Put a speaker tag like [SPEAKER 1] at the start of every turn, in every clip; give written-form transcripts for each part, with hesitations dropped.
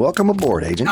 [SPEAKER 1] Welcome aboard, Agent.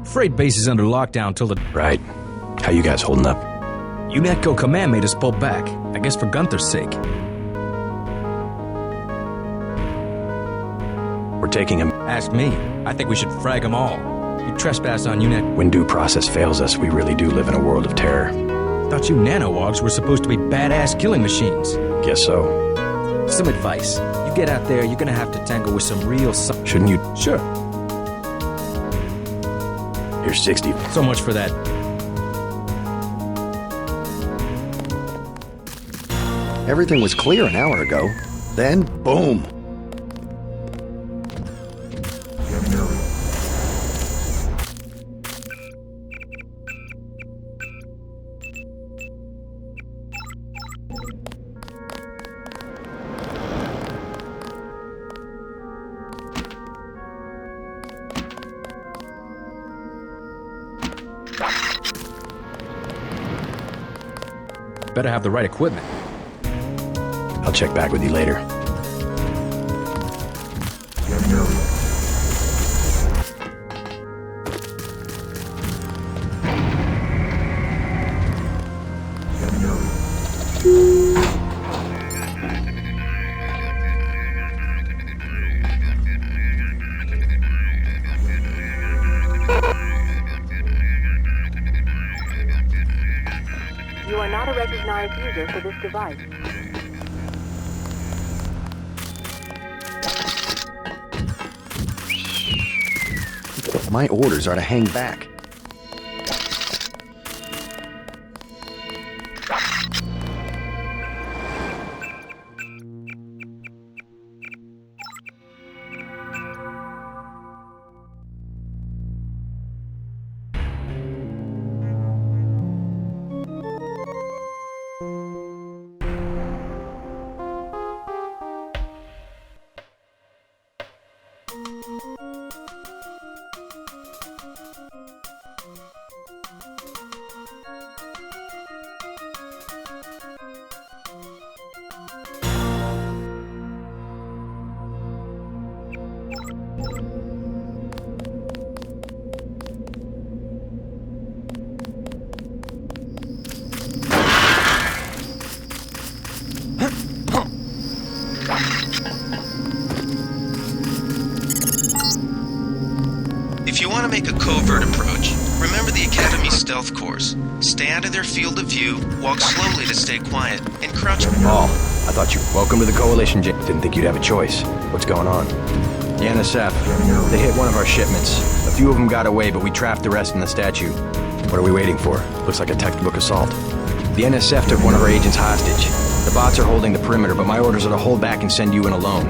[SPEAKER 2] Freight base is under lockdown till the...
[SPEAKER 3] Right. How you guys holding up?
[SPEAKER 2] UNATCO command made us pull back. I guess for Gunther's sake.
[SPEAKER 3] We're taking him.
[SPEAKER 2] Ask me. I think we should frag them all. You trespass on UNAT...
[SPEAKER 3] When due process fails us, we really do live in a world of terror.
[SPEAKER 2] Thought you nanowogs were supposed to be badass killing machines.
[SPEAKER 3] Guess so.
[SPEAKER 2] Some advice. You get out there, you're gonna have to tangle with some real...
[SPEAKER 3] Shouldn't you?
[SPEAKER 2] Sure.
[SPEAKER 3] Here's 60.
[SPEAKER 2] So much for that.
[SPEAKER 1] Everything was clear an hour ago. Then, boom!
[SPEAKER 2] Better have the right equipment.
[SPEAKER 3] I'll check back with you later.
[SPEAKER 4] You are not a recognized user for this device.
[SPEAKER 1] My orders are to hang back.
[SPEAKER 5] If you want to make a covert approach, remember the Academy's stealth course. Stay out of their field of view, walk slowly to stay quiet, and crouch...
[SPEAKER 3] Paul, I thought you... Welcome to the Coalition, Didn't think you'd have a choice. What's going on? The NSF. They hit one of our shipments. A few of them got away, but we trapped the rest in the statue. What are we waiting for? Looks like a textbook assault. The NSF took one of our agents hostage. The bots are holding the perimeter, but my orders are to hold back and send you in alone.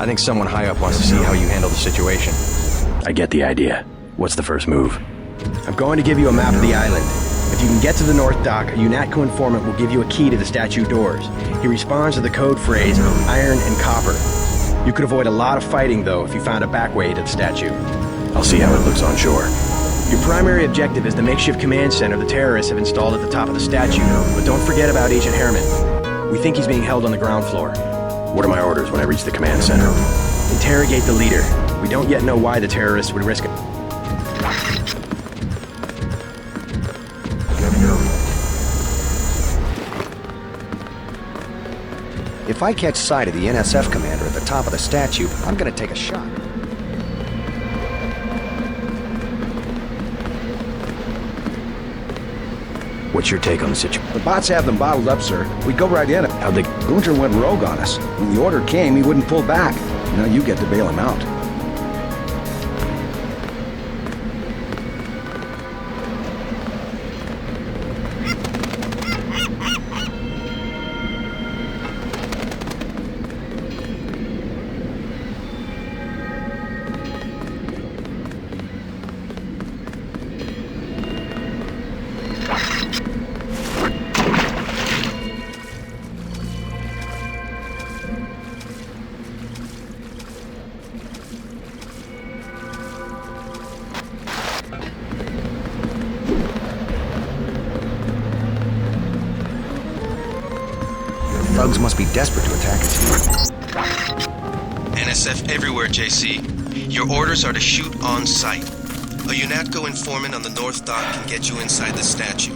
[SPEAKER 3] I think someone high up wants to see how you handle the situation. I get the idea. What's the first move?
[SPEAKER 6] I'm going to give you a map of the island. If you can get to the North Dock, a UNATCO informant will give you a key to the statue doors. He responds to the code phrase, iron and copper. You could avoid a lot of fighting, though, if you found a back way to the statue.
[SPEAKER 3] I'll see how it looks on shore.
[SPEAKER 6] Your primary objective is the makeshift command center the terrorists have installed at the top of the statue, but don't forget about Agent Harriman. We think he's being held on the ground floor.
[SPEAKER 3] What are my orders when I reach the command center?
[SPEAKER 6] Interrogate the leader. We don't yet know why the terrorists would risk it.
[SPEAKER 1] If I catch sight of the NSF commander at the top of the statue, I'm gonna take a shot.
[SPEAKER 3] What's your take on the situation?
[SPEAKER 7] The bots have them bottled up, sir. We go right in.
[SPEAKER 3] How'd they...
[SPEAKER 7] Gunter went rogue on us. When the order came, he wouldn't pull back. Now you get to bail him out.
[SPEAKER 1] Thugs must be desperate to attack us here.
[SPEAKER 5] NSF everywhere, JC. Your orders are to shoot on sight. A UNATCO informant on the North Dock can get you inside the statue.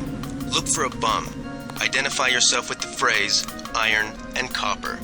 [SPEAKER 5] Look for a bum. Identify yourself with the phrase, iron and copper.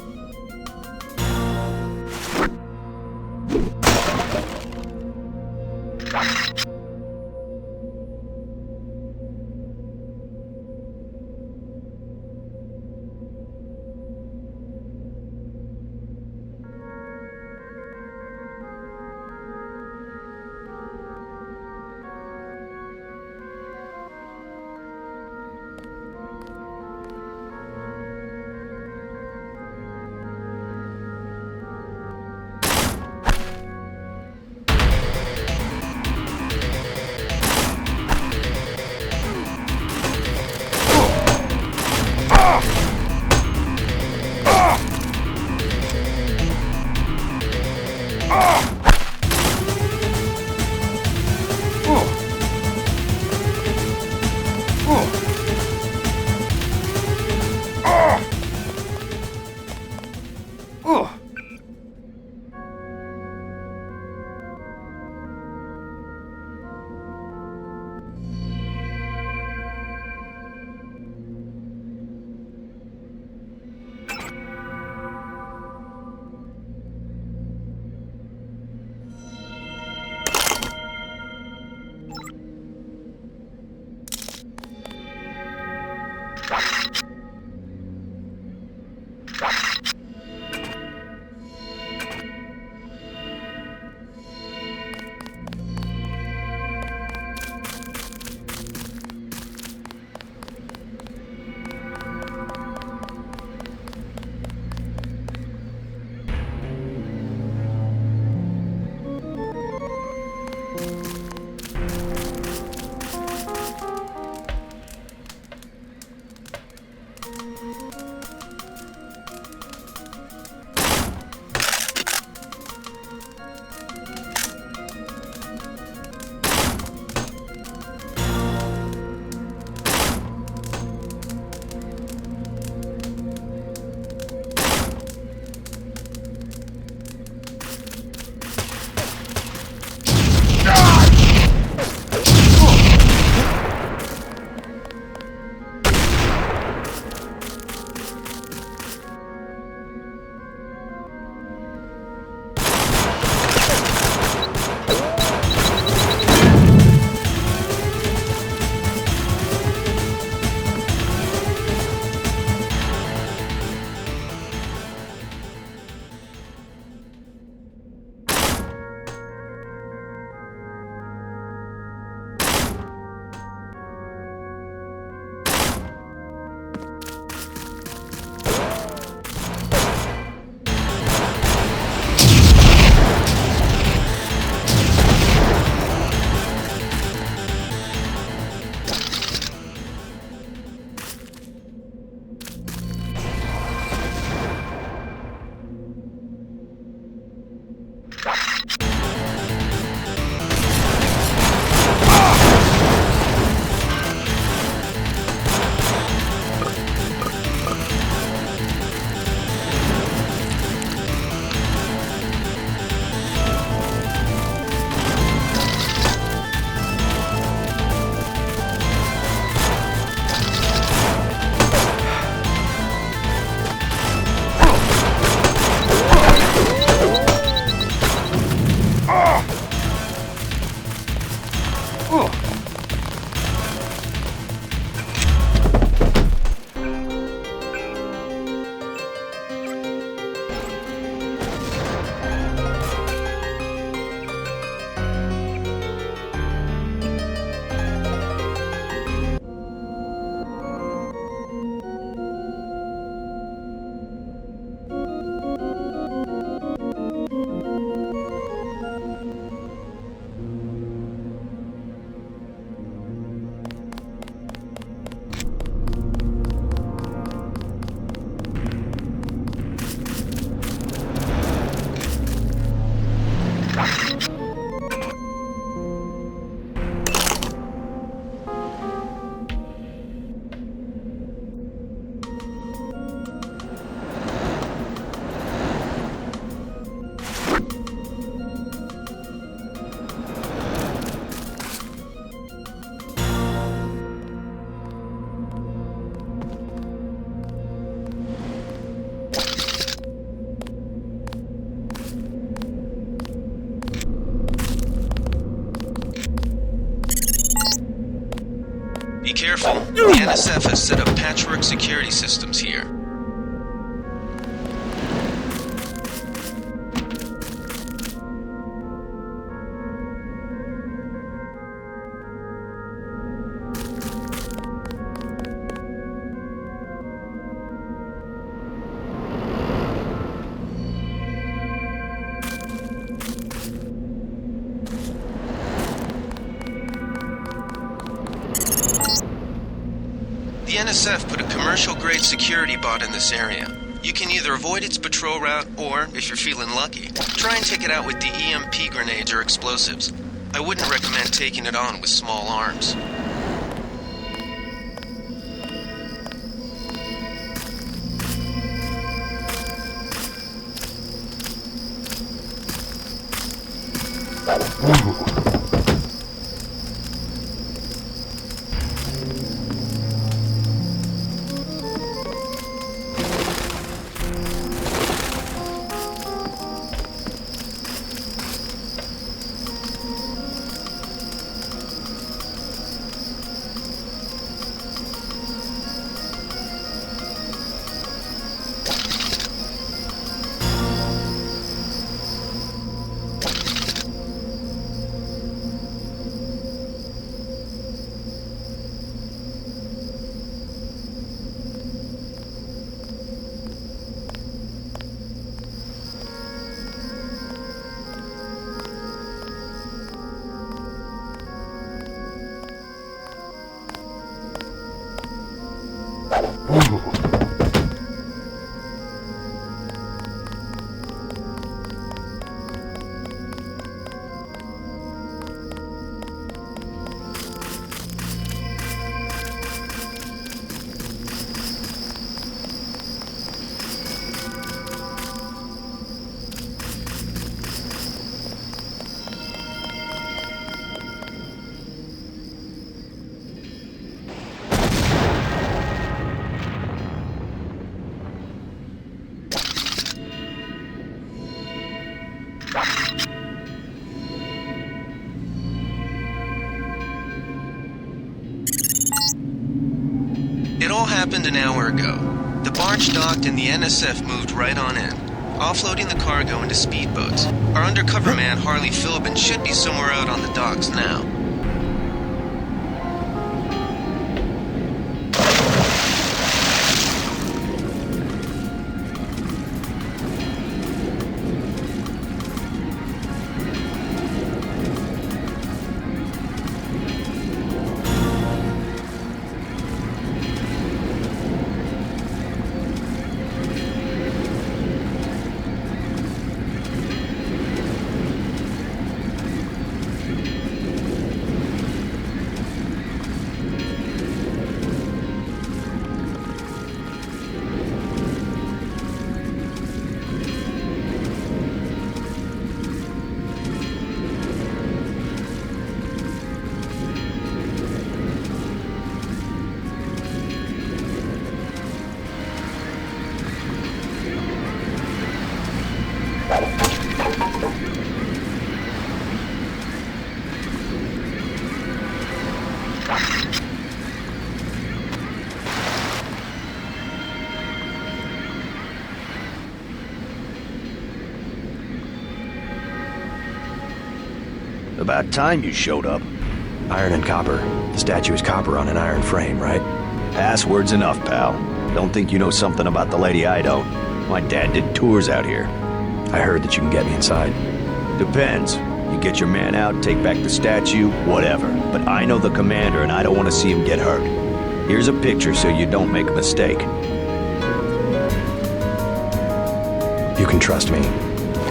[SPEAKER 5] careful. The NSF has set up patchwork security systems here. The NSF put a commercial-grade security bot in this area. You can either avoid its patrol route, or, if you're feeling lucky, try and take it out with the EMP grenades or explosives. I wouldn't recommend taking it on with small arms. It all happened an hour ago. The barge docked and the NSF moved right on in, offloading the cargo into speedboats. Our undercover man, Harley Philbin, should be somewhere out on the docks now.
[SPEAKER 6] About time you showed up.
[SPEAKER 3] Iron and copper. The statue is copper on an iron frame, right?
[SPEAKER 6] Password's enough, pal. Don't think you know something about the lady I don't. My dad did tours out here.
[SPEAKER 3] I heard that you can get me inside.
[SPEAKER 6] Depends. You get your man out, take back the statue, whatever. But I know the commander and I don't want to see him get hurt. Here's a picture so you don't make a mistake.
[SPEAKER 3] You can trust me.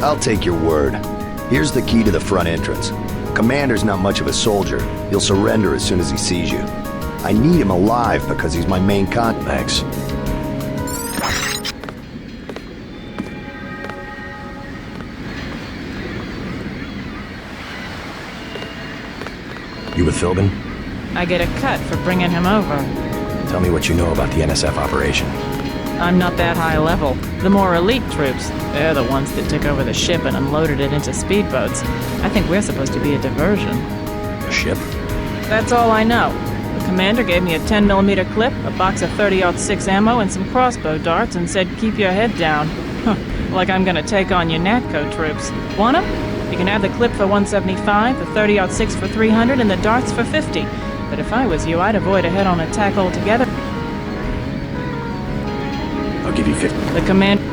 [SPEAKER 1] I'll take your word. Here's the key to the front entrance. Commander's not much of a soldier. He'll surrender as soon as he sees you. I need him alive because he's my main contact.
[SPEAKER 3] Thanks. You with Philbin?
[SPEAKER 8] I get a cut for bringing him over.
[SPEAKER 3] Tell me what you know about the NSF operation.
[SPEAKER 8] I'm not that high level. The more elite troops, they're the ones that took over the ship and unloaded it into speedboats. I think we're supposed to be a diversion.
[SPEAKER 3] A ship?
[SPEAKER 8] That's all I know. The commander gave me a 10mm clip, a box of 30-06 ammo, and some crossbow darts and said keep your head down. Huh, like I'm gonna take on your NATCO troops. Want 'em? You can have the clip for 175, the 30-06 for 300, and the darts for 50. But if I was you, I'd avoid a head-on attack altogether.
[SPEAKER 6] I'll give you 50.
[SPEAKER 8] The commander...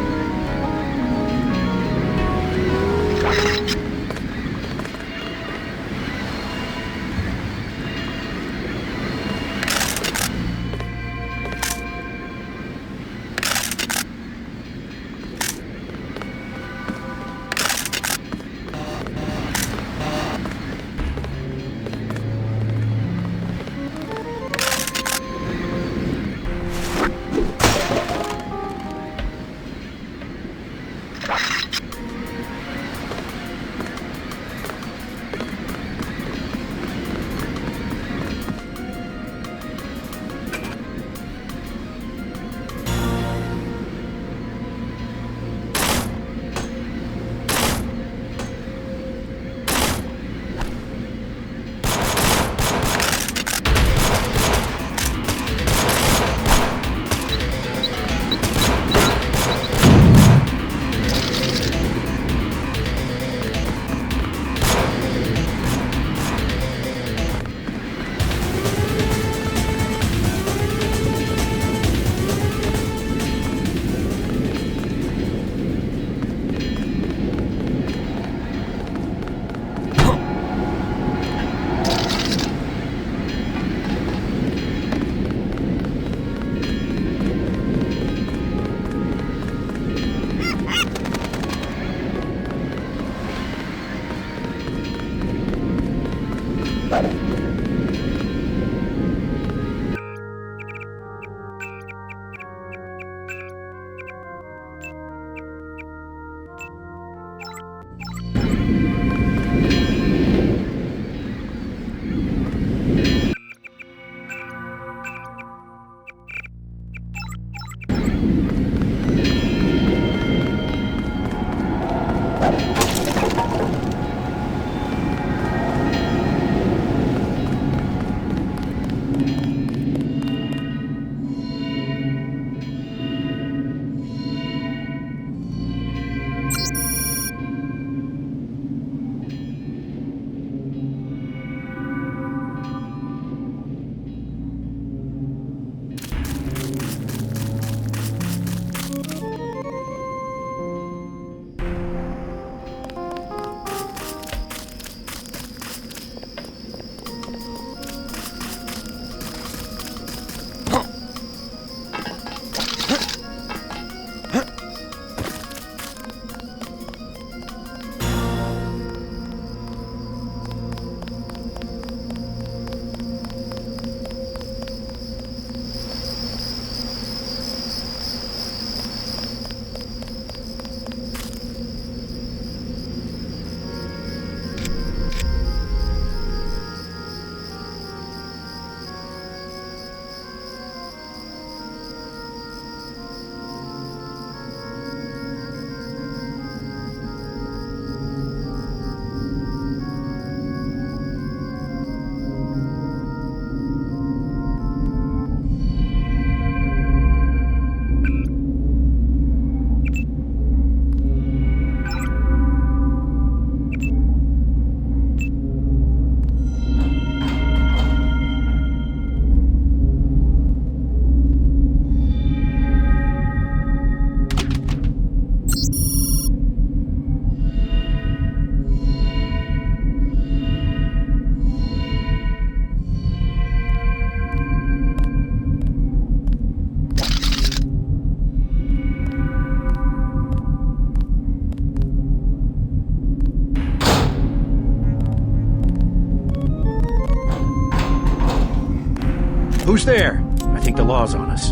[SPEAKER 6] Who's there? I think the law's on us.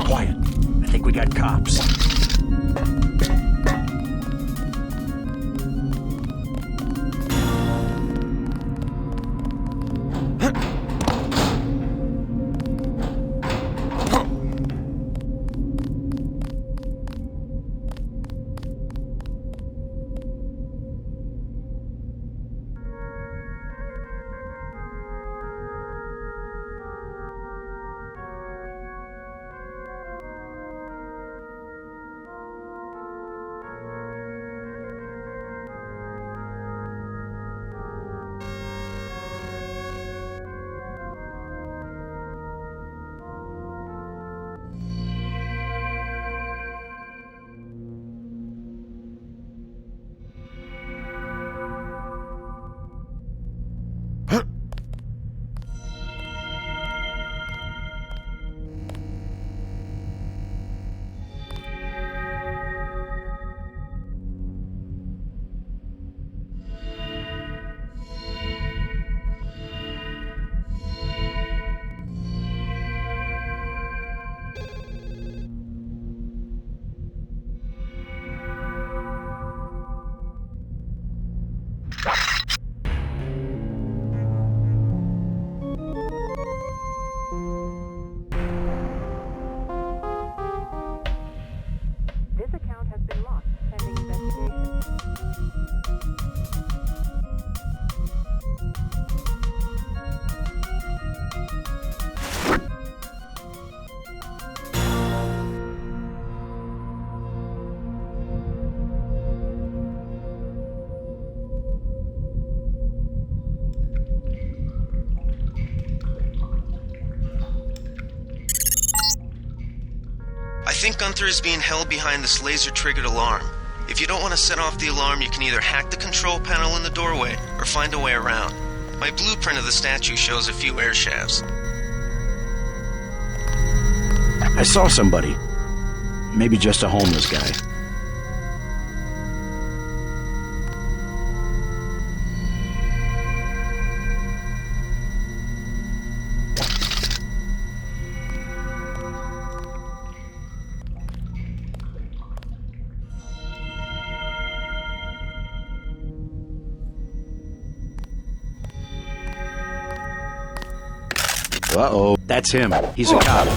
[SPEAKER 6] Quiet. I think we got cops.
[SPEAKER 5] think Gunther is being held behind this laser-triggered alarm. If you don't want to set off the alarm, you can either hack the control panel in the doorway or find a way around. My blueprint of the statue shows a few air shafts.
[SPEAKER 7] I saw somebody. Maybe just a homeless guy. Uh-oh, that's him. He's a cop.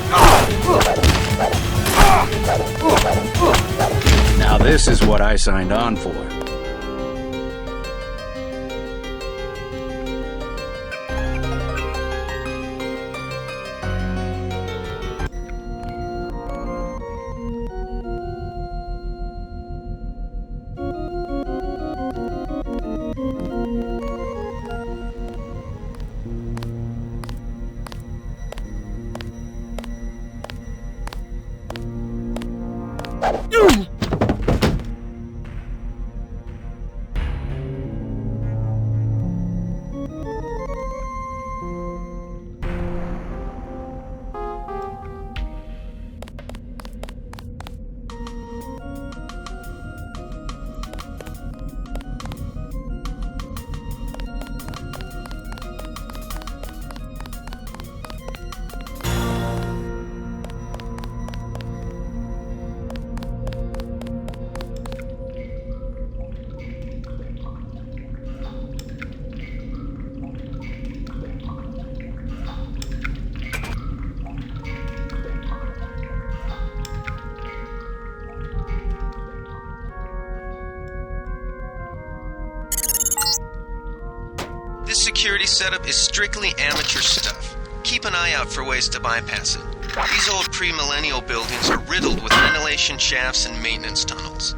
[SPEAKER 7] Now this is what I signed on for.
[SPEAKER 5] This security setup is strictly amateur stuff. Keep an eye out for ways to bypass it. These old pre-millennial buildings are riddled with ventilation shafts and maintenance tunnels.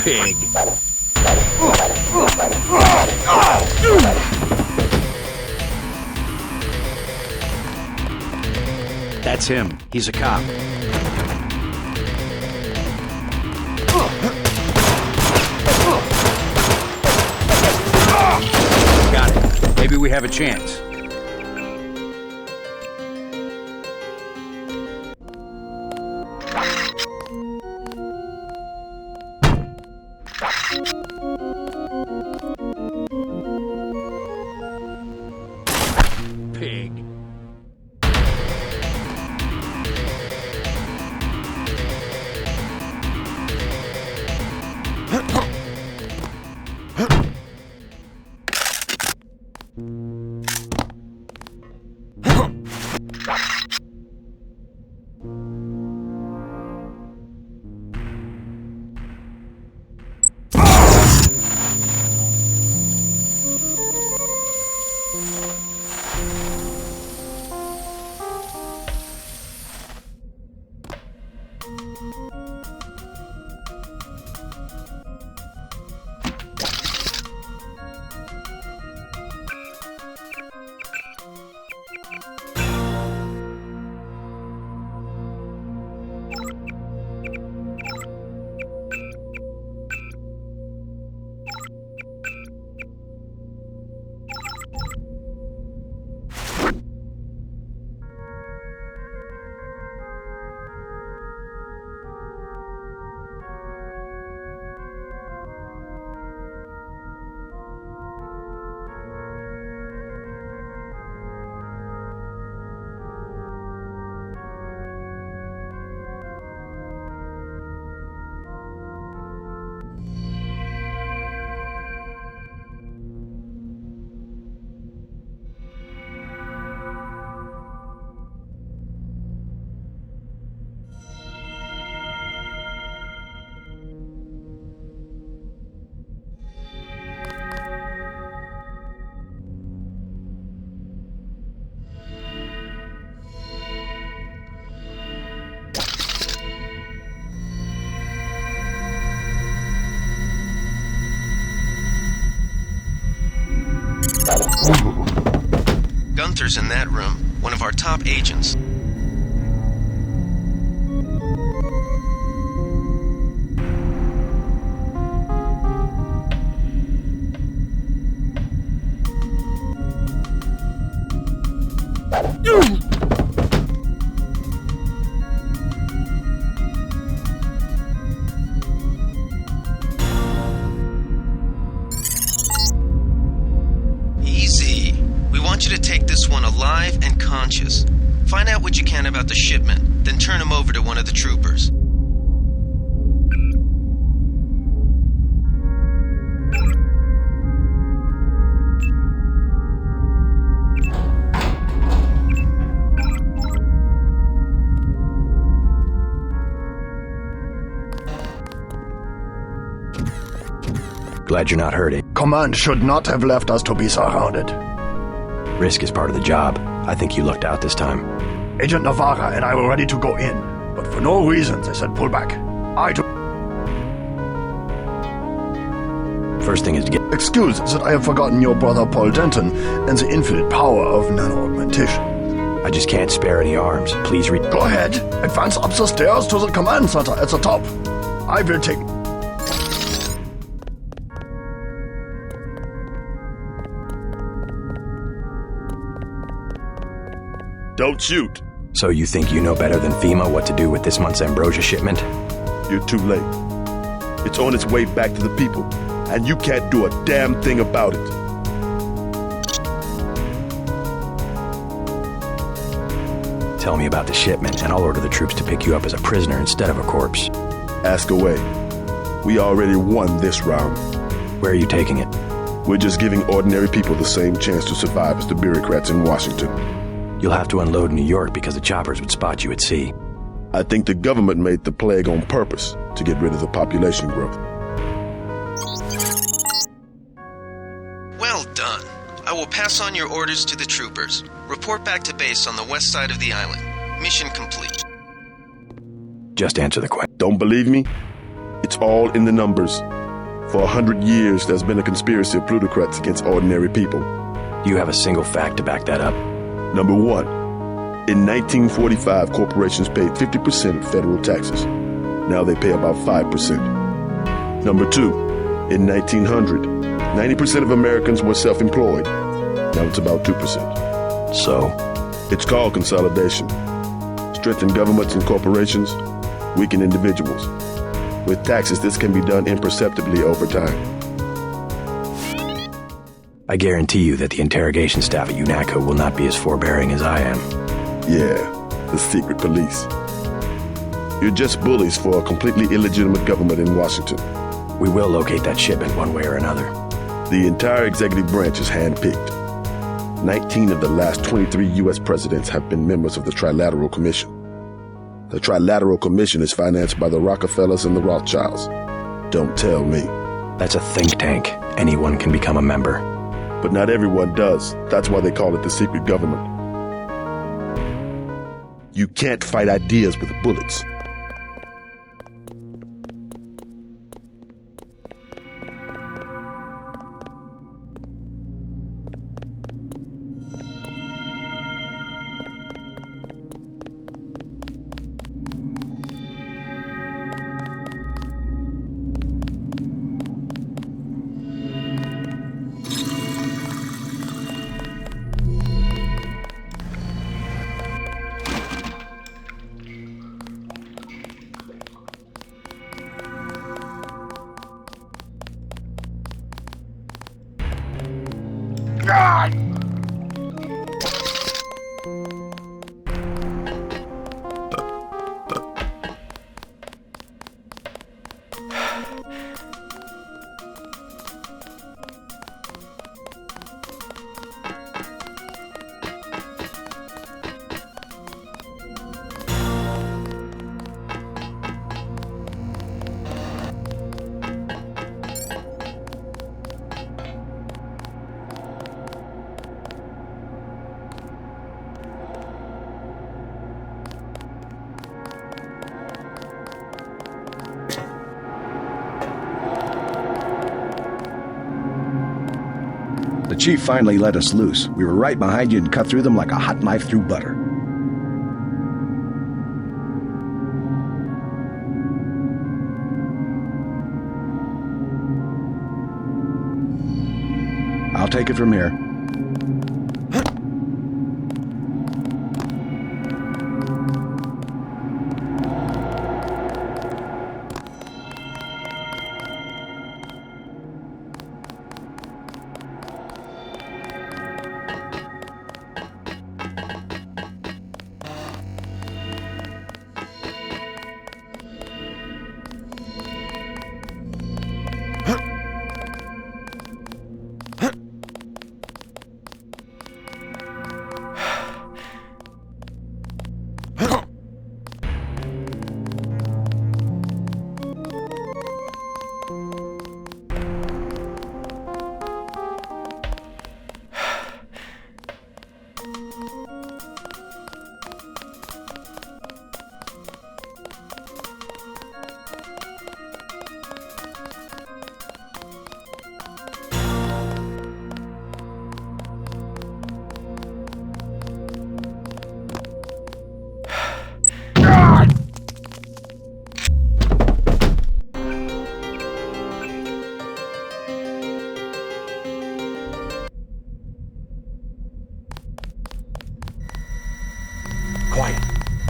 [SPEAKER 7] Pig. That's him. He's a cop. Got it. Maybe we have a chance. Pig.
[SPEAKER 5] Gunther's in that room, one of our top agents. Easy. We want you to take this one alive and conscious. Find out what you can about the shipment, then turn him over to one of the troopers.
[SPEAKER 3] Glad you're not hurting.
[SPEAKER 1] Command should not have left us to be surrounded.
[SPEAKER 3] Risk is part of the job. I think you lucked out this time.
[SPEAKER 1] Agent Navarra and I were ready to go in, but for no reason they said pull back. I took...
[SPEAKER 3] First thing is to get...
[SPEAKER 1] Excuse that I have forgotten your brother Paul Denton and the infinite power of nano-augmentation.
[SPEAKER 3] I just can't spare any arms. Please read...
[SPEAKER 1] Go ahead. Advance up the stairs to the command center at the top. I will take...
[SPEAKER 9] Don't shoot.
[SPEAKER 3] So you think you know better than FEMA what to do with this month's ambrosia shipment?
[SPEAKER 9] You're too late. It's on its way back to the people, and you can't do a damn thing about it.
[SPEAKER 3] Tell me about the shipment, and I'll order the troops to pick you up as a prisoner instead of a corpse.
[SPEAKER 9] Ask away. We already won this round.
[SPEAKER 3] Where are you taking it?
[SPEAKER 9] We're just giving ordinary people the same chance to survive as the bureaucrats in Washington.
[SPEAKER 3] You'll have to unload in New York because the choppers would spot you at sea.
[SPEAKER 9] I think the government made the plague on purpose to get rid of the population growth.
[SPEAKER 5] Well done. I will pass on your orders to the troopers. Report back to base on the west side of the island. Mission complete.
[SPEAKER 3] Just answer the question.
[SPEAKER 9] Don't believe me? It's all in the numbers. For 100 years, there's been a conspiracy of plutocrats against ordinary people.
[SPEAKER 3] Do you have a single fact to back that up?
[SPEAKER 9] Number one, in 1945, corporations paid 50% of federal taxes. Now they pay about 5%. Number two, in 1900, 90% of Americans were self-employed. Now it's about 2%.
[SPEAKER 3] So?
[SPEAKER 9] It's called consolidation. Strengthen governments and corporations, weaken individuals. With taxes, this can be done imperceptibly over time.
[SPEAKER 3] I guarantee you that the interrogation staff at UNATCO will not be as forbearing as I am.
[SPEAKER 9] Yeah, the secret police. You're just bullies for a completely illegitimate government in Washington.
[SPEAKER 3] We will locate that shipment one way or another.
[SPEAKER 9] The entire executive branch is handpicked. 19 of the last 23 U.S. presidents have been members of the Trilateral Commission. The Trilateral Commission is financed by the Rockefellers and the Rothschilds. Don't tell me.
[SPEAKER 3] That's a think tank. Anyone can become a member.
[SPEAKER 9] But not everyone does. That's why they call it the secret government. You can't fight ideas with bullets.
[SPEAKER 7] The chief finally let us loose. We were right behind you and cut through them like a hot knife through butter. I'll take it from here.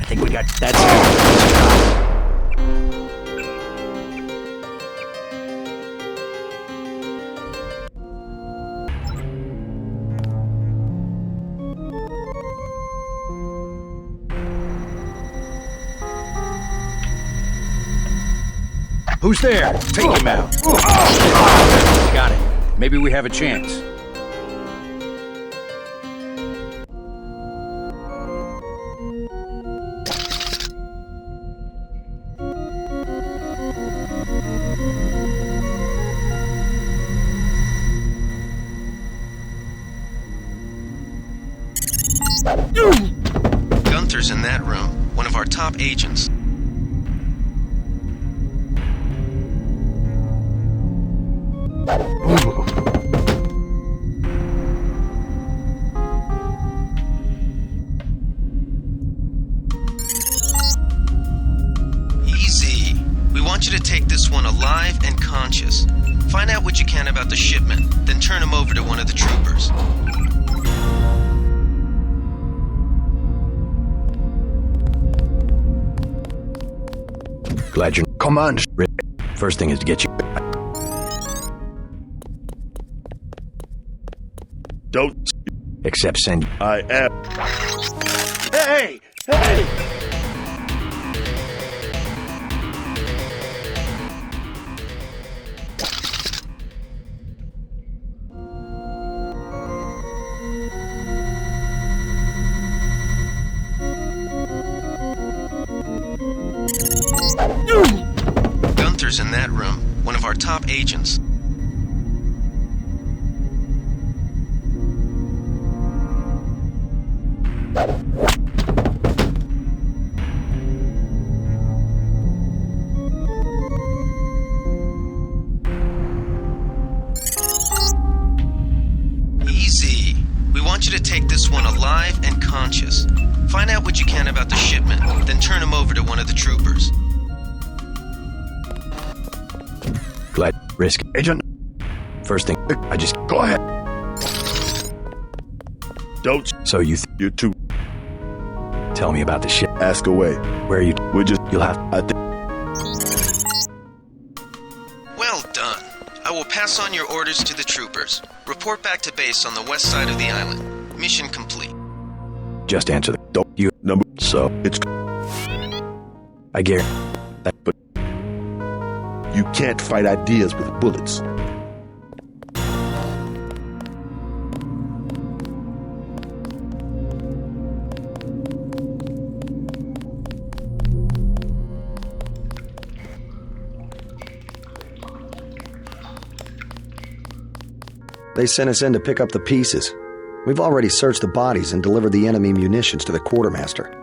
[SPEAKER 6] think we got that.
[SPEAKER 7] Who's there? Take him out.
[SPEAKER 10] Got it. Maybe we have a chance.
[SPEAKER 5] Gunther's in that room, one of our top agents. Easy. We want you to take this one alive and conscious. Find out what you can about the shipment, then turn him over to one of the troopers.
[SPEAKER 3] Glad you're...
[SPEAKER 7] Come on.
[SPEAKER 3] First thing is to get you...
[SPEAKER 9] Don't.
[SPEAKER 3] Except send...
[SPEAKER 9] I am.
[SPEAKER 7] Hey! Hey!
[SPEAKER 5] Gunther's in that room, one of our top agents. Easy. We want you to take this one alive and conscious. Find out what you can about the shipment, then turn him over to one of the troopers.
[SPEAKER 3] Glad... Risk...
[SPEAKER 7] Agent,
[SPEAKER 3] First thing... I just...
[SPEAKER 7] go ahead.
[SPEAKER 9] Don't.
[SPEAKER 3] So you...
[SPEAKER 9] You two.
[SPEAKER 3] Tell me about the ship.
[SPEAKER 9] Ask away.
[SPEAKER 3] Where are you...
[SPEAKER 9] We're just.
[SPEAKER 3] You'll have...
[SPEAKER 5] Well done. I will pass on your orders to the troopers. Report back to base on the west side of the island. Mission complete.
[SPEAKER 3] Just answer the... Don't you...
[SPEAKER 9] Number.
[SPEAKER 3] So...
[SPEAKER 9] It's.
[SPEAKER 3] I guarantee...
[SPEAKER 9] But. You can't fight ideas with bullets.
[SPEAKER 1] They sent us in to pick up the pieces. We've already searched the bodies and delivered the enemy munitions to the quartermaster.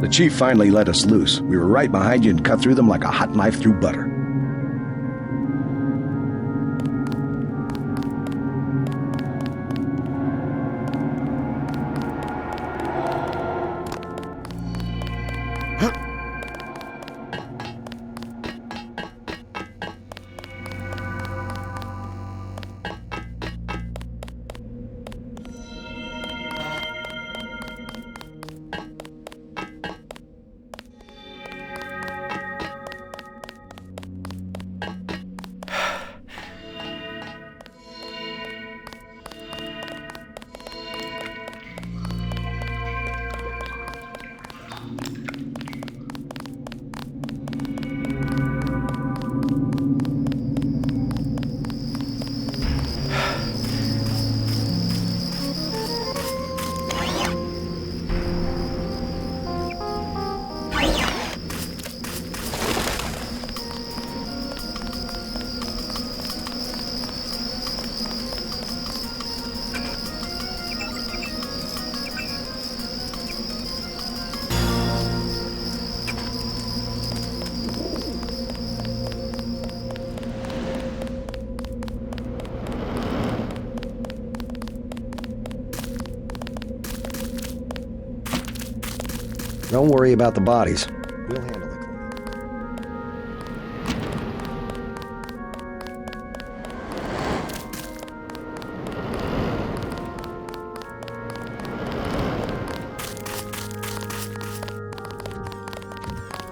[SPEAKER 7] The chief finally let us loose. We were right behind you and cut through them like a hot knife through butter.
[SPEAKER 1] Don't worry about the bodies. We'll handle the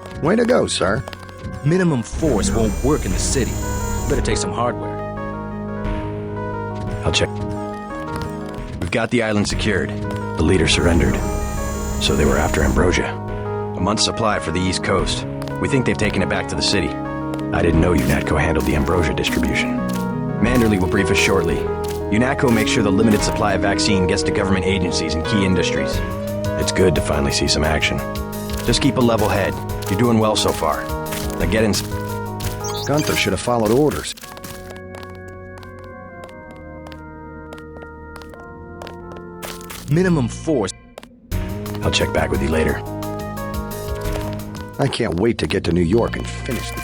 [SPEAKER 1] cleanup. Way to go, sir.
[SPEAKER 2] Minimum force won't work in the city. Better take some hardware.
[SPEAKER 3] I'll check. We've got the island secured. The leader surrendered. So they were after Ambrosia. A month's supply for the East Coast. We think they've taken it back to the city. I didn't know UNATCO handled the Ambrosia distribution. Manderley will brief us shortly. UNATCO makes sure the limited supply of vaccine gets to government agencies and key industries. It's good to finally see some action. Just keep a level head. You're doing well so far. Now get in.
[SPEAKER 1] Gunther should have followed orders.
[SPEAKER 2] Minimum force.
[SPEAKER 3] I'll check back with you later.
[SPEAKER 1] I can't wait to get to New York and finish it.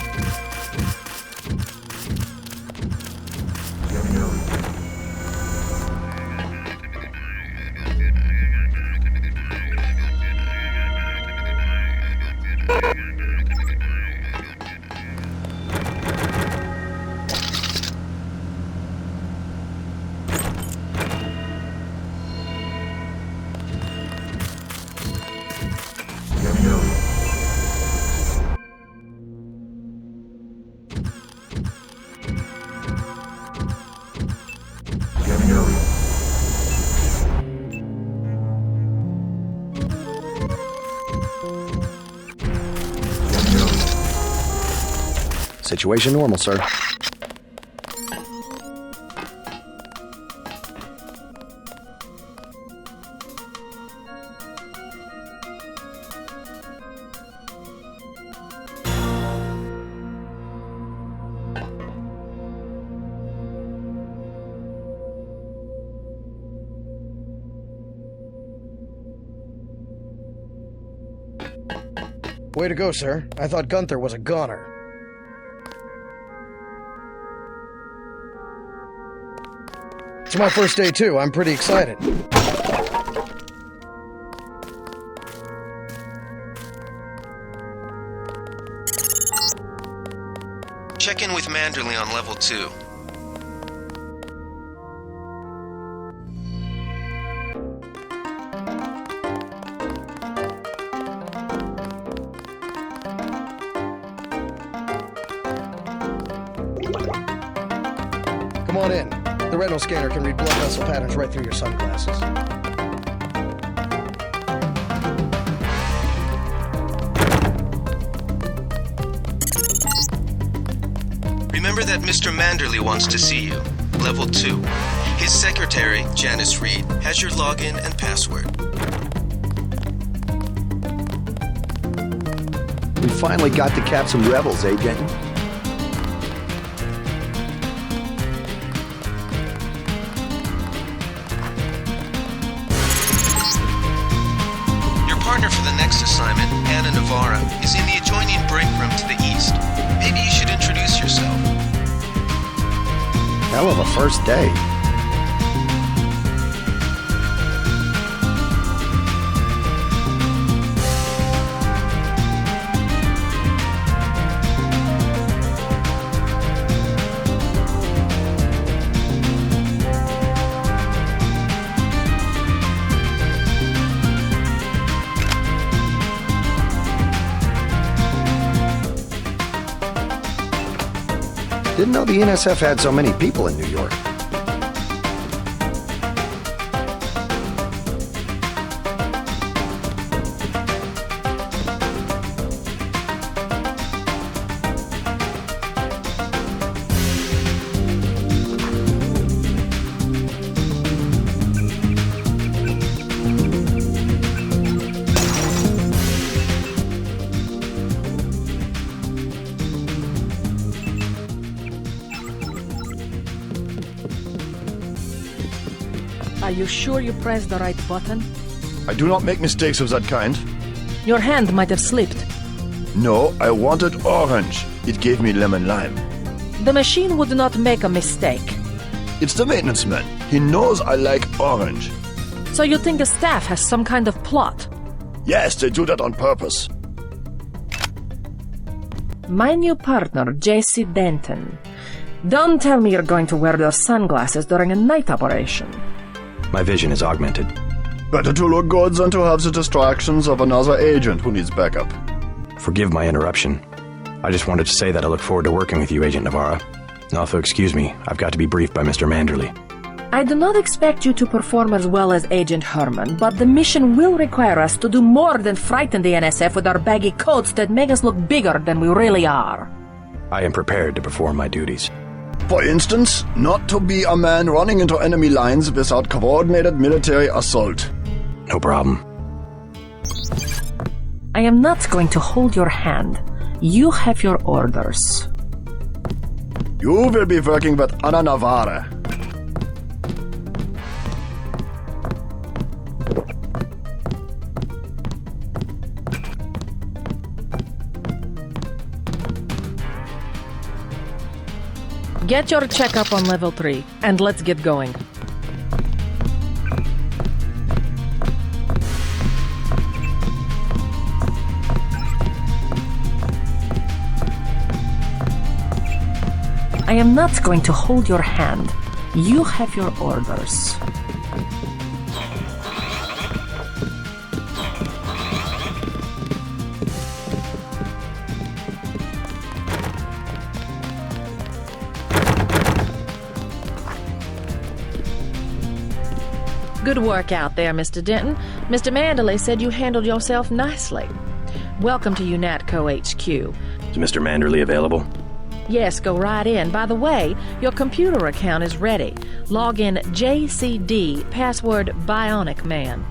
[SPEAKER 1] Situation normal, sir.
[SPEAKER 11] Way to go, sir. I thought Gunther was a goner. It's my first day, too. I'm pretty excited.
[SPEAKER 5] Check in with Manderley on level 2.
[SPEAKER 11] Come on in. The retinal scanner can read blood vessel patterns right through your sunglasses.
[SPEAKER 5] Remember that Mr. Manderley wants to see you. Level 2. His secretary, Janice Reed, has your login and password.
[SPEAKER 1] We finally got to cap some rebels, eh, Denton?
[SPEAKER 5] Partner for the next assignment, Anna Navarra, is in the adjoining break room to the east. Maybe you should introduce yourself.
[SPEAKER 1] Hell of a first day. Didn't know the NSF had so many people in New York.
[SPEAKER 12] Are you sure you pressed the right button?
[SPEAKER 9] I do not make mistakes of that kind.
[SPEAKER 12] Your hand might have slipped.
[SPEAKER 9] No, I wanted orange. It gave me lemon lime.
[SPEAKER 12] The machine would not make a mistake.
[SPEAKER 9] It's the maintenance man. He knows I like orange.
[SPEAKER 12] So you think the staff has some kind of plot?
[SPEAKER 9] Yes, they do that on purpose.
[SPEAKER 12] My new partner, J.C. Denton. Don't tell me you're going to wear those sunglasses during a night operation.
[SPEAKER 3] My vision is augmented.
[SPEAKER 9] Better to look good than to have the distractions of another agent who needs backup.
[SPEAKER 3] Forgive my interruption. I just wanted to say that I look forward to working with you, Agent Navarra. Also, excuse me, I've got to be briefed by Mr. Manderley.
[SPEAKER 12] I do not expect you to perform as well as Agent Herman, but the mission will require us to do more than frighten the NSF with our baggy coats that make us look bigger than we really are.
[SPEAKER 3] I am prepared to perform my duties.
[SPEAKER 9] For instance, not to be a man running into enemy lines without coordinated military assault.
[SPEAKER 3] No problem.
[SPEAKER 12] I am not going to hold your hand. You have your orders.
[SPEAKER 9] You will be working with Ana Navarra.
[SPEAKER 12] Get your checkup on level 3, and let's get going. I am not going to hold your hand. You have your orders. Good work out there, Mr. Denton. Mr. Manderley said you handled yourself nicely. Welcome to UNATCO HQ.
[SPEAKER 3] Is Mr. Manderley available?
[SPEAKER 12] Yes, go right in. By the way, your computer account is ready. Log in JCD, password Bionic Man.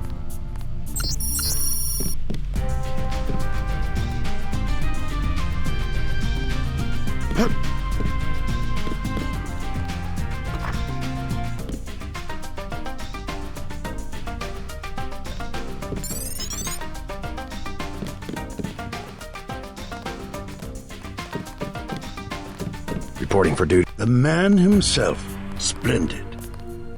[SPEAKER 3] Reporting for duty.
[SPEAKER 13] The man himself. Splendid.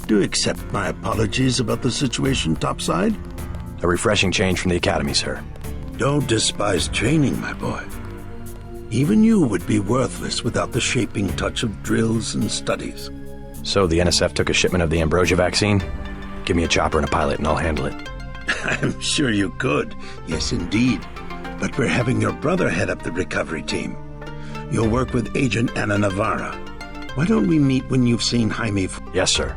[SPEAKER 13] Do accept my apologies about the situation topside?
[SPEAKER 3] A refreshing change from the academy, sir.
[SPEAKER 13] Don't despise training, my boy. Even you would be worthless without the shaping touch of drills and studies.
[SPEAKER 3] So the NSF took a shipment of the ambrosia vaccine? Give me a chopper and a pilot and I'll handle it.
[SPEAKER 13] I'm sure you could. Yes, indeed. But we're having your brother head up the recovery team. You'll work with Agent Ana Navarra. Why don't we meet when you've seen Jaime?
[SPEAKER 3] Yes, sir.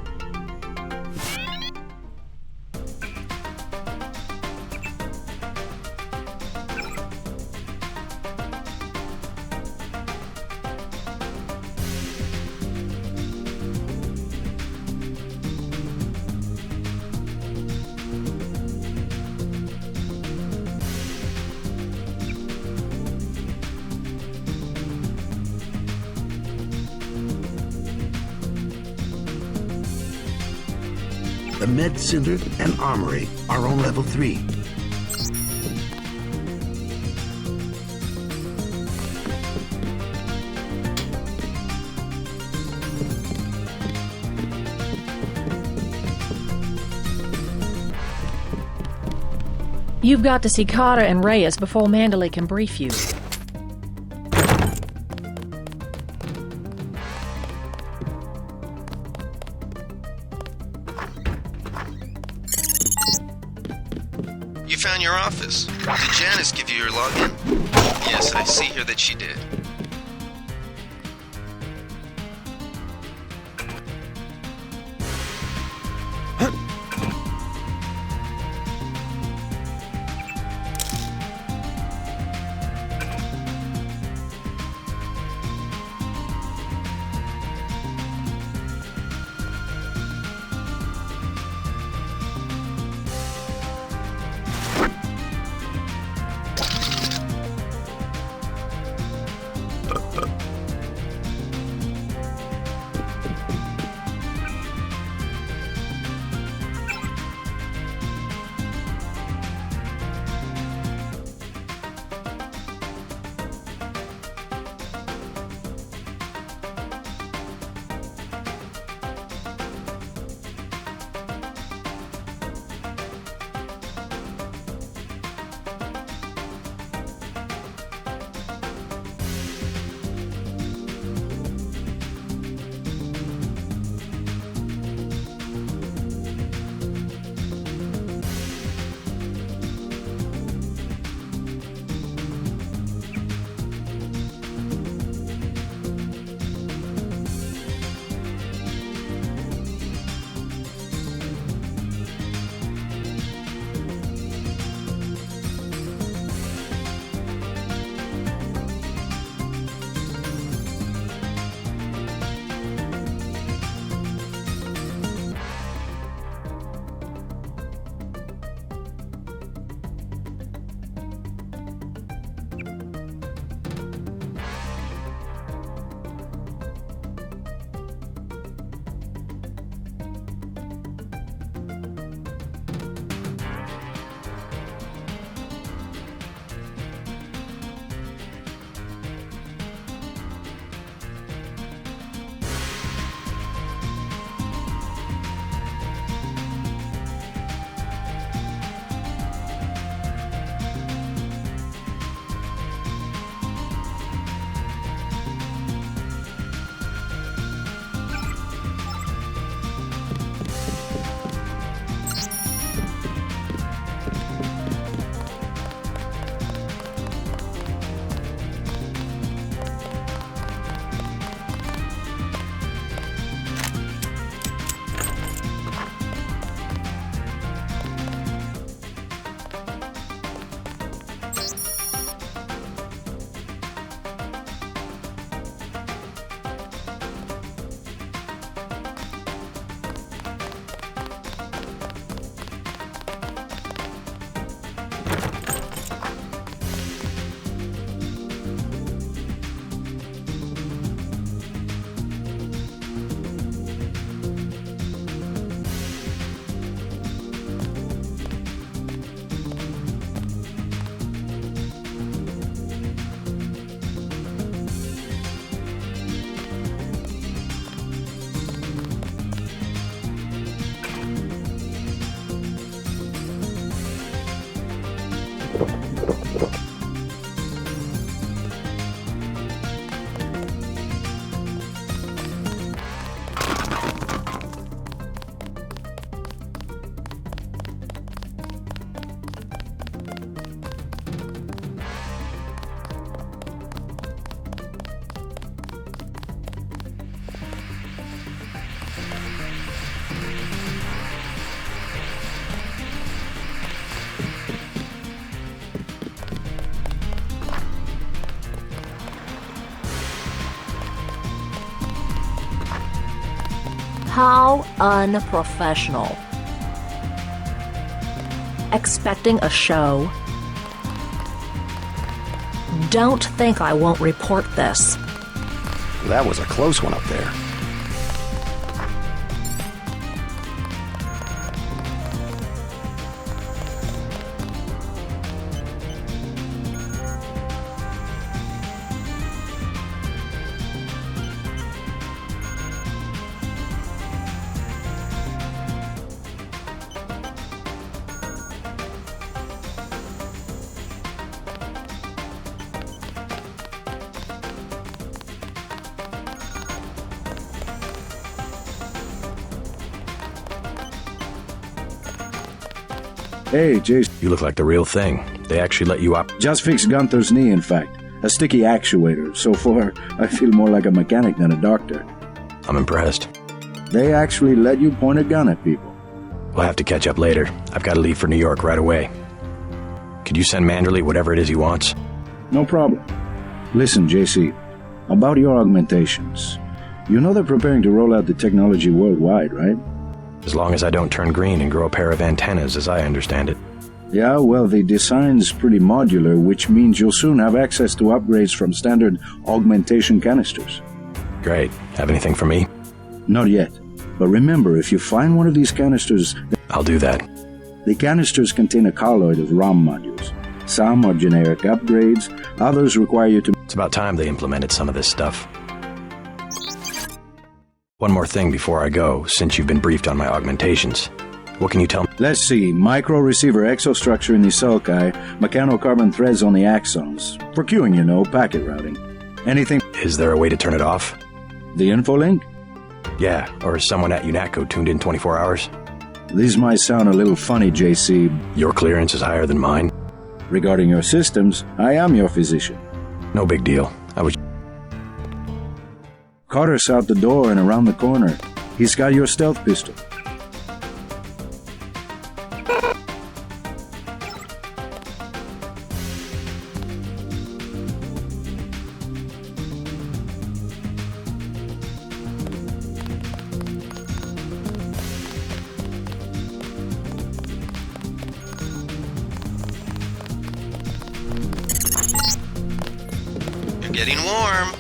[SPEAKER 13] The Med Center and Armory are on level 3.
[SPEAKER 12] You've got to see Carter and Reyes before Manderley can brief you.
[SPEAKER 5] You found your office. Did Janice give you your login? Yes, I see here that she did.
[SPEAKER 12] How unprofessional. Expecting a show? Don't think I won't report this.
[SPEAKER 1] That was a close one up there.
[SPEAKER 14] Hey, Jason.
[SPEAKER 3] You look like the real thing. They actually let you up.
[SPEAKER 14] Just fixed Gunther's knee, in fact. A sticky actuator. So far, I feel more like a mechanic than a doctor.
[SPEAKER 3] I'm impressed.
[SPEAKER 14] They actually let you point a gun at people.
[SPEAKER 3] We'll have to catch up later. I've got to leave for New York right away. Could you send Manderley whatever it is he wants?
[SPEAKER 14] No problem. Listen, JC, about your augmentations. You know they're preparing to roll out the technology worldwide, right?
[SPEAKER 3] As long as I don't turn green and grow a pair of antennas, as I understand it.
[SPEAKER 14] Yeah, well, the design's pretty modular, which means you'll soon have access to upgrades from standard augmentation canisters.
[SPEAKER 3] Great. Have anything for me?
[SPEAKER 14] Not yet. But remember, if you find one of these canisters...
[SPEAKER 3] I'll do that.
[SPEAKER 14] The canisters contain a colloid of ROM modules. Some are generic upgrades, others require you to...
[SPEAKER 3] It's about time they implemented some of this stuff. One more thing before I go, since you've been briefed on my augmentations. What can you tell me?
[SPEAKER 14] Let's see. Micro-receiver exostructure in the sulci, mechanocarbon threads on the axons. For queuing, you know, packet routing. Anything...
[SPEAKER 3] Is there a way to turn it off?
[SPEAKER 14] The info link?
[SPEAKER 3] Yeah, or is someone at UNATCO tuned in 24 hours?
[SPEAKER 14] These might sound a little funny, JC.
[SPEAKER 3] Your clearance is higher than mine.
[SPEAKER 14] Regarding your systems, I am your physician.
[SPEAKER 3] No big deal. I was...
[SPEAKER 14] Carter's out the door and around the corner. He's got your stealth pistol.
[SPEAKER 5] You're getting warm.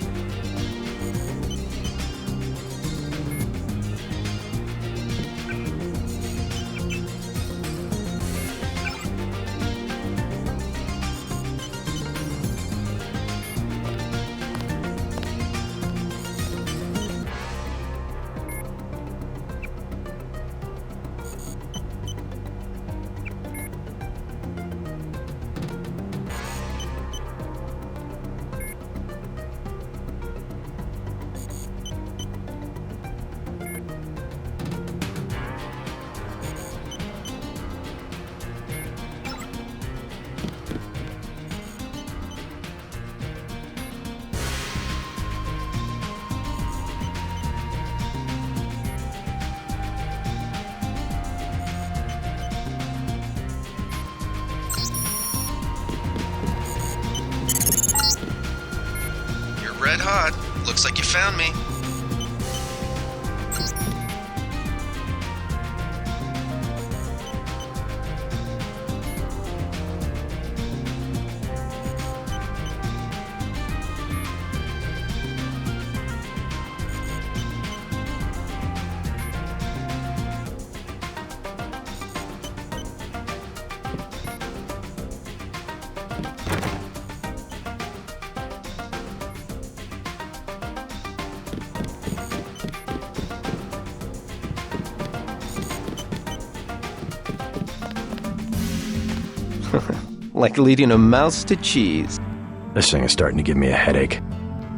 [SPEAKER 5] Red hot. Looks like you found me.
[SPEAKER 15] Like leading a mouse to cheese.
[SPEAKER 3] This thing is starting to give me a headache.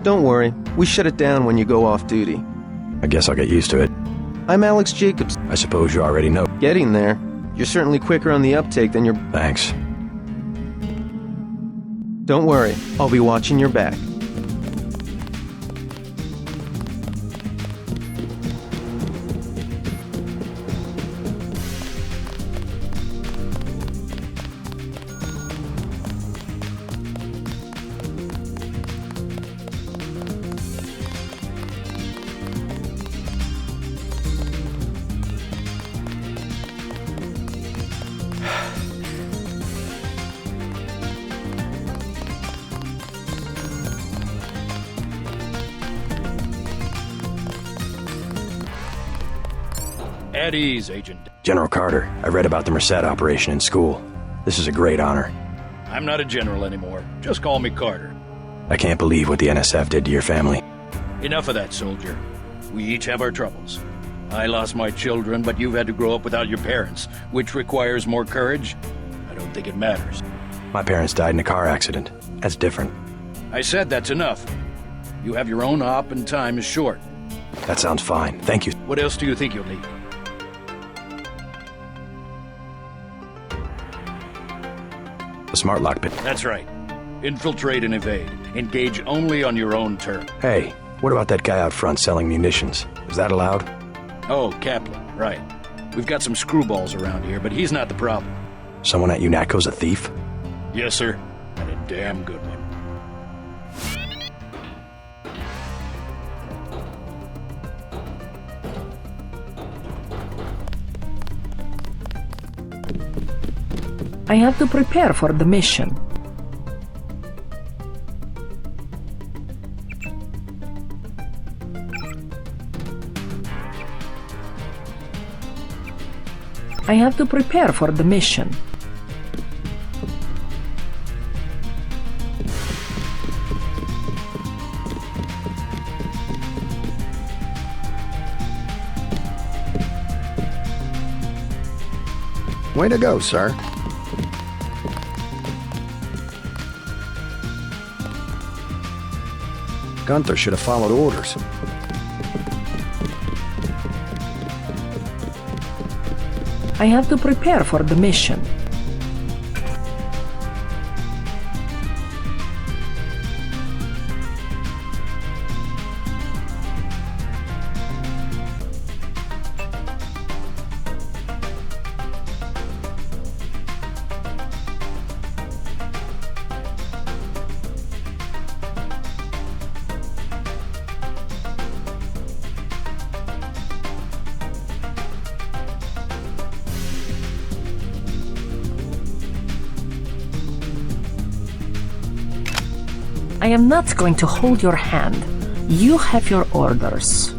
[SPEAKER 15] Don't worry, we shut it down when you go off duty.
[SPEAKER 3] I guess I'll get used to it.
[SPEAKER 15] I'm Alex Jacobs.
[SPEAKER 3] I suppose you already know.
[SPEAKER 15] Getting there. You're certainly quicker on the uptake than your...
[SPEAKER 3] Thanks.
[SPEAKER 15] Don't worry, I'll be watching your back.
[SPEAKER 10] At ease, Agent.
[SPEAKER 3] General Carter, I read about the Merced operation in school. This is a great honor.
[SPEAKER 10] I'm not a general anymore. Just call me Carter.
[SPEAKER 3] I can't believe what the NSF did to your family.
[SPEAKER 10] Enough of that, soldier. We each have our troubles. I lost my children, but you've had to grow up without your parents, which requires more courage. I don't think it matters.
[SPEAKER 3] My parents died in a car accident. That's different.
[SPEAKER 10] I said that's enough. You have your own op and time is short.
[SPEAKER 3] That sounds fine. Thank you.
[SPEAKER 10] What else do you think you'll need?
[SPEAKER 3] The smart lock pit.
[SPEAKER 10] That's right. Infiltrate and evade. Engage only on your own terms.
[SPEAKER 3] Hey, what about that guy out front selling munitions? Is that allowed?
[SPEAKER 10] Oh, Kaplan, right. We've got some screwballs around here, but he's not the problem.
[SPEAKER 3] Someone at UNATCO's a thief?
[SPEAKER 10] Yes, sir. And a damn good one.
[SPEAKER 12] I have to prepare for the mission. I have to prepare for the mission.
[SPEAKER 1] Way to go, sir. Gunther should have followed orders.
[SPEAKER 12] I have to prepare for the mission. I am not going to hold your hand. You have your orders.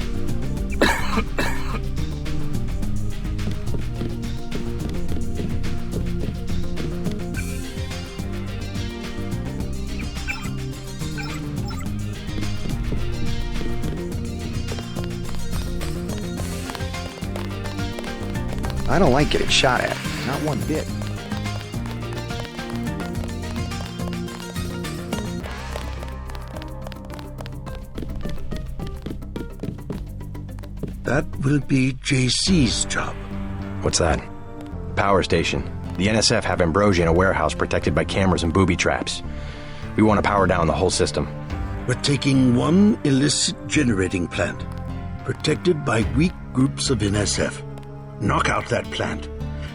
[SPEAKER 1] I don't like getting shot at. Not one bit.
[SPEAKER 13] That will be JC's job.
[SPEAKER 3] What's that? Power station. The NSF have Ambrosia in a warehouse protected by cameras and booby traps. We want to power down the whole system.
[SPEAKER 13] We're taking one illicit generating plant, protected by weak groups of NSF. Knock out that plant,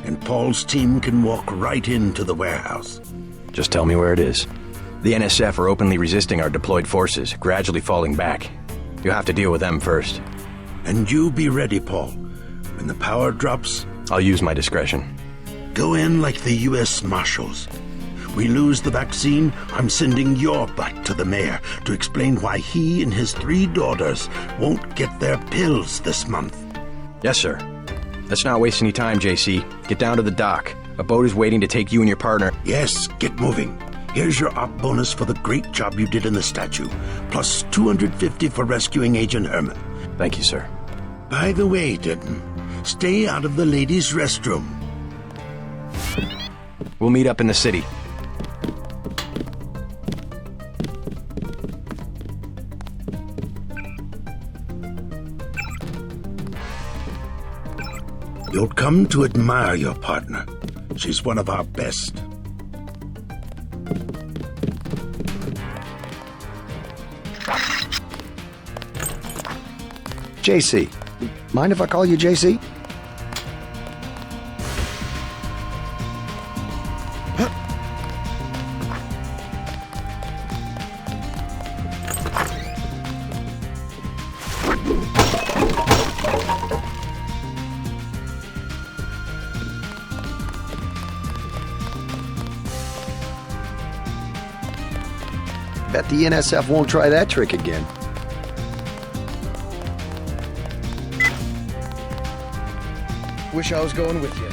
[SPEAKER 13] and Paul's team can walk right into the warehouse.
[SPEAKER 3] Just tell me where it is. The NSF are openly resisting our deployed forces, gradually falling back. You'll have to deal with them first.
[SPEAKER 13] And you be ready, Paul. When the power drops...
[SPEAKER 3] I'll use my discretion.
[SPEAKER 13] Go in like the U.S. Marshals. We lose the vaccine, I'm sending your butt to the mayor to explain why he and his 3 daughters won't get their pills this month.
[SPEAKER 3] Yes, sir. Let's not waste any time, JC. Get down to the dock. A boat is waiting to take you and your partner.
[SPEAKER 13] Yes, get moving. Here's your op bonus for the great job you did in the statue, plus 250 for rescuing Agent Herman.
[SPEAKER 3] Thank you, sir.
[SPEAKER 13] By the way, Denton, stay out of the ladies' restroom.
[SPEAKER 3] We'll meet up in the city.
[SPEAKER 13] You'll come to admire your partner. She's one of our best.
[SPEAKER 1] JC. Mind if I call you JC? Bet the NSF won't try that trick again.
[SPEAKER 11] Wish I was going with you.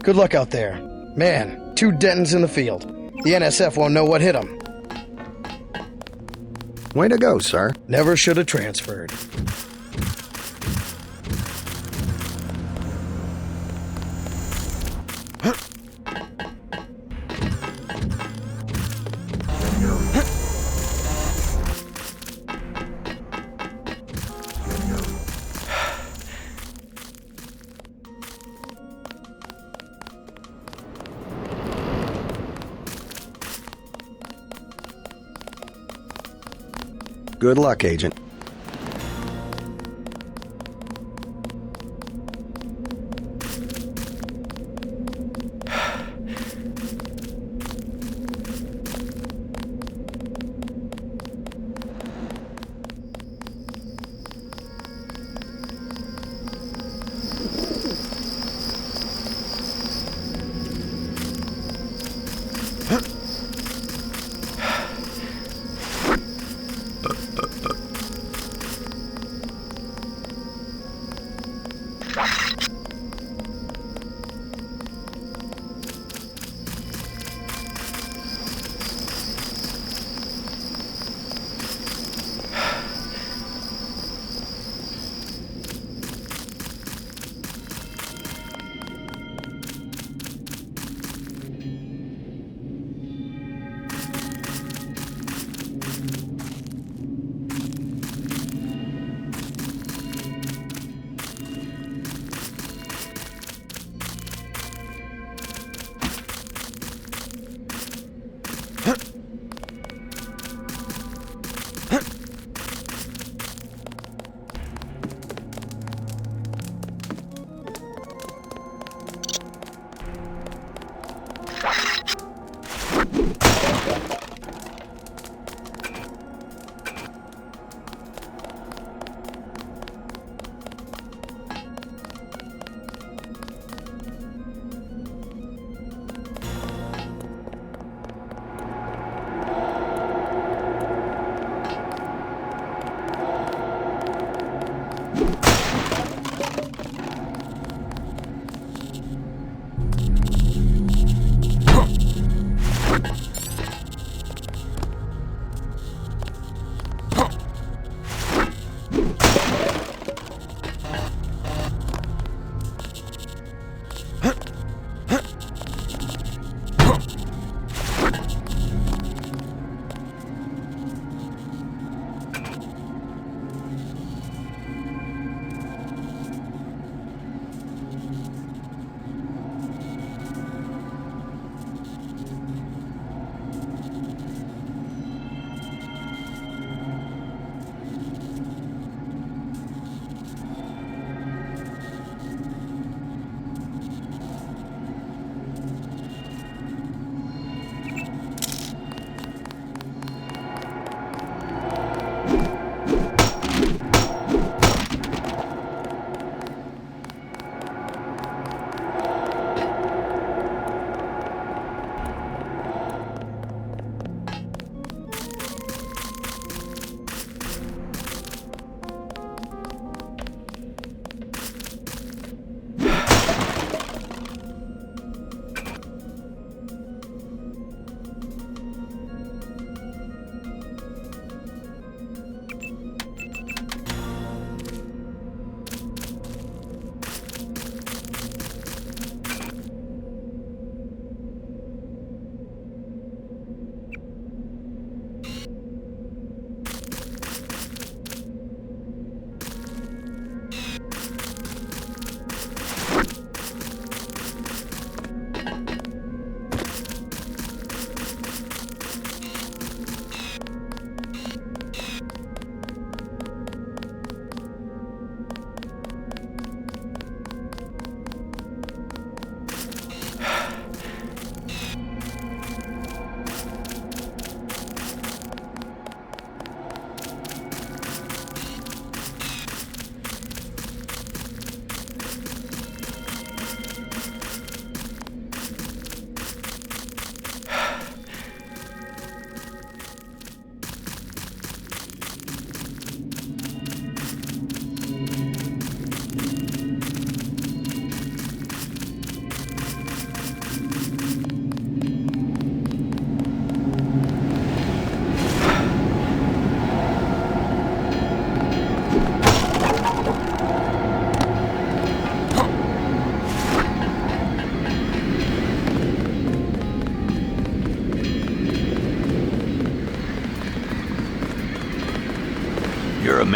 [SPEAKER 11] Good luck out there. Man, 2 Dentons in the field. The NSF won't know what hit them.
[SPEAKER 1] Way to go, sir.
[SPEAKER 11] Never should have transferred.
[SPEAKER 1] Good luck, Agent.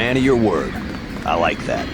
[SPEAKER 1] man of your word. I like that.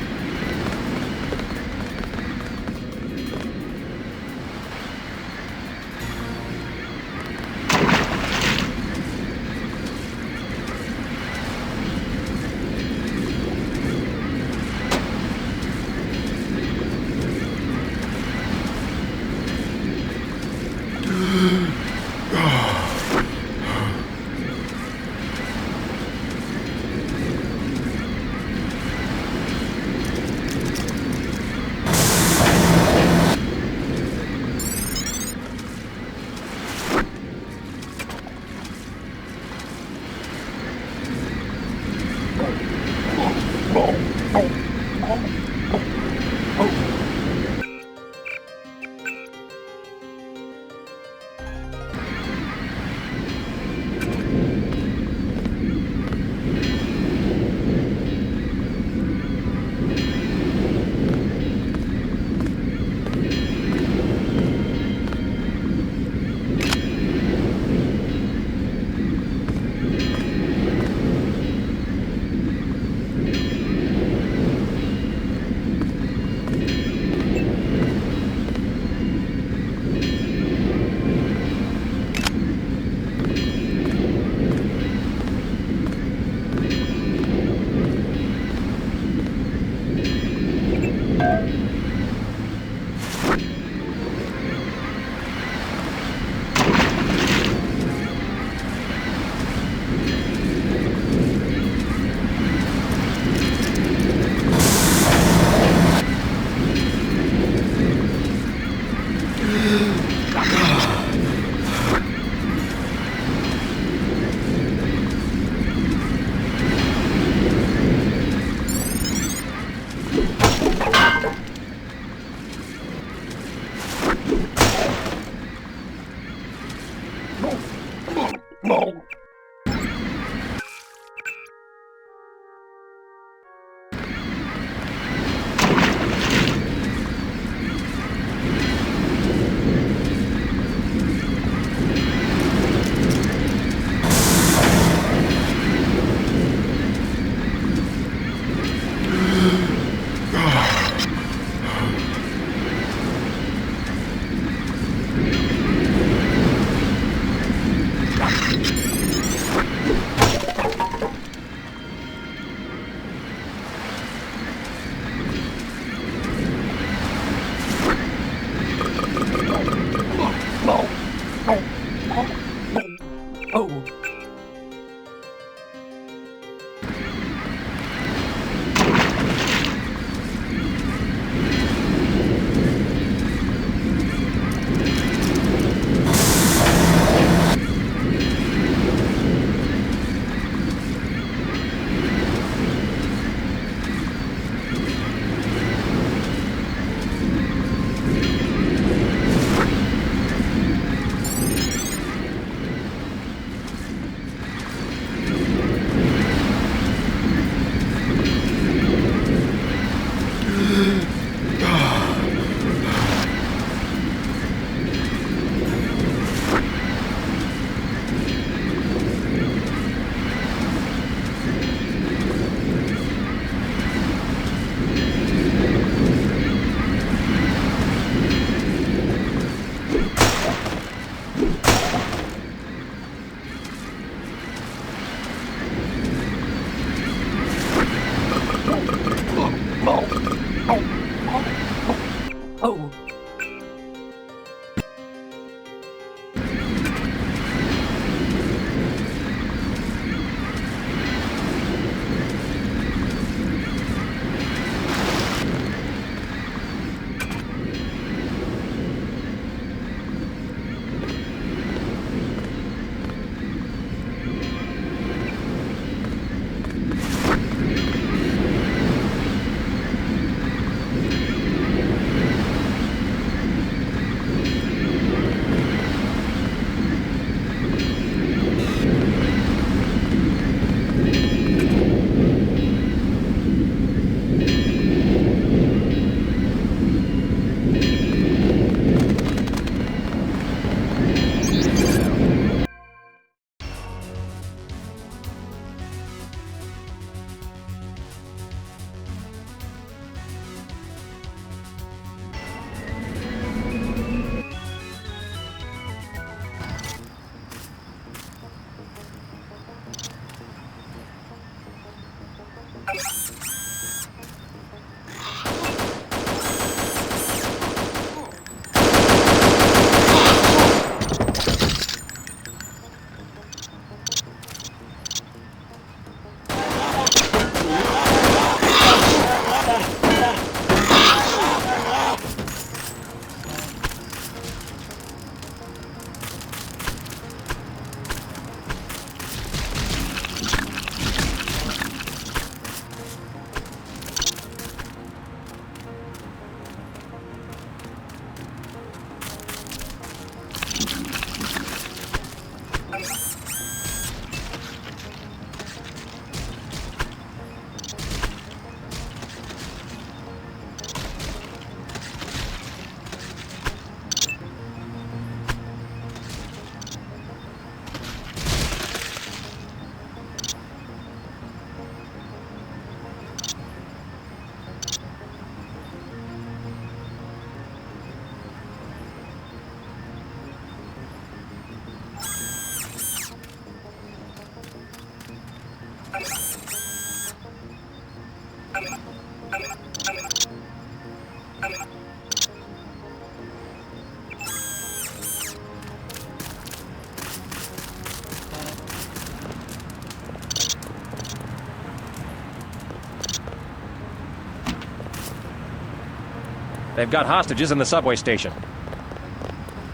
[SPEAKER 16] They've got hostages in the subway station.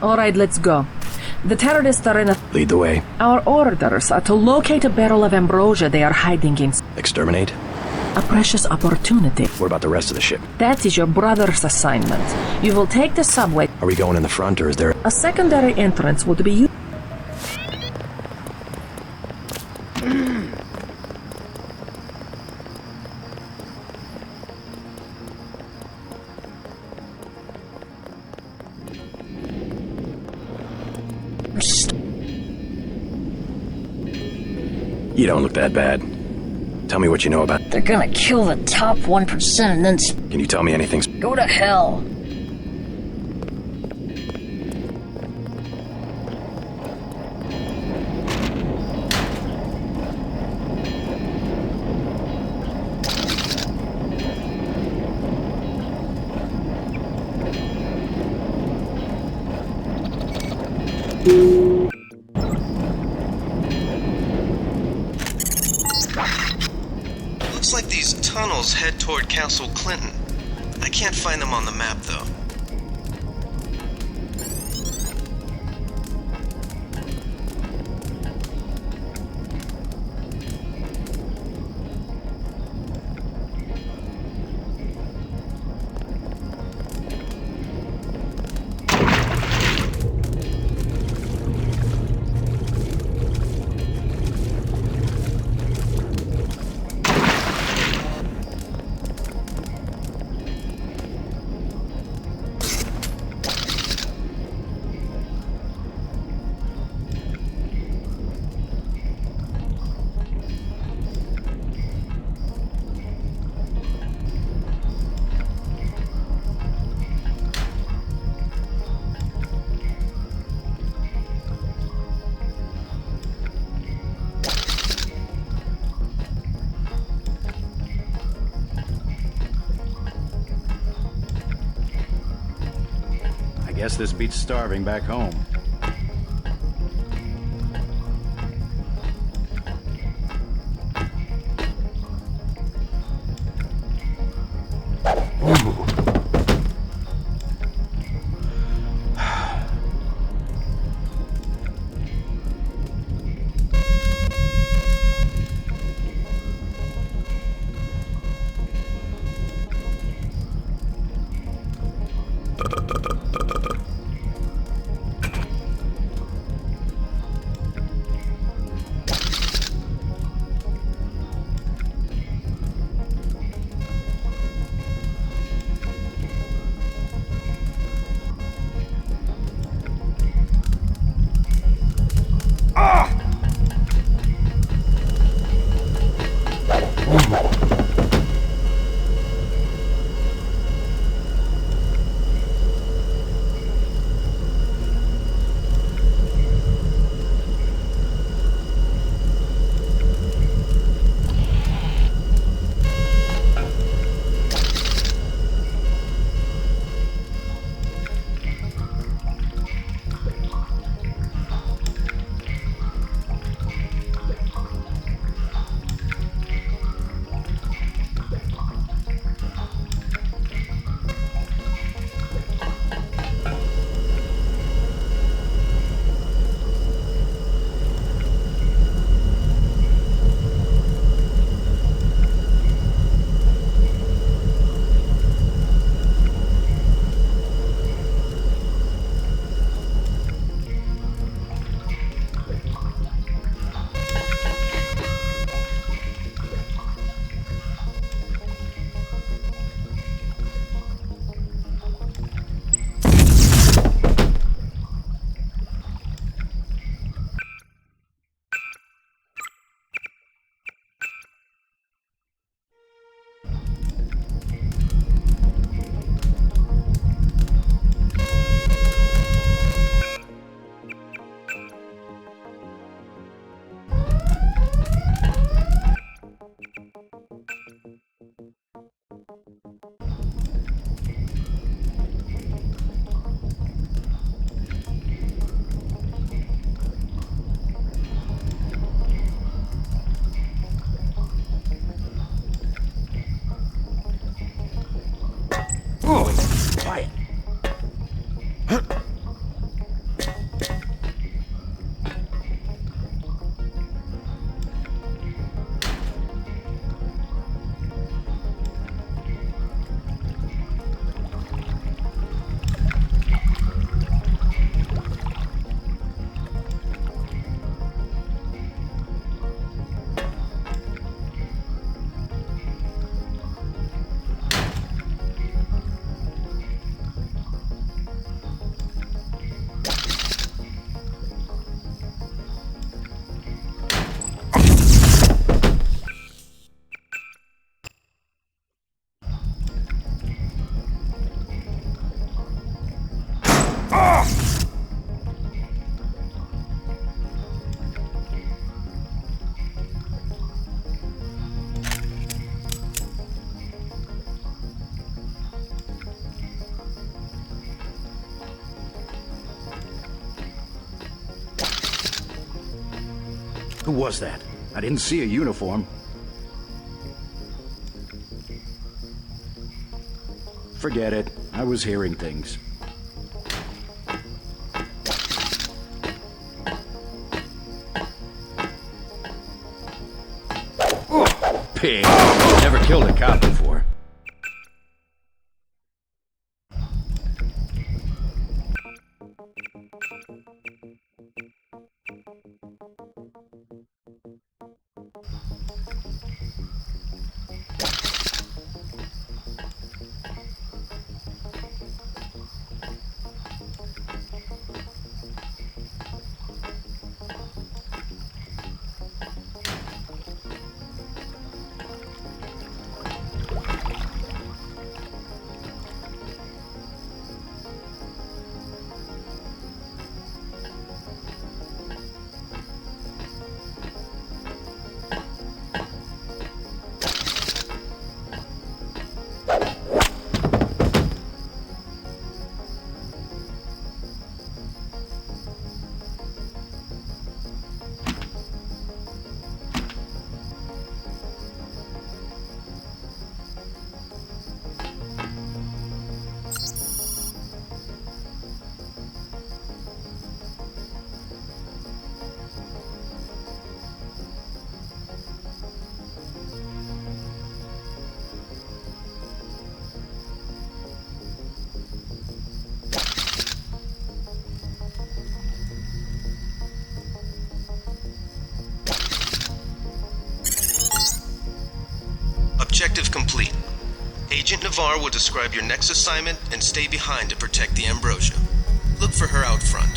[SPEAKER 12] All right, let's go. The terrorists are in a...
[SPEAKER 3] Lead the way.
[SPEAKER 12] Our orders are to locate a barrel of ambrosia they are hiding in.
[SPEAKER 3] Exterminate?
[SPEAKER 12] A precious opportunity.
[SPEAKER 3] What about the rest of the ship?
[SPEAKER 12] That is your brother's assignment. You will take the subway.
[SPEAKER 3] Are we going in the front, or is there...
[SPEAKER 12] A secondary entrance would be...
[SPEAKER 3] You don't look that bad. Tell me what you know about...
[SPEAKER 17] They're gonna kill the top 1% and then...
[SPEAKER 3] Can you tell me anything...
[SPEAKER 17] Go to hell.
[SPEAKER 5] Looks like these tunnels head toward Castle Clinton. I can't find them on the map, though.
[SPEAKER 10] I guess this beats starving back home.
[SPEAKER 14] Who was that? I didn't see a uniform. Forget it. I was hearing things.
[SPEAKER 10] Pig. Never killed a cop before.
[SPEAKER 5] Objective complete. Agent Navarre will describe your next assignment and stay behind to protect the Ambrosia. Look for her out front.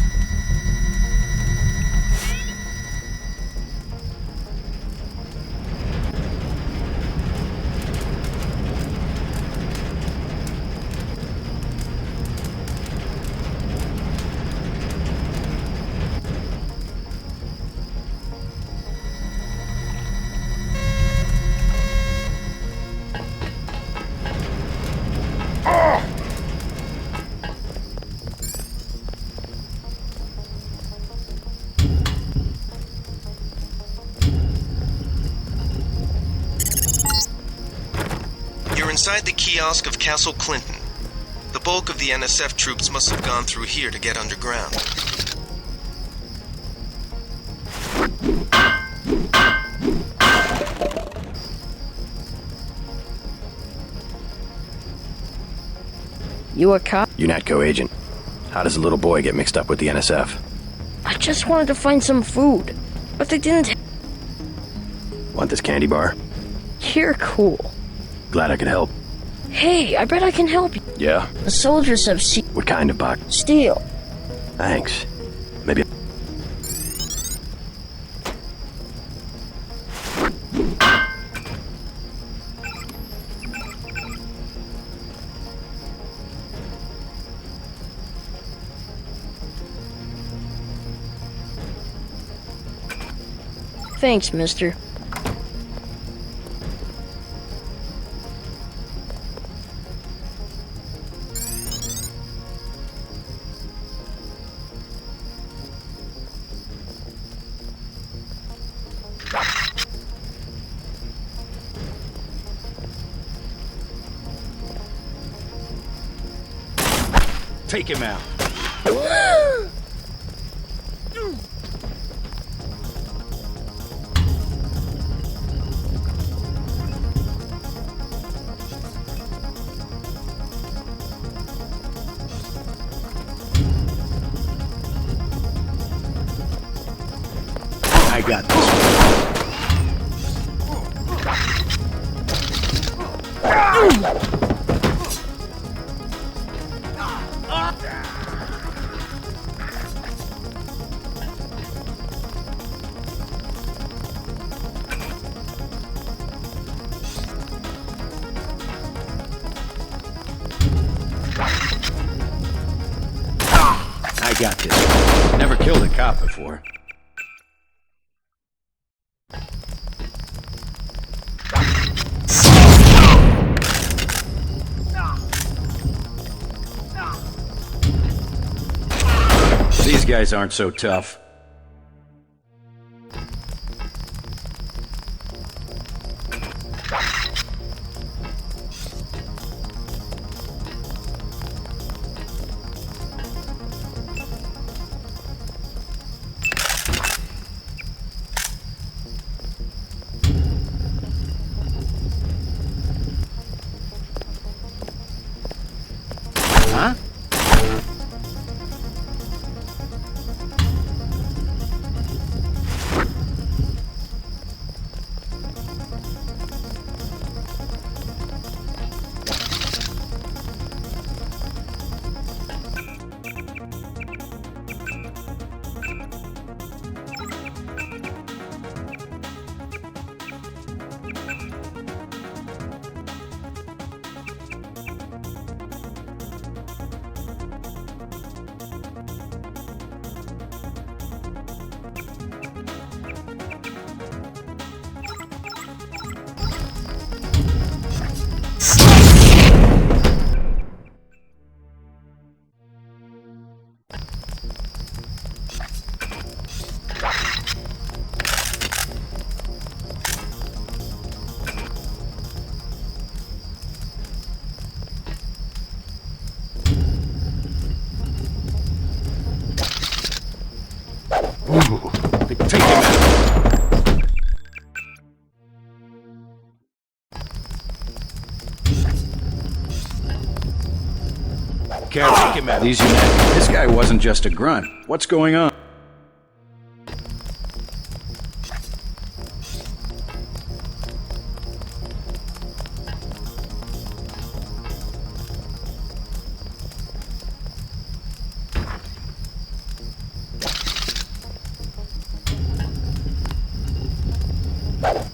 [SPEAKER 5] You're inside the kiosk of Castle Clinton. The bulk of the NSF troops must have gone through here to get underground.
[SPEAKER 17] You a cop?
[SPEAKER 3] UNATCO agent. How does a little boy get mixed up with the NSF?
[SPEAKER 17] I just wanted to find some food, but they didn't.
[SPEAKER 3] Want this candy bar?
[SPEAKER 17] You're cool.
[SPEAKER 3] Glad I could help.
[SPEAKER 17] Hey, I bet I can help you.
[SPEAKER 3] Yeah?
[SPEAKER 17] The soldiers have
[SPEAKER 3] What kind of box?
[SPEAKER 17] steel.
[SPEAKER 3] Thanks. Maybe...
[SPEAKER 17] Thanks, mister.
[SPEAKER 10] Take him out.
[SPEAKER 14] I got this.
[SPEAKER 10] I got this. Never killed a cop before. These guys aren't so tough. Take him out. Take him out.
[SPEAKER 18] These United. This guy wasn't just a grunt. What's going on?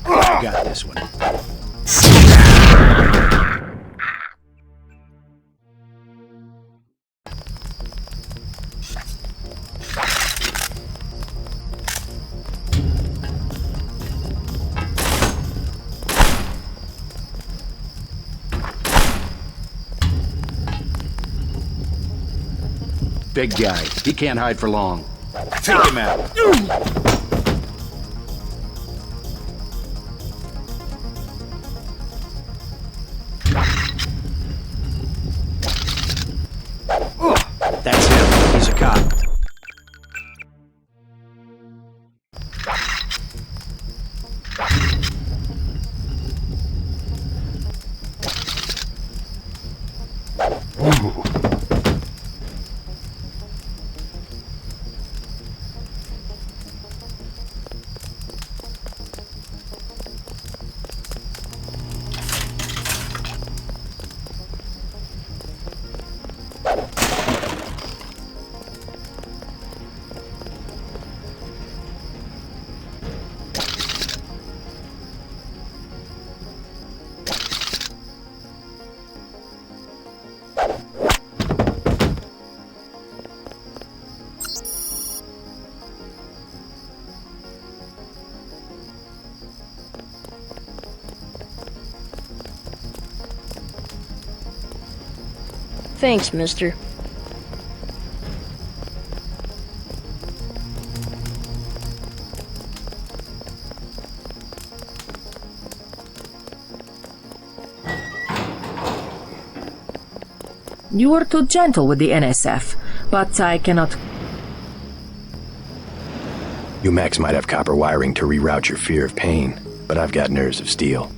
[SPEAKER 18] I got this one. Big guy. He can't hide for long. Take him out. That's him. He's a cop.
[SPEAKER 17] Thanks, mister.
[SPEAKER 12] You were too gentle with the NSF, but I cannot...
[SPEAKER 3] You mechs might have copper wiring to reroute your fear of pain, but I've got nerves of steel.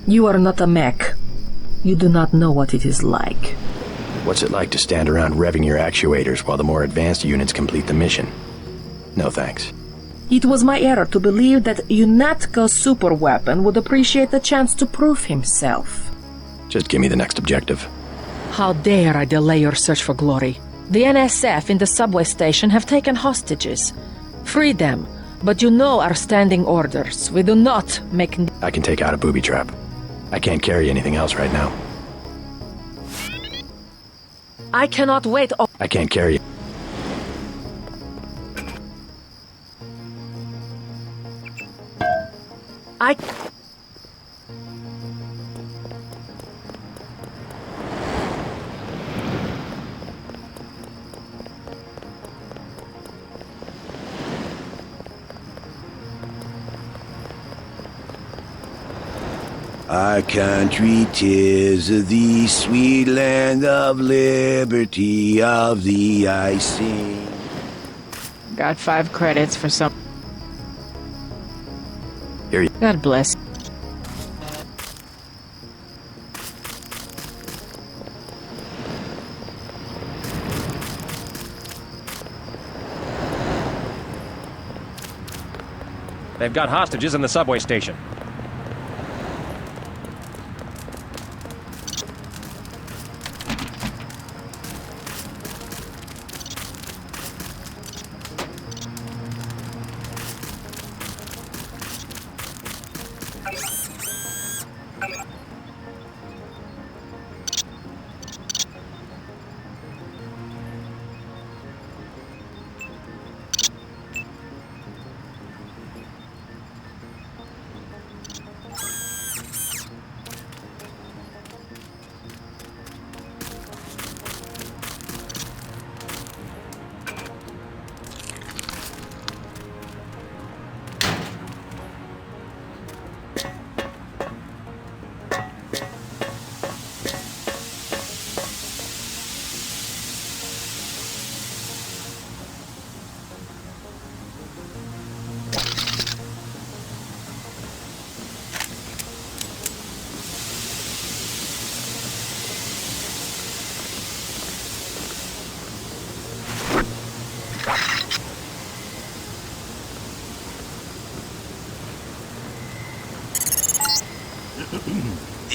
[SPEAKER 12] You are not a mech. You do not know what it is like.
[SPEAKER 3] What's it like to stand around revving your actuators while the more advanced units complete the mission? No thanks.
[SPEAKER 12] It was my error to believe that UNATCO's superweapon would appreciate the chance to prove himself.
[SPEAKER 3] Just give me the next objective.
[SPEAKER 12] How dare I delay your search for glory? The NSF in the subway station have taken hostages. Free them, but you know our standing orders. We do not make...
[SPEAKER 3] I can take out a booby trap. I can't carry anything else right now.
[SPEAKER 12] I cannot wait...
[SPEAKER 3] I can't carry it.
[SPEAKER 13] Our country 'tis the sweet land of liberty, of thee I sing.
[SPEAKER 8] Got 5 credits for some...
[SPEAKER 3] Here you...
[SPEAKER 8] God bless.
[SPEAKER 16] They've got hostages in the subway station.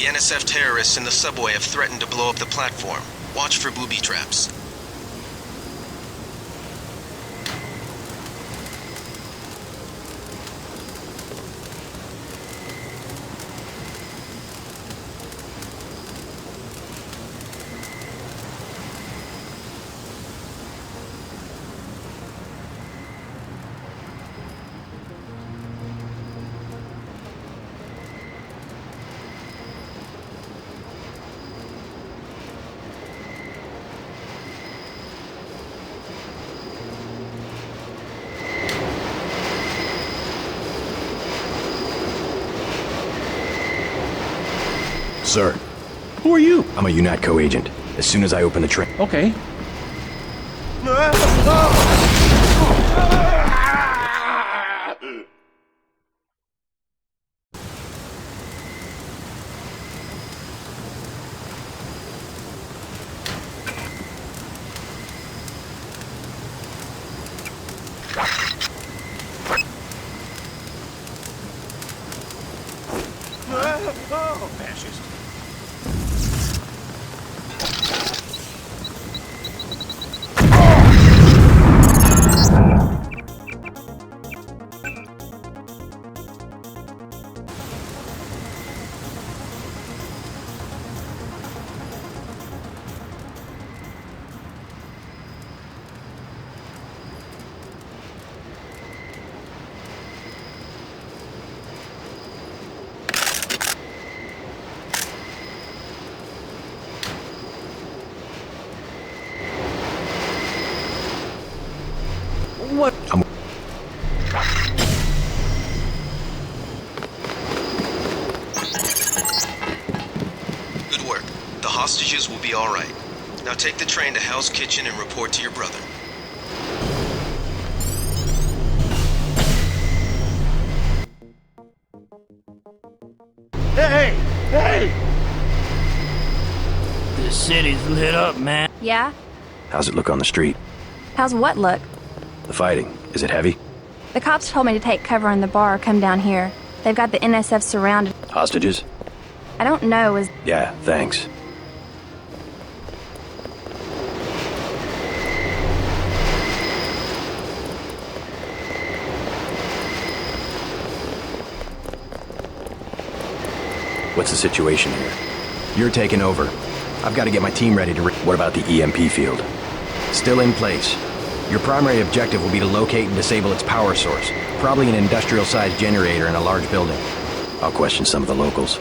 [SPEAKER 5] The NSF terrorists in the subway have threatened to blow up the platform. Watch for booby traps.
[SPEAKER 3] Sir.
[SPEAKER 10] Who are you?
[SPEAKER 3] I'm a UNATCO agent. As soon as I open the train...
[SPEAKER 10] Okay. Fascist. What?
[SPEAKER 5] Good work. The hostages will be all right. Now take the train to Hell's Kitchen and report to your brother.
[SPEAKER 10] Hey! Hey!
[SPEAKER 19] This city's lit up, man.
[SPEAKER 20] Yeah?
[SPEAKER 3] How's it look on the street?
[SPEAKER 20] How's what look?
[SPEAKER 3] The fighting. Is it heavy?
[SPEAKER 20] The cops told me to take cover in the bar or come down here. They've got the NSF surrounded.
[SPEAKER 3] Hostages?
[SPEAKER 20] I don't know, is...
[SPEAKER 3] Yeah, thanks. What's the situation here? You're taking over. I've got to get my team ready to... What about the EMP field? Still in place. Your primary objective will be to locate and disable its power source, probably an industrial-sized generator in a large building. I'll question some of the locals.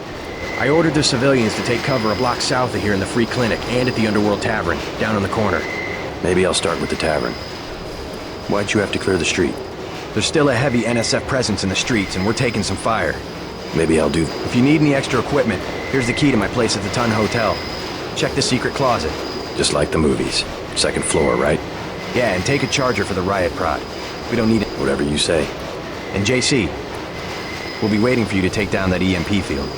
[SPEAKER 6] I ordered the civilians to take cover a block south of here in the Free Clinic and at the Underworld Tavern, down in the corner.
[SPEAKER 3] Maybe I'll start with the tavern. Why'd you have to clear the street?
[SPEAKER 6] There's still a heavy NSF presence in the streets, and we're taking some fire.
[SPEAKER 3] Maybe I'll do...
[SPEAKER 6] If you need any extra equipment, here's the key to my place at the Ton Hotel. Check the secret closet.
[SPEAKER 3] Just like the movies. Second floor, right?
[SPEAKER 6] Yeah, and take a charger for the riot prod. We don't need it.
[SPEAKER 3] Whatever you say.
[SPEAKER 6] And JC, we'll be waiting for you to take down that EMP field.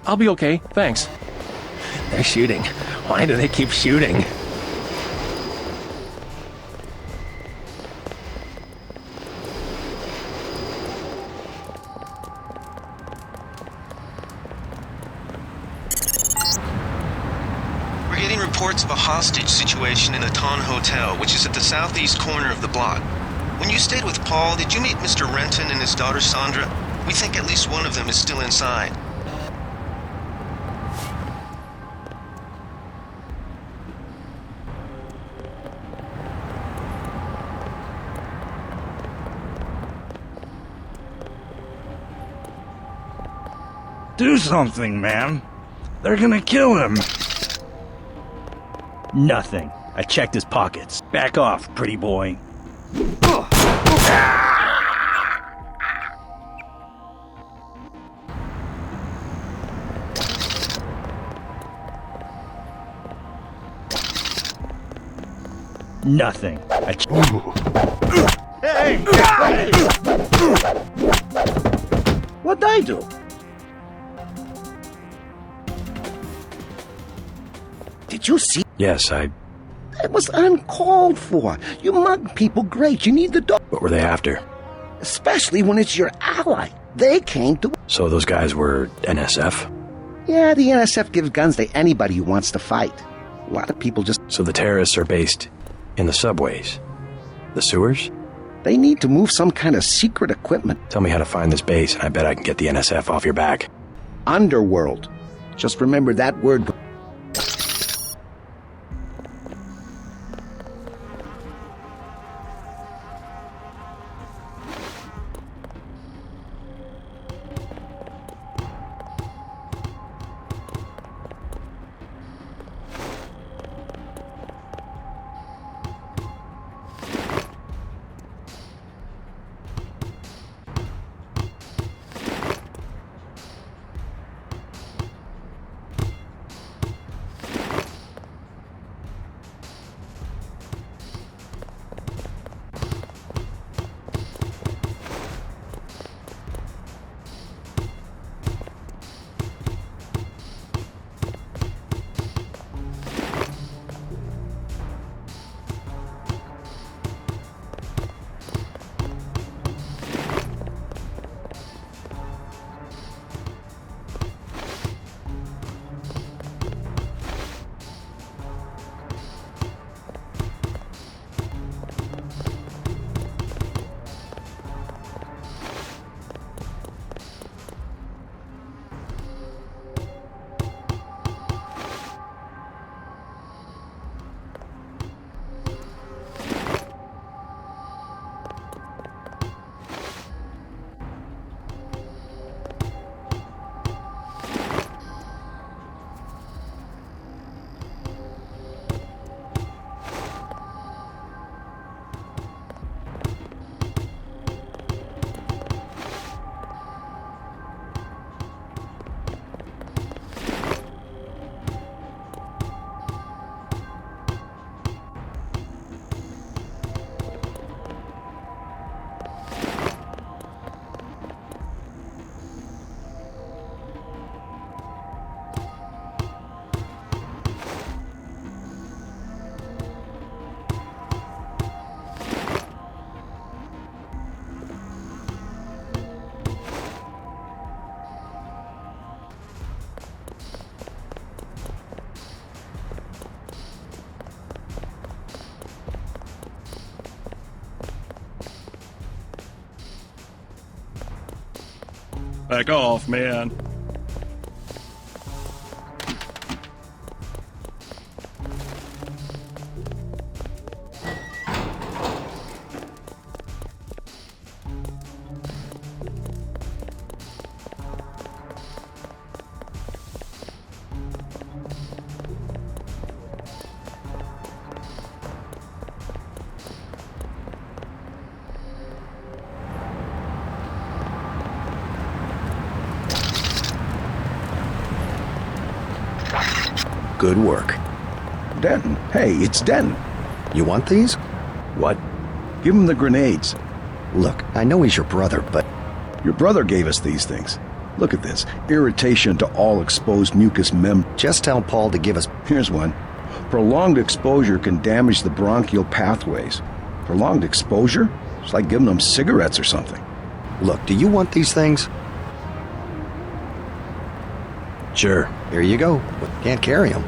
[SPEAKER 16] I'll be okay, thanks.
[SPEAKER 3] They're shooting. Why do they keep shooting?
[SPEAKER 5] We're getting reports of a hostage situation in a Ton Hotel, which is at the southeast corner of the block. When you stayed with Paul, did you meet Mr. Renton and his daughter Sandra? We think at least one of them is still inside.
[SPEAKER 19] Do something, man. They're gonna kill him. Nothing. I checked his pockets. Back off, pretty boy. Nothing.
[SPEAKER 7] Hey! What'd I do? Did you see?
[SPEAKER 3] Yes,
[SPEAKER 7] It was uncalled for. You mug people great. You need the dog.
[SPEAKER 3] What were they after?
[SPEAKER 7] Especially when it's your ally. They came to...
[SPEAKER 3] So those guys were NSF?
[SPEAKER 7] Yeah, the NSF gives guns to anybody who wants to fight. A lot of people just...
[SPEAKER 3] So the terrorists are based in the subways? The sewers?
[SPEAKER 7] They need to move some kind of secret equipment.
[SPEAKER 3] Tell me how to find this base, and I bet I can get the NSF off your back.
[SPEAKER 7] Underworld. Just remember that word...
[SPEAKER 10] Back off, man.
[SPEAKER 1] Good work.
[SPEAKER 7] Denton. Hey, it's Denton.
[SPEAKER 1] You want these?
[SPEAKER 7] What? Give him the grenades.
[SPEAKER 1] Look, I know he's your brother, but...
[SPEAKER 7] Your brother gave us these things. Look at this. Irritation to all exposed mucous mem...
[SPEAKER 1] Just tell Paul to give us...
[SPEAKER 7] Here's one. Prolonged exposure can damage the bronchial pathways. Prolonged exposure? It's like giving them cigarettes or something.
[SPEAKER 1] Look, do you want these things?
[SPEAKER 3] Sure.
[SPEAKER 1] Here you go. Can't carry them.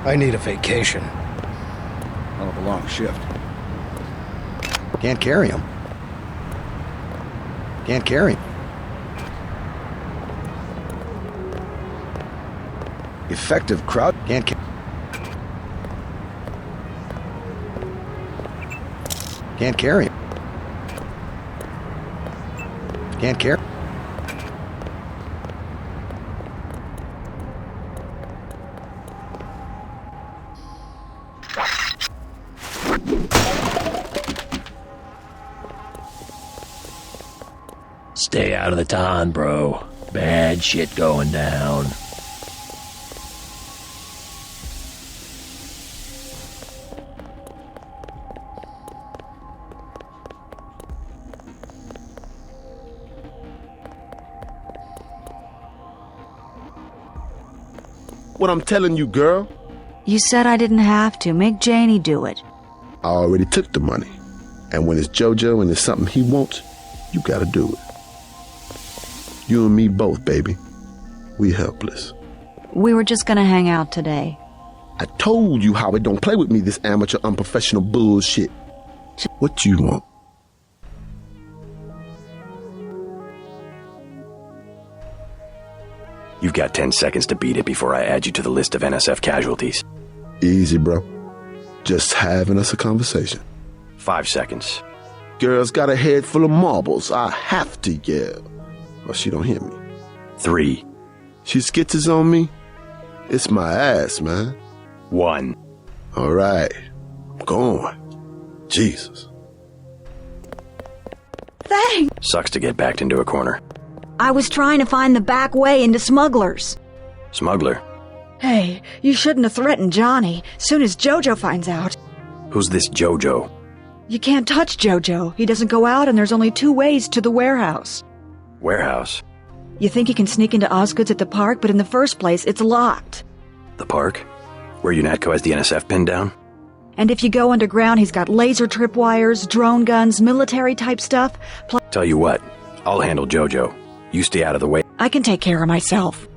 [SPEAKER 11] I need a vacation.
[SPEAKER 7] Hell of a long shift.
[SPEAKER 1] Can't carry them. Can't carry 'em.
[SPEAKER 7] Effective crowd...
[SPEAKER 1] Can't carry... Can't carry 'em. Can't carry...
[SPEAKER 10] Stay out of the ton, bro. Bad shit going down.
[SPEAKER 9] What I'm telling you, girl.
[SPEAKER 21] You said I didn't have to. Make Janie do it.
[SPEAKER 9] I already took the money. And when it's JoJo and it's something he wants, you gotta do it. You and me both, baby. We helpless.
[SPEAKER 21] We were just gonna hang out today.
[SPEAKER 9] I told you how it don't play with me, this amateur unprofessional bullshit. What you want?
[SPEAKER 3] You've got 10 seconds to beat it before I add you to the list of NSF casualties.
[SPEAKER 9] Easy, bro. Just having us a conversation.
[SPEAKER 3] 5 seconds.
[SPEAKER 9] Girl's got a head full of marbles. I have to yell, or she don't hear me.
[SPEAKER 3] 3.
[SPEAKER 9] She skitches on me. It's my ass, man.
[SPEAKER 3] 1.
[SPEAKER 9] All right. I'm going. Jesus.
[SPEAKER 21] Thanks!
[SPEAKER 3] Sucks to get backed into a corner.
[SPEAKER 21] I was trying to find the back way into Smugglers.
[SPEAKER 3] Smuggler?
[SPEAKER 21] Hey, you shouldn't have threatened Johnny. Soon as Jojo finds out.
[SPEAKER 3] Who's this Jojo?
[SPEAKER 21] You can't touch Jojo. He doesn't go out and there's only 2 ways to the warehouse.
[SPEAKER 3] Warehouse?
[SPEAKER 21] You think you can sneak into Osgood's at the park, but in the first place, it's locked.
[SPEAKER 3] The park? Where UNATCO has the NSF pinned down?
[SPEAKER 21] And if you go underground, he's got laser tripwires, drone guns, military-type stuff.
[SPEAKER 3] Tell you what, I'll handle Jojo. You stay out of the way.
[SPEAKER 21] I can take care of myself.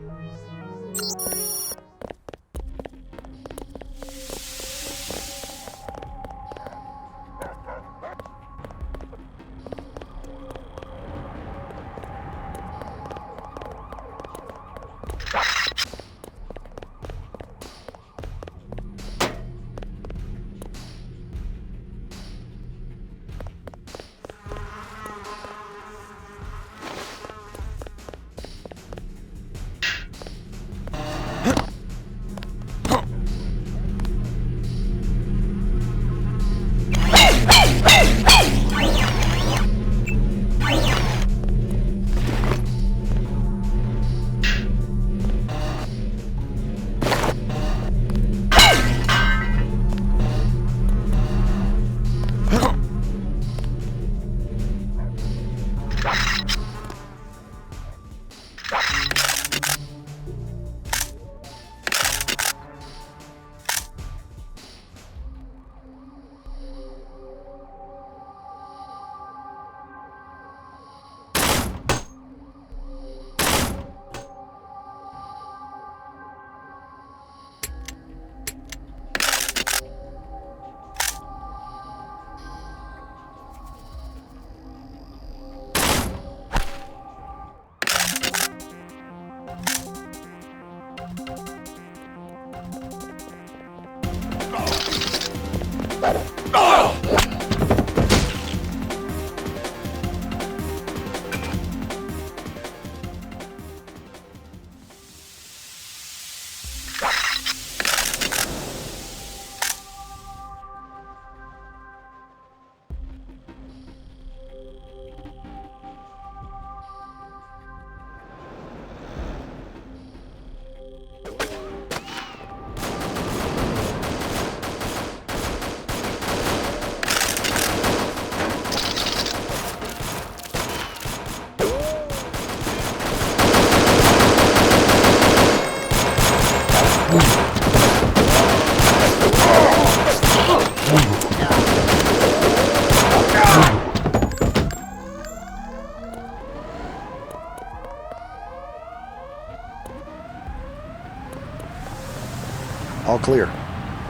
[SPEAKER 7] All clear.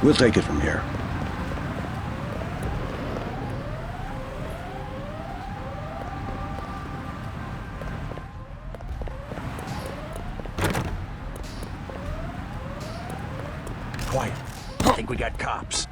[SPEAKER 7] We'll take it from here.
[SPEAKER 10] Quiet. I think we got cops.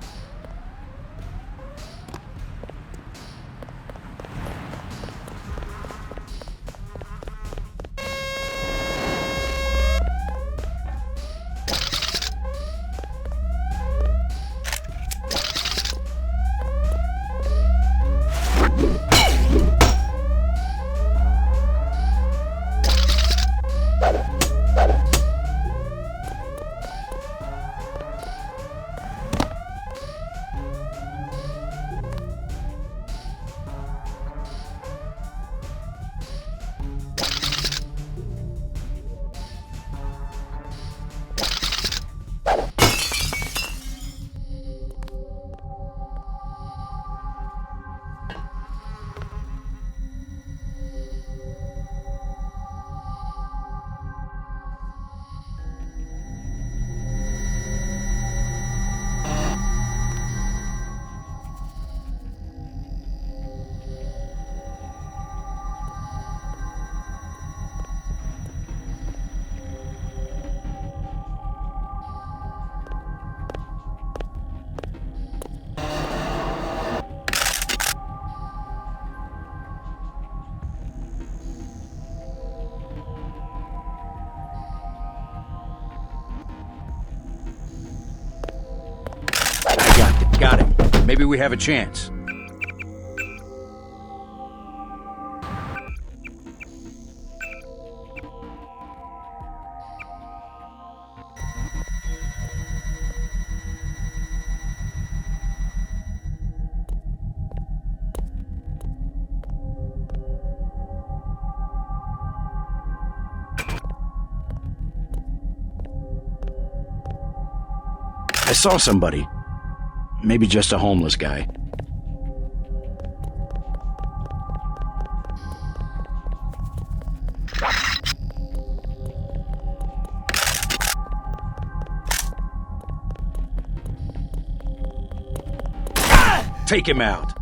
[SPEAKER 18] Got him. Maybe we have a chance.
[SPEAKER 14] I saw somebody. Maybe just a homeless guy. Take him out.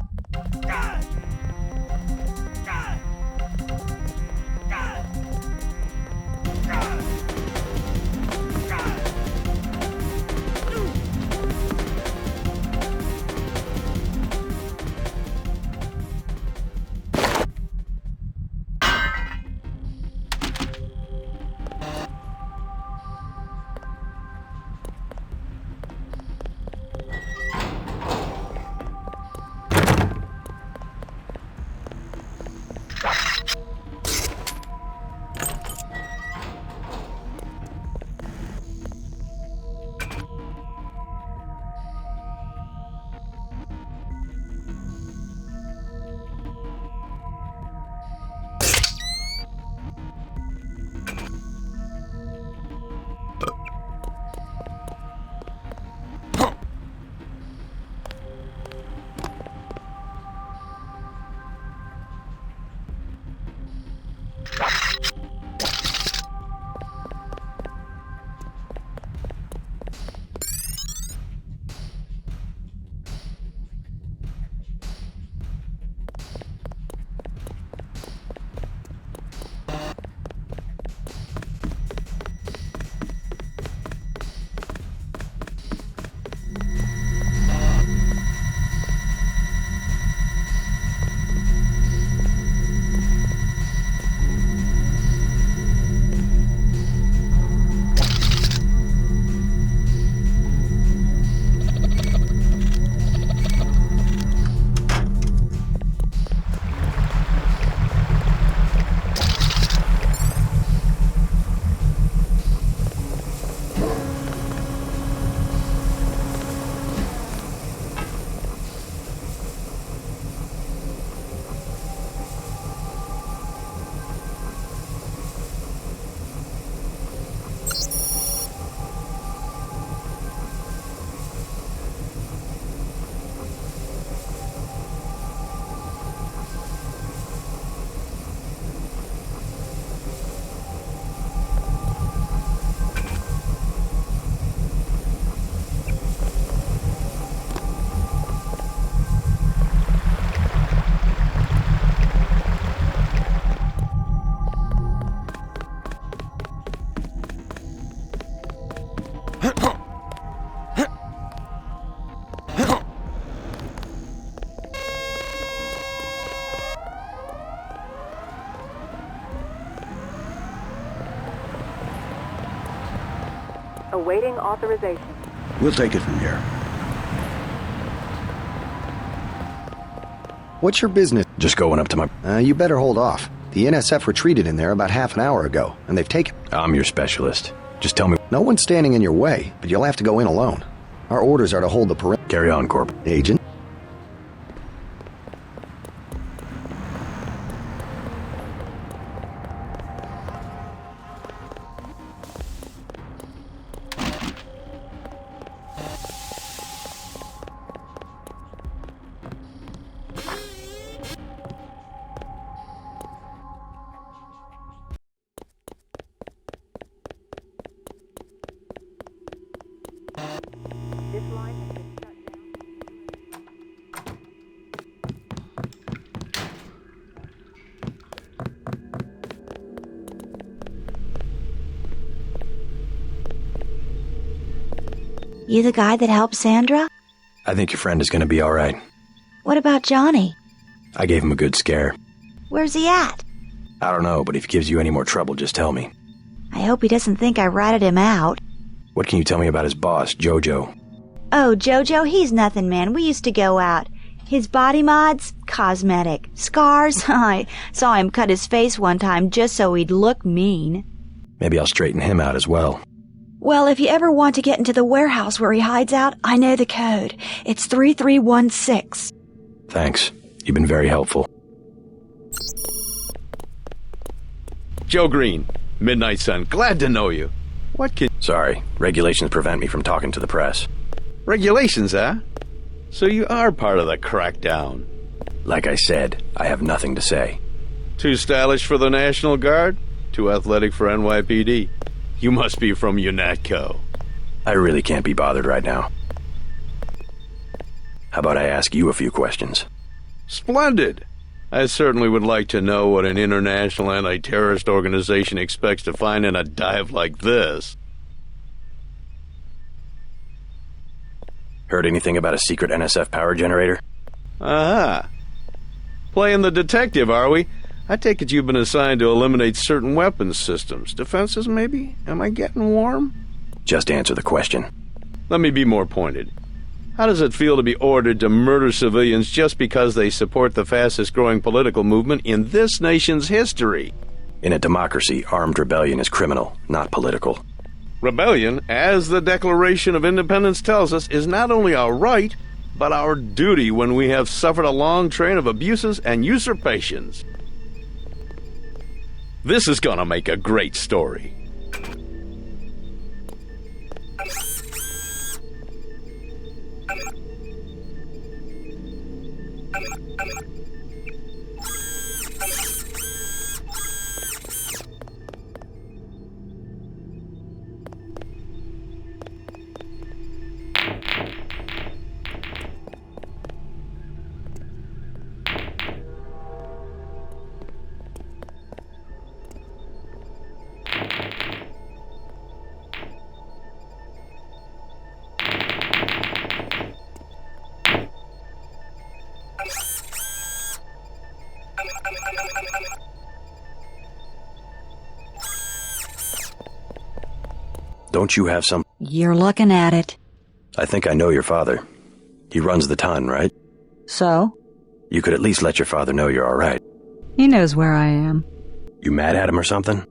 [SPEAKER 4] Awaiting authorization.
[SPEAKER 7] We'll take it from here.
[SPEAKER 1] What's your business?
[SPEAKER 3] Just going up to my...
[SPEAKER 1] You better hold off. The NSF retreated in there about half an hour ago, and they've taken...
[SPEAKER 3] I'm your specialist. Just tell me...
[SPEAKER 1] No one's standing in your way, but you'll have to go in alone. Our orders are to hold the perimeter.
[SPEAKER 3] Carry on, Corp.
[SPEAKER 1] Agent?
[SPEAKER 21] You the guy that helped Sandra?
[SPEAKER 3] I think your friend is going to be all right.
[SPEAKER 21] What about Johnny?
[SPEAKER 3] I gave him a good scare.
[SPEAKER 21] Where's he at?
[SPEAKER 3] I don't know, but if he gives you any more trouble, just tell me.
[SPEAKER 21] I hope he doesn't think I ratted him out.
[SPEAKER 3] What can you tell me about his boss, Jojo?
[SPEAKER 21] Oh, Jojo, he's nothing, man. We used to go out. His body mods? Cosmetic. Scars? I saw him cut his face one time just so he'd look mean.
[SPEAKER 3] Maybe I'll straighten him out as well.
[SPEAKER 21] Well, if you ever want to get into the warehouse where he hides out, I know the code. It's 3316.
[SPEAKER 3] Thanks. You've been very helpful.
[SPEAKER 22] Joe Green, Midnight Sun. Glad to know you. What can...
[SPEAKER 3] Sorry, regulations prevent me from talking to the press.
[SPEAKER 22] Regulations, huh? So you are part of the crackdown.
[SPEAKER 3] Like I said, I have nothing to say.
[SPEAKER 22] Too stylish for the National Guard? Too athletic for NYPD? You must be from UNATCO.
[SPEAKER 3] I really can't be bothered right now. How about I ask you a few questions?
[SPEAKER 22] Splendid. I certainly would like to know what an international anti-terrorist organization expects to find in a dive like this.
[SPEAKER 3] Heard anything about a secret NSF power generator?
[SPEAKER 22] Aha. Playing the detective, are we? I take it you've been assigned to eliminate certain weapons systems. Defenses, maybe? Am I getting warm?
[SPEAKER 3] Just answer the question.
[SPEAKER 22] Let me be more pointed. How does it feel to be ordered to murder civilians just because they support the fastest-growing political movement in this nation's history?
[SPEAKER 3] In a democracy, armed rebellion is criminal, not political.
[SPEAKER 22] Rebellion, as the Declaration of Independence tells us, is not only our right, but our duty when we have suffered a long train of abuses and usurpations. This is gonna make a great story.
[SPEAKER 3] Don't you have some...
[SPEAKER 21] You're looking at it.
[SPEAKER 3] I think I know your father. He runs the ton, right?
[SPEAKER 21] So?
[SPEAKER 3] You could at least let your father know you're all right.
[SPEAKER 21] He knows where I am.
[SPEAKER 3] You mad at him or something?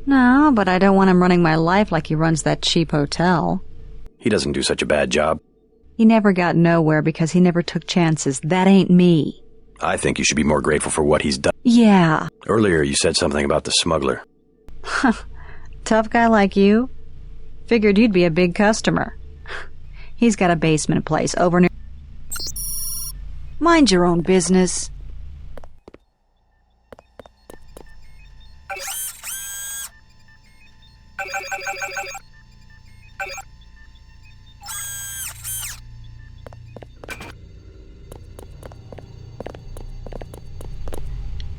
[SPEAKER 21] No, but I don't want him running my life like he runs that cheap hotel.
[SPEAKER 3] He doesn't do such a bad job.
[SPEAKER 21] He never got nowhere because he never took chances. That ain't me.
[SPEAKER 3] I think you should be more grateful for what he's done.
[SPEAKER 21] Yeah.
[SPEAKER 3] Earlier you said something about the smuggler.
[SPEAKER 21] Tough guy like you? Figured you'd be a big customer. He's got a basement place over near... Mind your own business.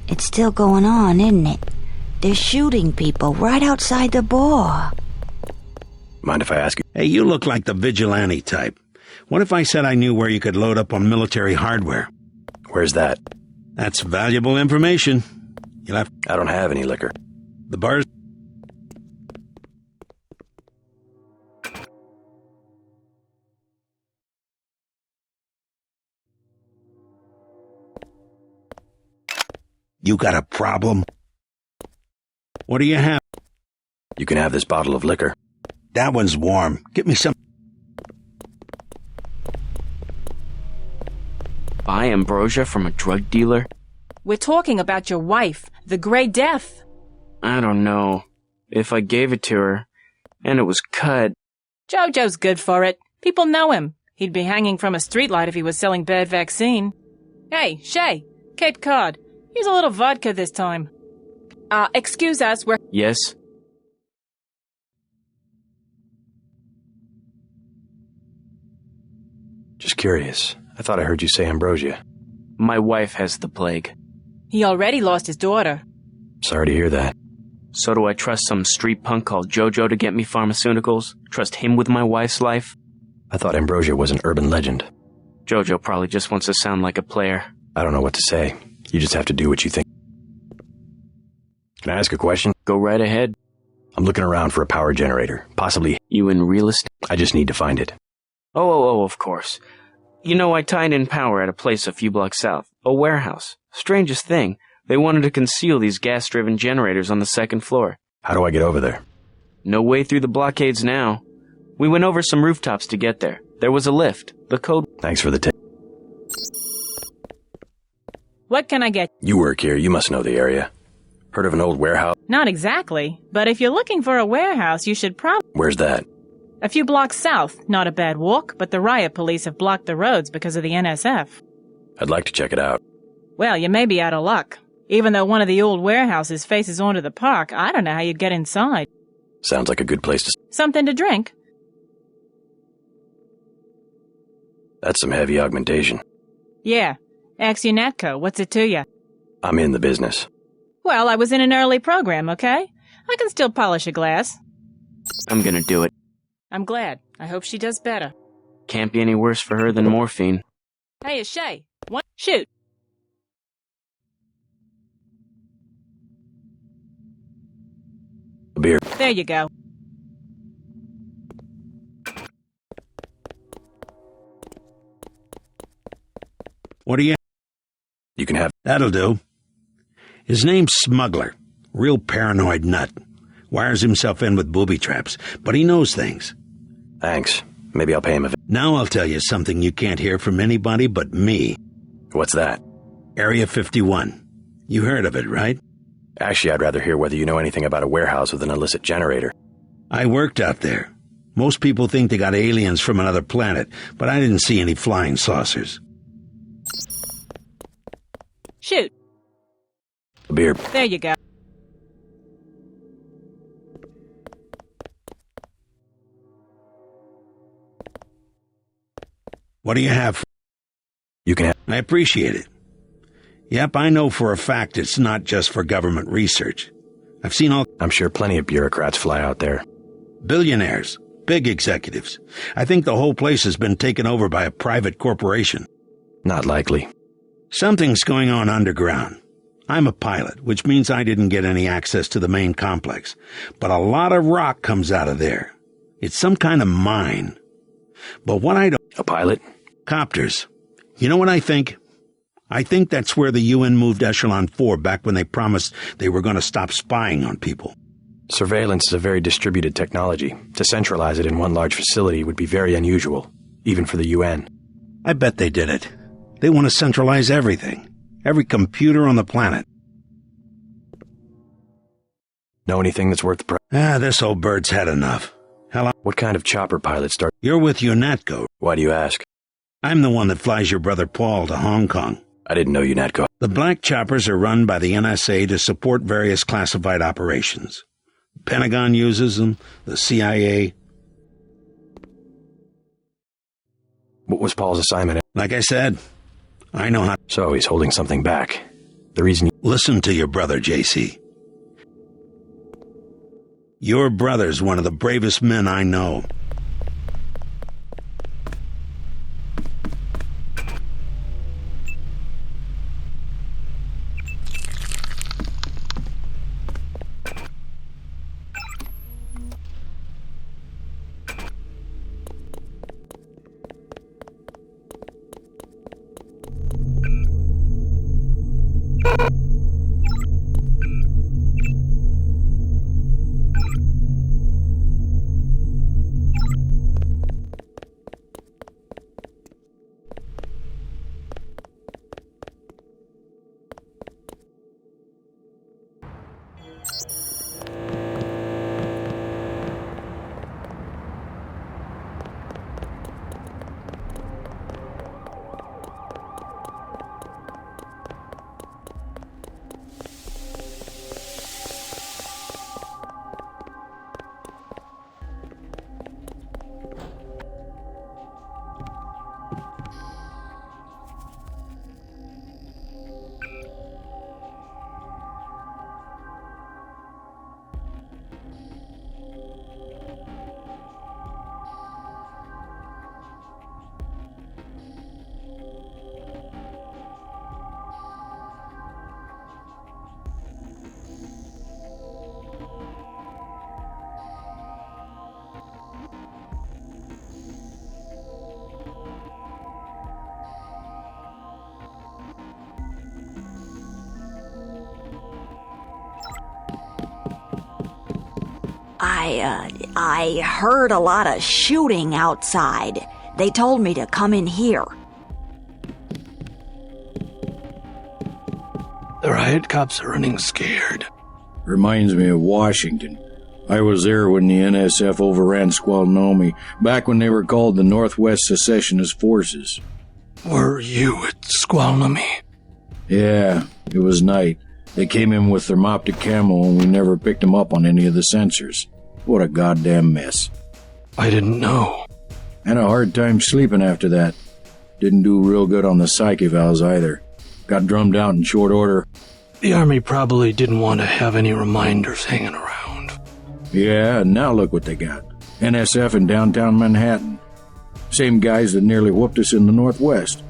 [SPEAKER 21] It's still going on, isn't it? They're shooting people right outside the bar.
[SPEAKER 3] Mind if I ask you?
[SPEAKER 13] Hey, you look like the vigilante type. What if I said I knew where you could load up on military hardware?
[SPEAKER 3] Where's that?
[SPEAKER 13] That's valuable information. You'll have...
[SPEAKER 3] I don't have any liquor.
[SPEAKER 13] The bar's... You got a problem? What do you have?
[SPEAKER 3] You can have this bottle of liquor.
[SPEAKER 13] That one's warm. Get me some.
[SPEAKER 2] Buy ambrosia from a drug dealer?
[SPEAKER 8] We're talking about your wife, the Grey Death.
[SPEAKER 2] I don't know. If I gave it to her, and it was cut...
[SPEAKER 8] Jojo's good for it. People know him. He'd be hanging from a streetlight if he was selling bad vaccine. Hey, Shay, Cape Cod. Here's a little vodka this time. Excuse us, we're...
[SPEAKER 2] Yes?
[SPEAKER 3] Just curious. I thought I heard you say ambrosia.
[SPEAKER 2] My wife has the plague.
[SPEAKER 8] He already lost his daughter.
[SPEAKER 3] Sorry to hear that.
[SPEAKER 2] So do I trust some street punk called Jojo to get me pharmaceuticals? Trust him with my wife's life?
[SPEAKER 3] I thought ambrosia was an urban legend.
[SPEAKER 2] Jojo probably just wants to sound like a player.
[SPEAKER 3] I don't know what to say. You just have to do what you think. Can I ask a question?
[SPEAKER 2] Go right ahead.
[SPEAKER 3] I'm looking around for a power generator. Possibly.
[SPEAKER 2] You in real estate?
[SPEAKER 3] I just need to find it.
[SPEAKER 2] Oh, of course. You know, I tied in power at a place a few blocks south. A warehouse. Strangest thing. They wanted to conceal these gas-driven generators on the second floor.
[SPEAKER 3] How do I get over there?
[SPEAKER 2] No way through the blockades now. We went over some rooftops to get there. There was a lift. The code...
[SPEAKER 3] Thanks for the tip.
[SPEAKER 8] What can I get?
[SPEAKER 3] You work here. You must know the area. Heard of an old warehouse?
[SPEAKER 8] Not exactly, but if you're looking for a warehouse, you should probably...
[SPEAKER 3] Where's that?
[SPEAKER 8] A few blocks south. Not a bad walk, but the riot police have blocked the roads because of the NSF.
[SPEAKER 3] I'd like to check it out.
[SPEAKER 8] Well, you may be out of luck. Even though one of the old warehouses faces onto the park, I don't know how you'd get inside.
[SPEAKER 3] Sounds like a good place to...
[SPEAKER 8] Something to drink?
[SPEAKER 3] That's some heavy augmentation.
[SPEAKER 8] Yeah. Ask Natco. What's it to you?
[SPEAKER 3] I'm in the business.
[SPEAKER 8] Well, I was in an early program, okay? I can still polish a glass.
[SPEAKER 2] I'm gonna do it.
[SPEAKER 8] I'm glad. I hope she does better.
[SPEAKER 2] Can't be any worse for her than morphine.
[SPEAKER 8] Hey, it's Shay. What? Shoot.
[SPEAKER 3] A beer.
[SPEAKER 8] There you go.
[SPEAKER 13] What do you...
[SPEAKER 3] You can have...
[SPEAKER 13] That'll do. His name's Smuggler. Real paranoid nut. Wires himself in with booby traps, but he knows things.
[SPEAKER 3] Thanks. Maybe I'll pay him a...
[SPEAKER 13] Now I'll tell you something you can't hear from anybody but me.
[SPEAKER 3] What's that?
[SPEAKER 13] Area 51. You heard of it, right?
[SPEAKER 3] Actually, I'd rather hear whether you know anything about a warehouse with an illicit generator.
[SPEAKER 13] I worked out there. Most people think they got aliens from another planet, but I didn't see any flying saucers.
[SPEAKER 8] Shoot.
[SPEAKER 3] A beer.
[SPEAKER 8] There you go.
[SPEAKER 13] What do you have?
[SPEAKER 3] You can have...
[SPEAKER 13] I appreciate it. Yep, I know for a fact it's not just for government research. I've seen all...
[SPEAKER 3] I'm sure plenty of bureaucrats fly out there.
[SPEAKER 13] Billionaires. Big executives. I think the whole place has been taken over by a private corporation.
[SPEAKER 3] Not likely.
[SPEAKER 13] Something's going on underground. I'm a pilot, which means I didn't get any access to the main complex. But a lot of rock comes out of there. It's some kind of mine. But what I don't...
[SPEAKER 3] A pilot?
[SPEAKER 13] Copters. You know what I think? I think that's where the UN moved Echelon 4 back when they promised they were going to stop spying on people.
[SPEAKER 3] Surveillance is a very distributed technology. To centralize it in one large facility would be very unusual, even for the UN.
[SPEAKER 13] I bet they did it. They want to centralize everything. Every computer on the planet.
[SPEAKER 3] Know anything that's worth the price?
[SPEAKER 13] This old bird's had enough. Hell,
[SPEAKER 3] what kind of chopper pilot start?
[SPEAKER 13] You're with UNATCO.
[SPEAKER 3] Why do you ask?
[SPEAKER 13] I'm the one that flies your brother Paul to Hong Kong.
[SPEAKER 3] I didn't know UNATCO.
[SPEAKER 13] The black choppers are run by the NSA to support various classified operations. The Pentagon uses them, the CIA.
[SPEAKER 3] What was Paul's assignment?
[SPEAKER 13] Like I said, I know how...
[SPEAKER 3] So he's holding something back. The reason...
[SPEAKER 13] Listen to your brother, JC. Your brother's one of the bravest men I know.
[SPEAKER 4] I heard a lot of shooting outside. They told me to come in here.
[SPEAKER 15] The riot cops are running scared.
[SPEAKER 14] Reminds me of Washington. I was there when the NSF overran Squalnomi, back when they were called the Northwest Secessionist Forces.
[SPEAKER 15] Were you at Squalnomi?
[SPEAKER 14] Yeah, it was night. They came in with thermoptic camo and we never picked them up on any of the sensors. What a goddamn mess.
[SPEAKER 15] I didn't know.
[SPEAKER 14] Had a hard time sleeping after that. Didn't do real good on the psych evals either. Got drummed out in short order.
[SPEAKER 15] The Army probably didn't want to have any reminders hanging around.
[SPEAKER 14] Yeah, and now look what they got. NSF in downtown Manhattan. Same guys that nearly whooped us in the Northwest.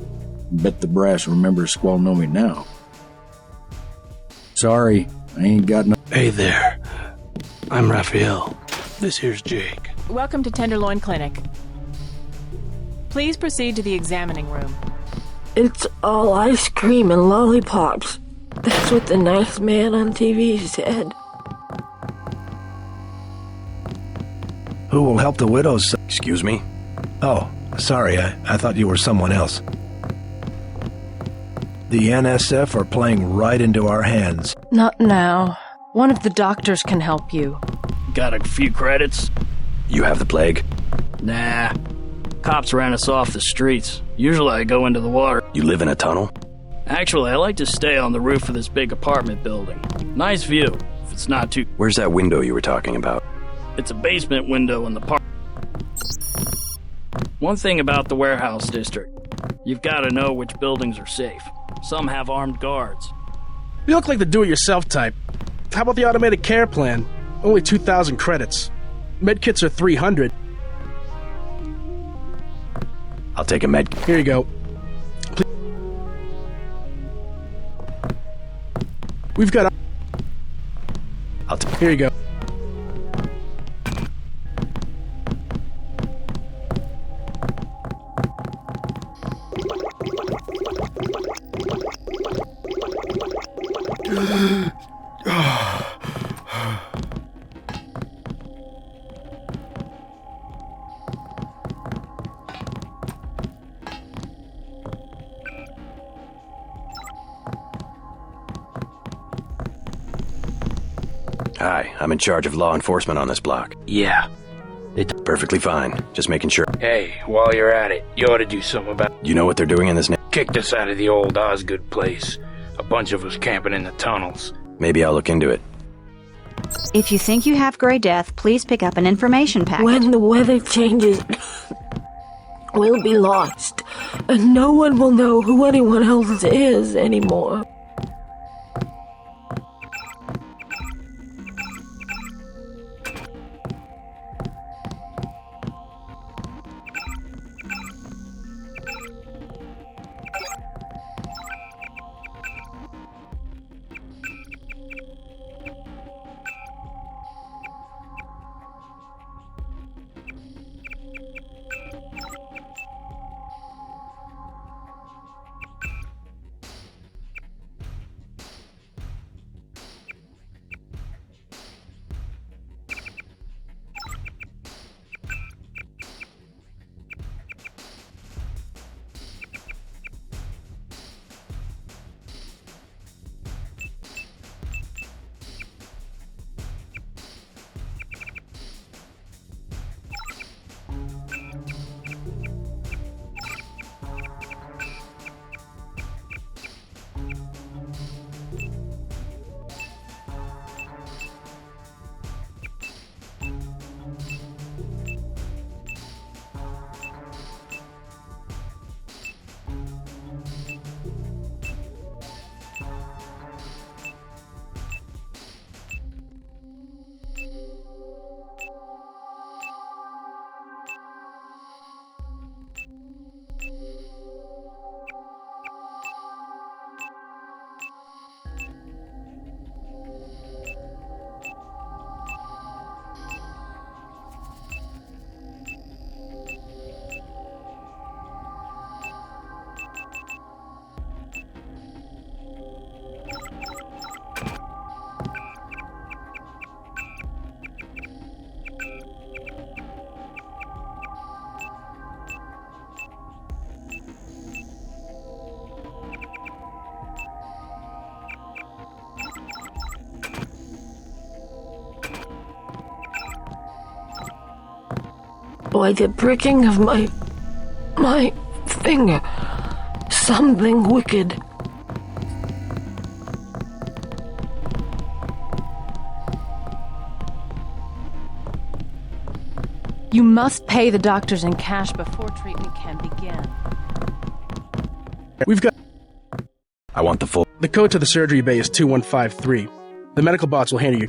[SPEAKER 14] Bet the brass remembers Squalnomi now. Sorry, I ain't got no...
[SPEAKER 15] Hey there. I'm Raphael. This here's Jake.
[SPEAKER 8] Welcome to Tenderloin Clinic. Please proceed to the examining room.
[SPEAKER 17] It's all ice cream and lollipops. That's what the nice man on TV said.
[SPEAKER 6] Who will help the widows?
[SPEAKER 3] Excuse me?
[SPEAKER 6] Oh, sorry, I thought you were someone else. The NSF are playing right into our hands.
[SPEAKER 12] Not now. One of the doctors can help you.
[SPEAKER 10] Got a few credits?
[SPEAKER 3] You have the plague?
[SPEAKER 10] Nah. Cops ran us off the streets. Usually I go into the water.
[SPEAKER 3] You live in a tunnel?
[SPEAKER 10] Actually, I like to stay on the roof of this big apartment building. Nice view, if it's not too...
[SPEAKER 3] Where's that window you were talking about?
[SPEAKER 10] It's a basement window in the park. One thing about the warehouse district. You've got to know which buildings are safe. Some have armed guards.
[SPEAKER 11] You look like the do-it-yourself type. How about the automated care plan? Only 2,000 credits. Medkits are 300.
[SPEAKER 3] I'll take a med.
[SPEAKER 11] Here you go. We've got... Here you go.
[SPEAKER 3] Hi, I'm in charge of law enforcement on this block.
[SPEAKER 23] Yeah.
[SPEAKER 3] It's perfectly fine. Just making sure.
[SPEAKER 23] Hey, while you're at it, you ought to do something about it.
[SPEAKER 3] You know what they're doing in this
[SPEAKER 23] Kicked us out of the old Osgood place. A bunch of us camping in the tunnels.
[SPEAKER 3] Maybe I'll look into it.
[SPEAKER 21] If you think you have Grey Death, please pick up an information packet.
[SPEAKER 17] When the weather changes, we'll be lost. And no one will know who anyone else is anymore. by the pricking of my finger. Something wicked.
[SPEAKER 5] You must pay the doctors in cash before treatment can begin.
[SPEAKER 11] We've got...
[SPEAKER 3] I want the full...
[SPEAKER 11] The code to the surgery bay is 2153. The medical bots will handle you.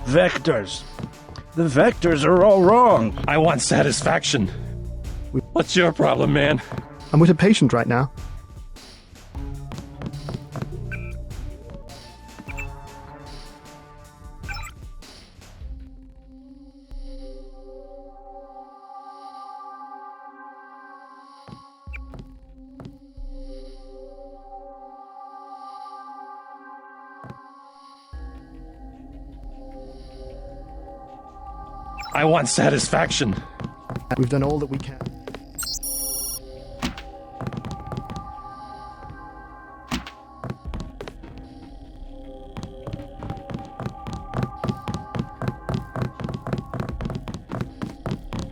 [SPEAKER 19] Vectors. The vectors are all wrong.
[SPEAKER 16] I want satisfaction. What's your problem, man?
[SPEAKER 20] I'm with a patient right now.
[SPEAKER 16] I want satisfaction.
[SPEAKER 20] We've done all that we can.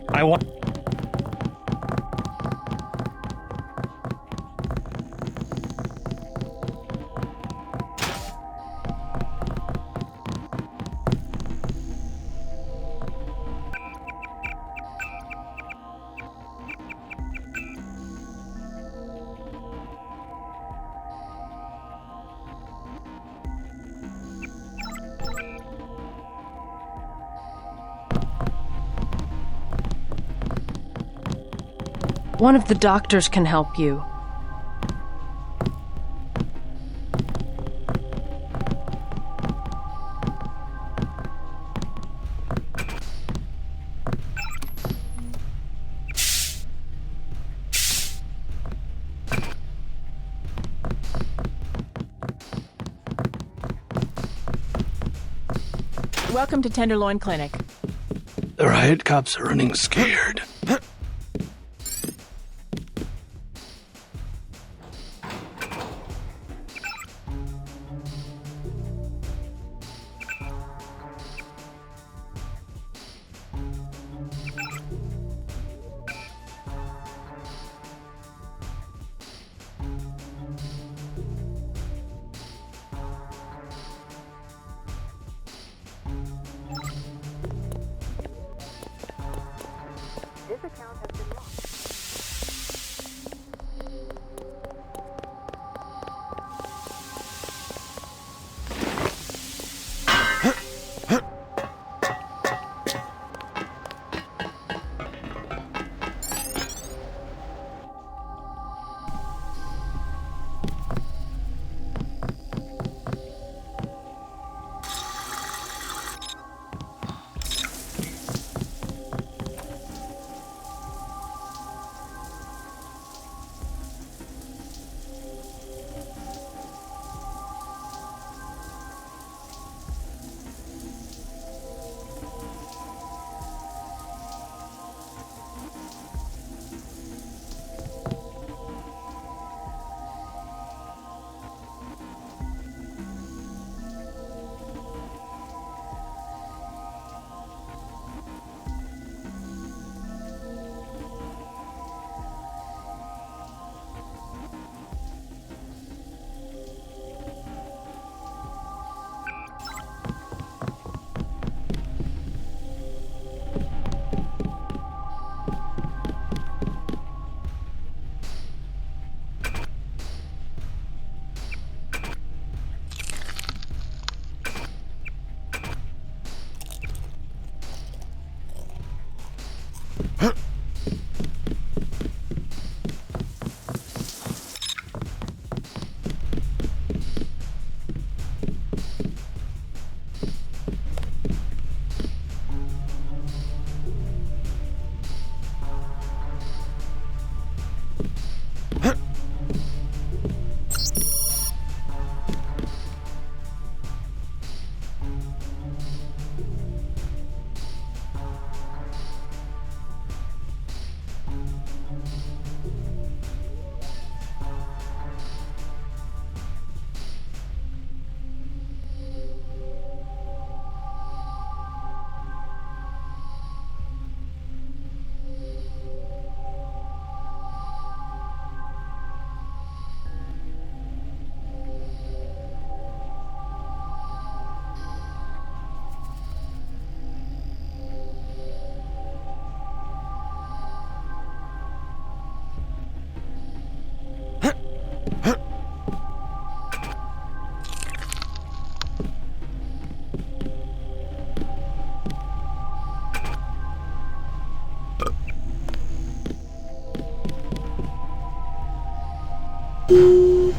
[SPEAKER 16] I want...
[SPEAKER 5] One of the doctors can help you.
[SPEAKER 8] Welcome to Tenderloin Clinic.
[SPEAKER 15] The riot cops are running scared.
[SPEAKER 24] This account has been locked.
[SPEAKER 17] Oh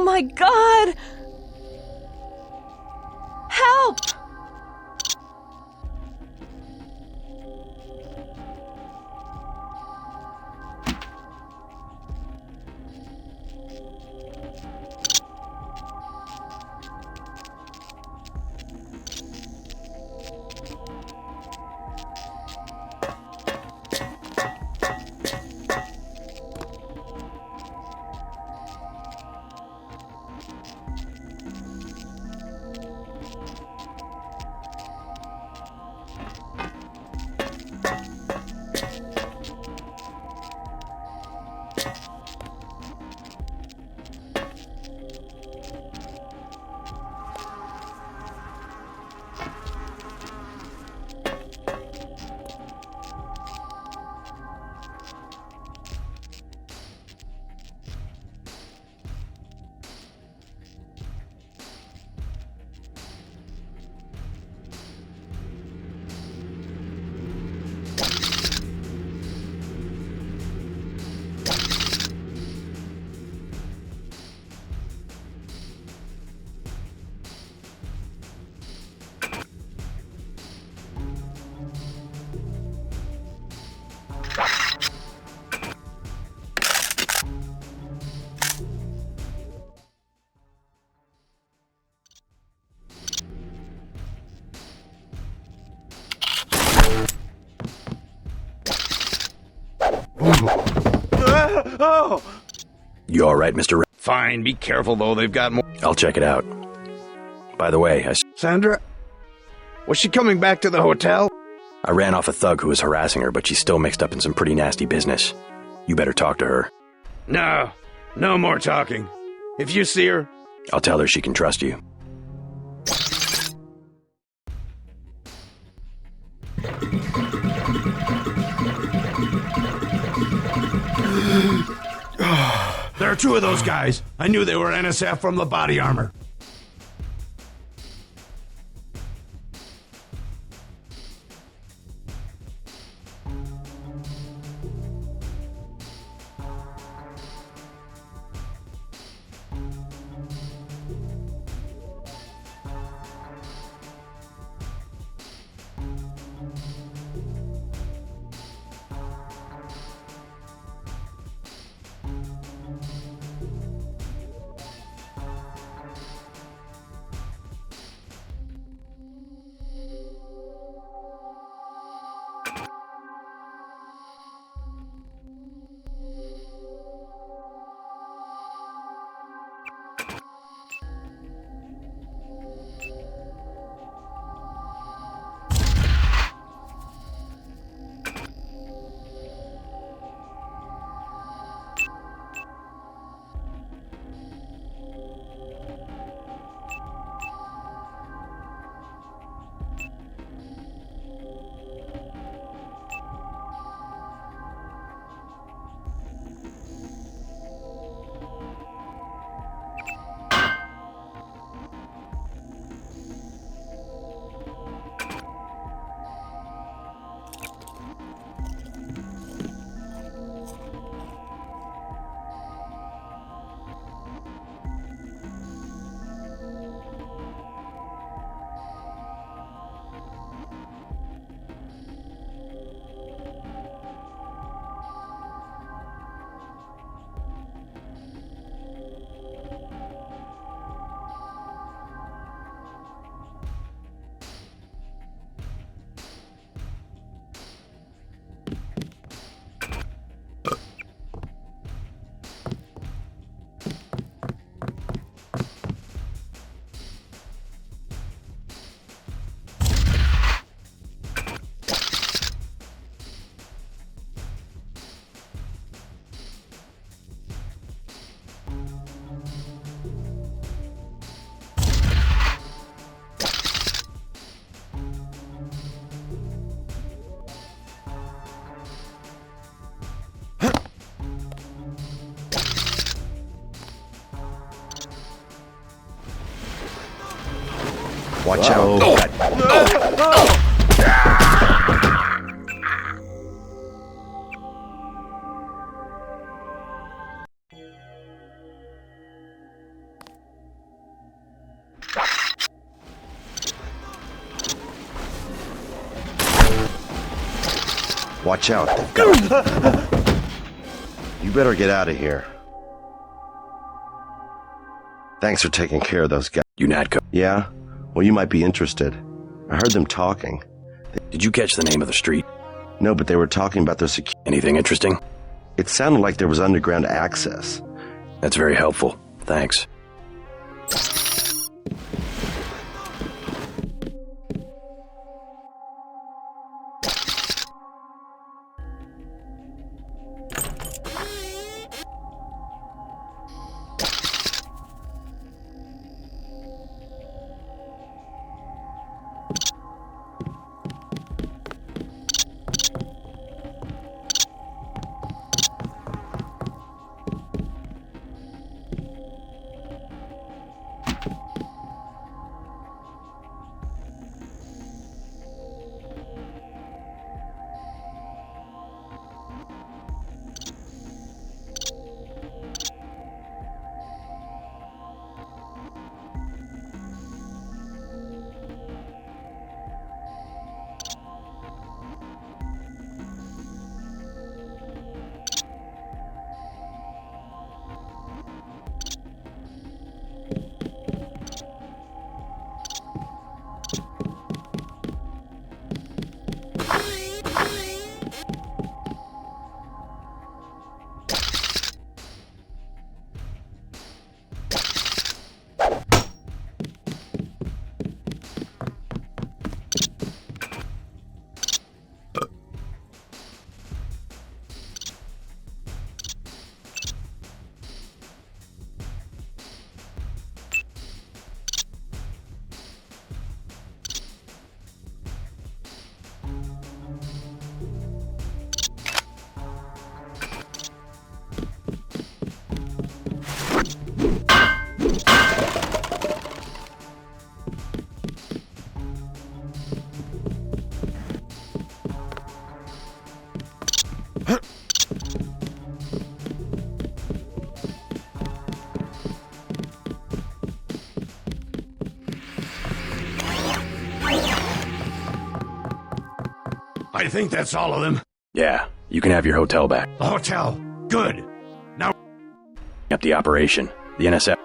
[SPEAKER 17] my god! Help!
[SPEAKER 10] Oh!
[SPEAKER 3] You alright, Mr.
[SPEAKER 22] Fine, be careful though, they've got more.
[SPEAKER 3] I'll check it out. By the way,
[SPEAKER 22] Sandra? Was she coming back to the hotel?
[SPEAKER 3] I ran off a thug who was harassing her, but she's still mixed up in some pretty nasty business. You better talk to her.
[SPEAKER 22] No. No more talking. If you see her,
[SPEAKER 3] I'll tell her she can trust you.
[SPEAKER 13] There are two of those guys. I knew they were NSF from the body armor.
[SPEAKER 1] Watch out. Watch out. They've got You better get out of here. Thanks for taking care of those guys.
[SPEAKER 3] UNATCO.
[SPEAKER 1] Yeah? Well, you might be interested. I heard them talking.
[SPEAKER 3] Did you catch the name of the street?
[SPEAKER 1] No, but they were talking about their security.
[SPEAKER 3] Anything interesting?
[SPEAKER 1] It sounded like there was underground access.
[SPEAKER 3] That's very helpful. Thanks.
[SPEAKER 13] I think that's all of them.
[SPEAKER 3] Yeah, you can have your hotel back.
[SPEAKER 13] The hotel. Good. Now
[SPEAKER 3] Up the operation. The NSF.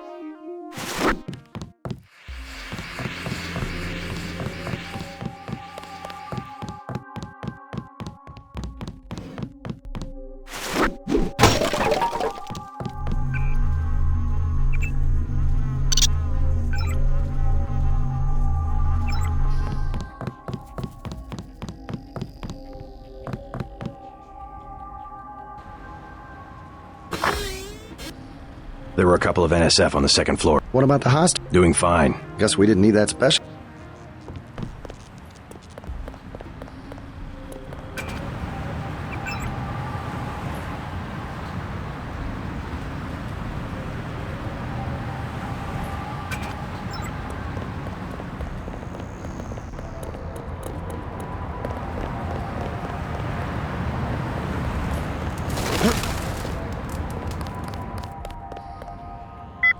[SPEAKER 3] There were a couple of NSF on the second floor.
[SPEAKER 1] What about the hostage?
[SPEAKER 3] Doing fine.
[SPEAKER 1] Guess we didn't need that special.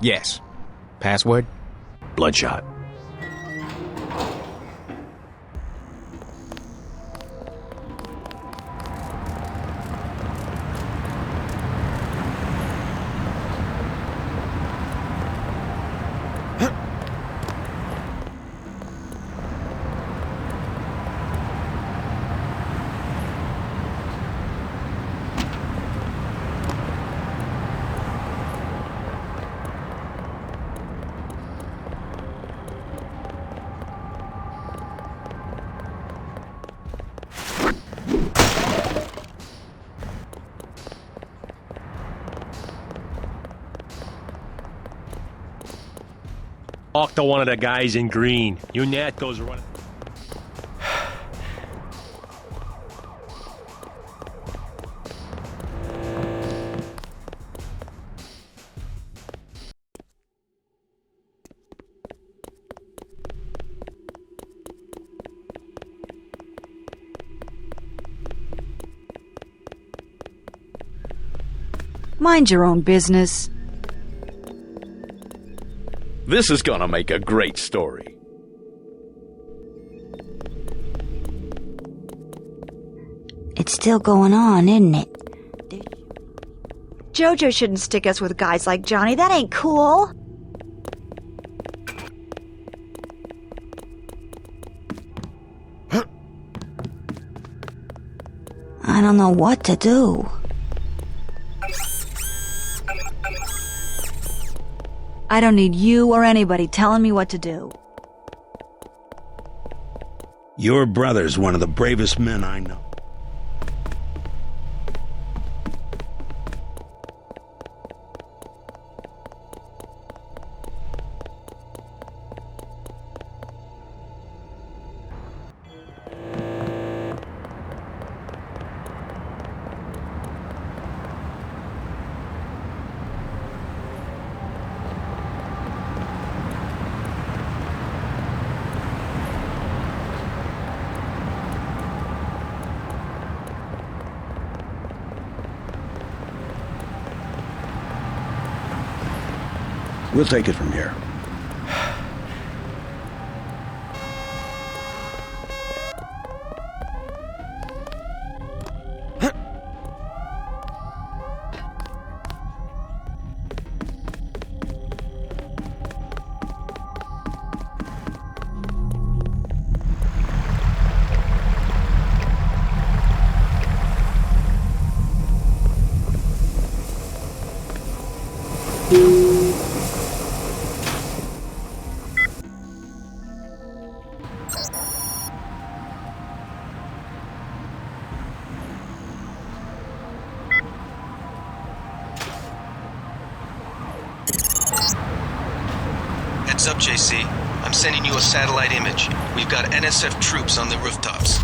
[SPEAKER 7] Yes. Password?
[SPEAKER 3] Bloodshot.
[SPEAKER 16] Talk to one of the guys in green. Unat goes running.
[SPEAKER 21] Mind your own business.
[SPEAKER 22] This is gonna make a great story.
[SPEAKER 21] It's still going on, isn't it? Jojo shouldn't stick us with guys like Johnny. That ain't cool. I don't know what to do. I don't need you or anybody telling me what to do.
[SPEAKER 13] Your brother's one of the bravest men I know.
[SPEAKER 6] We'll take it from here.
[SPEAKER 9] Heads up, JC. I'm sending you a satellite image. We've got NSF troops on the rooftops.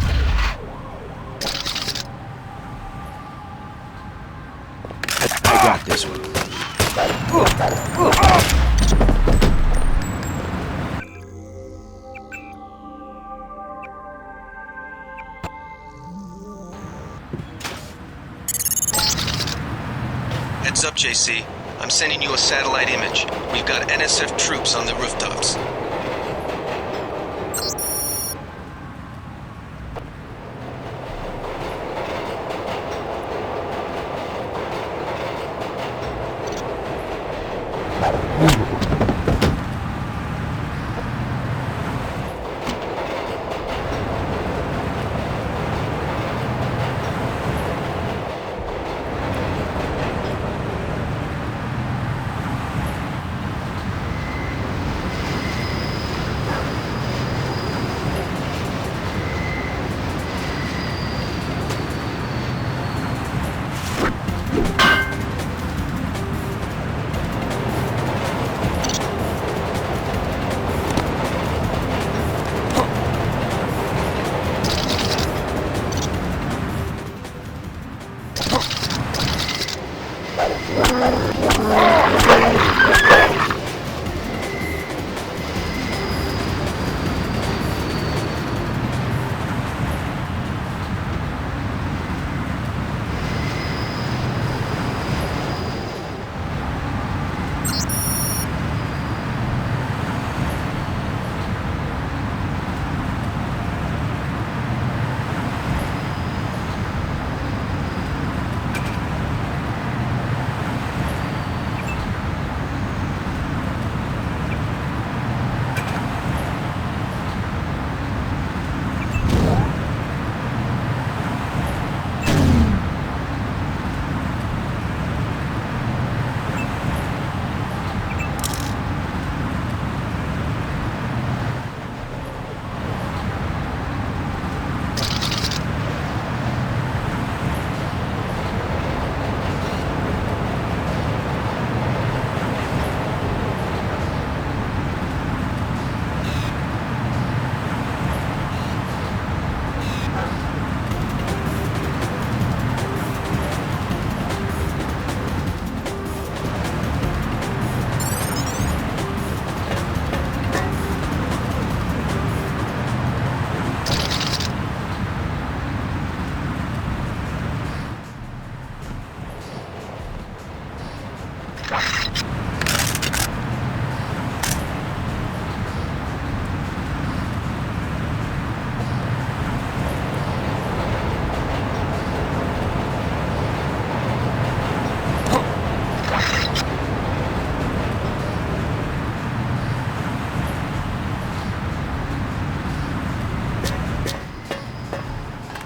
[SPEAKER 3] I got this one.
[SPEAKER 9] Heads up, JC. I'm sending you a satellite image. We've got NSF troops on the rooftops.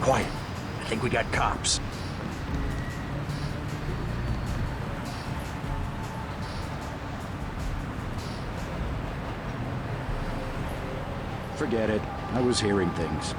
[SPEAKER 6] Quiet. I think we got cops.
[SPEAKER 14] Forget it. I was hearing things.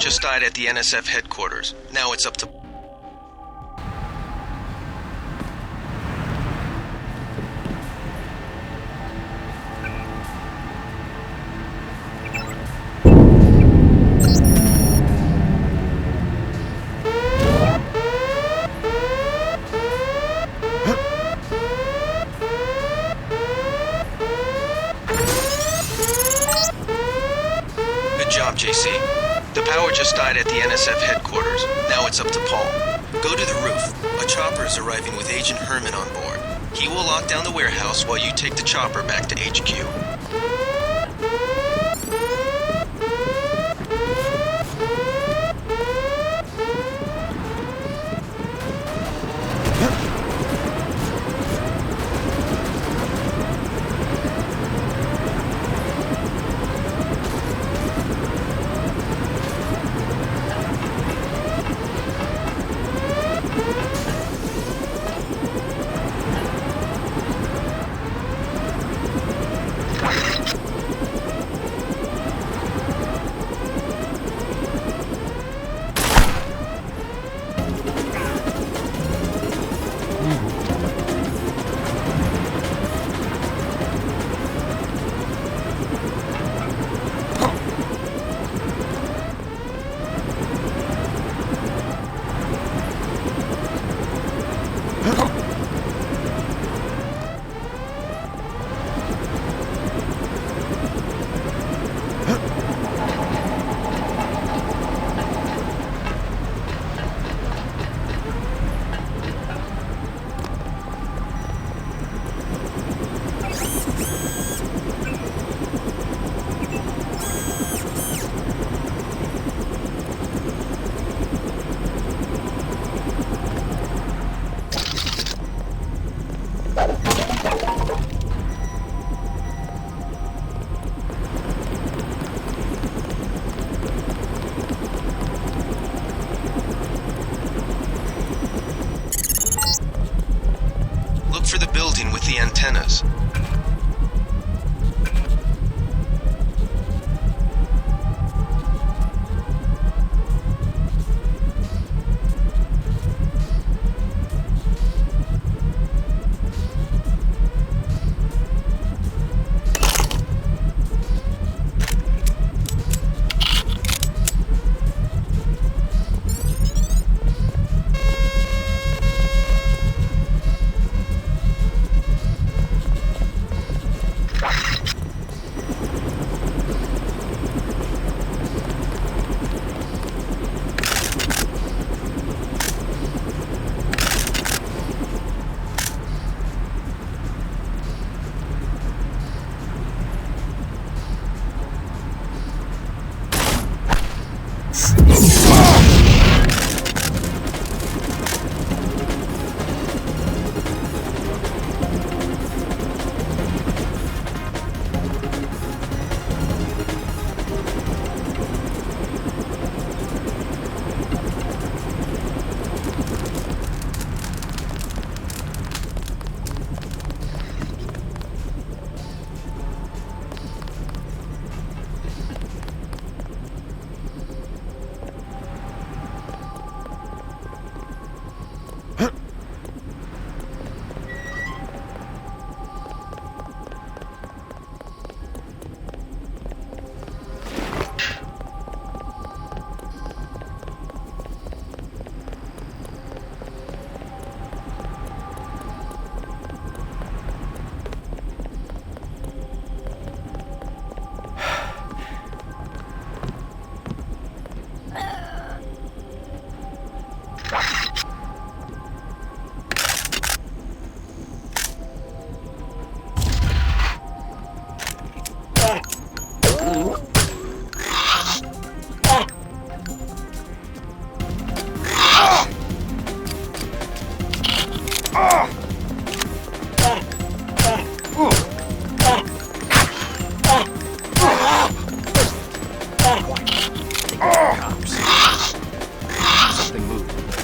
[SPEAKER 9] just died at the NSF headquarters. Now it's up to... JC. The power just died at the NSF headquarters. Now it's up to Paul. Go to the roof. A chopper is arriving with Agent Herman on board. He will lock down the warehouse while you take the chopper back to HQ. The antennas.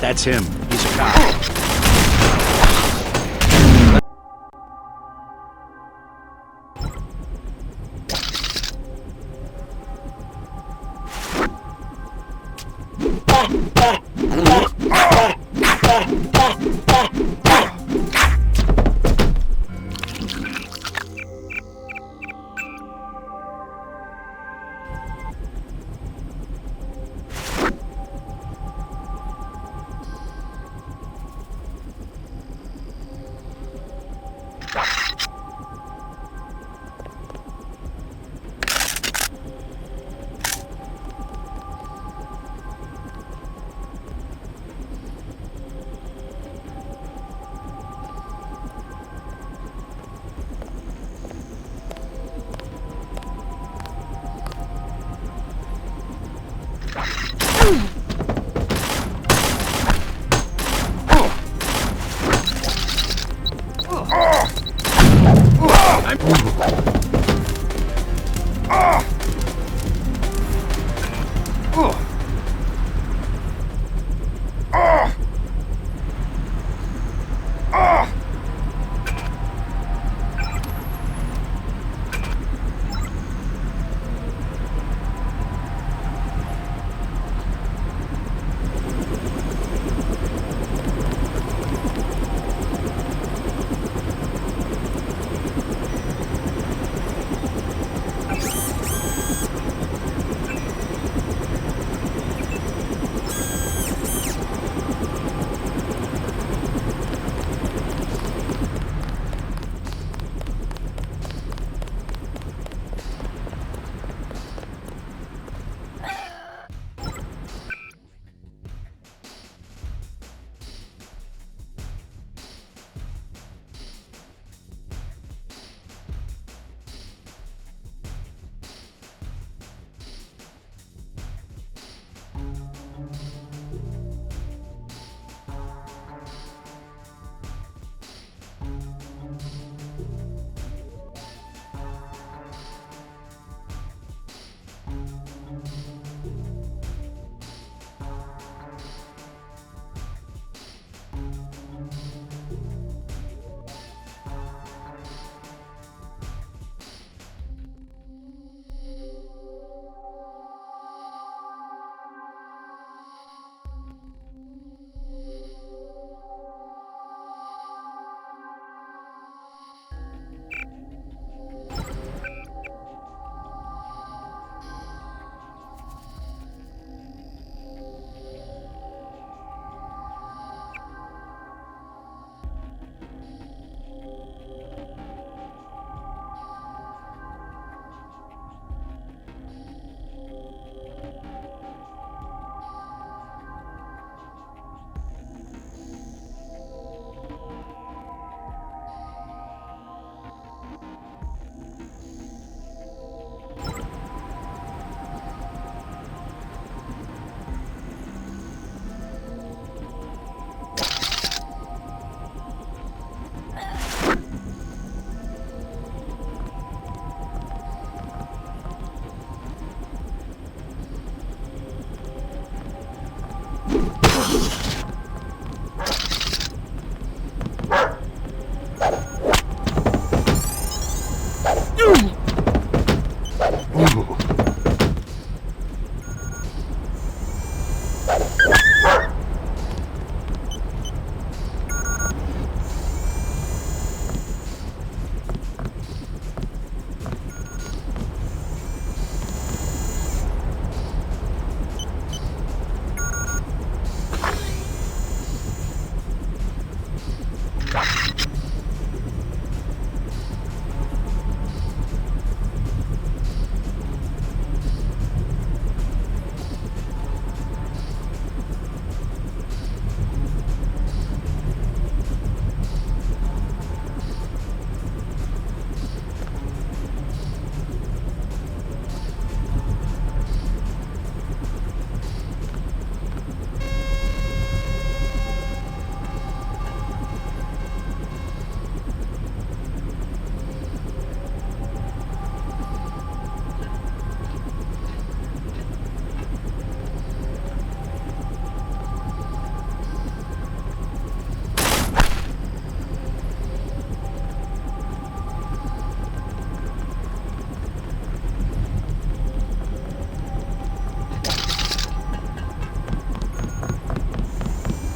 [SPEAKER 6] That's him. He's a cop.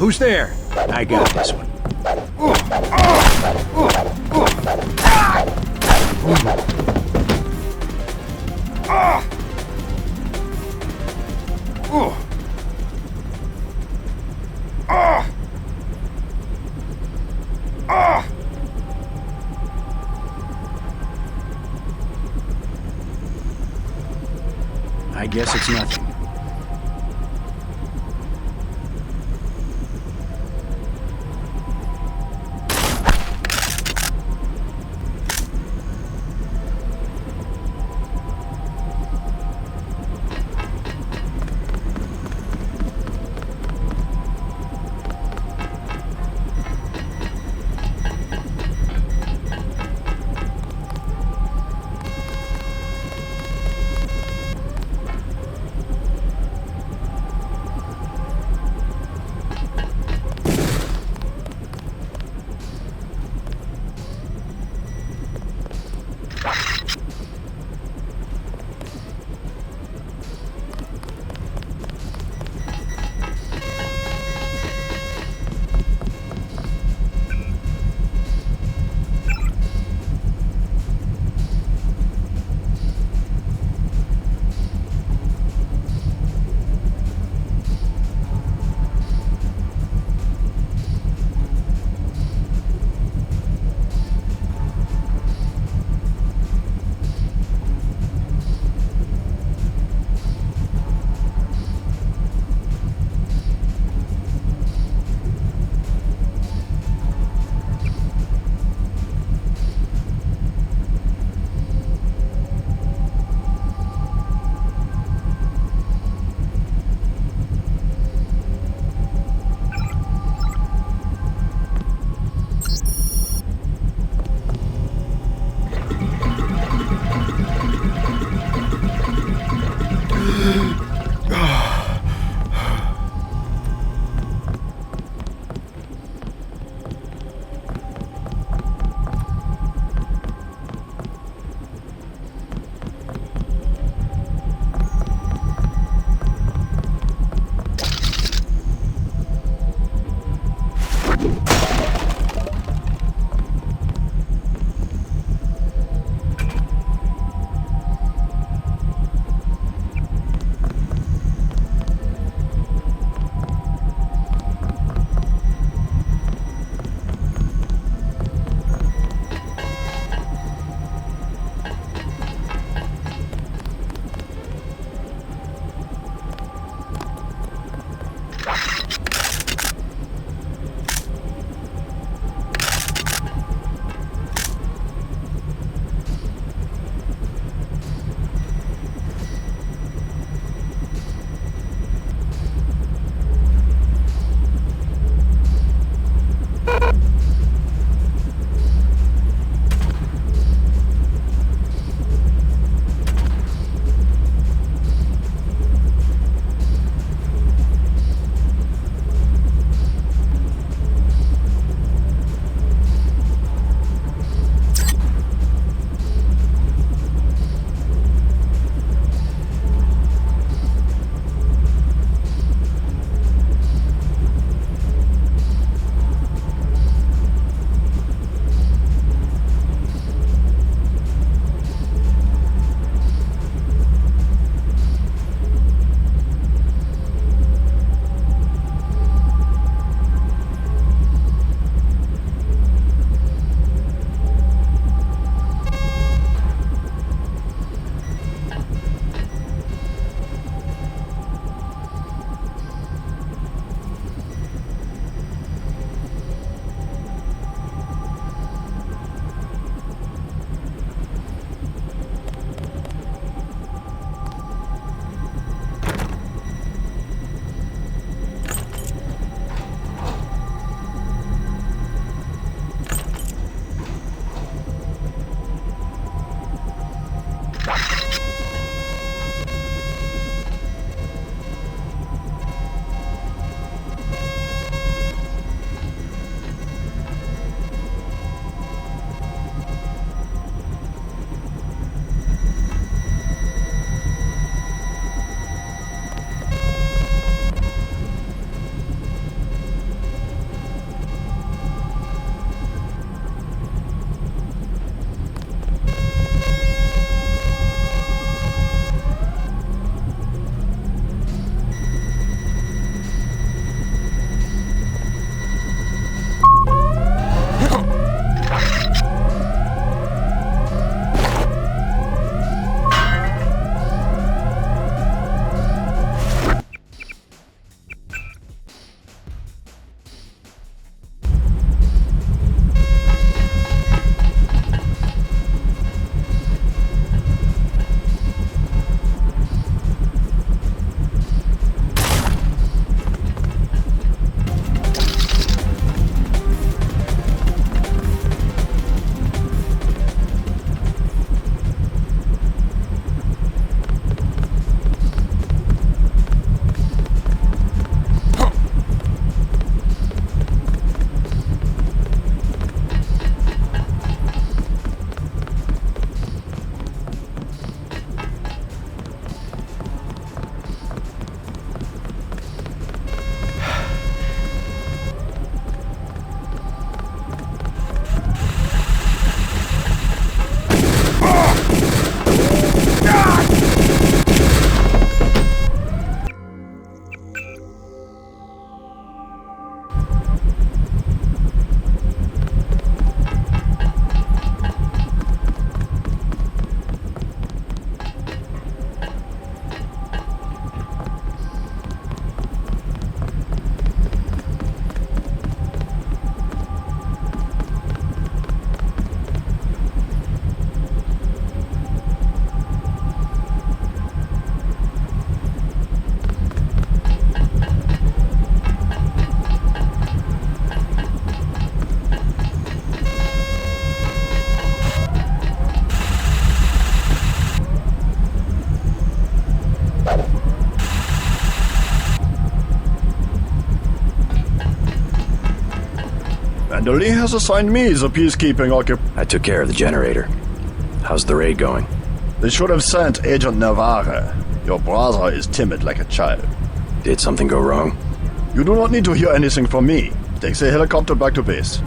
[SPEAKER 3] Who's there? I got this one. I guess it's nothing.
[SPEAKER 2] Commander Lee has assigned me the peacekeeping occupation.
[SPEAKER 3] I took care of the generator. How's the raid going?
[SPEAKER 2] They should have sent Agent Navarre. Your brother is timid like a child.
[SPEAKER 3] Did something go wrong?
[SPEAKER 2] You do not need to hear anything from me. Take the helicopter back to base.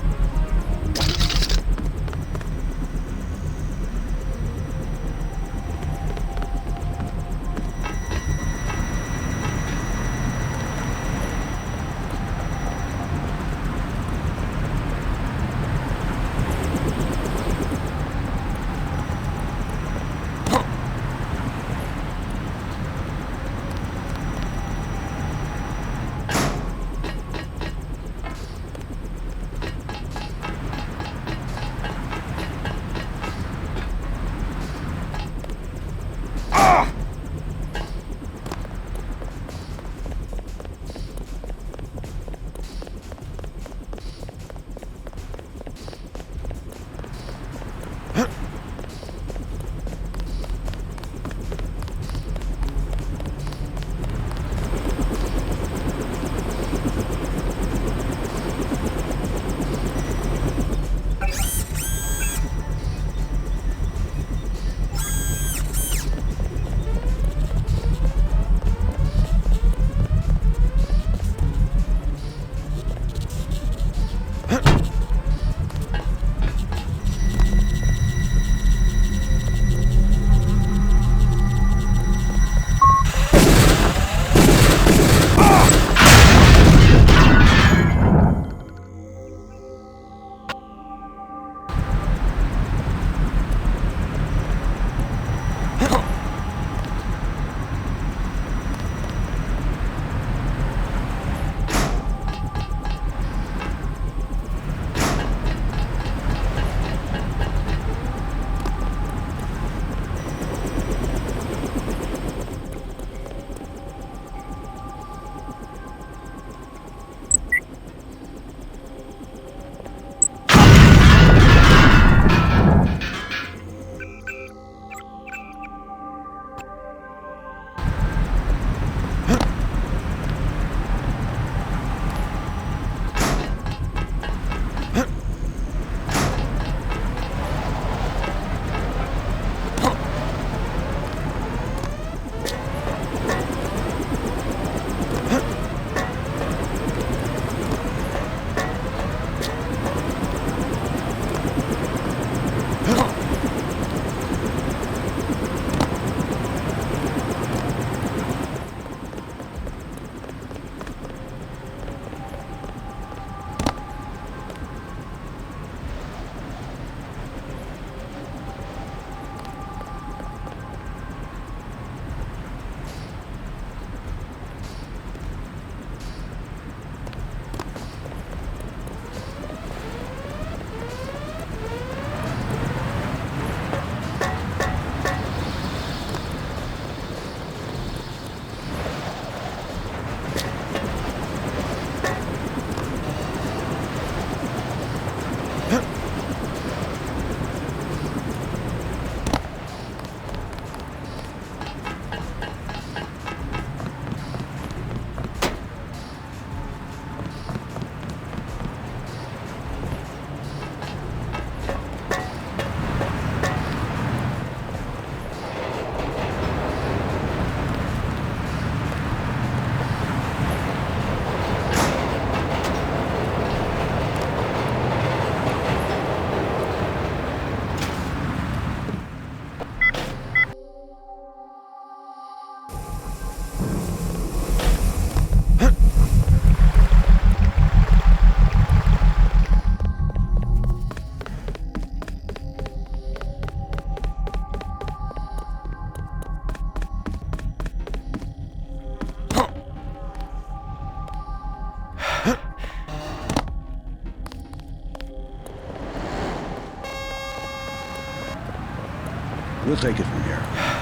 [SPEAKER 6] We'll take it from here.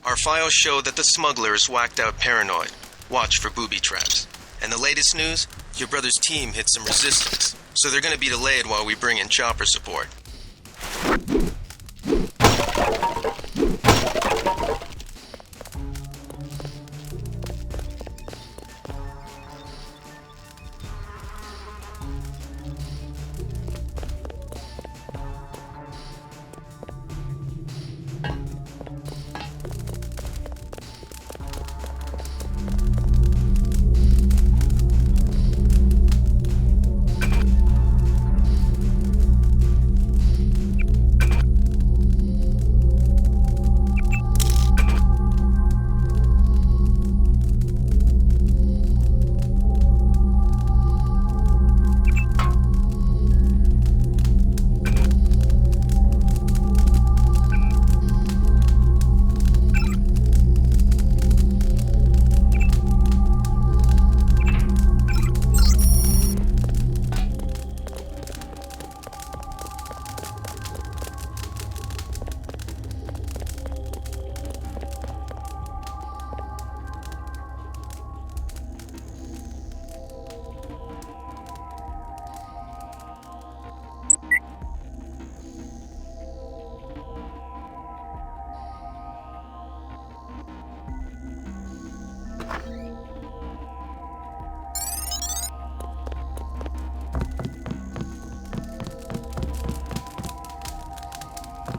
[SPEAKER 9] Our files show that the smuggler is whacked out paranoid. Watch for booby traps. And the latest news? Your brother's team hit some resistance, so they're gonna be delayed while we bring in chopper support.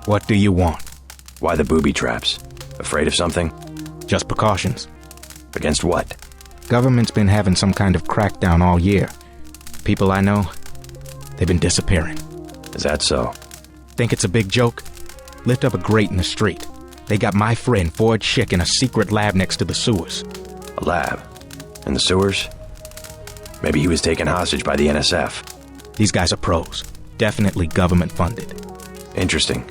[SPEAKER 7] What do you want?
[SPEAKER 3] Why the booby traps? Afraid of something?
[SPEAKER 7] Just precautions.
[SPEAKER 3] Against what?
[SPEAKER 7] Government's been having some kind of crackdown all year. People I know, they've been disappearing.
[SPEAKER 3] Is that so?
[SPEAKER 7] Think it's a big joke? Lift up a grate in the street. They got my friend Ford Schick in a secret lab next to the sewers.
[SPEAKER 3] A lab? In the sewers? Maybe he was taken hostage by the NSF.
[SPEAKER 7] These guys are pros. Definitely government funded.
[SPEAKER 3] Interesting.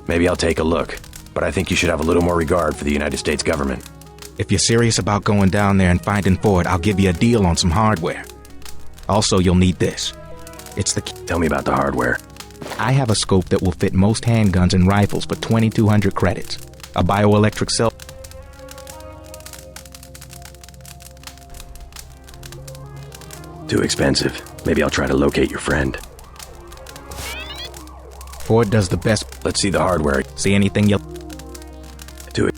[SPEAKER 3] Maybe I'll take a look, but I think you should have a little more regard for the United States government.
[SPEAKER 7] If you're serious about going down there and finding Ford, I'll give you a deal on some hardware. Also, you'll need this. It's the key.
[SPEAKER 3] Tell me about the hardware.
[SPEAKER 7] I have a scope that will fit most handguns and rifles for 2,200 credits. A bioelectric cell.
[SPEAKER 3] Too expensive. Maybe I'll try to locate your friend.
[SPEAKER 7] Ford does the best.
[SPEAKER 3] Let's see the hardware.
[SPEAKER 7] See anything you'll...
[SPEAKER 3] Do it.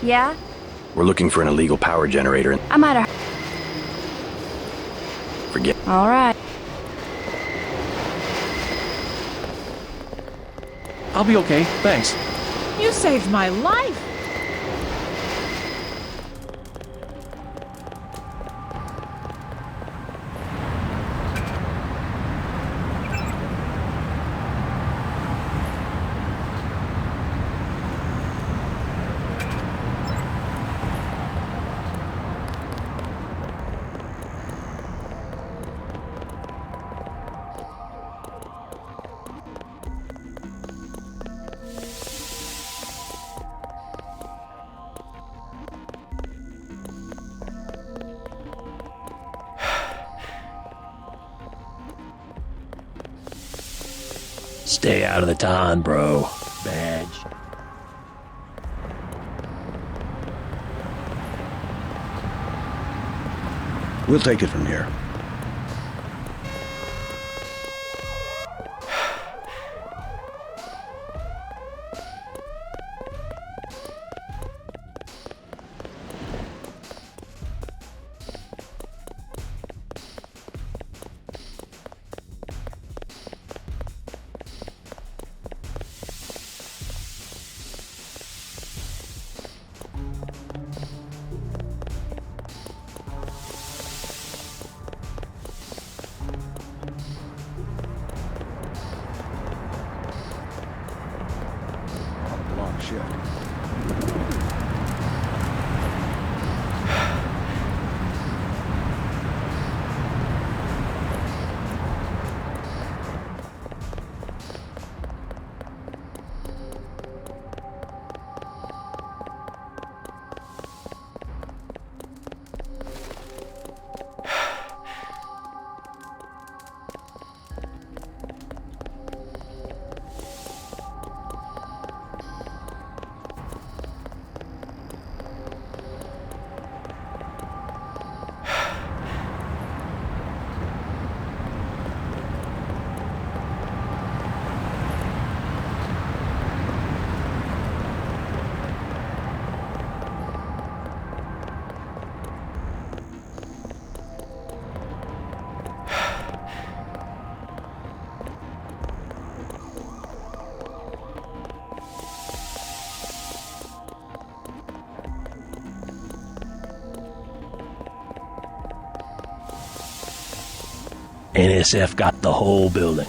[SPEAKER 4] Yeah?
[SPEAKER 3] We're looking for an illegal power generator.
[SPEAKER 4] I might have...
[SPEAKER 3] Forget.
[SPEAKER 4] All right.
[SPEAKER 16] I'll be okay, thanks.
[SPEAKER 8] You saved my life!
[SPEAKER 10] Stay out of the ton, bro. Badge.
[SPEAKER 2] We'll take it from here.
[SPEAKER 10] NSF got the whole building.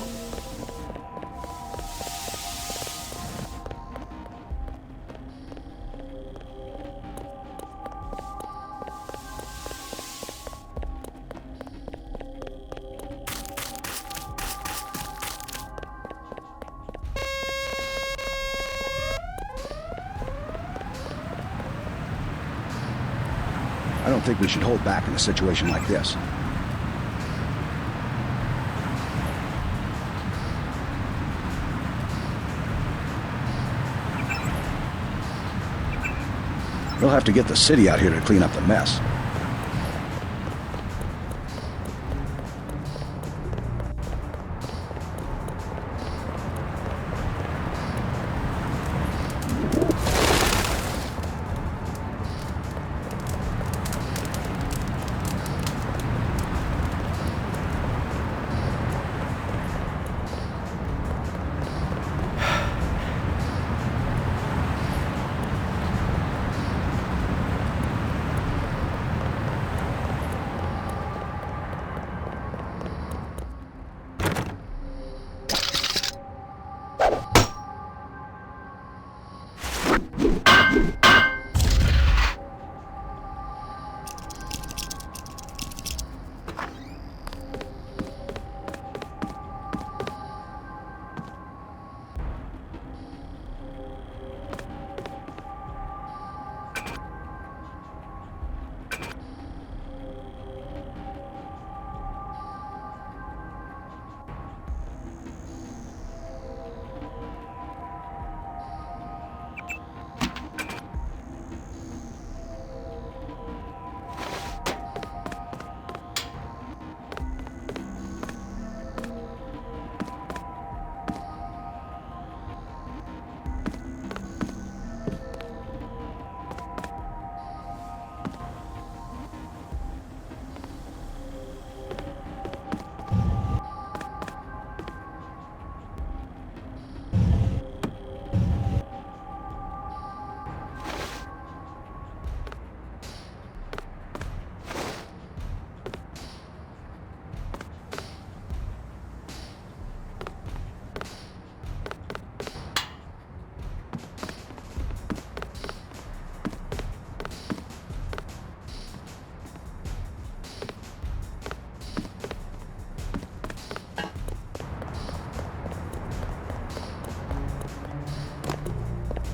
[SPEAKER 2] I don't think we should hold back in a situation like this. We'll have to get the city out here to clean up the mess.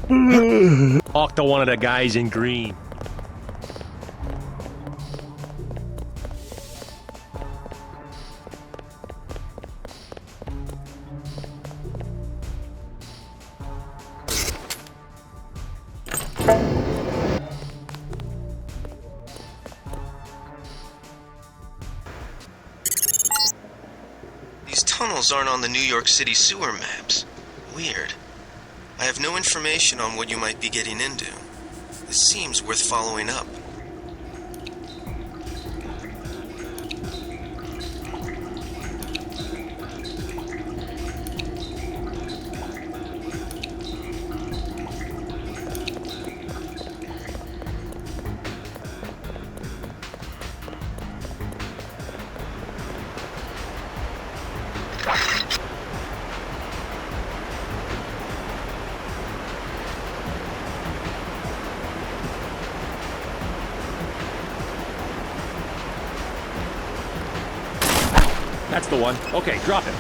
[SPEAKER 16] Talk to one of the guys in green.
[SPEAKER 9] These tunnels aren't on the New York City sewer maps. Weird. I have no information on what you might be getting into. This seems worth following up.
[SPEAKER 16] That's the one. Okay, drop it.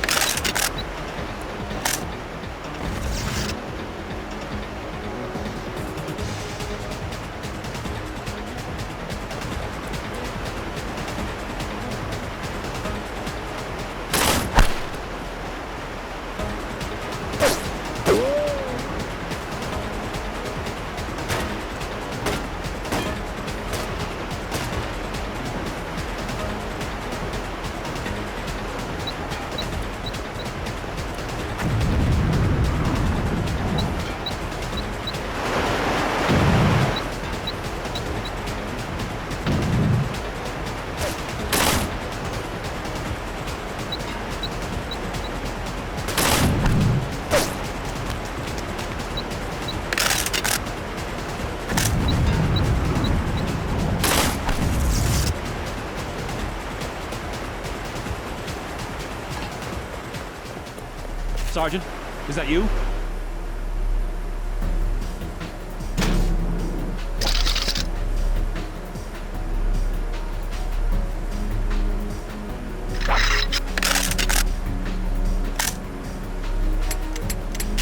[SPEAKER 16] Sergeant, is that you?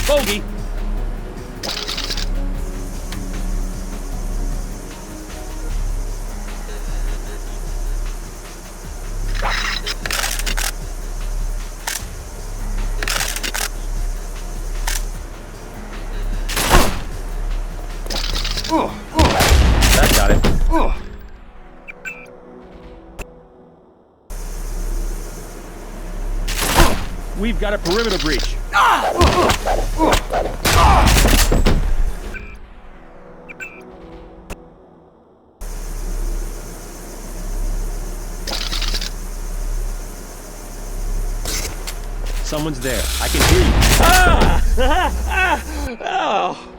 [SPEAKER 16] Bogey! That got it. We've got a perimeter breach. Someone's there. I can hear you. Oh.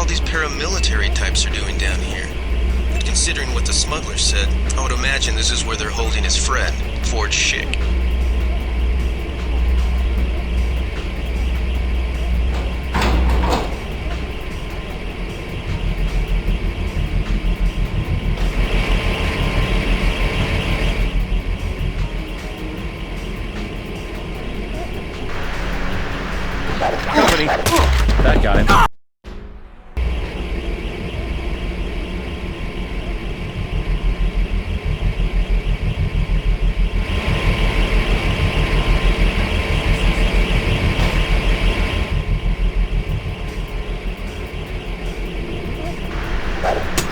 [SPEAKER 9] these paramilitary types are doing down here. But considering what the smuggler said, I would imagine this is where they're holding his friend, Forge Schick.
[SPEAKER 16] Company. That got him.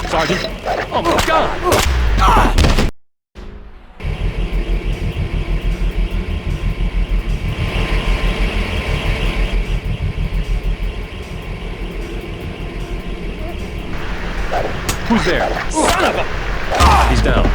[SPEAKER 16] Sergeant. Oh my God! Who's there? Son of a... He's down.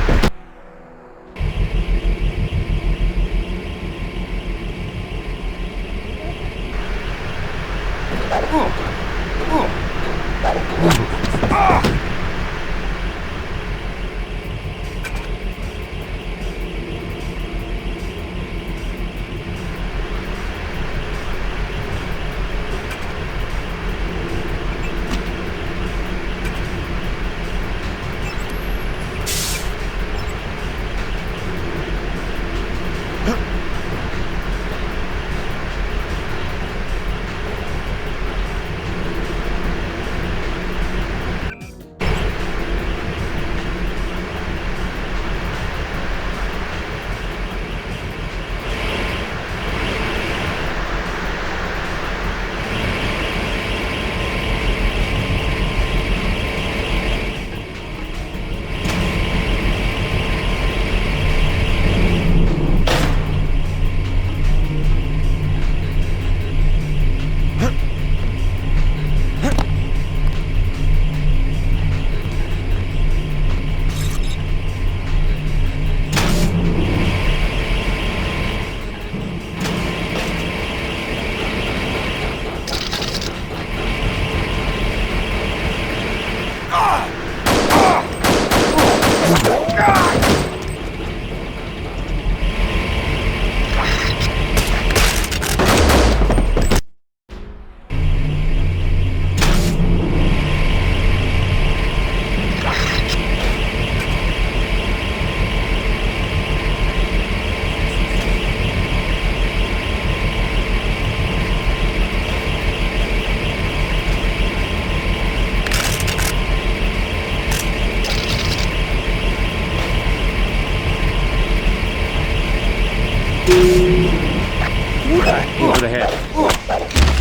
[SPEAKER 16] Over the head.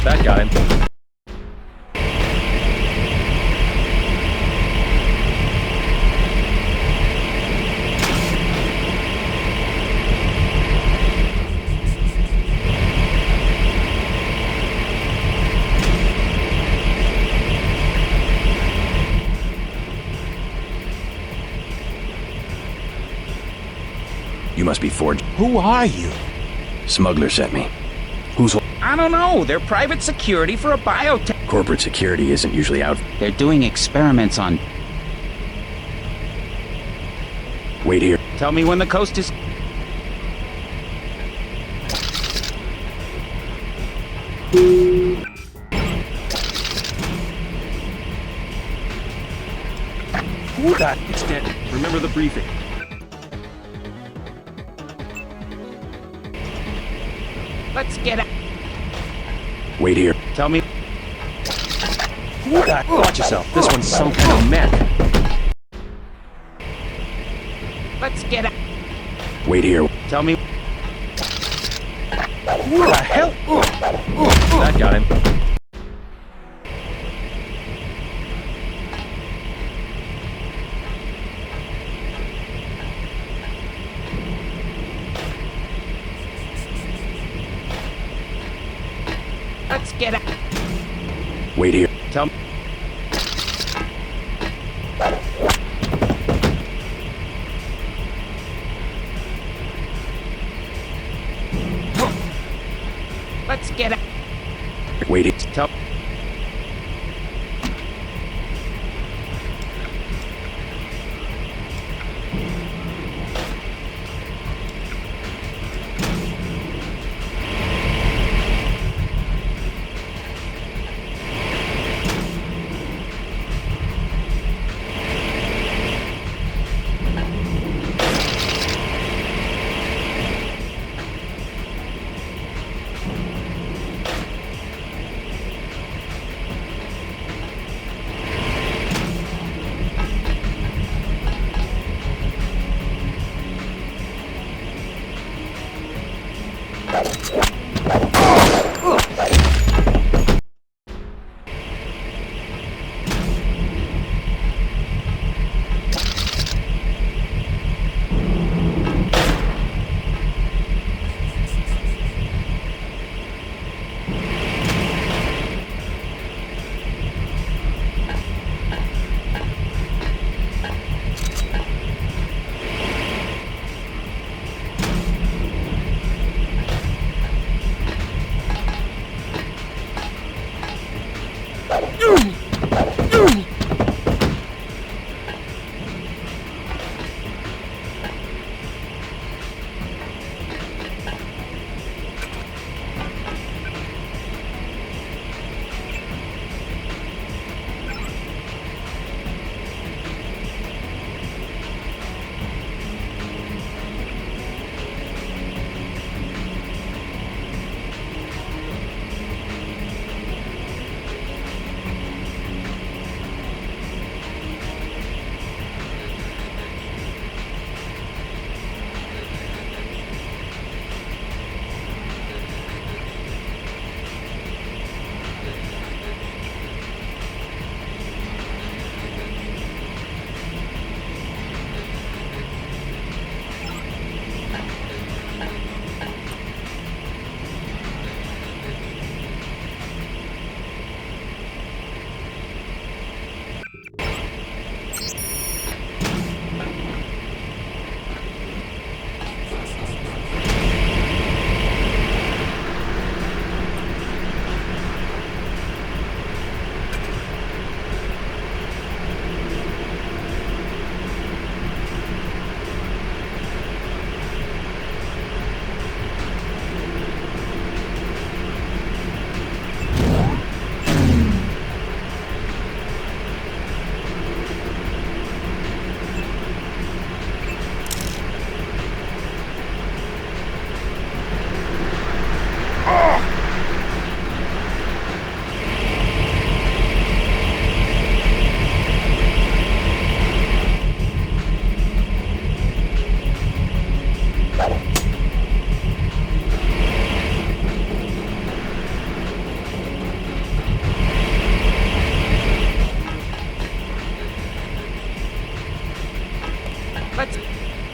[SPEAKER 16] That got him.
[SPEAKER 3] You must be Forge.
[SPEAKER 4] Who are you?
[SPEAKER 3] Smuggler sent me. Who's...
[SPEAKER 4] I don't know. They're private security for a biotech.
[SPEAKER 3] Corporate security isn't usually out.
[SPEAKER 4] They're doing experiments on...
[SPEAKER 3] Wait here.
[SPEAKER 4] Tell me when the coast is...
[SPEAKER 16] Who that? It's dead. Remember the briefing.
[SPEAKER 4] Let's get out.
[SPEAKER 3] Wait here.
[SPEAKER 4] Tell me...
[SPEAKER 16] Who that? Watch yourself. This one's some kind of mech.
[SPEAKER 4] Let's get out.
[SPEAKER 3] Wait here.
[SPEAKER 4] Tell me...
[SPEAKER 16] Who the hell? That got him.
[SPEAKER 4] Let's get out.
[SPEAKER 3] Wait here.
[SPEAKER 4] Tell me... Let's get out.
[SPEAKER 3] Wait here.
[SPEAKER 4] Tell...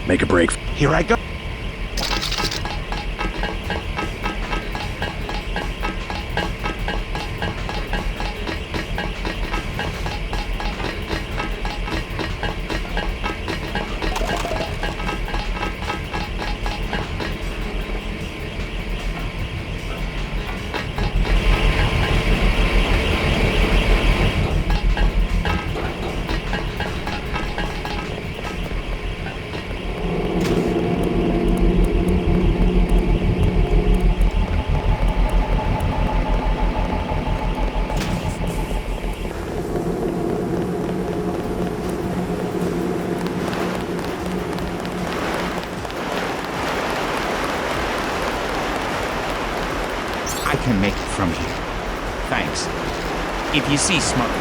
[SPEAKER 6] Make a break.
[SPEAKER 12] Here I go.
[SPEAKER 4] I can make it from here. Thanks. If you see smoke.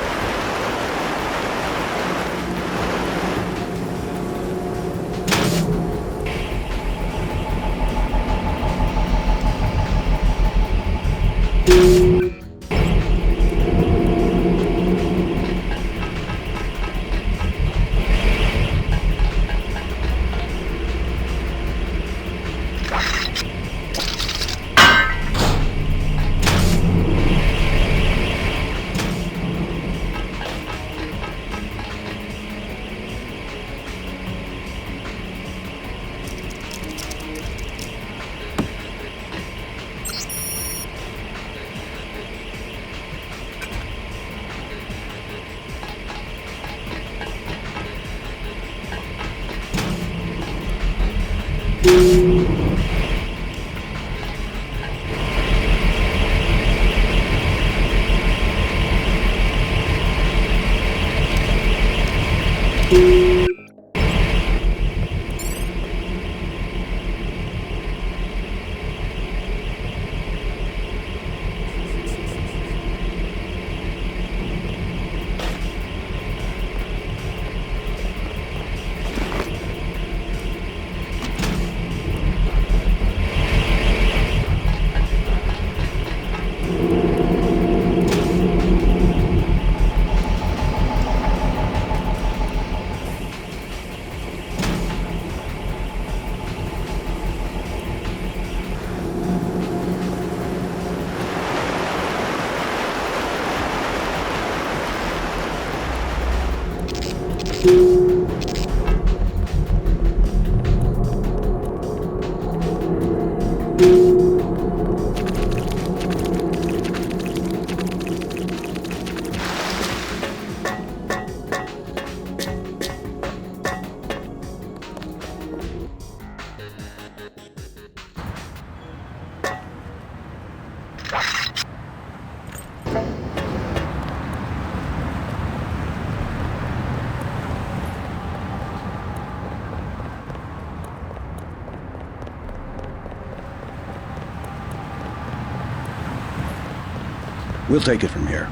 [SPEAKER 6] We'll take it from here.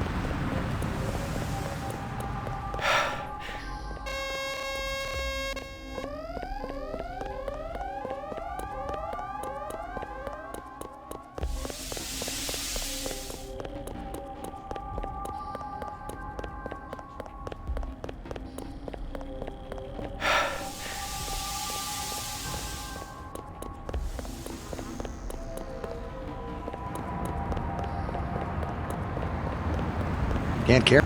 [SPEAKER 1] Can't care.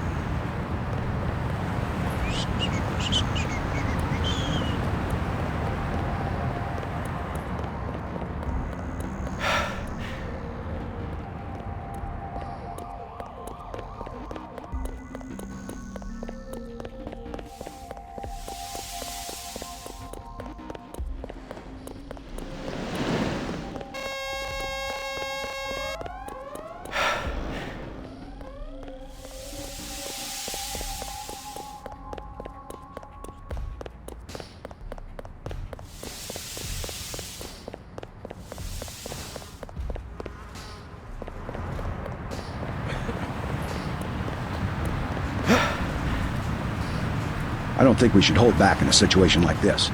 [SPEAKER 6] I don't think we should hold back in a situation like this.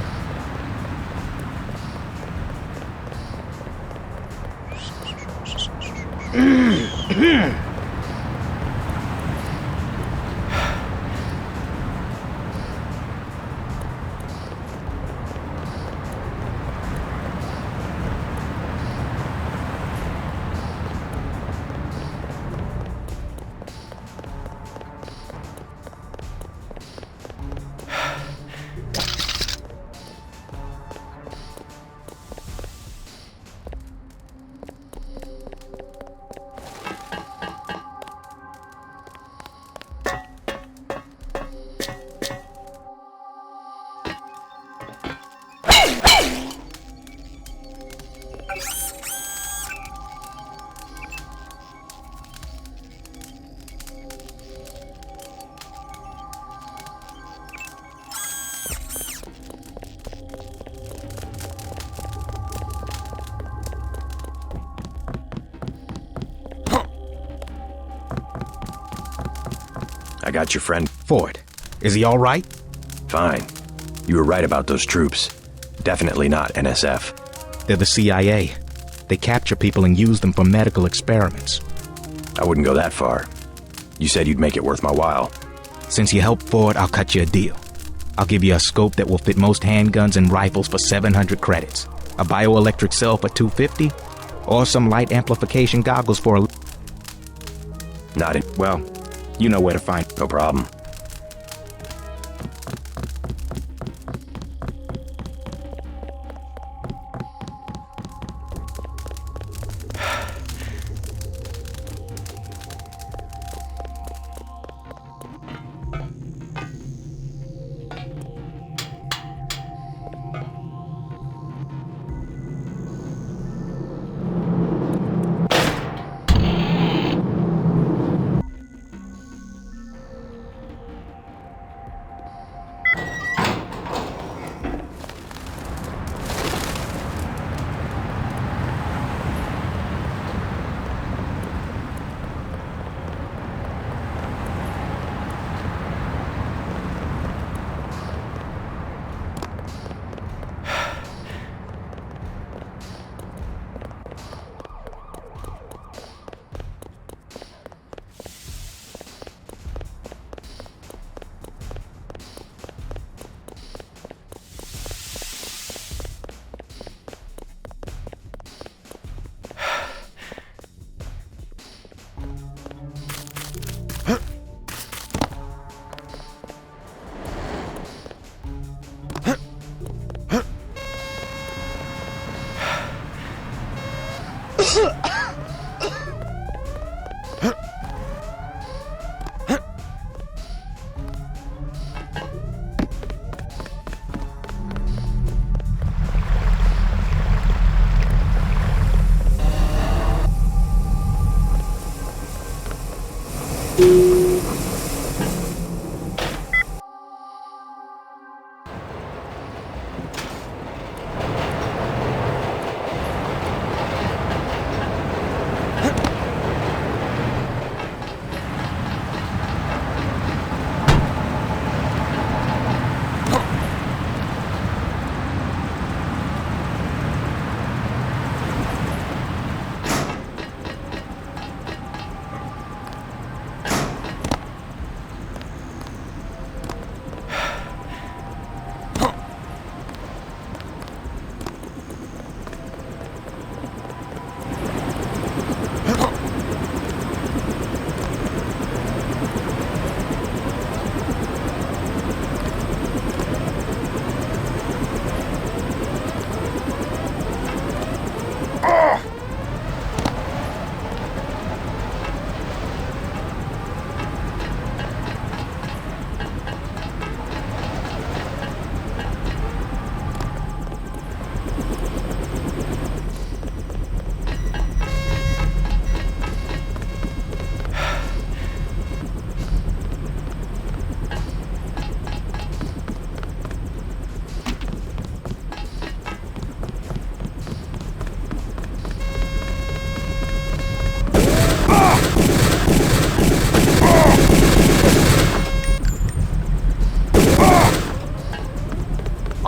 [SPEAKER 3] got your friend.
[SPEAKER 7] Ford, is he all right?
[SPEAKER 3] Fine. You were right about those troops. Definitely not NSF.
[SPEAKER 7] They're the CIA. They capture people and use them for medical experiments.
[SPEAKER 3] I wouldn't go that far. You said you'd make it worth my while.
[SPEAKER 7] Since you helped Ford, I'll cut you a deal. I'll give you a scope that will fit most handguns and rifles for 700 credits, a bioelectric cell for 250, or some light amplification goggles for a...
[SPEAKER 3] Not it.
[SPEAKER 7] Well, you know where to find...
[SPEAKER 3] No problem.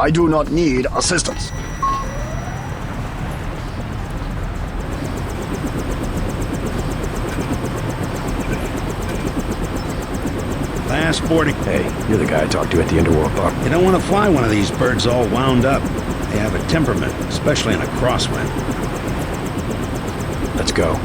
[SPEAKER 2] I do not need assistance.
[SPEAKER 12] Last boarding.
[SPEAKER 3] Hey, you're the guy I talked to at the Underworld Bar.
[SPEAKER 12] You don't want to fly one of these birds all wound up. They have a temperament, especially in a crosswind.
[SPEAKER 3] Let's go.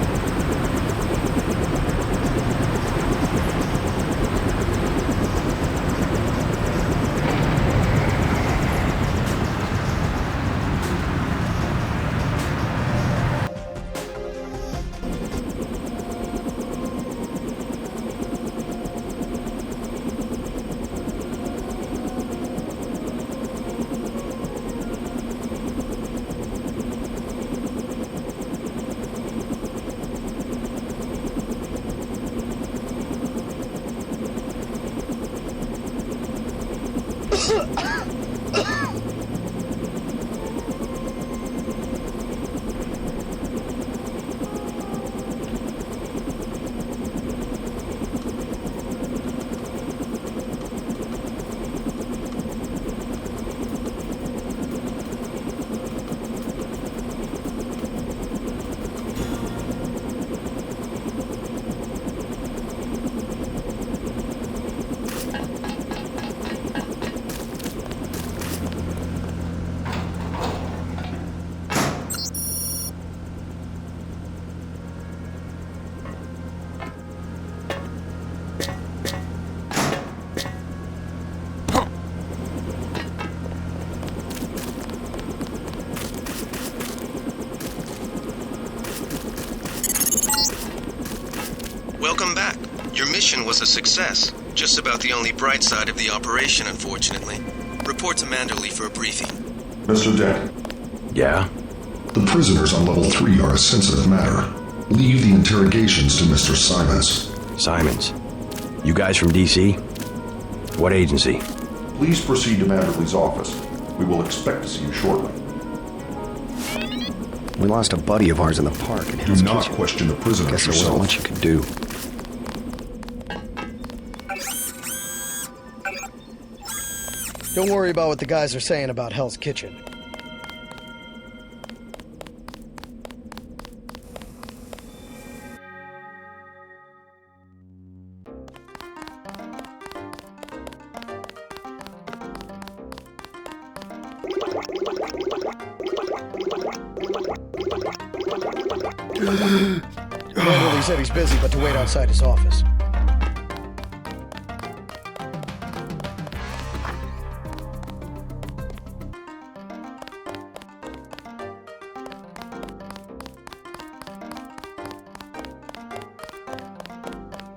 [SPEAKER 9] mission was a success. Just about the only bright side of the operation, unfortunately. Report to Manderley for a briefing.
[SPEAKER 11] Mr. Dent.
[SPEAKER 3] Yeah?
[SPEAKER 11] The prisoners on level 3 are a sensitive matter. Leave the interrogations to Mr. Simons.
[SPEAKER 3] Simons? You guys from DC? What agency?
[SPEAKER 11] Please proceed to Manderley's office. We will expect to see you shortly.
[SPEAKER 1] We lost a buddy of ours in the park. And
[SPEAKER 11] do not question the prisoners
[SPEAKER 1] Guess there
[SPEAKER 11] yourself.
[SPEAKER 1] wasn't much you could do.
[SPEAKER 18] Don't worry about what the guys are saying about Hell's Kitchen. Manderley said he's busy, but to wait outside his office.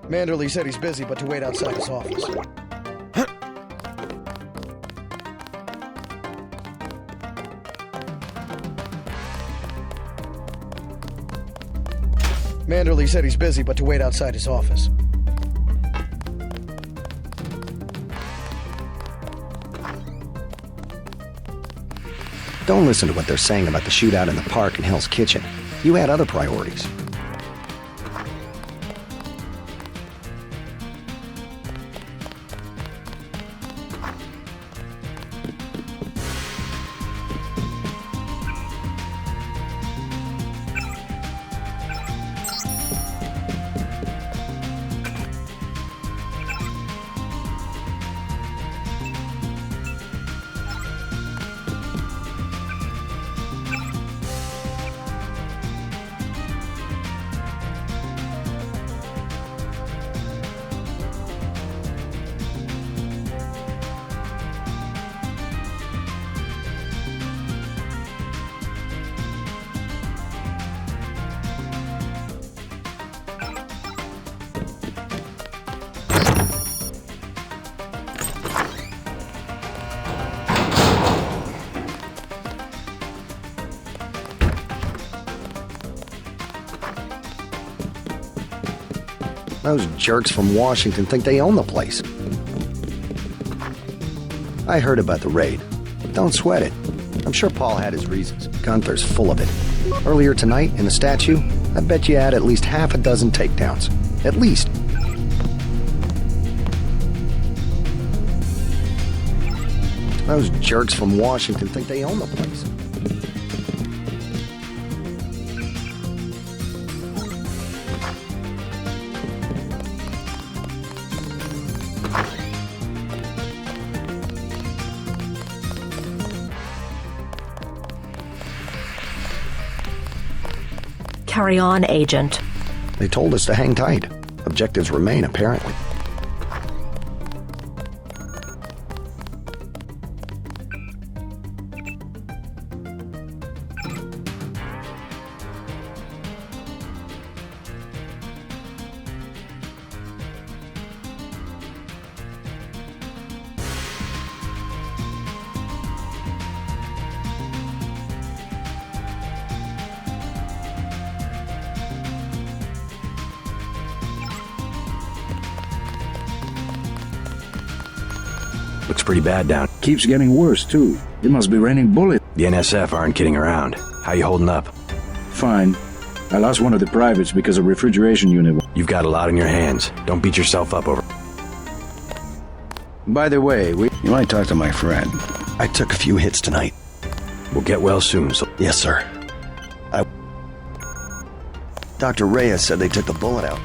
[SPEAKER 18] Manderley said he's busy, but to wait outside his office. Manderley said he's busy, but to wait outside his office.
[SPEAKER 1] Don't listen to what they're saying about the shootout in the park and Hell's Kitchen. You had other priorities. Those jerks from Washington think they own the place. I heard about the raid. Don't sweat it. I'm sure Paul had his reasons. Gunther's full of it. Earlier tonight, in the statue, I bet you had at least half a dozen takedowns. At least. Those jerks from Washington think they own the place.
[SPEAKER 23] Carry on, Agent.
[SPEAKER 1] They told us to hang tight. Objectives remain, apparently.
[SPEAKER 3] Looks pretty bad down.
[SPEAKER 14] Keeps getting worse, too. It must be raining bullets.
[SPEAKER 3] The NSF aren't kidding around. How you holding up?
[SPEAKER 14] Fine. I lost one of the privates because a refrigeration unit...
[SPEAKER 3] You've got a lot on your hands. Don't beat yourself up over...
[SPEAKER 6] By the way, you might talk to my friend.
[SPEAKER 1] I took a few hits tonight.
[SPEAKER 3] We'll get well soon, so...
[SPEAKER 1] Yes, sir. Dr. Reyes said they took the bullet out.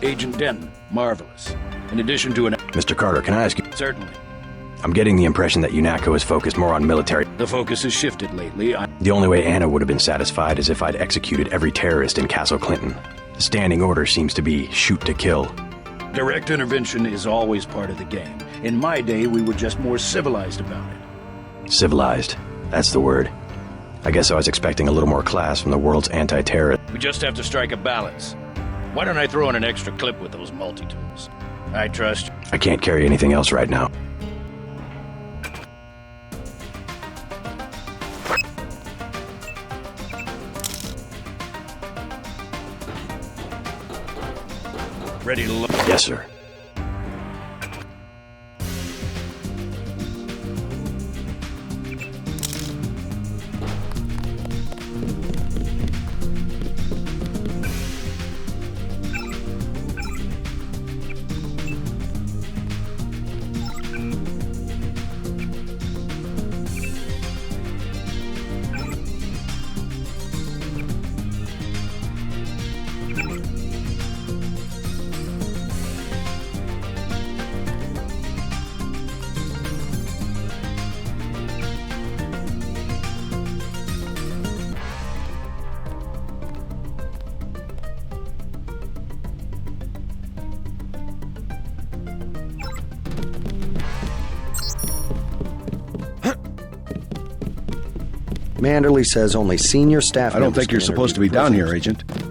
[SPEAKER 10] Agent Denton, marvelous. In addition to an...
[SPEAKER 3] Mr. Carter, can I ask you?
[SPEAKER 10] Certainly.
[SPEAKER 3] I'm getting the impression that UNATCO is focused more on military.
[SPEAKER 10] The focus has shifted lately.
[SPEAKER 3] The only way Anna would have been satisfied is if I'd executed every terrorist in Castle Clinton. The standing order seems to be shoot to kill.
[SPEAKER 10] Direct intervention is always part of the game. In my day, we were just more civilized about it.
[SPEAKER 3] Civilized. That's the word. I guess I was expecting a little more class from the world's anti-terrorist.
[SPEAKER 10] We just have to strike a balance. Why don't I throw in an extra clip with those multi-tools? I trust you.
[SPEAKER 3] I can't carry anything else right now.
[SPEAKER 10] Ready to look?
[SPEAKER 3] Yes, sir.
[SPEAKER 1] Manderley says only senior staff
[SPEAKER 6] I don't
[SPEAKER 1] members
[SPEAKER 6] think you're
[SPEAKER 1] can
[SPEAKER 6] supposed to be
[SPEAKER 1] interview
[SPEAKER 6] down here,
[SPEAKER 1] prisoners.
[SPEAKER 6] Agent.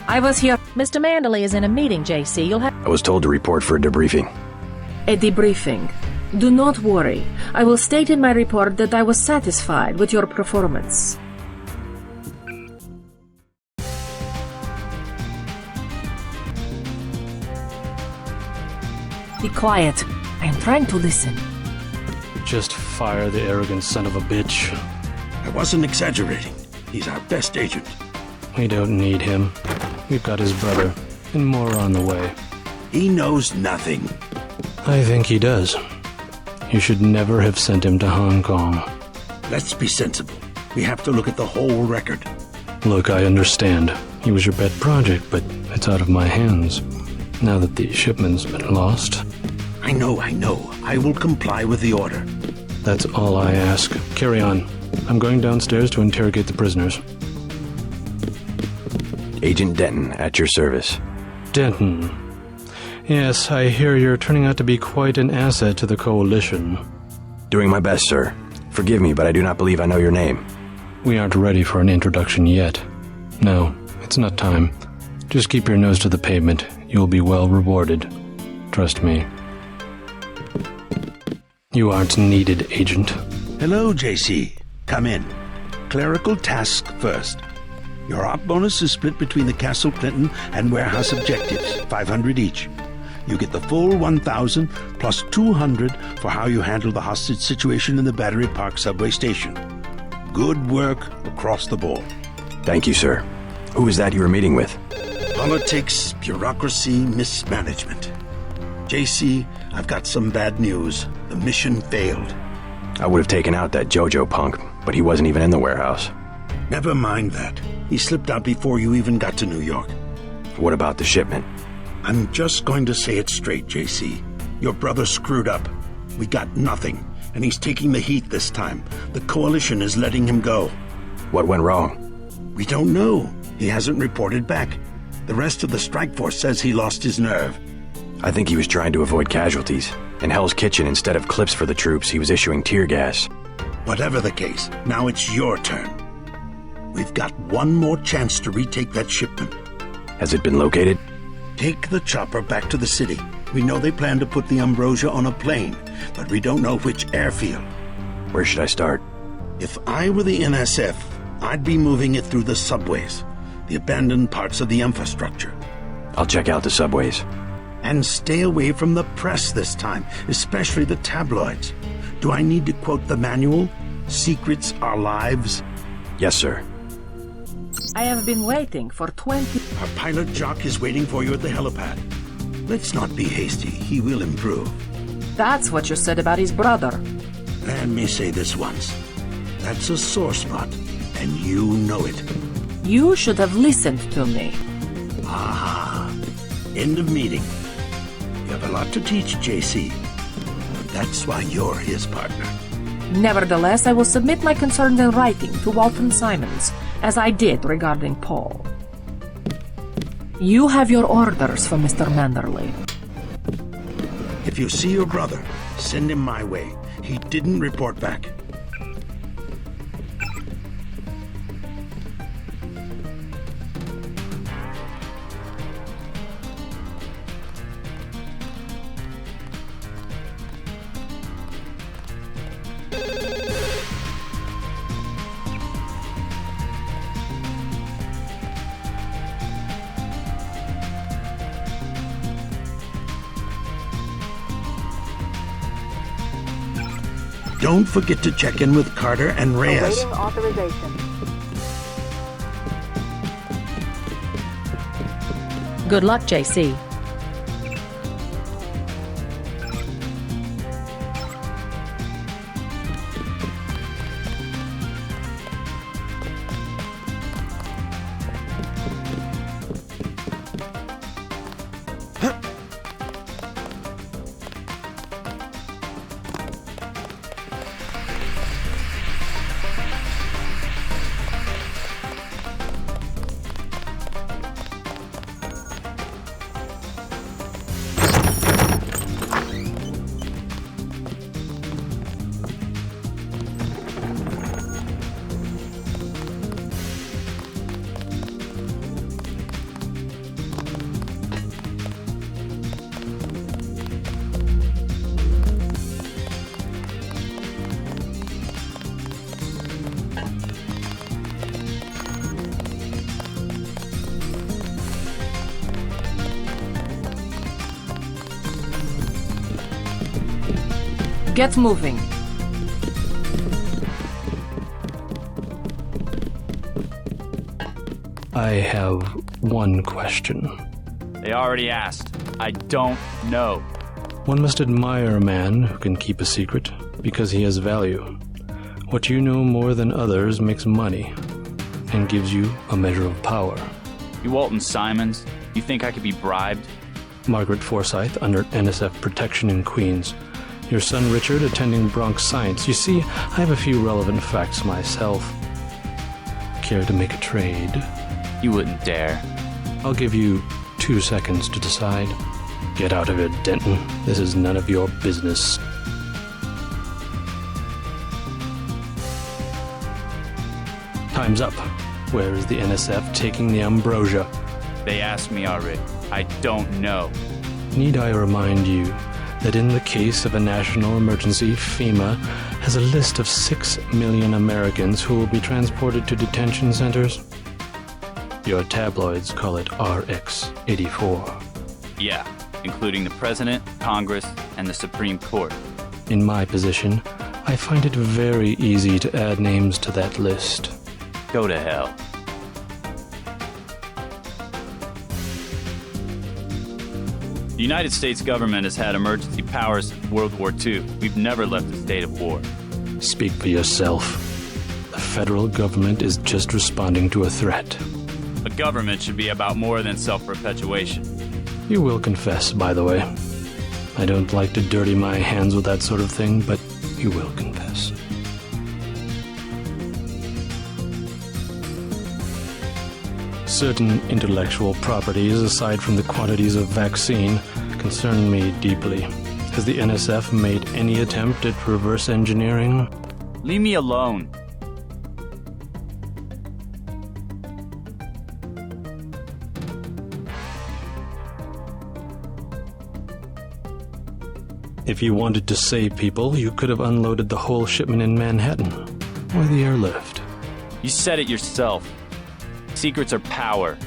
[SPEAKER 23] I was here. Mr. Manderley is in a meeting, JC. You'll have
[SPEAKER 3] I was told to report for a debriefing.
[SPEAKER 17] A debriefing. Do not worry. I will state in my report that I was satisfied with your performance. Be quiet. I am trying to listen.
[SPEAKER 15] Just fire the arrogant son of a bitch.
[SPEAKER 13] I wasn't exaggerating. He's our best agent.
[SPEAKER 15] We don't need him. We've got his brother, and more on the way.
[SPEAKER 13] He knows nothing.
[SPEAKER 15] I think he does. You should never have sent him to Hong Kong.
[SPEAKER 13] Let's be sensible. We have to look at the whole record.
[SPEAKER 15] Look, I understand. He was your pet project, but it's out of my hands. Now that the shipment's been lost.
[SPEAKER 13] I know. I will comply with the order.
[SPEAKER 15] That's all I ask. Carry on. I'm going downstairs to interrogate the prisoners.
[SPEAKER 3] Agent Denton, at your service.
[SPEAKER 15] Denton. Yes, I hear you're turning out to be quite an asset to the Coalition.
[SPEAKER 3] Doing my best, sir. Forgive me, but I do not believe I know your name.
[SPEAKER 15] We aren't ready for an introduction yet. No, it's not time. Just keep your nose to the pavement. You'll be well rewarded. Trust me. You aren't needed, Agent.
[SPEAKER 13] Hello, JC. Come in. Clerical task first. Your op bonus is split between the Castle Clinton and warehouse objectives, 500 each. You get the full 1,000 plus 200 for how you handle the hostage situation in the Battery Park subway station. Good work across the board.
[SPEAKER 3] Thank you, sir. Who is that you were meeting with?
[SPEAKER 13] Politics, bureaucracy, mismanagement. JC, I've got some bad news. The mission failed.
[SPEAKER 3] I would have taken out that JoJo punk, but he wasn't even in the warehouse.
[SPEAKER 13] Never mind that. He slipped out before you even got to New York.
[SPEAKER 3] What about the shipment?
[SPEAKER 13] I'm just going to say it straight, JC. Your brother screwed up. We got nothing, and he's taking the heat this time. The Coalition is letting him go.
[SPEAKER 3] What went wrong?
[SPEAKER 13] We don't know. He hasn't reported back. The rest of the strike force says he lost his nerve.
[SPEAKER 3] I think he was trying to avoid casualties. In Hell's Kitchen, instead of clips for the troops, he was issuing tear gas.
[SPEAKER 13] Whatever the case, now it's your turn. We've got one more chance to retake that shipment.
[SPEAKER 3] Has it been located?
[SPEAKER 13] Take the chopper back to the city. We know they plan to put the Ambrosia on a plane, but we don't know which airfield.
[SPEAKER 3] Where should I start?
[SPEAKER 13] If I were the NSF, I'd be moving it through the subways, the abandoned parts of the infrastructure.
[SPEAKER 3] I'll check out the subways.
[SPEAKER 13] And stay away from the press this time, especially the tabloids. Do I need to quote the manual? Secrets are lives?
[SPEAKER 3] Yes, sir.
[SPEAKER 23] I have been waiting for 20...
[SPEAKER 13] Our pilot Jock is waiting for you at the helipad. Let's not be hasty. He will improve.
[SPEAKER 23] That's what you said about his brother.
[SPEAKER 13] Let me say this once. That's a sore spot, and you know it.
[SPEAKER 23] You should have listened to me.
[SPEAKER 13] Ah, end of meeting. You have a lot to teach, JC. That's why you're his partner.
[SPEAKER 23] Nevertheless, I will submit my concerns in writing to Walton Simons, as I did regarding Paul. You have your orders for Mr. Manderley.
[SPEAKER 13] If you see your brother, send him my way. He didn't report back. Don't forget to check in with Carter and Reyes.
[SPEAKER 23] Awaiting authorization. Good luck, JC. Get moving.
[SPEAKER 15] I have one question.
[SPEAKER 4] They already asked. I don't know.
[SPEAKER 15] One must admire a man who can keep a secret because he has value. What you know more than others makes money and gives you a measure of power.
[SPEAKER 4] You Walton Simons, you think I could be bribed?
[SPEAKER 15] Margaret Forsyth under NSF protection in Queens. Your son Richard attending Bronx Science. You see, I have a few relevant facts myself. Care to make a trade?
[SPEAKER 4] You wouldn't dare.
[SPEAKER 15] I'll give you 2 seconds to decide. Get out of it, Denton. This is none of your business. Time's up. Where is the NSF taking the ambrosia?
[SPEAKER 4] They asked me already. I don't know.
[SPEAKER 15] Need I remind you that in the case of a national emergency, FEMA has a list of 6 million Americans who will be transported to detention centers? Your tabloids call it RX-84.
[SPEAKER 4] Yeah, including the President, Congress, and the Supreme Court.
[SPEAKER 15] In my position, I find it very easy to add names to that list.
[SPEAKER 4] Go to hell. The United States government has had emergency powers since World War II. We've never left a state of war.
[SPEAKER 15] Speak for yourself. The federal government is just responding to a threat.
[SPEAKER 4] A government should be about more than self-perpetuation.
[SPEAKER 15] You will confess, by the way. I don't like to dirty my hands with that sort of thing, but you will confess. Certain intellectual properties, aside from the quantities of vaccine, concern me deeply. Has the NSF made any attempt at reverse engineering?
[SPEAKER 4] Leave me alone.
[SPEAKER 15] If you wanted to save people, you could have unloaded the whole shipment in Manhattan, or the airlift.
[SPEAKER 4] You said it yourself. Secrets are power.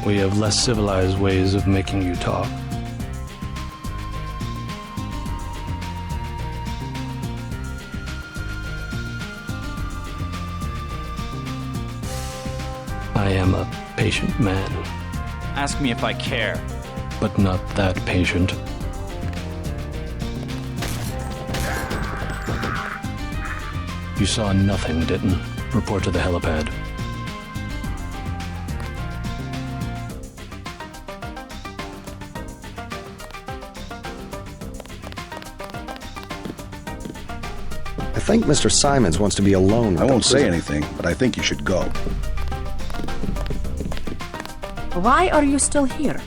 [SPEAKER 15] We have less civilized ways of making you talk. I am a patient man,
[SPEAKER 4] Ask me if I care.
[SPEAKER 15] but not that patient. You saw nothing, Ditton. Report to the helipad.
[SPEAKER 1] I think Mr. Simons wants to be alone with
[SPEAKER 5] I won't
[SPEAKER 1] the
[SPEAKER 5] say
[SPEAKER 1] prisoner.
[SPEAKER 5] anything, but I think you should go.
[SPEAKER 23] Why are you still here?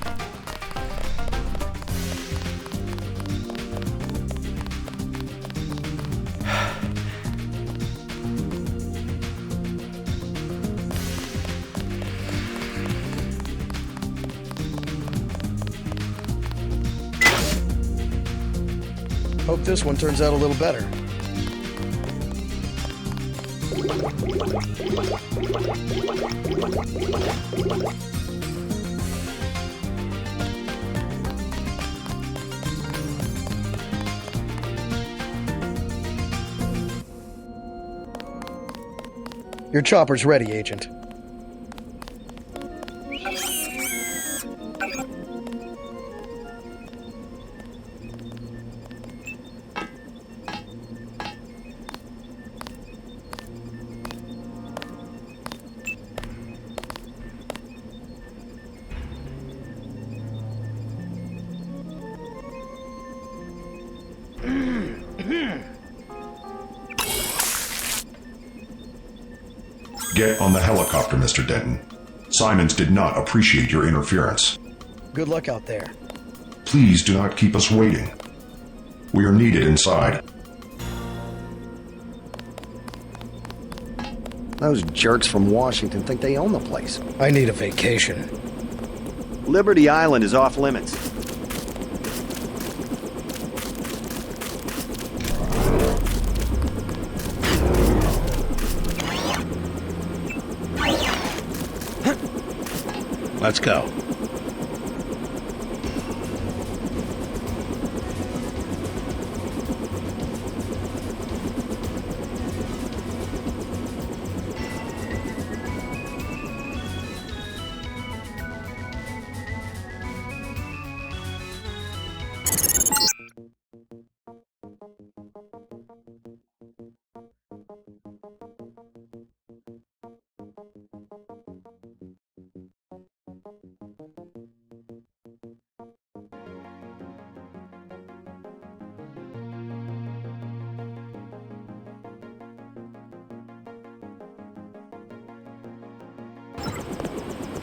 [SPEAKER 18] Hope this one turns out a little better. Your chopper's ready, Agent.
[SPEAKER 11] Get on the helicopter, Mr. Denton. Simons did not appreciate your interference.
[SPEAKER 18] Good luck out there.
[SPEAKER 11] Please do not keep us waiting. We are needed inside.
[SPEAKER 1] Those jerks from Washington think they own the place.
[SPEAKER 18] I need a vacation.
[SPEAKER 1] Liberty Island is off limits.
[SPEAKER 12] Let's go.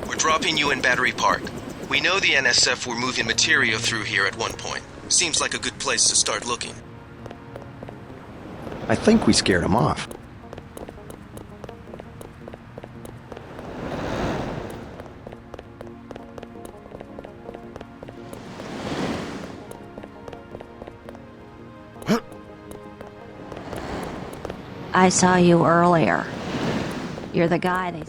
[SPEAKER 9] We're dropping you in Battery Park. We know the NSF were moving material through here at one point. Seems like a good place to start looking.
[SPEAKER 1] I think we scared them off.
[SPEAKER 21] I saw you earlier. You're the guy they...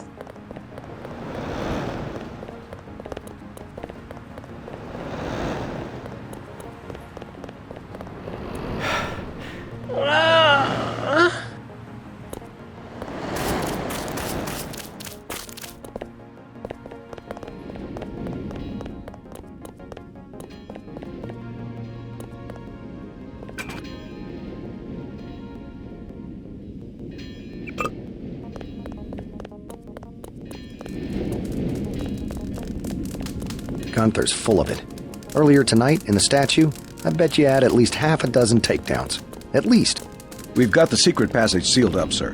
[SPEAKER 1] Gunther's full of it. Earlier tonight, in the statue, I bet you had at least half a dozen takedowns. At least.
[SPEAKER 5] We've got the secret passage sealed up, sir.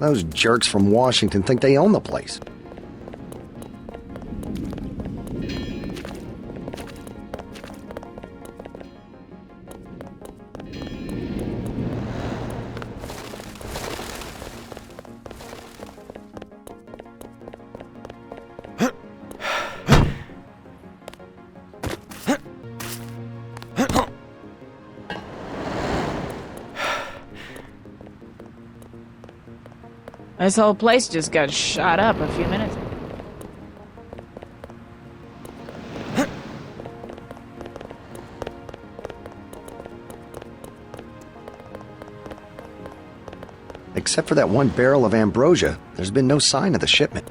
[SPEAKER 1] Those jerks from Washington think they own the place.
[SPEAKER 8] This whole place just got shot up a few minutes.
[SPEAKER 1] Except for that one barrel of ambrosia, there's been no sign of the shipment.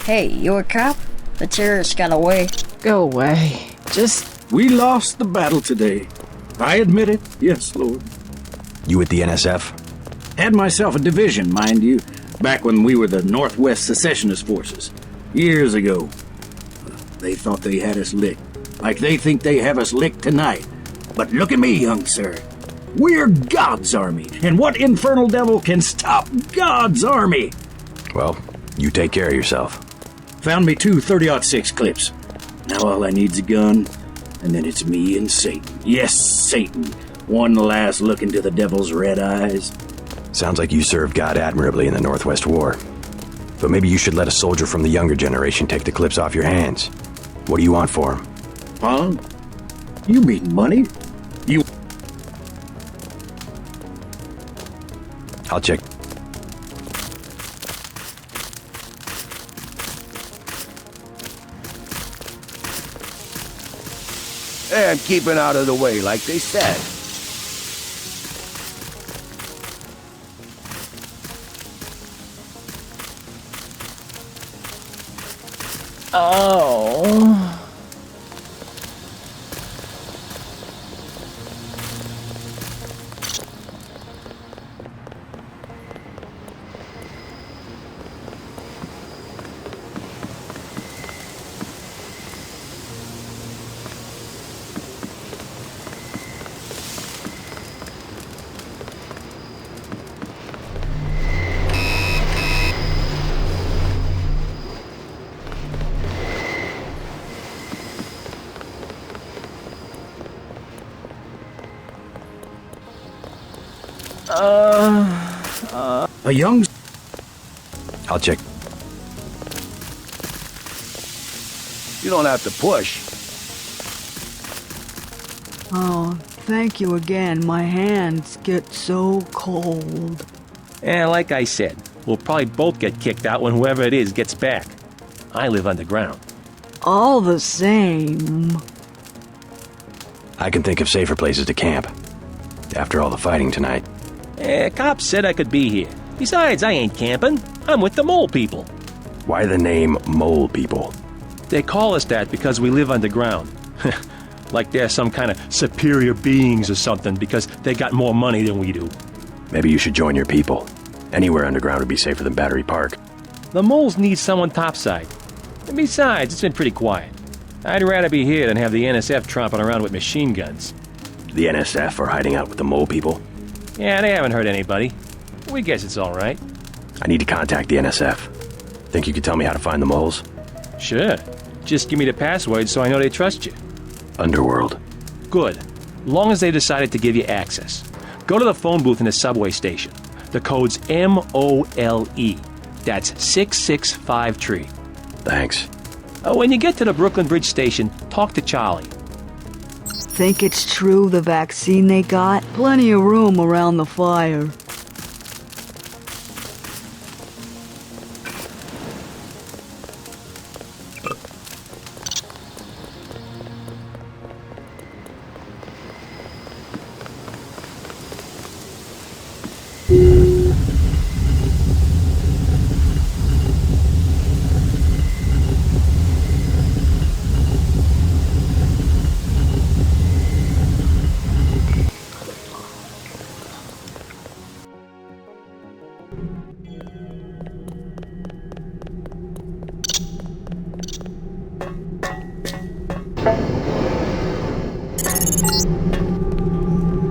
[SPEAKER 19] Hey, you a cop? The terrorist got away.
[SPEAKER 8] Go away. Just...
[SPEAKER 14] We lost the battle today. I admit it. Yes, Lord.
[SPEAKER 3] You with the NSF?
[SPEAKER 14] Had myself a division, mind you, back when we were the Northwest Secessionist Forces. Years ago. They thought they had us licked. Like they think they have us licked tonight. But look at me, young sir. We're God's army. And what infernal devil can stop God's army?
[SPEAKER 3] Well, you take care of yourself.
[SPEAKER 14] Found me 2 30-06 clips. Now all I need's a gun, and then it's me and Satan. Yes, Satan. One last look into the devil's red eyes.
[SPEAKER 3] Sounds like you served God admirably in the Northwest War. But maybe you should let a soldier from the younger generation take the clips off your hands. What do you want for him?
[SPEAKER 14] Huh? You mean money? You...
[SPEAKER 3] I'll check.
[SPEAKER 20] And keeping out of the way, like they said.
[SPEAKER 8] Oh.
[SPEAKER 14] A young...
[SPEAKER 3] I'll check.
[SPEAKER 20] You don't have to push.
[SPEAKER 22] Oh, thank you again. My hands get so cold.
[SPEAKER 16] And like I said, we'll probably both get kicked out when whoever it is gets back. I live underground.
[SPEAKER 22] All the same.
[SPEAKER 3] I can think of safer places to camp. After all the fighting tonight.
[SPEAKER 16] Cops said I could be here. Besides, I ain't camping. I'm with the mole people.
[SPEAKER 3] Why the name Mole People?
[SPEAKER 16] They call us that because we live underground. Like they're some kind of superior beings or something because they got more money than we do.
[SPEAKER 3] Maybe you should join your people. Anywhere underground would be safer than Battery Park.
[SPEAKER 16] The moles need someone topside. And besides, it's been pretty quiet. I'd rather be here than have the NSF tromping around with machine guns.
[SPEAKER 3] The NSF are hiding out with the Mole People?
[SPEAKER 16] Yeah, they haven't hurt anybody. We guess it's all right.
[SPEAKER 3] I need to contact the NSF. Think you could tell me how to find the moles?
[SPEAKER 16] Sure. Just give me the password so I know they trust you.
[SPEAKER 3] Underworld.
[SPEAKER 16] Good. Long as they decided to give you access. Go to the phone booth in the subway station. The code's MOLE. That's 665-tree.
[SPEAKER 3] Thanks.
[SPEAKER 16] When you get to the Brooklyn Bridge station, talk to Charlie.
[SPEAKER 22] Think it's true, the vaccine they got? Plenty of room around the fire.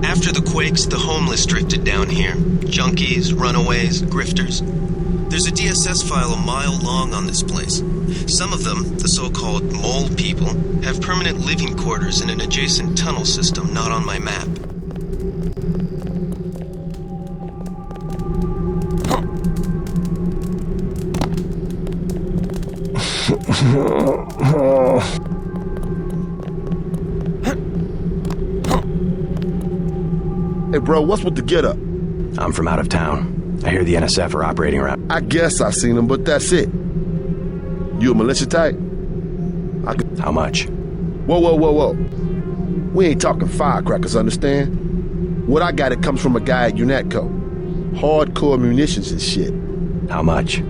[SPEAKER 9] After the quakes, the homeless drifted down here. Junkies, runaways, grifters. There's a DSS file a mile long on this place. Some of them, the so-called mole people, have permanent living quarters in an adjacent tunnel system not on my map.
[SPEAKER 2] Hey, bro, what's with the get-up?
[SPEAKER 3] I'm from out of town. I hear the NSF are operating around.
[SPEAKER 2] I guess I seen them, but that's it. You a militia type?
[SPEAKER 3] How much?
[SPEAKER 2] Whoa. We ain't talking firecrackers, understand? What I got, it comes from a guy at UNATCO. Hardcore munitions and shit.
[SPEAKER 3] How much?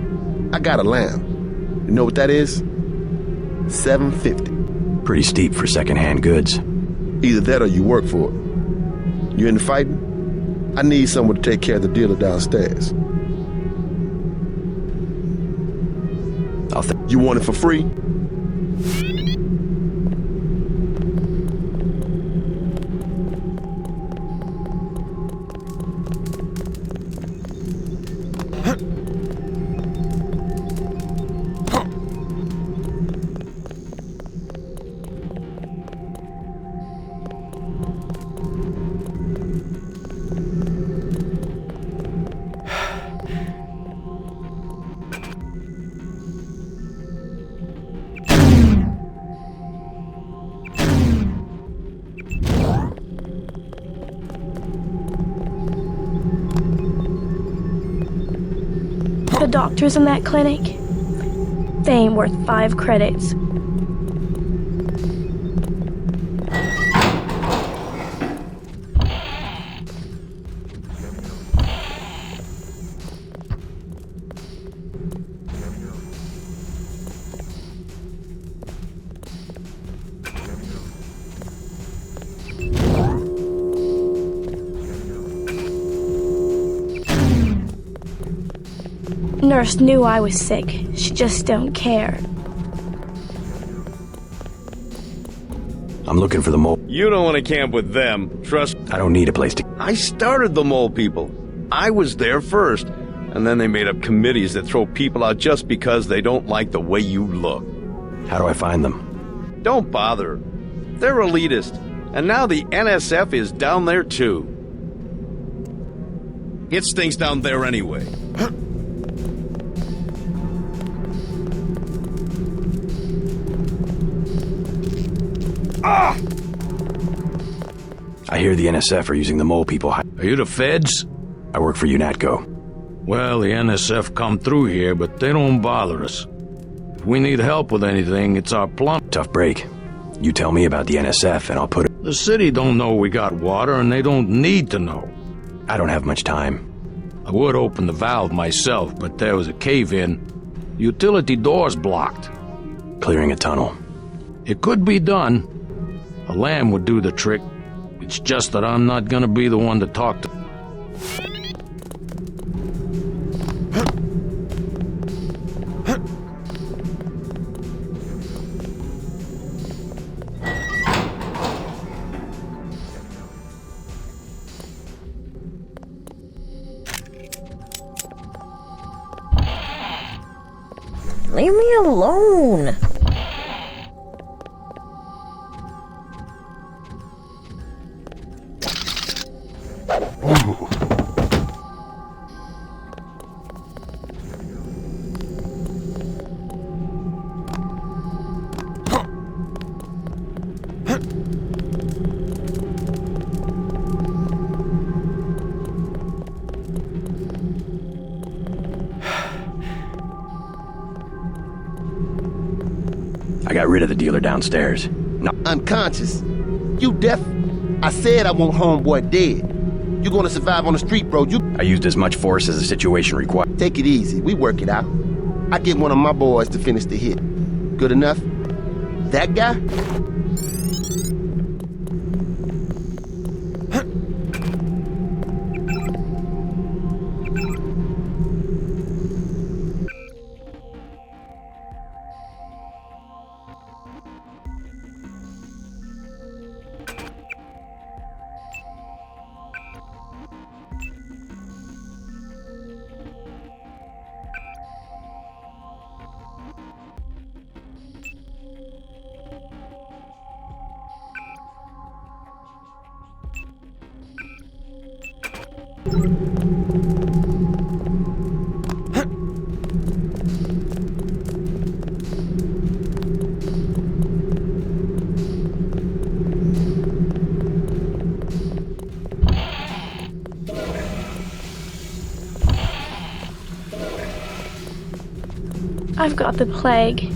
[SPEAKER 2] I got a lamb. You know what that is? $750.
[SPEAKER 3] Pretty steep for secondhand goods.
[SPEAKER 2] Either that or you work for it. You into fighting? I need someone to take care of the dealer downstairs. You want it for free?
[SPEAKER 7] The doctors in that clinic, they ain't worth 5 credits. Nurse knew I was sick. She just don't care.
[SPEAKER 3] I'm looking for the mole.
[SPEAKER 12] You don't want to camp with them. Trust.
[SPEAKER 3] I don't need a place to...
[SPEAKER 12] I started the mole people. I was there first. And then they made up committees that throw people out just because they don't like the way you look.
[SPEAKER 3] How do I find them?
[SPEAKER 12] Don't bother. They're elitist. And now the NSF is down there too. It stinks down there anyway.
[SPEAKER 3] Ah! I hear the NSF are using the mole people.
[SPEAKER 12] Are you the feds?
[SPEAKER 3] I work for UNATCO.
[SPEAKER 12] Well, the NSF come through here, but they don't bother us. If we need help with anything, it's our plumb.
[SPEAKER 3] Tough break. You tell me about the NSF and I'll put it...
[SPEAKER 12] The city don't know we got water and they don't need to know.
[SPEAKER 3] I don't have much time.
[SPEAKER 12] I would open the valve myself, but there was a cave-in. Utility door's blocked.
[SPEAKER 3] Clearing a tunnel.
[SPEAKER 12] It could be done. A lamb would do the trick. It's just that I'm not gonna be the one to talk to.
[SPEAKER 19] Leave me alone.
[SPEAKER 3] I got rid of the dealer downstairs. No.
[SPEAKER 2] Unconscious. You deaf? I said I want homeboy dead. You're gonna survive on the street, bro.
[SPEAKER 3] I used as much force as the situation required.
[SPEAKER 2] Take it easy. We work it out. I get one of my boys to finish the hit. Good enough? That guy?
[SPEAKER 7] I've got the plague.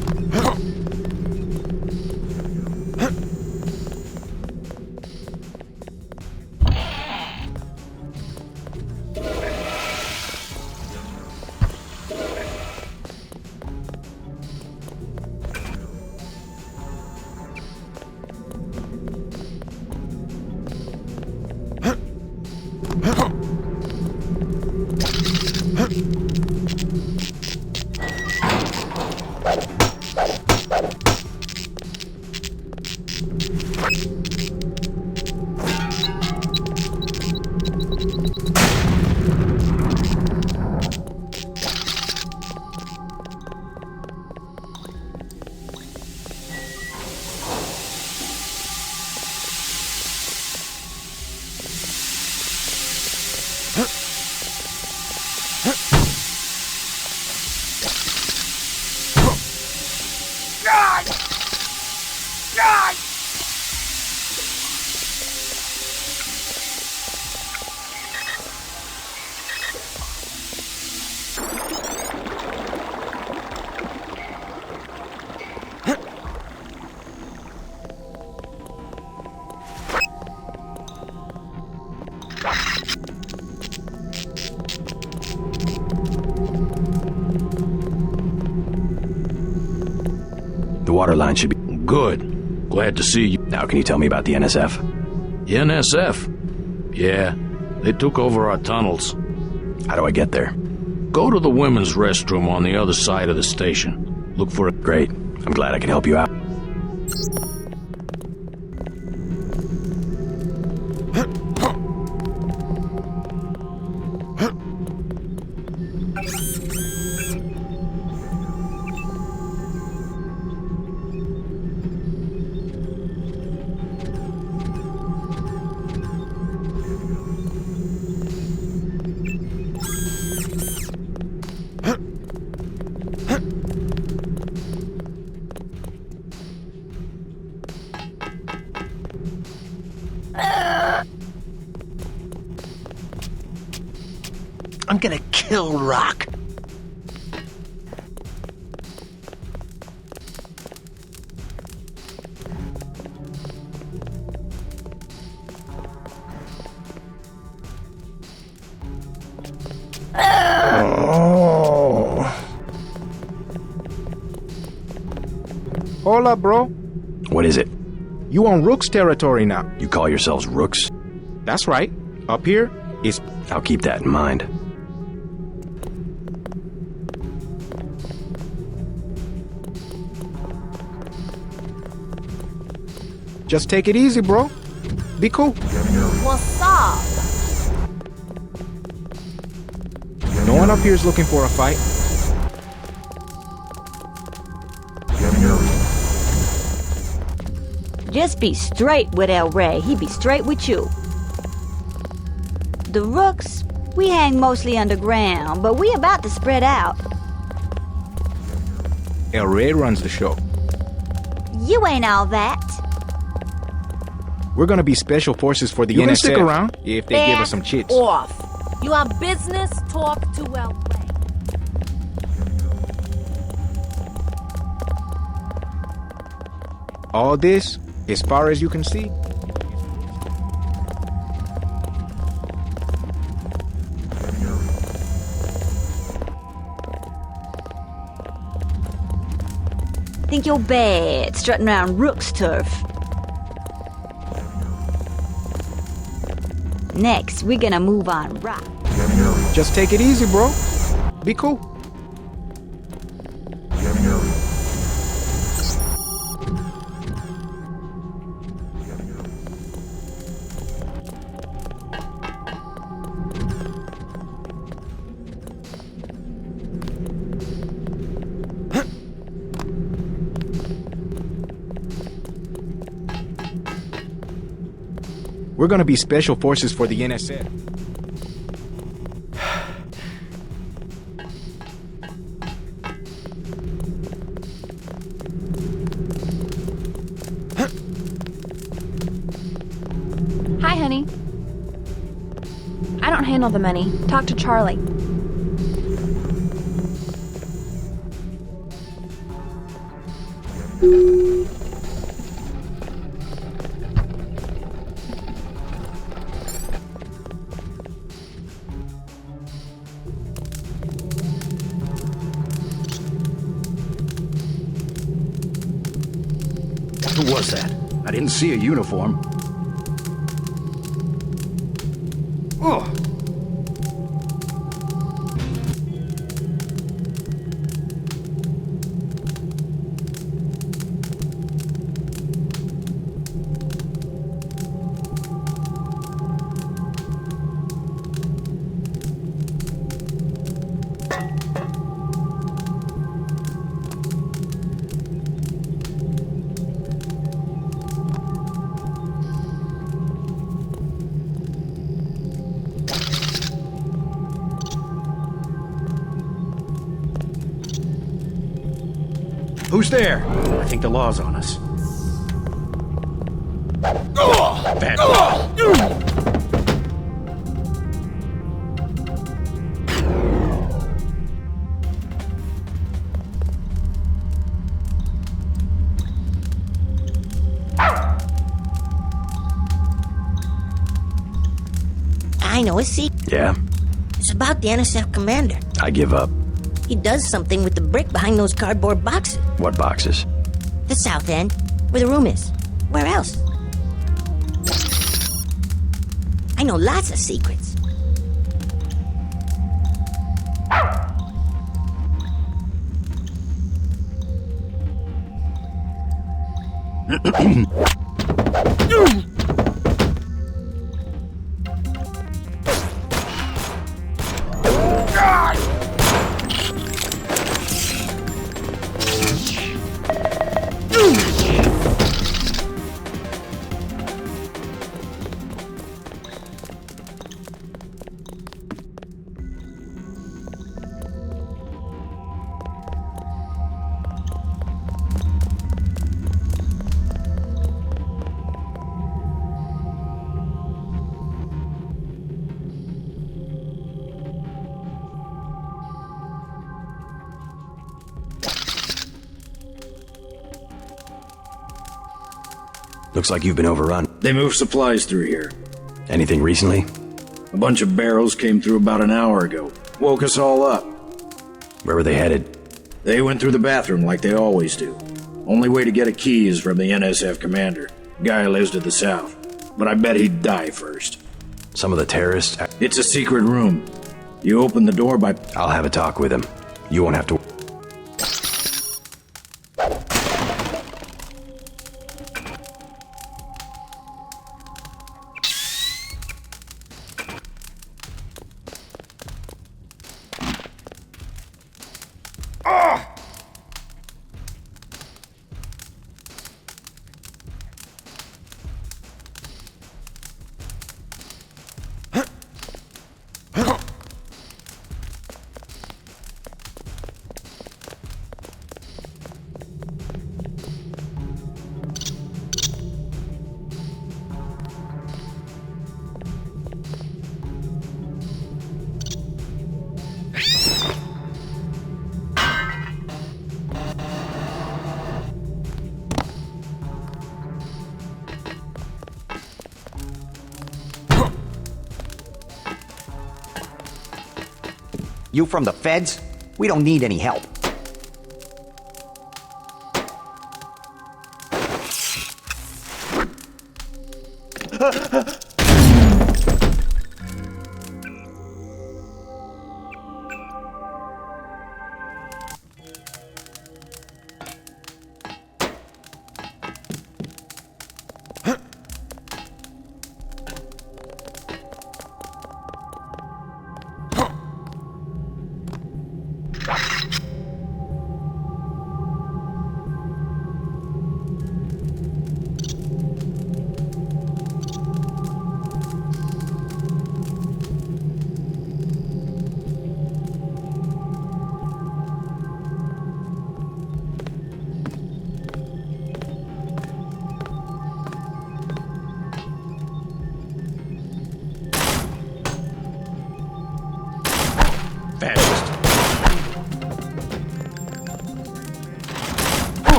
[SPEAKER 3] The water line should be...
[SPEAKER 6] Good. Glad to see you.
[SPEAKER 3] Now, can you tell me about the NSF?
[SPEAKER 6] NSF? Yeah, they took over our tunnels.
[SPEAKER 3] How do I get there?
[SPEAKER 6] Go to the women's restroom on the other side of the station. Look for it.
[SPEAKER 3] Great. I'm glad I can help you out.
[SPEAKER 20] I'm gonna kill Rock.
[SPEAKER 10] Hola, bro.
[SPEAKER 3] What is it?
[SPEAKER 10] You on Rook's territory now.
[SPEAKER 3] You call yourselves Rooks?
[SPEAKER 10] That's right. Up here is...
[SPEAKER 3] I'll keep that in mind.
[SPEAKER 10] Just take it easy, bro. Be cool.
[SPEAKER 19] What's up?
[SPEAKER 10] No one up here is looking for a fight.
[SPEAKER 21] Just be straight with El Rey. He be straight with you. The Rooks, we hang mostly underground, but we about to spread out.
[SPEAKER 10] El Rey runs the show.
[SPEAKER 21] You ain't all that.
[SPEAKER 10] We're gonna be special forces for the NSF. You can stick around if they give us some chits.
[SPEAKER 19] Off. You have business, talk to El Rey.
[SPEAKER 10] All this, as far as you can see,
[SPEAKER 21] Think you're bad, strutting around Rook's turf. Next, we're gonna move on Rock.
[SPEAKER 10] just take it easy, bro. Be cool. We're gonna be special forces for the NSF.
[SPEAKER 17] Hi, honey. I don't handle the money. Talk to Charlie.
[SPEAKER 5] Who was that? I didn't see a uniform. Oh! Who's there? I think the law's on us. Bad.
[SPEAKER 4] I know a secret.
[SPEAKER 3] Yeah?
[SPEAKER 4] It's about the NSF commander.
[SPEAKER 3] I give up.
[SPEAKER 4] He does something with the brick behind those cardboard boxes.
[SPEAKER 3] What boxes?
[SPEAKER 4] The south end, where the room is. Where else? I know lots of secrets.
[SPEAKER 3] Looks like you've been overrun.
[SPEAKER 14] They moved supplies through here.
[SPEAKER 3] Anything recently?
[SPEAKER 14] A bunch of barrels came through about an hour ago. Woke us all up.
[SPEAKER 3] Where were they headed?
[SPEAKER 14] They went through the bathroom like they always do. Only way to get a key is from the NSF commander. Guy lives to the south. But I bet he'd die first.
[SPEAKER 3] Some of the terrorists?
[SPEAKER 14] It's a secret room. You open the door by...
[SPEAKER 3] I'll have a talk with him. You won't have to...
[SPEAKER 13] You from the feds? We don't need any help.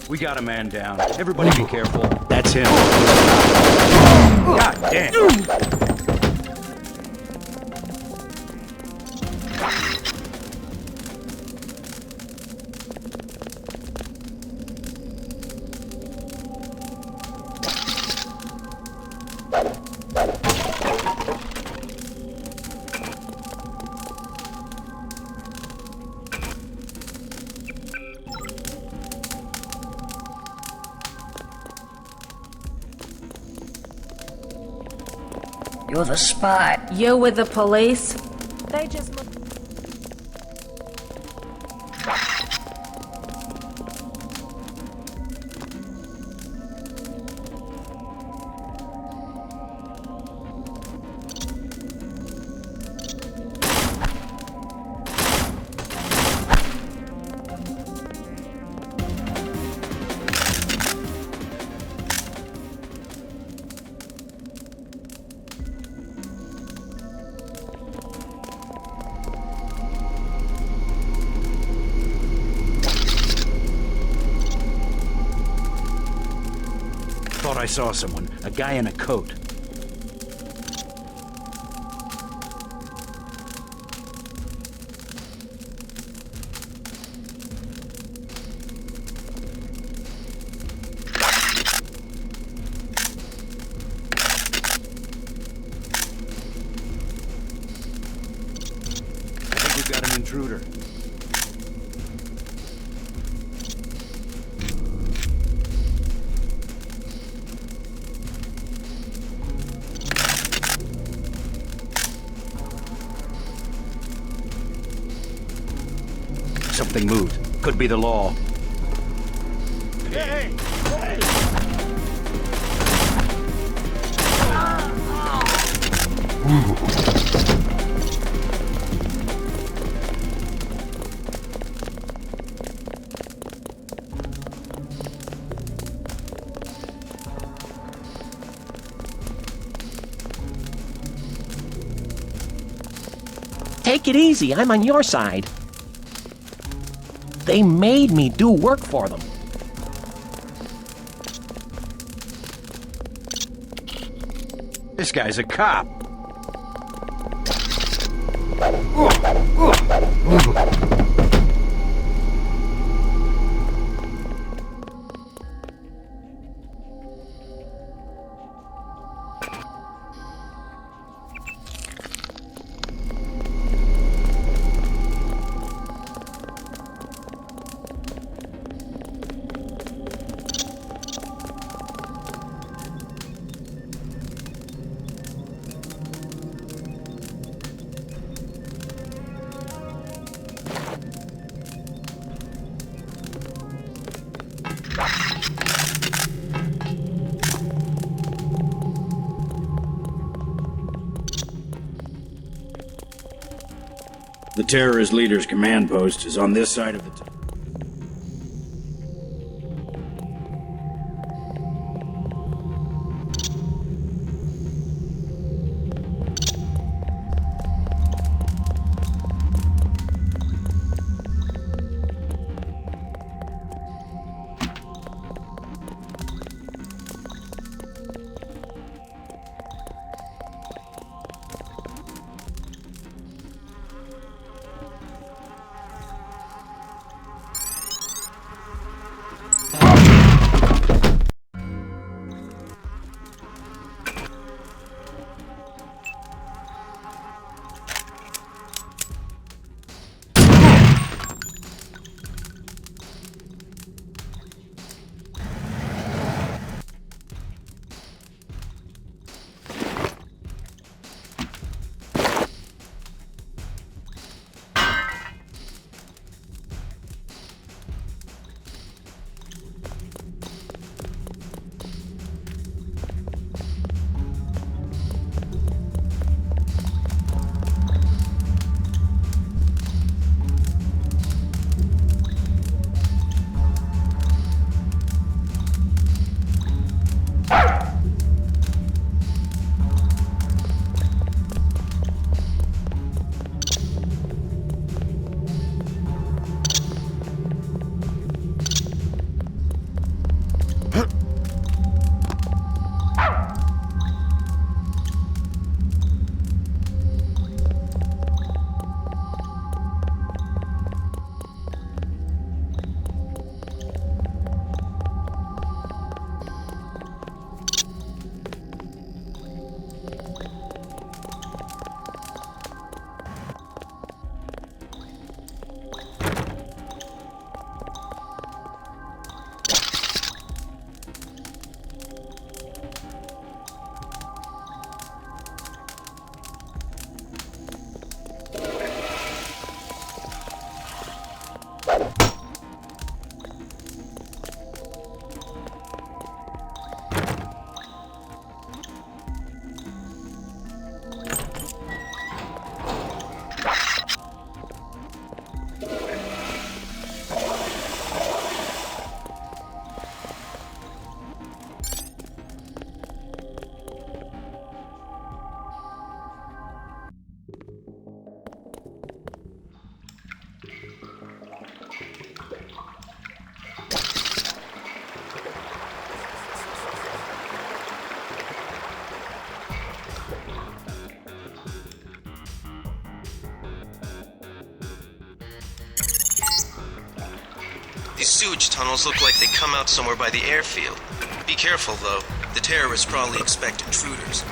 [SPEAKER 20] We got a man down. Everybody be careful.
[SPEAKER 10] That's him.
[SPEAKER 20] God damn.
[SPEAKER 19] You're the spy. You're with the police? They just look.
[SPEAKER 20] Thought I saw someone. A guy in a coat. I think we've got an intruder. Something moved. Could be the law.
[SPEAKER 19] Hey! Hey!
[SPEAKER 11] Take it easy, I'm on your side. They made me do work for them.
[SPEAKER 20] This guy's a cop.
[SPEAKER 14] The terrorist leader's command post is on this side of the town.
[SPEAKER 9] tunnels look like they come out somewhere by the airfield. Be careful, though. The terrorists probably expect intruders.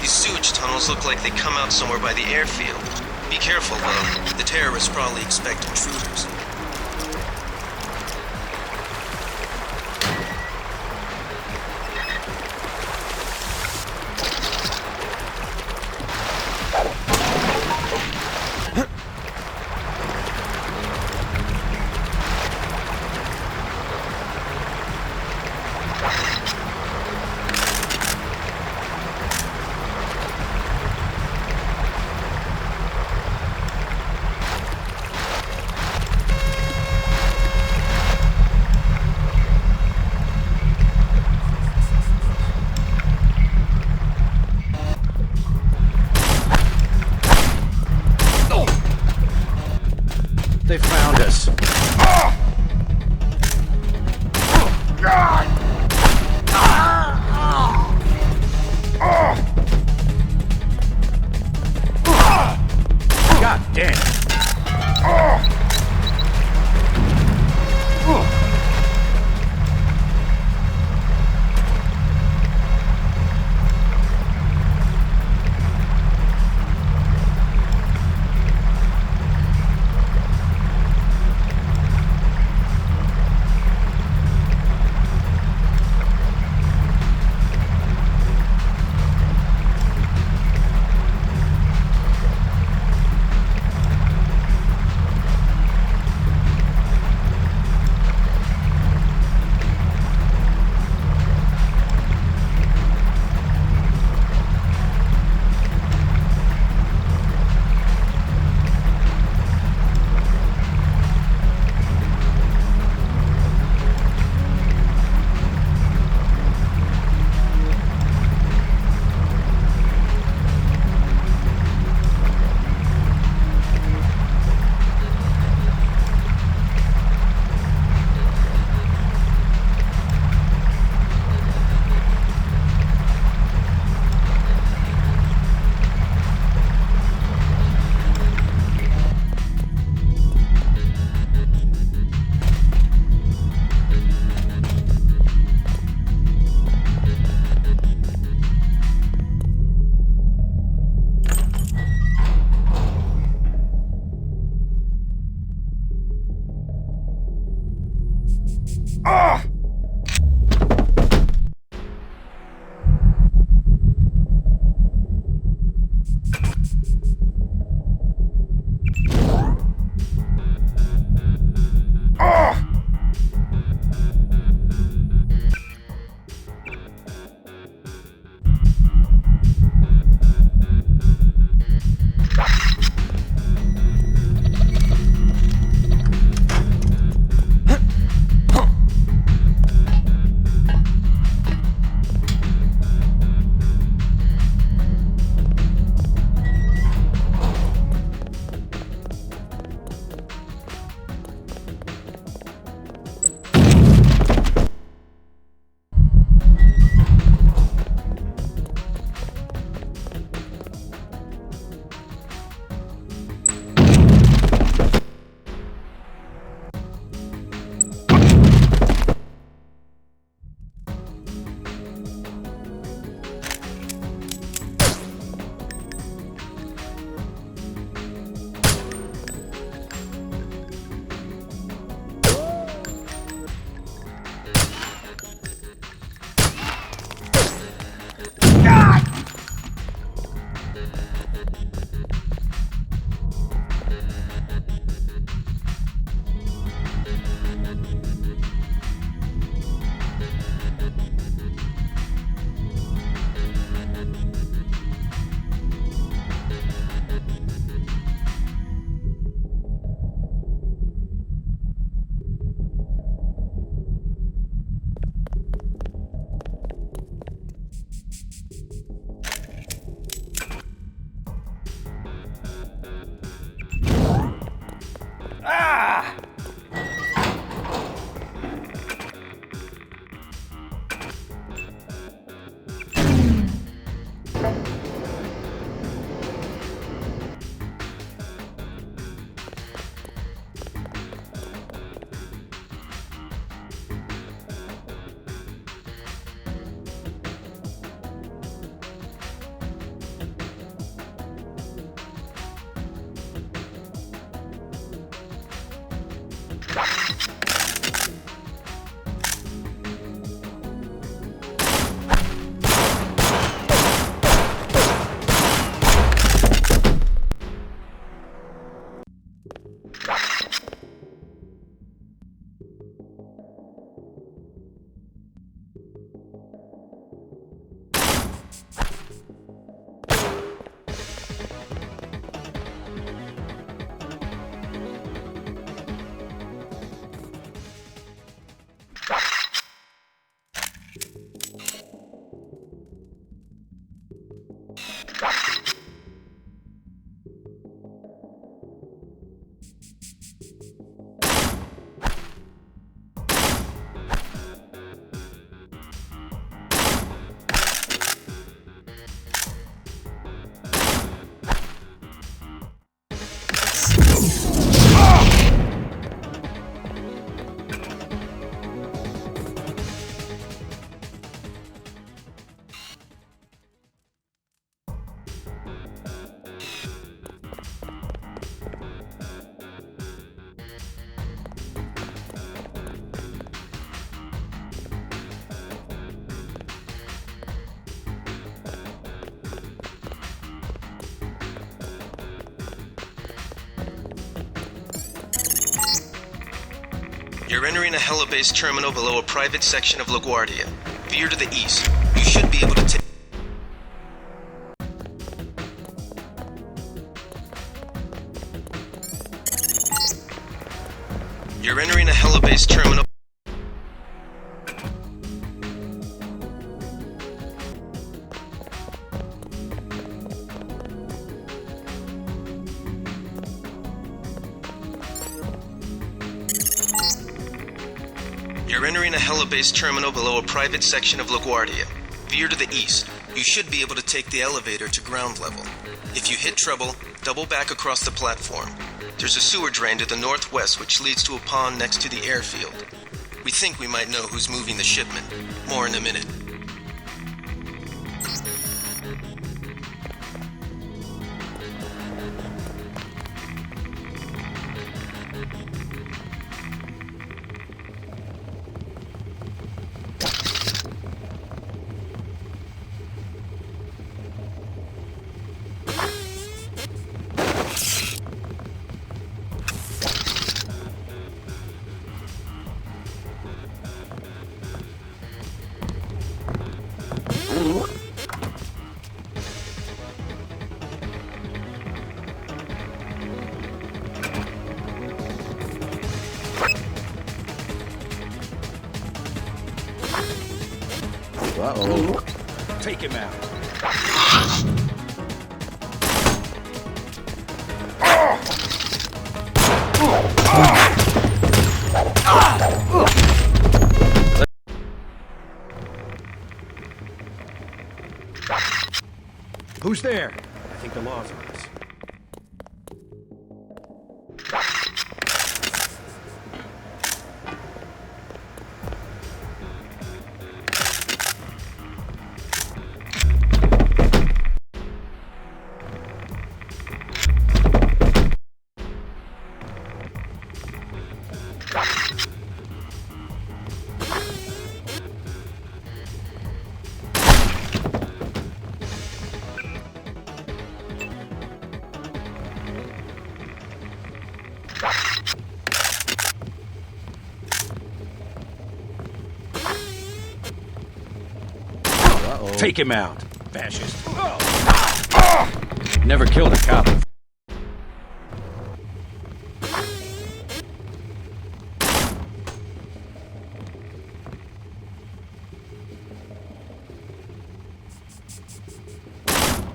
[SPEAKER 9] Sewage tunnels look like they come out somewhere by the airfield. Be careful, though. The terrorists probably expect intruders.
[SPEAKER 10] They found us. God damn.
[SPEAKER 9] You're entering a helibase terminal below a private section of LaGuardia. Veer to the east. You should be able to take... You're entering a helibase terminal... You're entering a helibase terminal below a private section of LaGuardia. Veer to the east. You should be able to take the elevator to ground level. If you hit trouble, double back across the platform. There's a sewer drain to the northwest which leads to a pond next to the airfield. We think we might know who's moving the shipment. More in a minute.
[SPEAKER 14] Uh-oh. Take him out.
[SPEAKER 10] Who's there?
[SPEAKER 14] I think the law's on us. Take him out, fascist. Never killed a cop.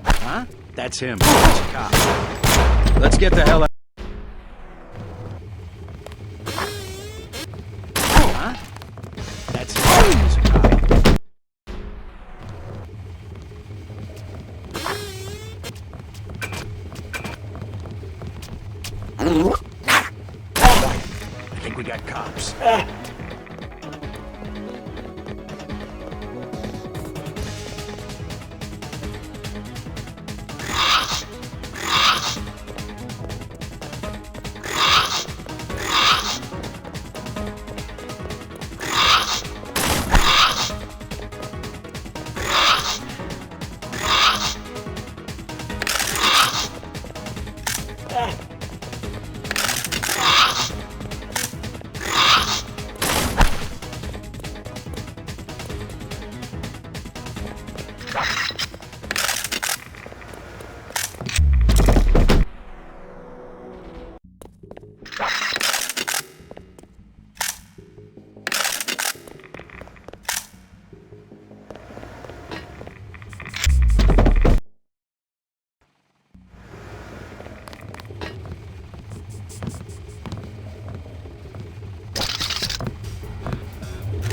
[SPEAKER 14] Huh? That's him. He's a cop. Let's get the hell out. Huh? That's him. He's a cop. I think we got cops.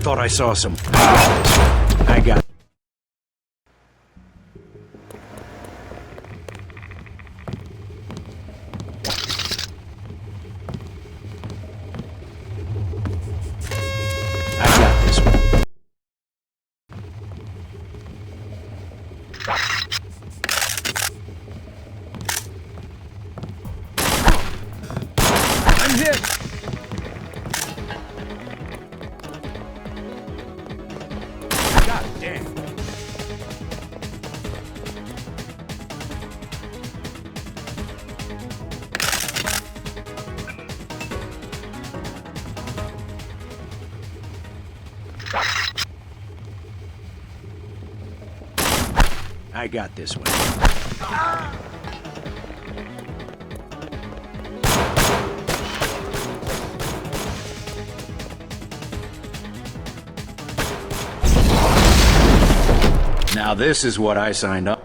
[SPEAKER 14] Thought I saw some. I got. I got this one. I'm hit. Damn. I got this one. Now this is what I signed up.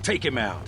[SPEAKER 14] Take him out.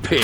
[SPEAKER 14] Pig.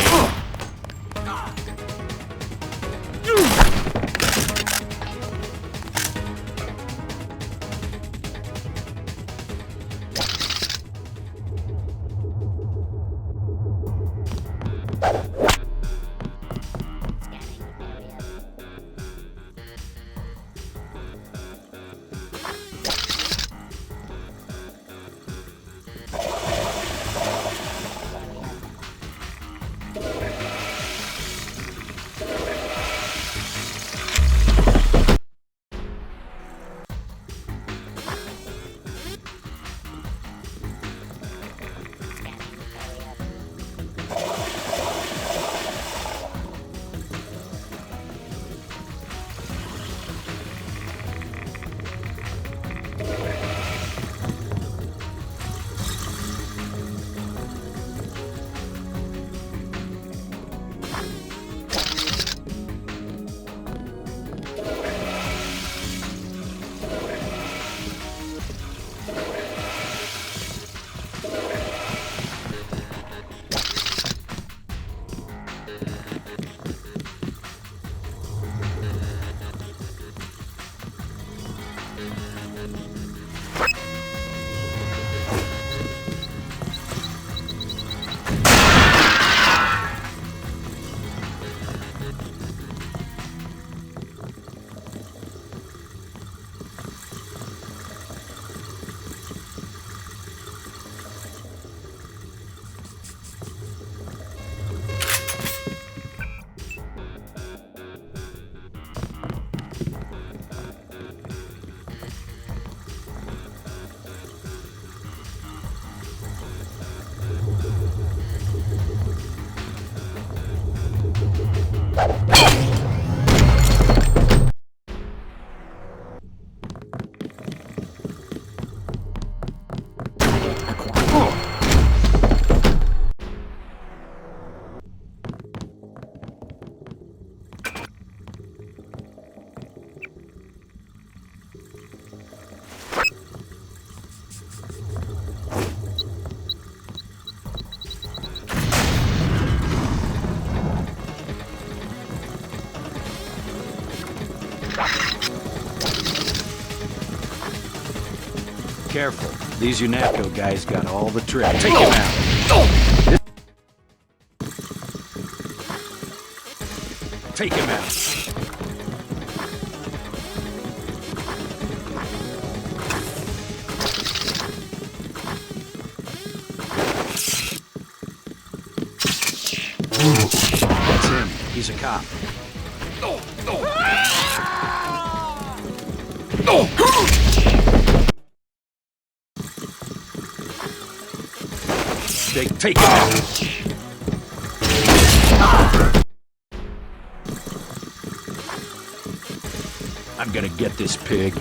[SPEAKER 10] Careful. These UNATCO guys got all the tricks. Take him out. Take him out. That's him. He's a cop. Take him out. I'm gonna get this pig.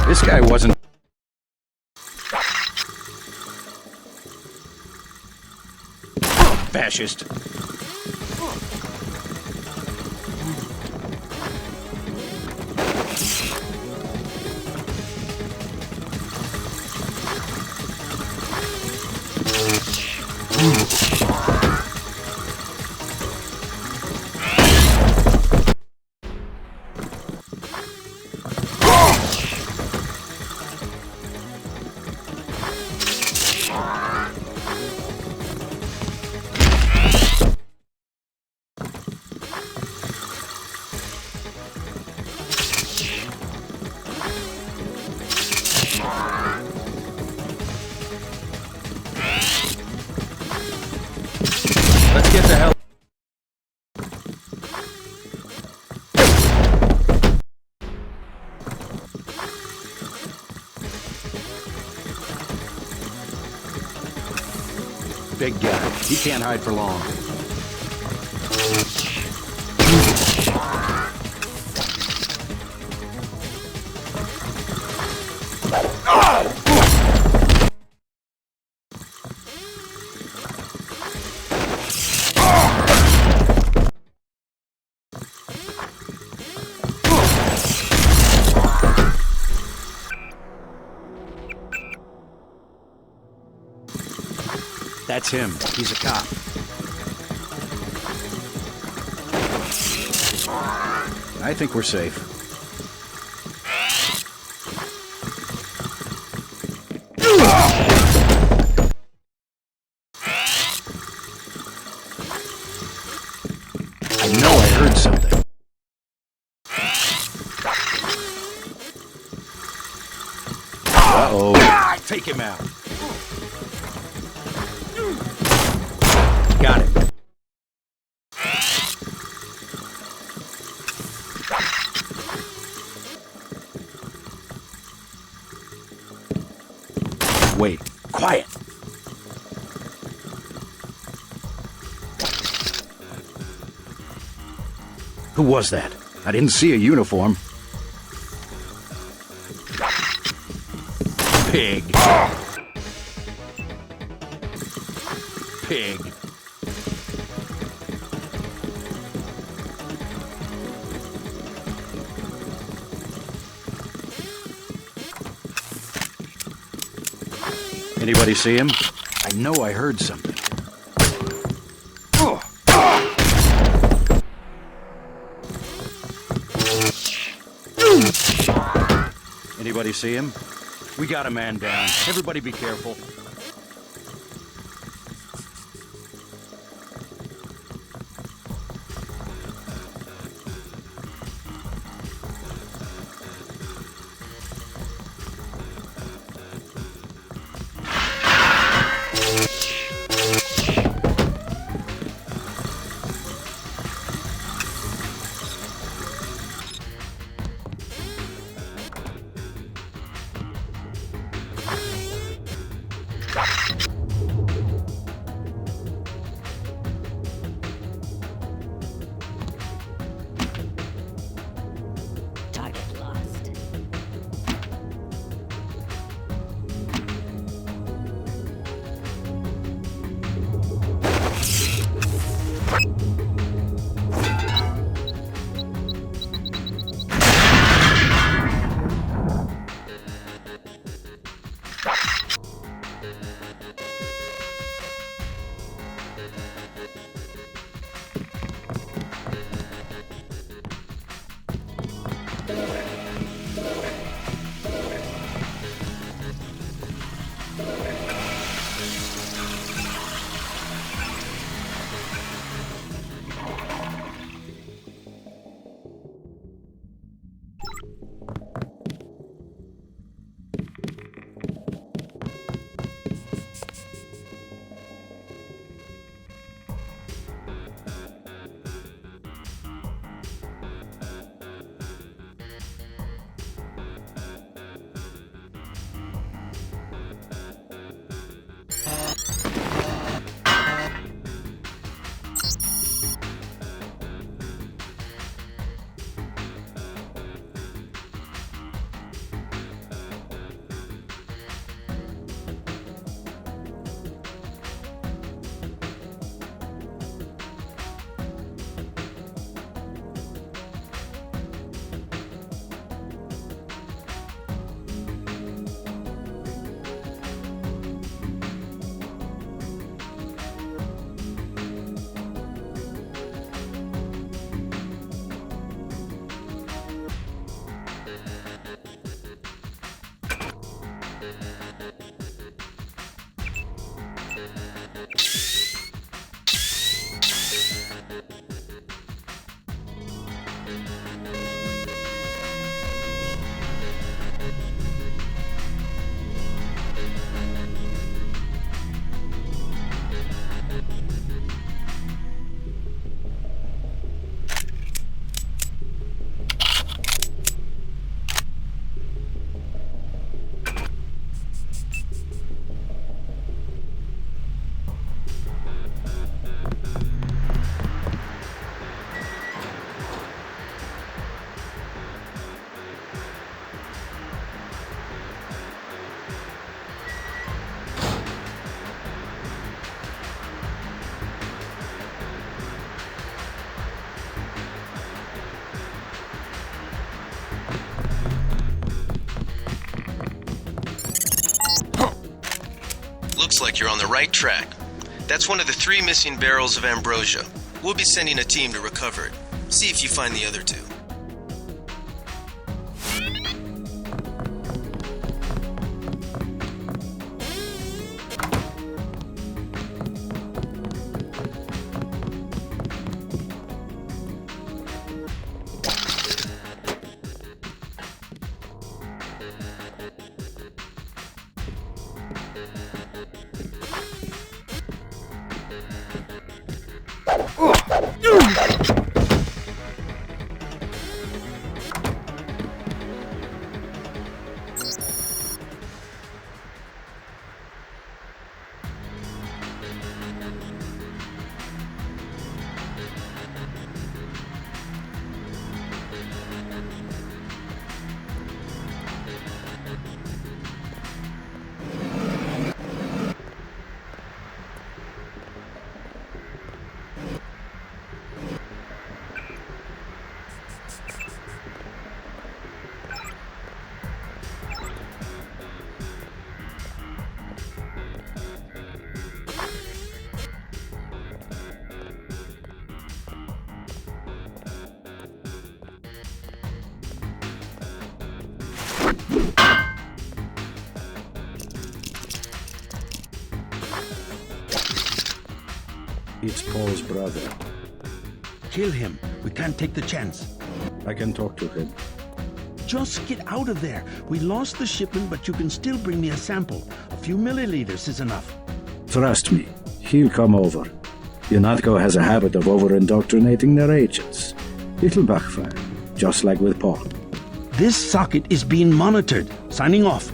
[SPEAKER 10] This guy wasn't... Fascist. Let's get the hell... Big guy. He can't hide for long. That's him. He's a cop. I think we're safe. I know I heard something. Uh-oh. Take him out. Got it. Wait. Quiet. Who was that? I didn't see a uniform. Pig. Pig. Anybody see him? I know I heard something. Anybody see him? We got a man down. Everybody be careful.
[SPEAKER 9] Looks like you're on the right track. That's one of the 3 missing barrels of ambrosia. We'll be sending a team to recover it. See if you find the other 2.
[SPEAKER 14] It's Paul's brother.
[SPEAKER 20] Kill him. We can't take the chance.
[SPEAKER 14] I can talk to him.
[SPEAKER 20] Just get out of there. We lost the shipment, but you can still bring me a sample. A few milliliters is enough.
[SPEAKER 14] Trust me, he'll come over. UNATCO has a habit of over-indoctrinating their agents. It'll backfire, just like with Paul.
[SPEAKER 20] This socket is being monitored. Signing off.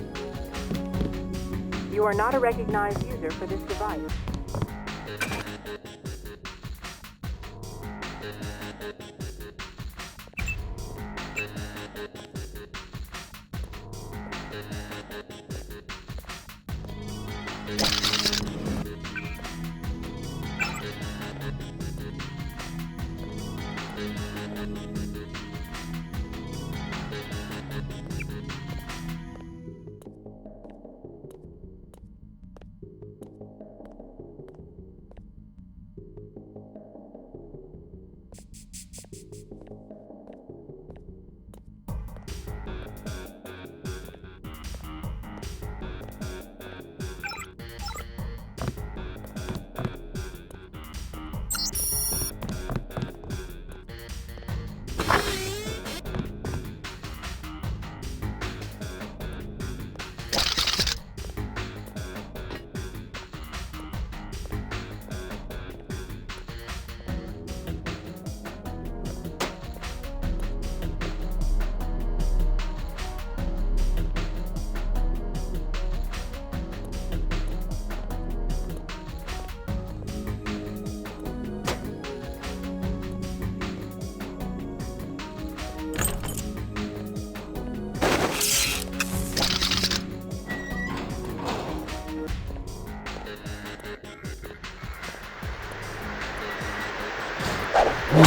[SPEAKER 15] You are not a recognized user for this device. You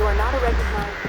[SPEAKER 15] are not a recognized...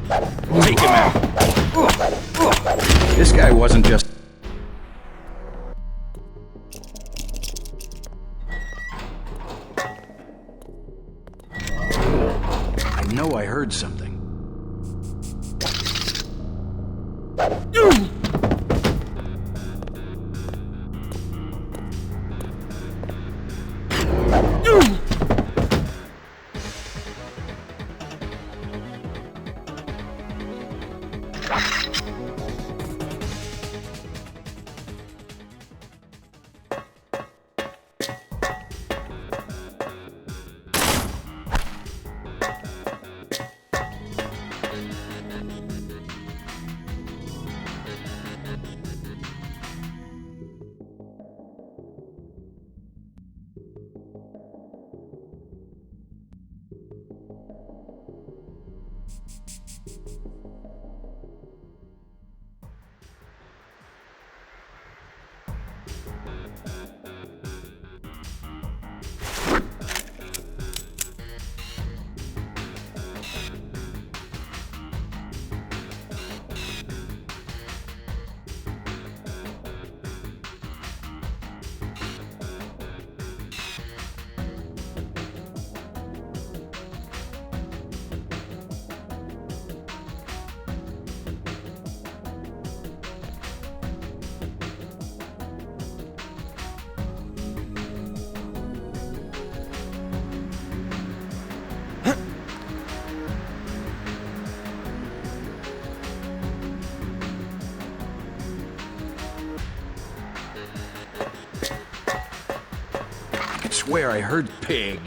[SPEAKER 10] Take him out. This guy wasn't just... I know I heard something. I swear I heard pig.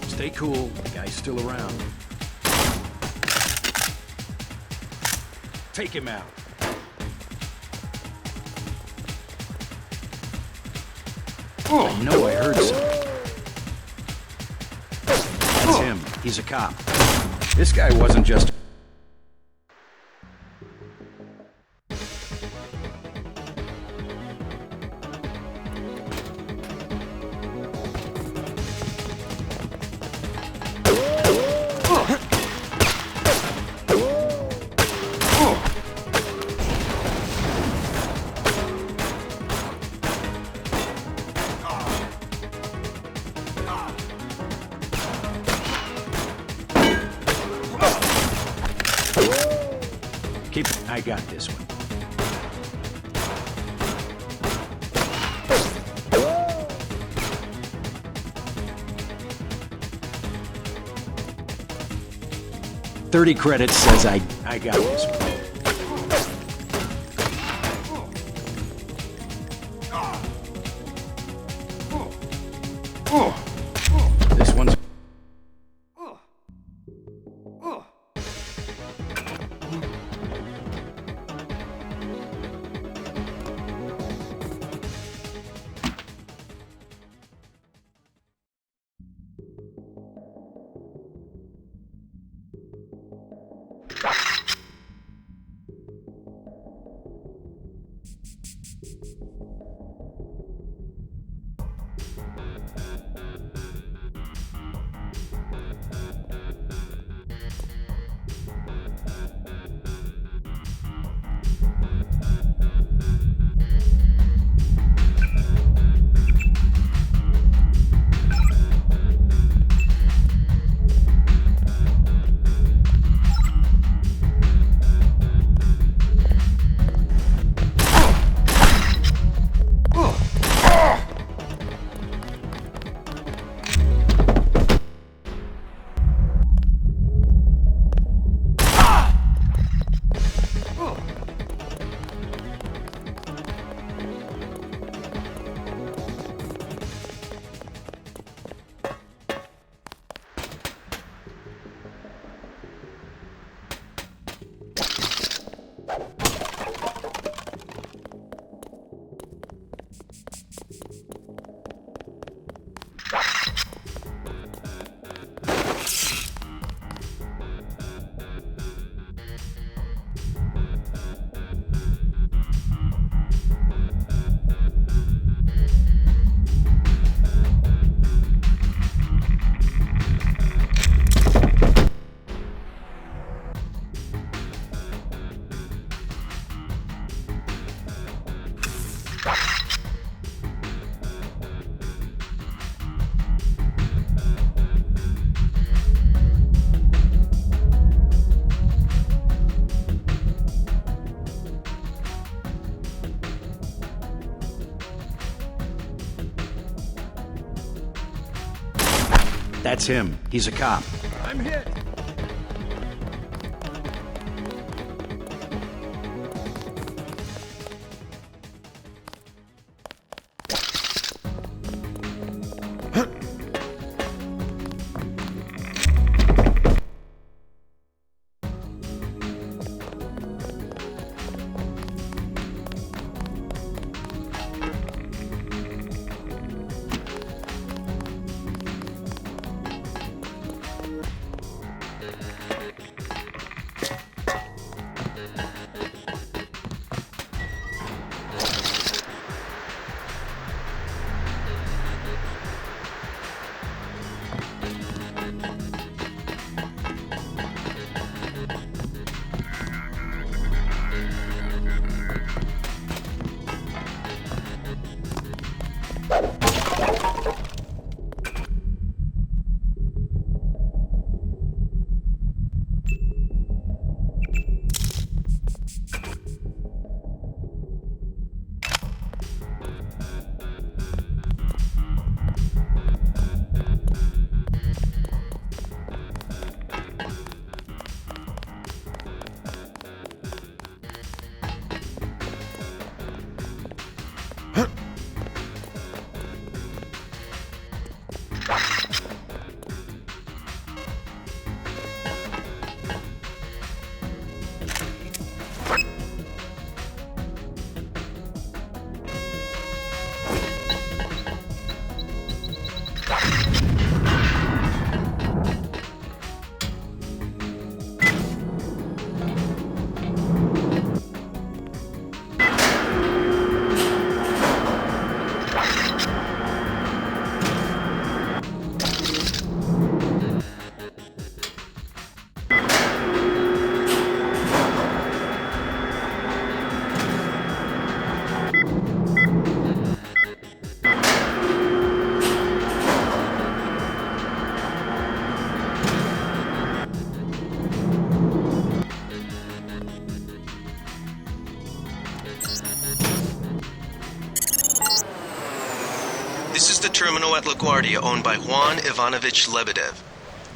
[SPEAKER 10] Stay cool, the guy's still around. Take him out. Oh, I know I heard something. That's him. He's a cop. This guy wasn't just... I got this one. $30 credits says I got this one. This one's...
[SPEAKER 5] That's him. He's a cop.
[SPEAKER 10] I'm hit.
[SPEAKER 9] This is the terminal at LaGuardia owned by Juan Ivanovich Lebedev.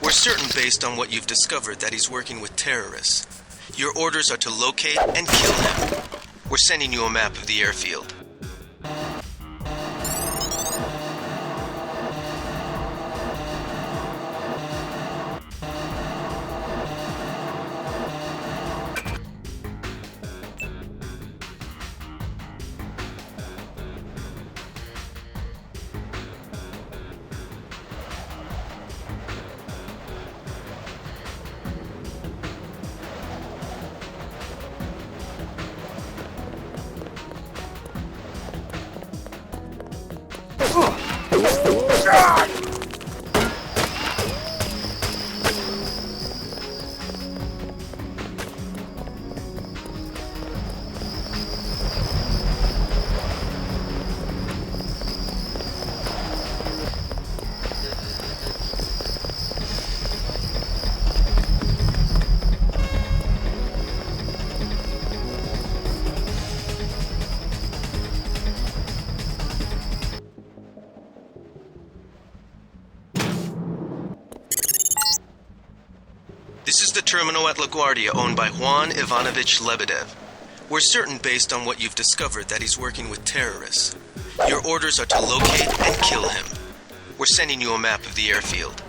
[SPEAKER 9] We're certain based on what you've discovered that he's working with terrorists. Your orders are to locate and kill him. We're sending you a map of the airfield. This is the terminal at LaGuardia owned by Juan Ivanovich Lebedev. We're certain based on what you've discovered that he's working with terrorists. Your orders are to locate and kill him. We're sending you a map of the airfield.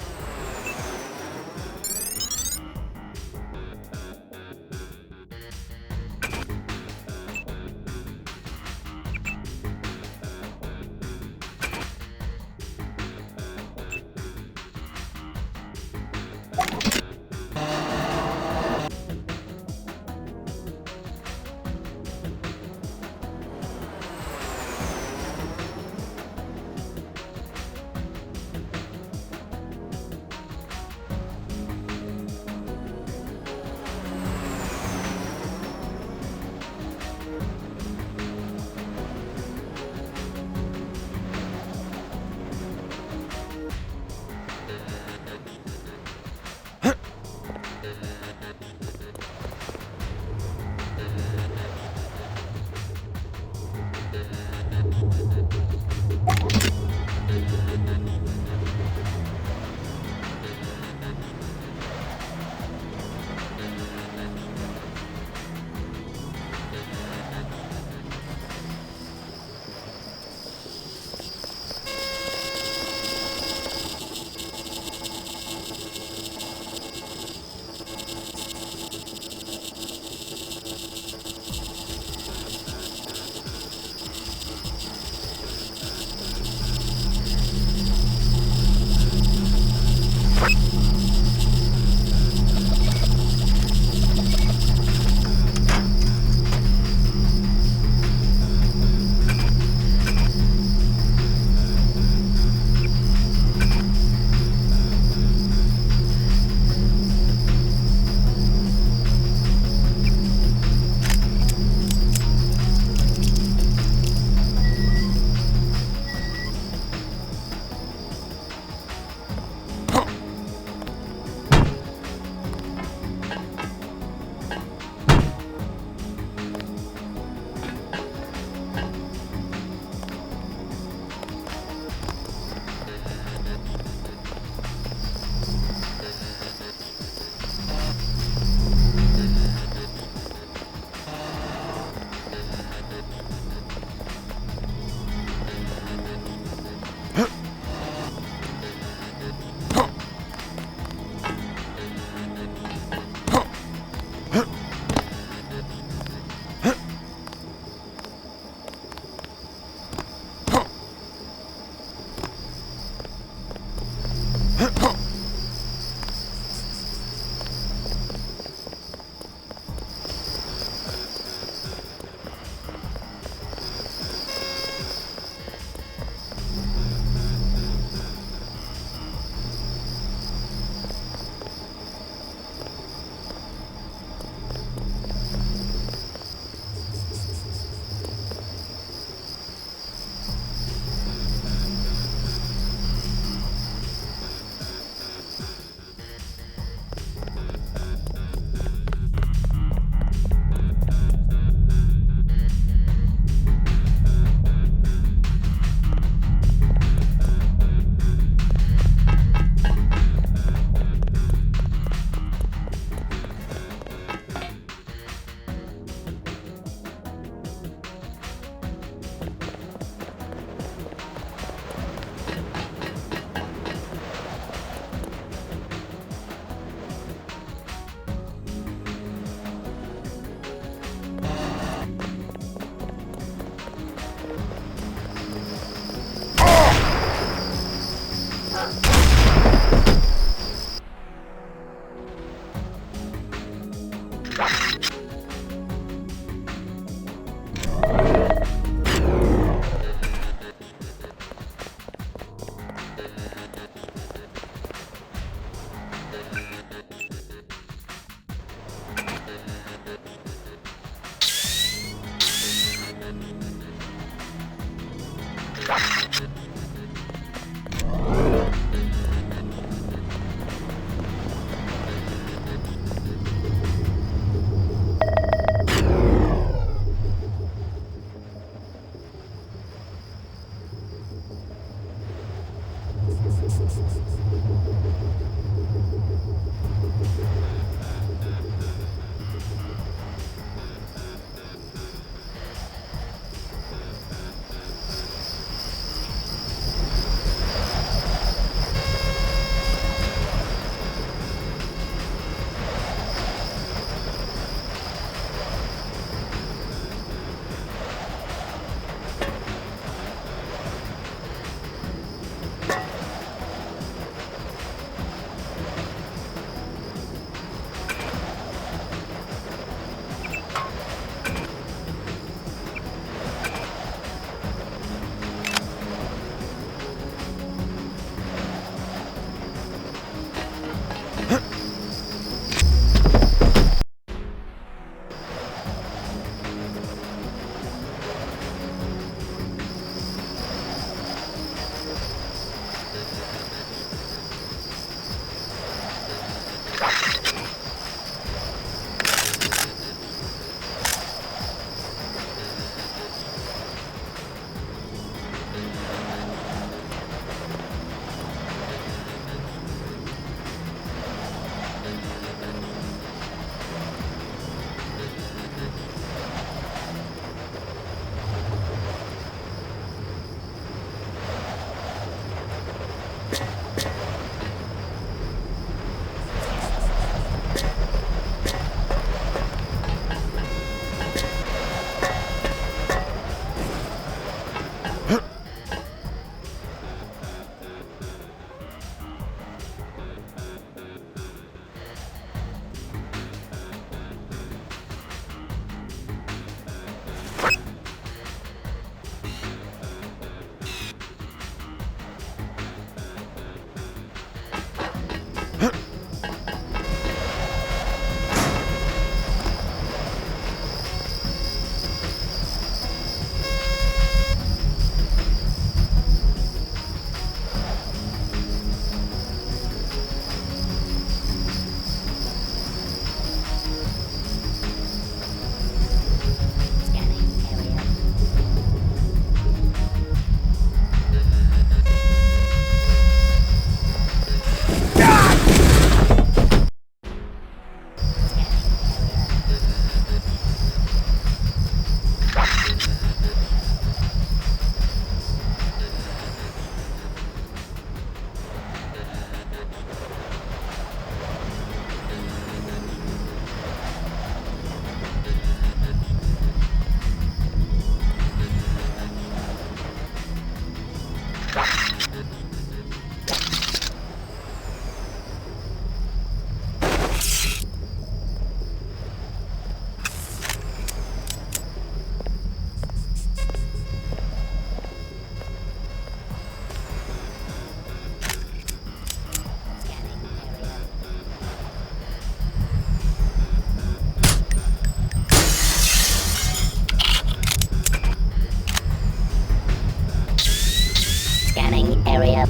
[SPEAKER 4] area.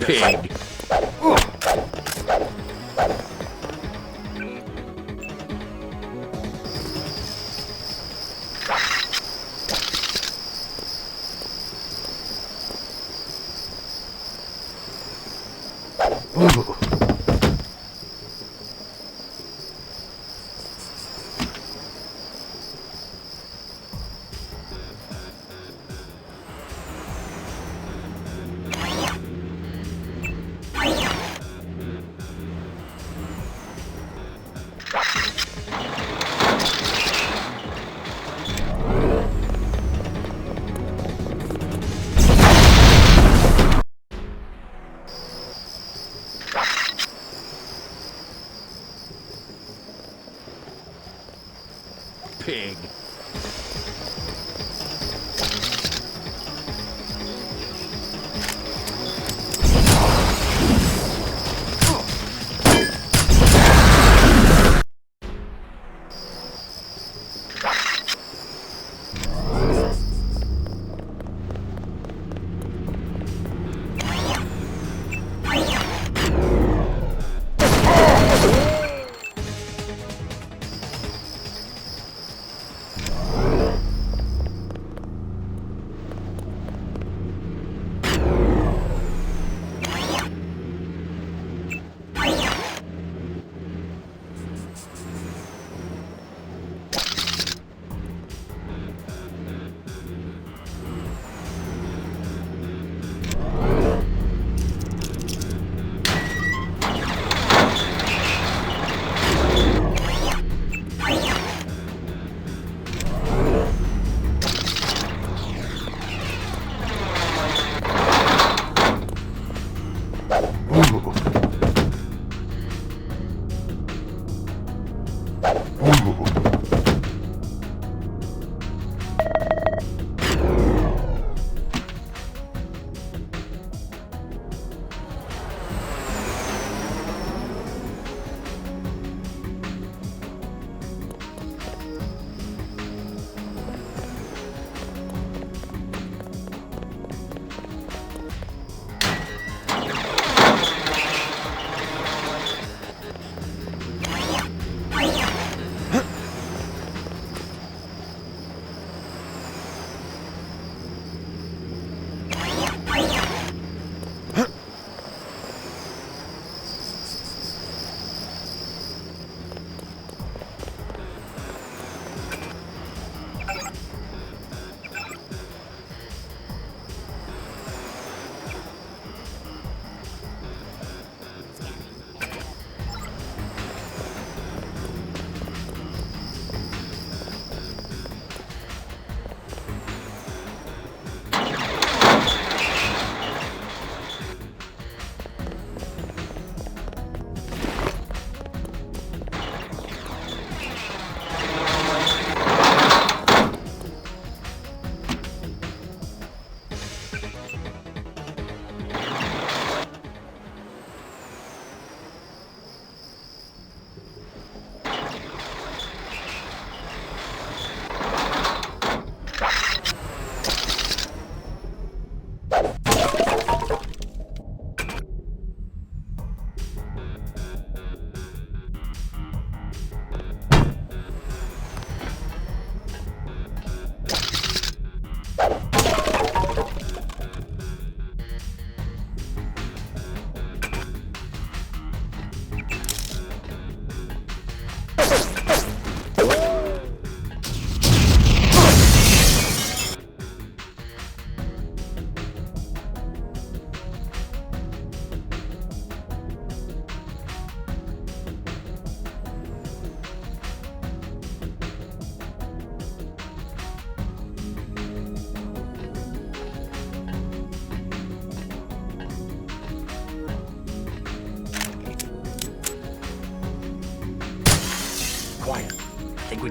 [SPEAKER 14] Pig.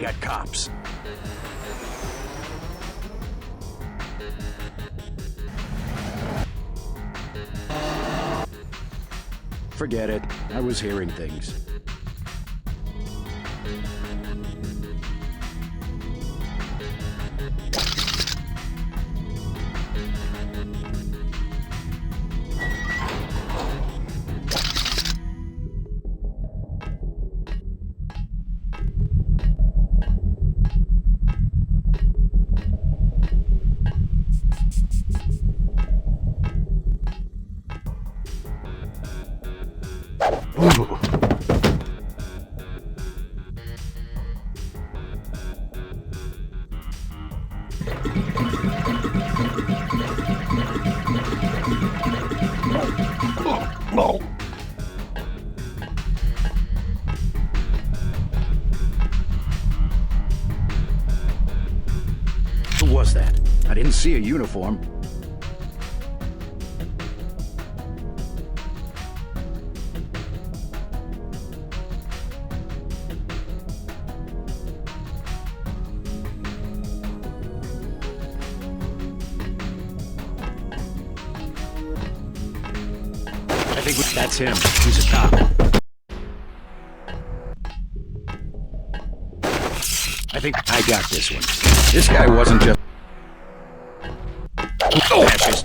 [SPEAKER 5] got cops.
[SPEAKER 10] Forget it. I was hearing things.
[SPEAKER 5] Who was that? I didn't see a uniform.
[SPEAKER 10] I think that's him. He's a cop. I think I got this one. This guy wasn't just... Fascist.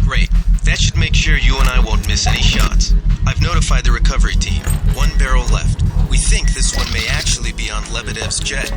[SPEAKER 9] Great. That should make sure you and I won't miss any shots. I've notified the recovery team. 1 barrel left. We think this one may actually be on Lebedev's jet.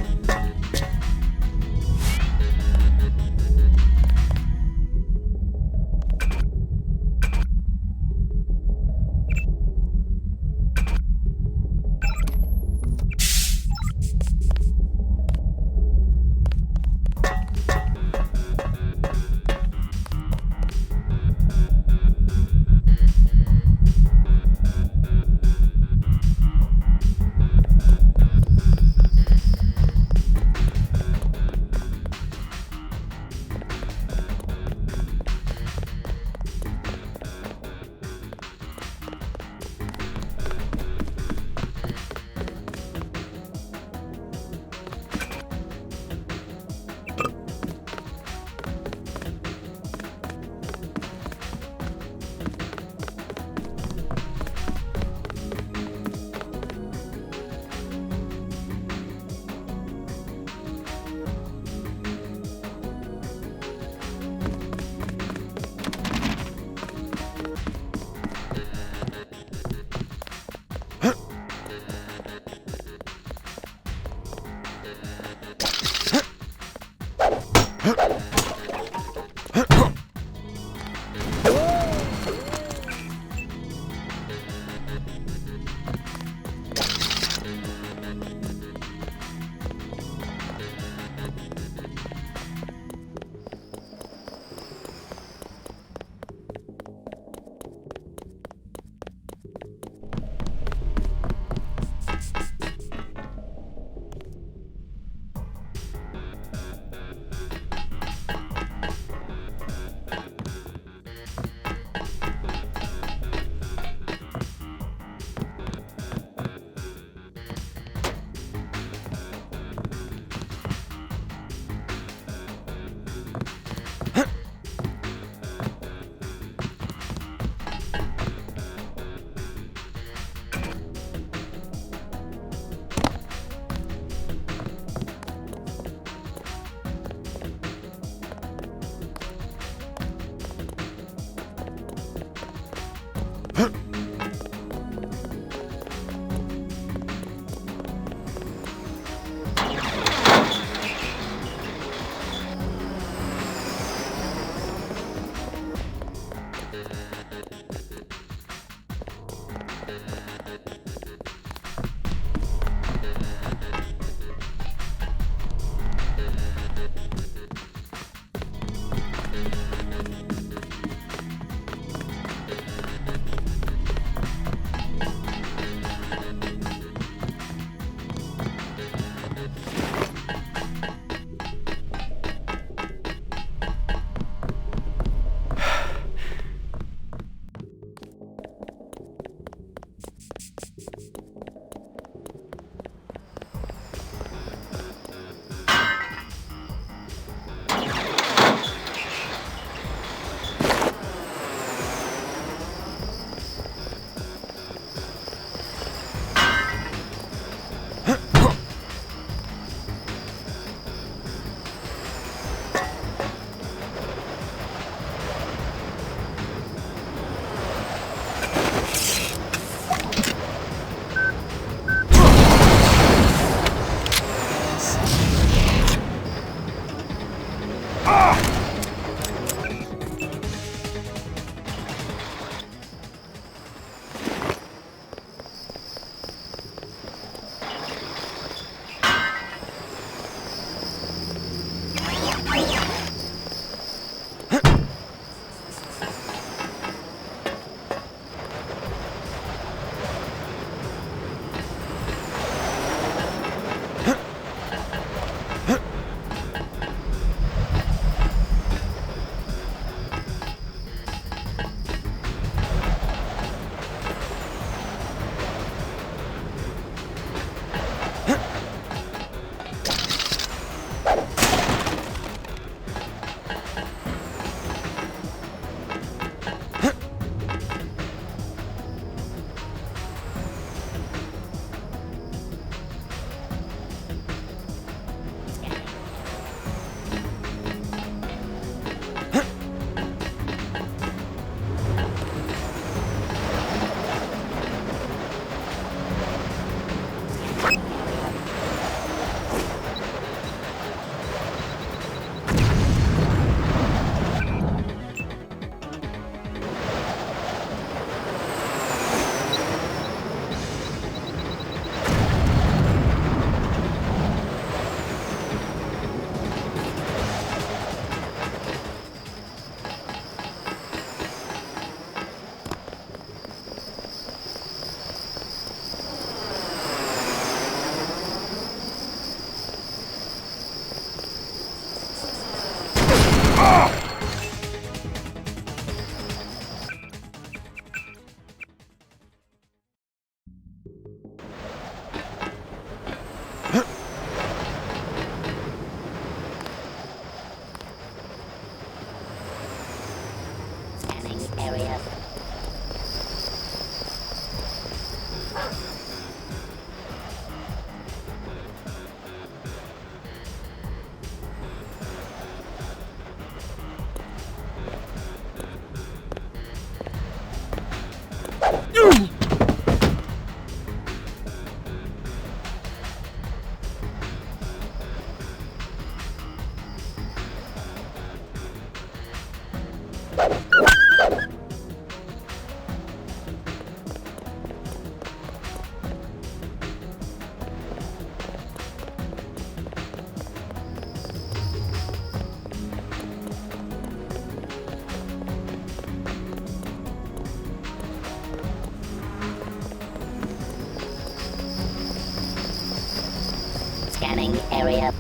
[SPEAKER 1] Scanning area.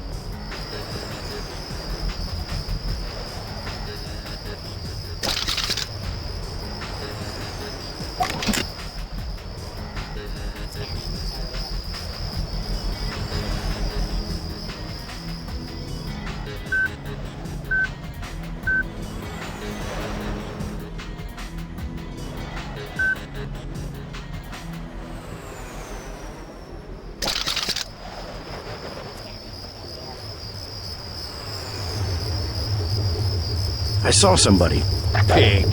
[SPEAKER 5] I saw somebody. Pig.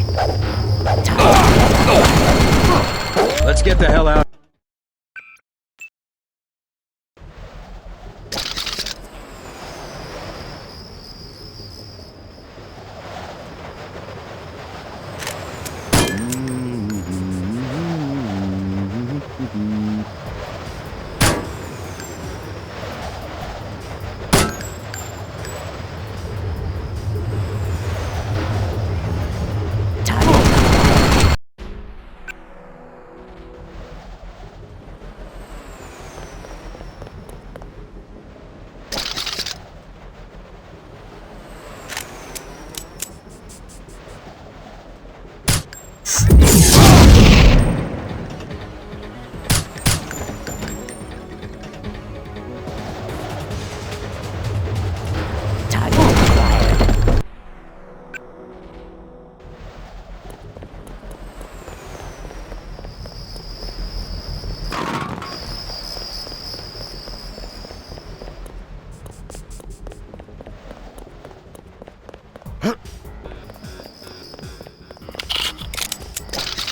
[SPEAKER 10] Let's get the hell out.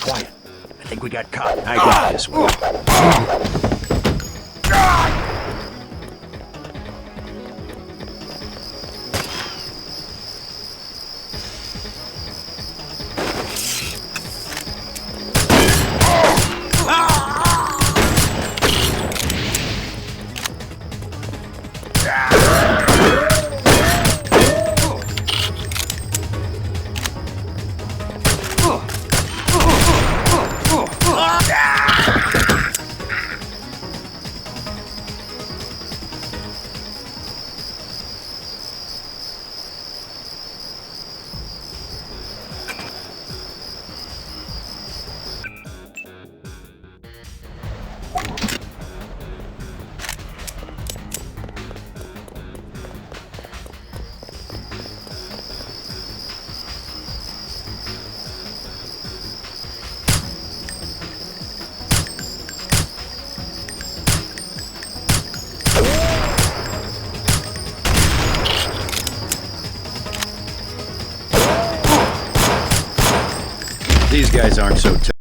[SPEAKER 5] Quiet. I think we got caught. I got this one.
[SPEAKER 10] These guys aren't so tough.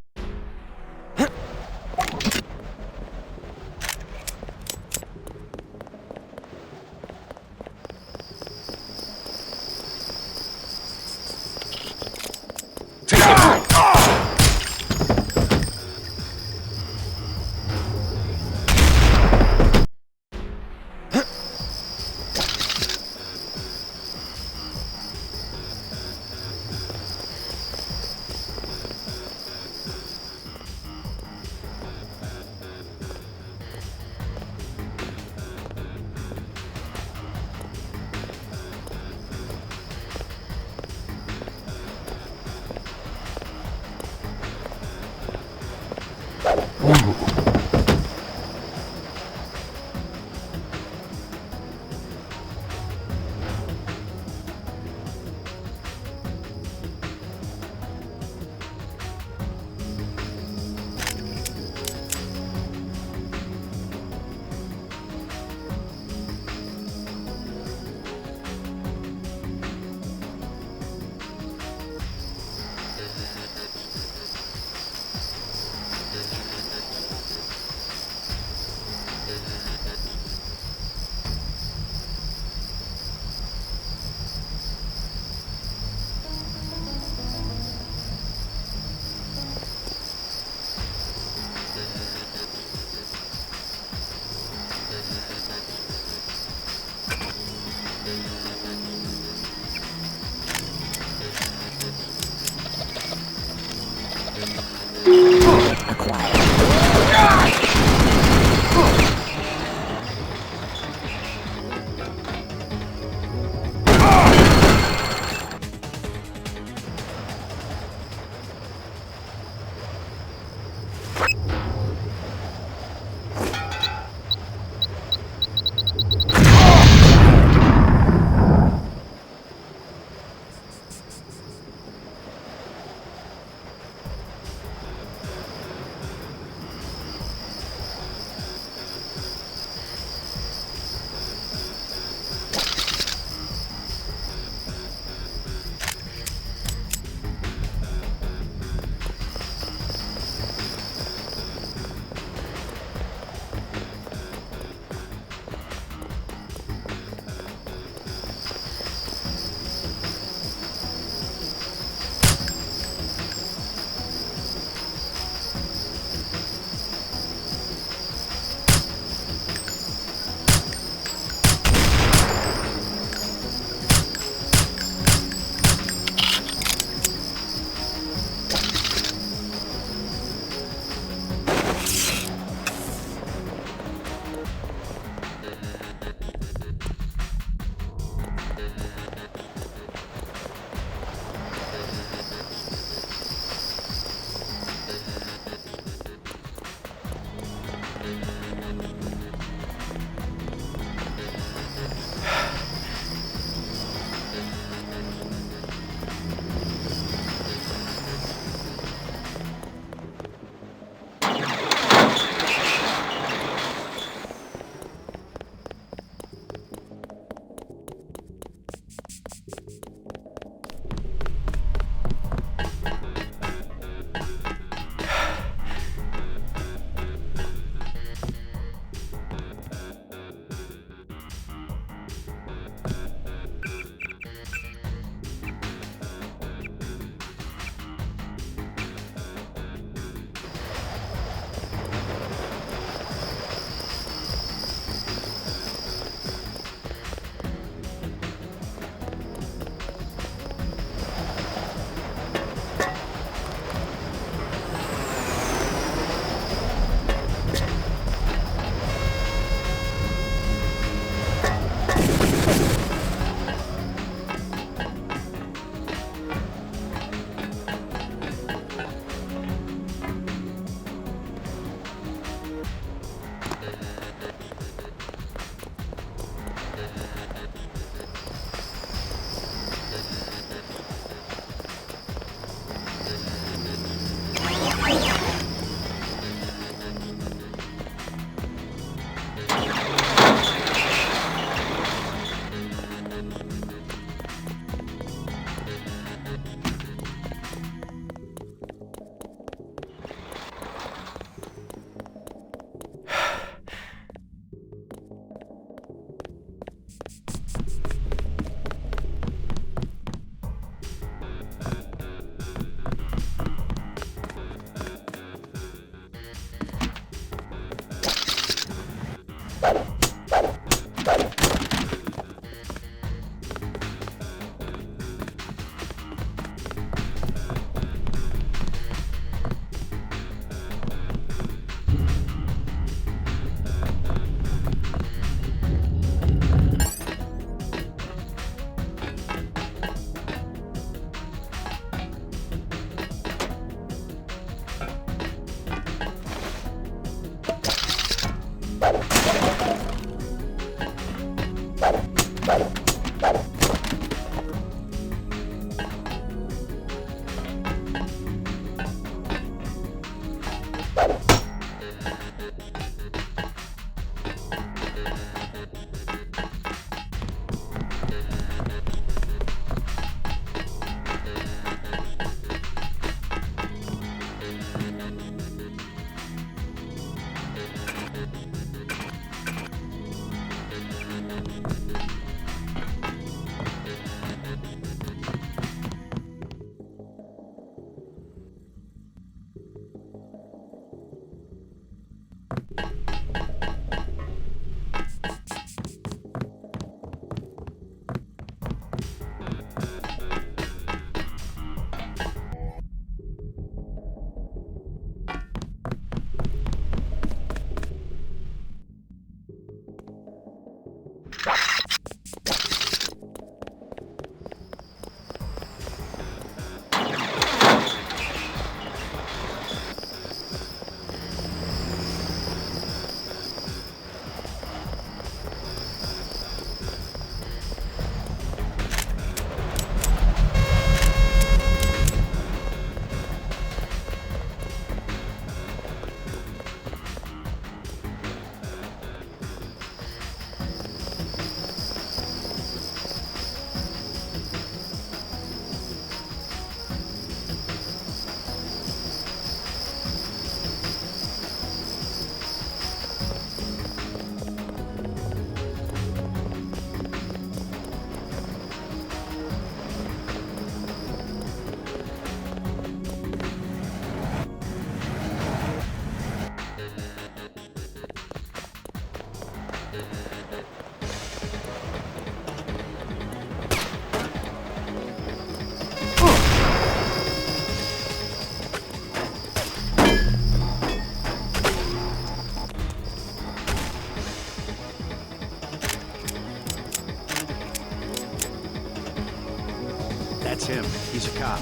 [SPEAKER 5] That's him. He's a cop.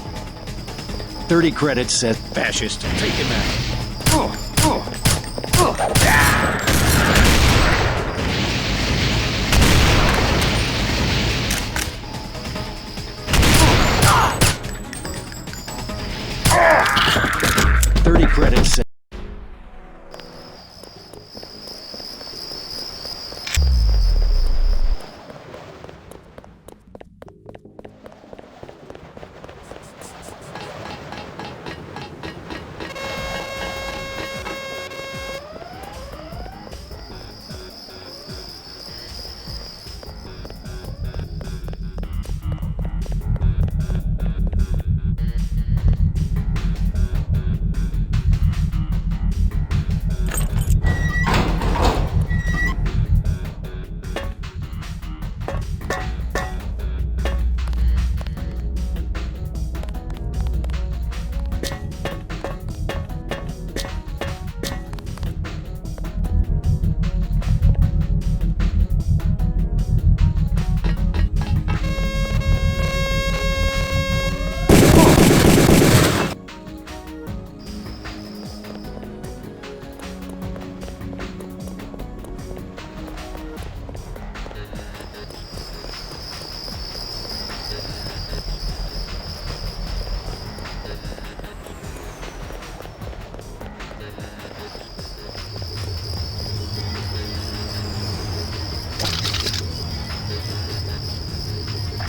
[SPEAKER 10] 30 credits says fascist.
[SPEAKER 5] Take him out.
[SPEAKER 10] Credits say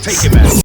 [SPEAKER 5] Take him out.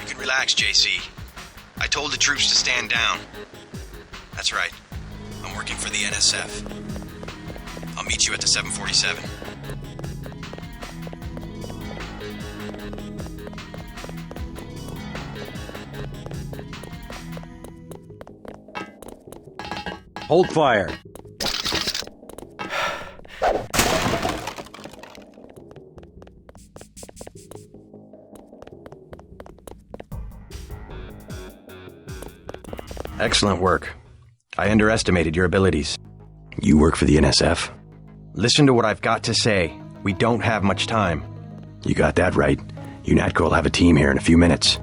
[SPEAKER 3] You can relax, JC. I told the troops to stand down. That's right. I'm working for the NSF. I'll meet you at the 747.
[SPEAKER 10] Hold fire.
[SPEAKER 3] Excellent work. I underestimated your abilities. You work for the NSF? Listen to what I've got to say. We don't have much time. You got that right. UNATCO will have a team here in a few minutes.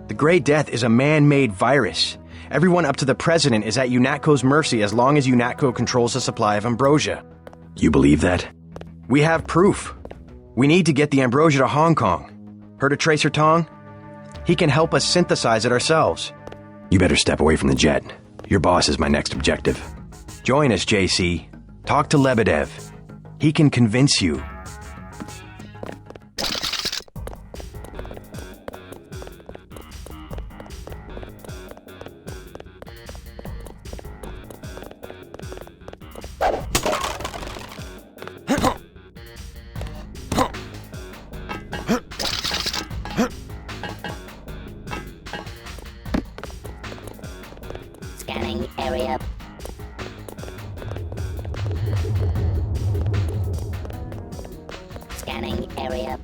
[SPEAKER 3] The Grey Death is a man-made virus. Everyone up to the president is at UNATCO's mercy as long as UNATCO controls the supply of ambrosia. You believe that? We have proof. We need to get the ambrosia to Hong Kong. Heard of Tracer Tong? He can help us synthesize it ourselves. You better step away from the jet. Your boss is my next objective. Join us, JC. Talk to Lebedev. He can convince you.
[SPEAKER 4] Scanning area. Scanning area.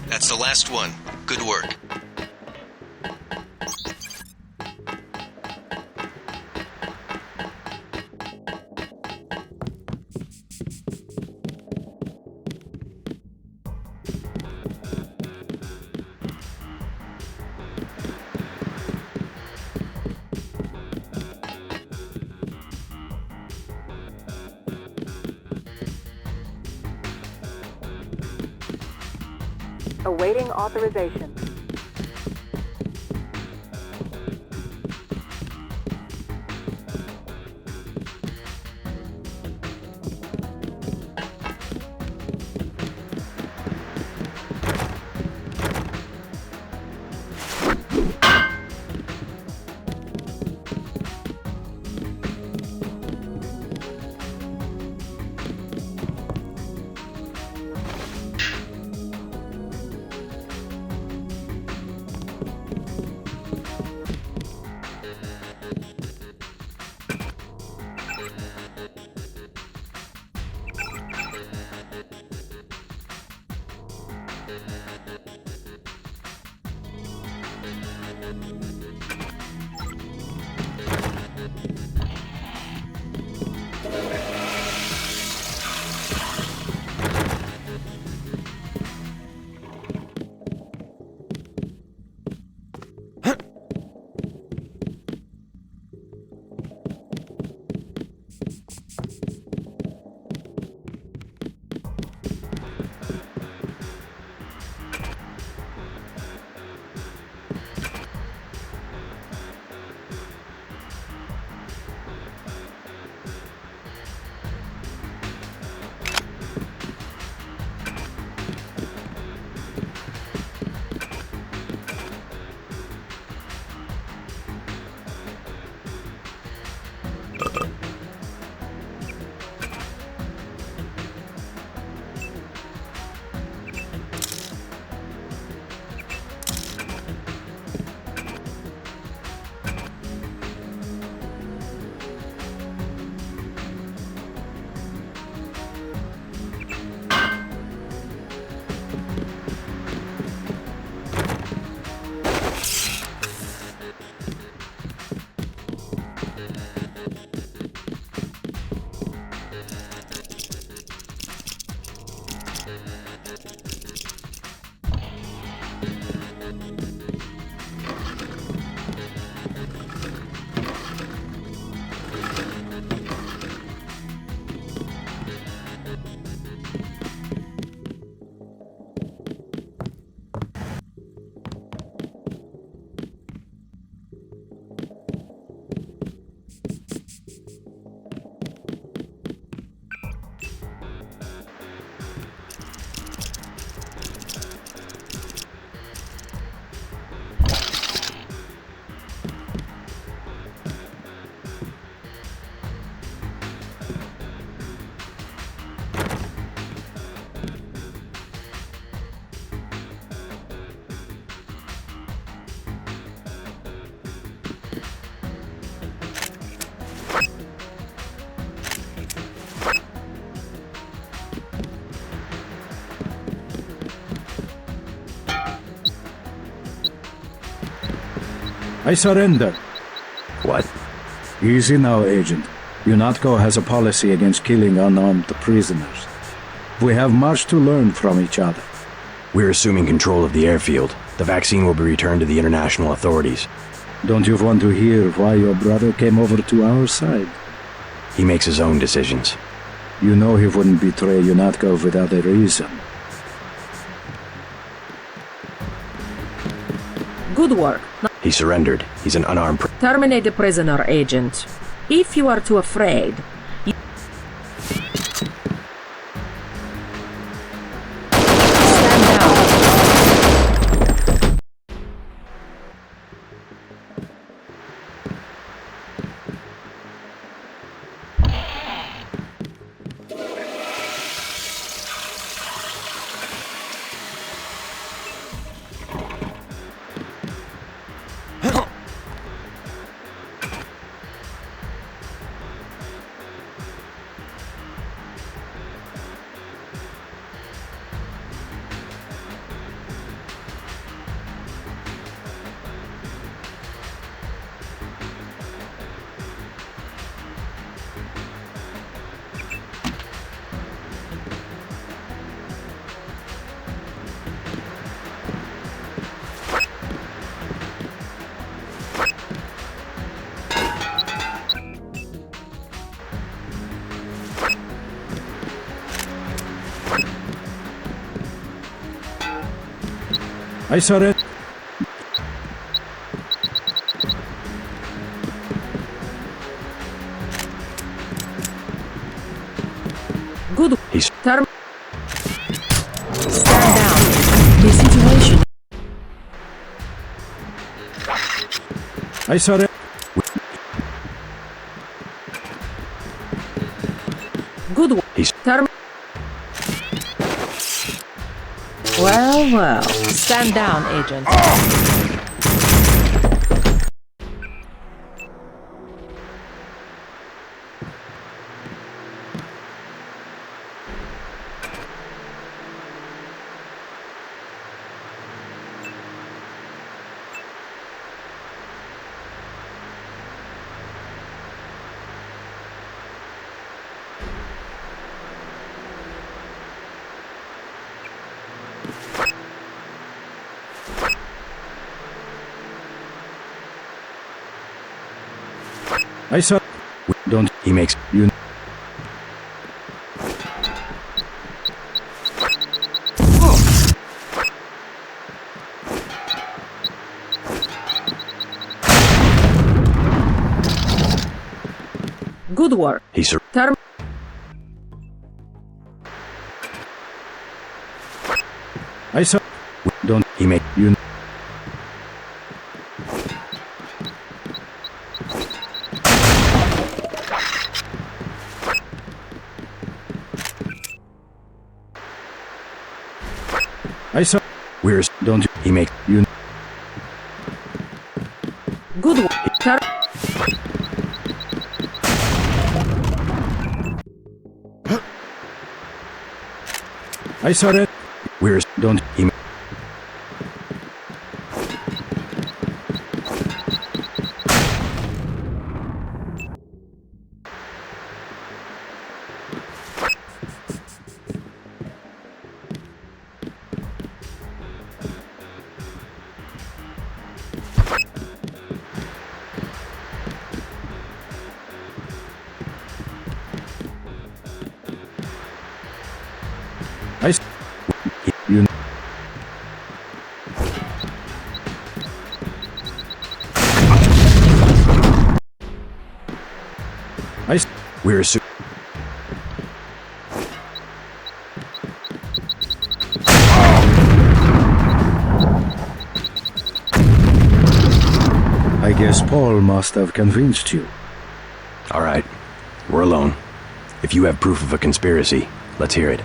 [SPEAKER 9] That's the last one. Good work.
[SPEAKER 15] Awaiting authorization.
[SPEAKER 14] I surrender.
[SPEAKER 3] What?
[SPEAKER 14] Easy now, Agent. UNATCO has a policy against killing unarmed prisoners. We have much to learn from each other.
[SPEAKER 3] We're assuming control of the airfield. The vaccine will be returned to the international authorities.
[SPEAKER 14] Don't you want to hear why your brother came over to our side?
[SPEAKER 3] He makes his own decisions.
[SPEAKER 14] You know he wouldn't betray UNATCO without a reason.
[SPEAKER 1] Good work.
[SPEAKER 3] He surrendered. He's an unarmed
[SPEAKER 1] Terminate the prisoner, Agent. If you are too afraid, stand down.
[SPEAKER 14] I surrender.
[SPEAKER 1] Good.
[SPEAKER 3] He's
[SPEAKER 1] Stand down. The situation.
[SPEAKER 14] I surrender.
[SPEAKER 1] Good work.
[SPEAKER 3] He's
[SPEAKER 1] Well, well. Stand down, Agent.
[SPEAKER 14] I saw. Don't.
[SPEAKER 3] He makes you.
[SPEAKER 1] Good work.
[SPEAKER 3] He's
[SPEAKER 14] I saw. Don't.
[SPEAKER 3] He make you.
[SPEAKER 14] I saw.
[SPEAKER 3] Where's don't he make you?
[SPEAKER 1] Good work.
[SPEAKER 14] I saw it.
[SPEAKER 3] We're...
[SPEAKER 14] Don't... You...
[SPEAKER 3] We're
[SPEAKER 14] I guess Paul must have convinced you.
[SPEAKER 3] All right. We're alone. If you have proof of a conspiracy, let's hear it.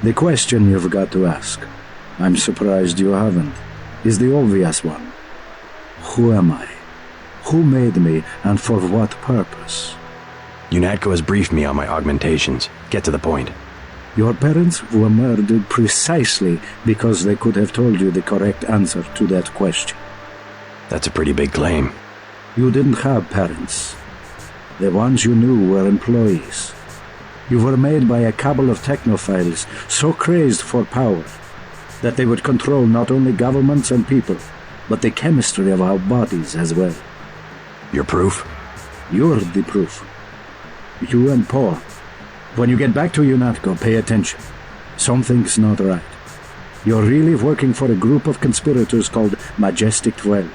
[SPEAKER 14] The question you've got to ask, I'm surprised you haven't, is the obvious one. Who am I? Who made me, and for what purpose?
[SPEAKER 3] UNATCO has briefed me on my augmentations. Get to the point.
[SPEAKER 14] Your parents were murdered precisely because they could have told you the correct answer to that question.
[SPEAKER 3] That's a pretty big claim.
[SPEAKER 14] You didn't have parents. The ones you knew were employees. You were made by a cabal of technophiles so crazed for power that they would control not only governments and people, but the chemistry of our bodies as well.
[SPEAKER 3] Your proof?
[SPEAKER 14] You're the proof. You and Paul. When you get back to UNATCO, pay attention. Something's not right. You're really working for a group of conspirators called Majestic 12.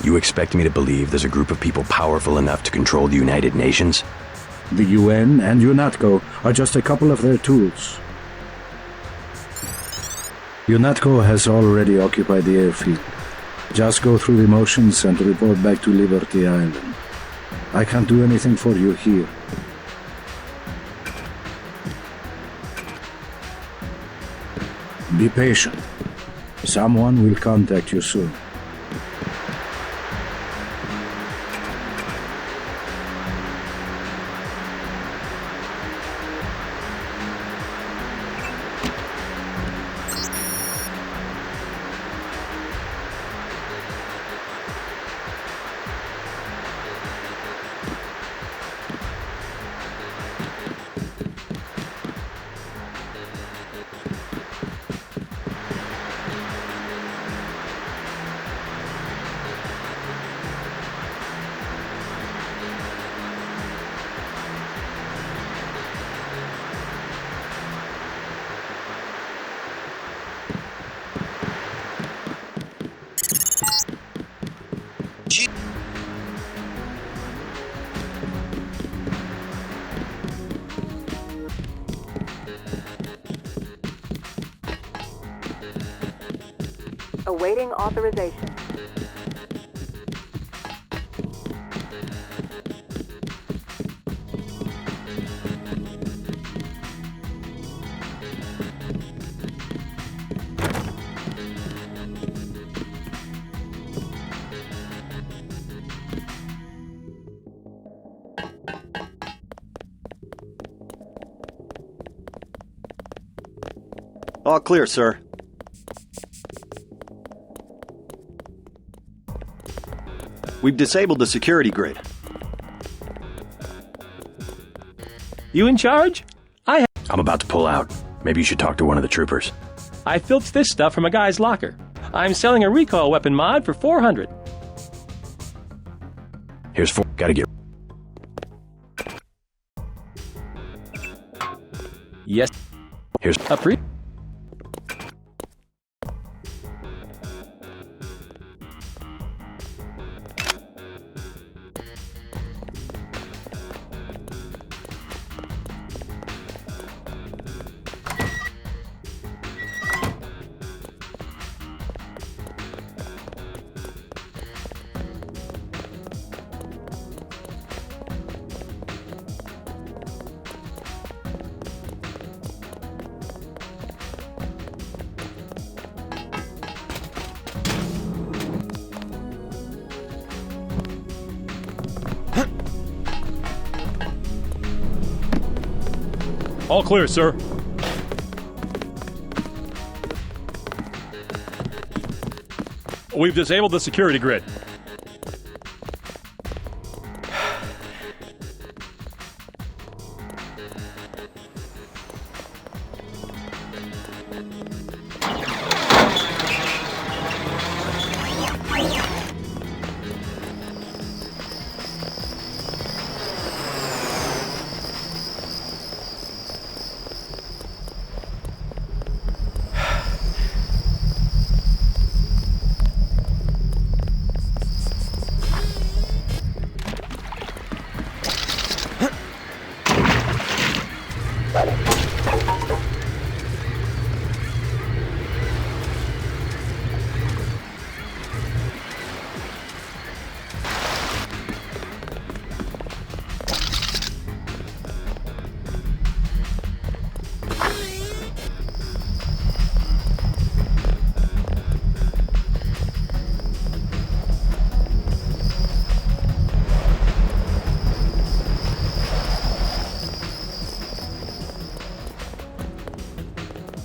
[SPEAKER 3] You expect me to believe there's a group of people powerful enough to control the United Nations?
[SPEAKER 14] The UN and UNATCO are just a couple of their tools. UNATCO has already occupied the airfield. Just go through the motions and report back to Liberty Island. I can't do anything for you here. Be patient. Someone will contact you soon.
[SPEAKER 15] Awaiting authorization.
[SPEAKER 13] All clear, sir. We've disabled the security grid.
[SPEAKER 16] You in charge?
[SPEAKER 3] I'm about to pull out. Maybe you should talk to one of the troopers.
[SPEAKER 16] I filched this stuff from a guy's locker. I'm selling a recoil weapon mod for $400.
[SPEAKER 3] Here's 4. Gotta get...
[SPEAKER 16] Yes.
[SPEAKER 3] Here's...
[SPEAKER 16] A pre... All clear, sir. We've disabled the security grid.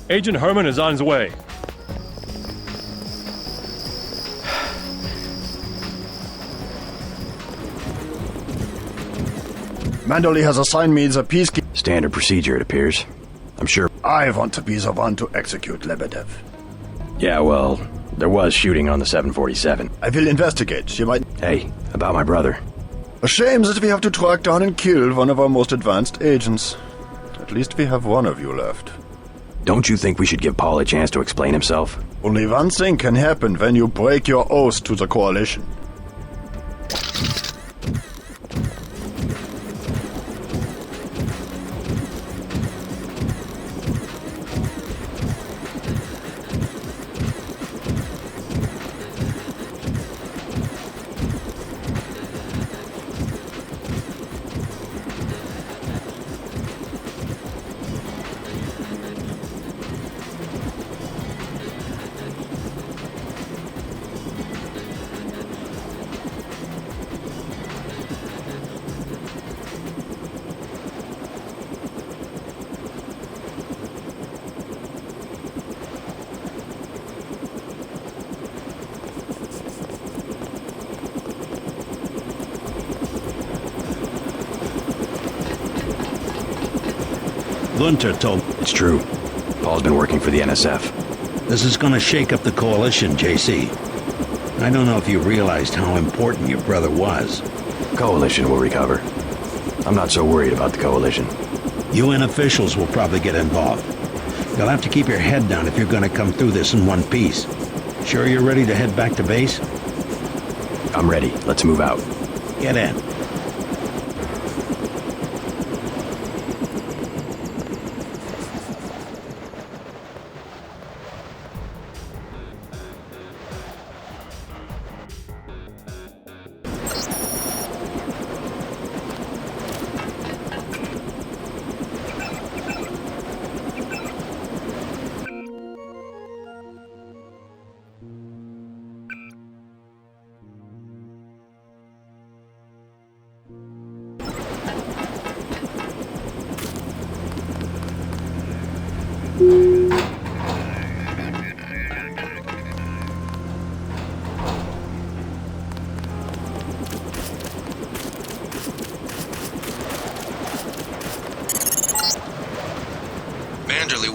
[SPEAKER 16] Agent Herman is on his way.
[SPEAKER 8] Mandoli has assigned me the peacekeeper.
[SPEAKER 3] Standard procedure, it appears. I'm sure.
[SPEAKER 8] I want to be the one to execute Lebedev.
[SPEAKER 3] Yeah, well, there was shooting on the 747.
[SPEAKER 8] I will investigate. You might...
[SPEAKER 3] Hey, about my brother.
[SPEAKER 8] A shame that we have to track down and kill one of our most advanced agents. At least we have one of you left.
[SPEAKER 3] Don't you think we should give Paul a chance to explain himself?
[SPEAKER 8] Only one thing can happen when you break your oath to the Coalition.
[SPEAKER 20] Gunter told me.
[SPEAKER 3] It's true. Paul's been working for the NSF.
[SPEAKER 20] This is gonna shake up the Coalition, JC. I don't know if you realized how important your brother was.
[SPEAKER 3] Coalition will recover. I'm not so worried about the Coalition.
[SPEAKER 20] UN officials will probably get involved. You'll have to keep your head down if you're gonna come through this in one piece. Sure you're ready to head back to base?
[SPEAKER 3] I'm ready. Let's move out.
[SPEAKER 20] Get in.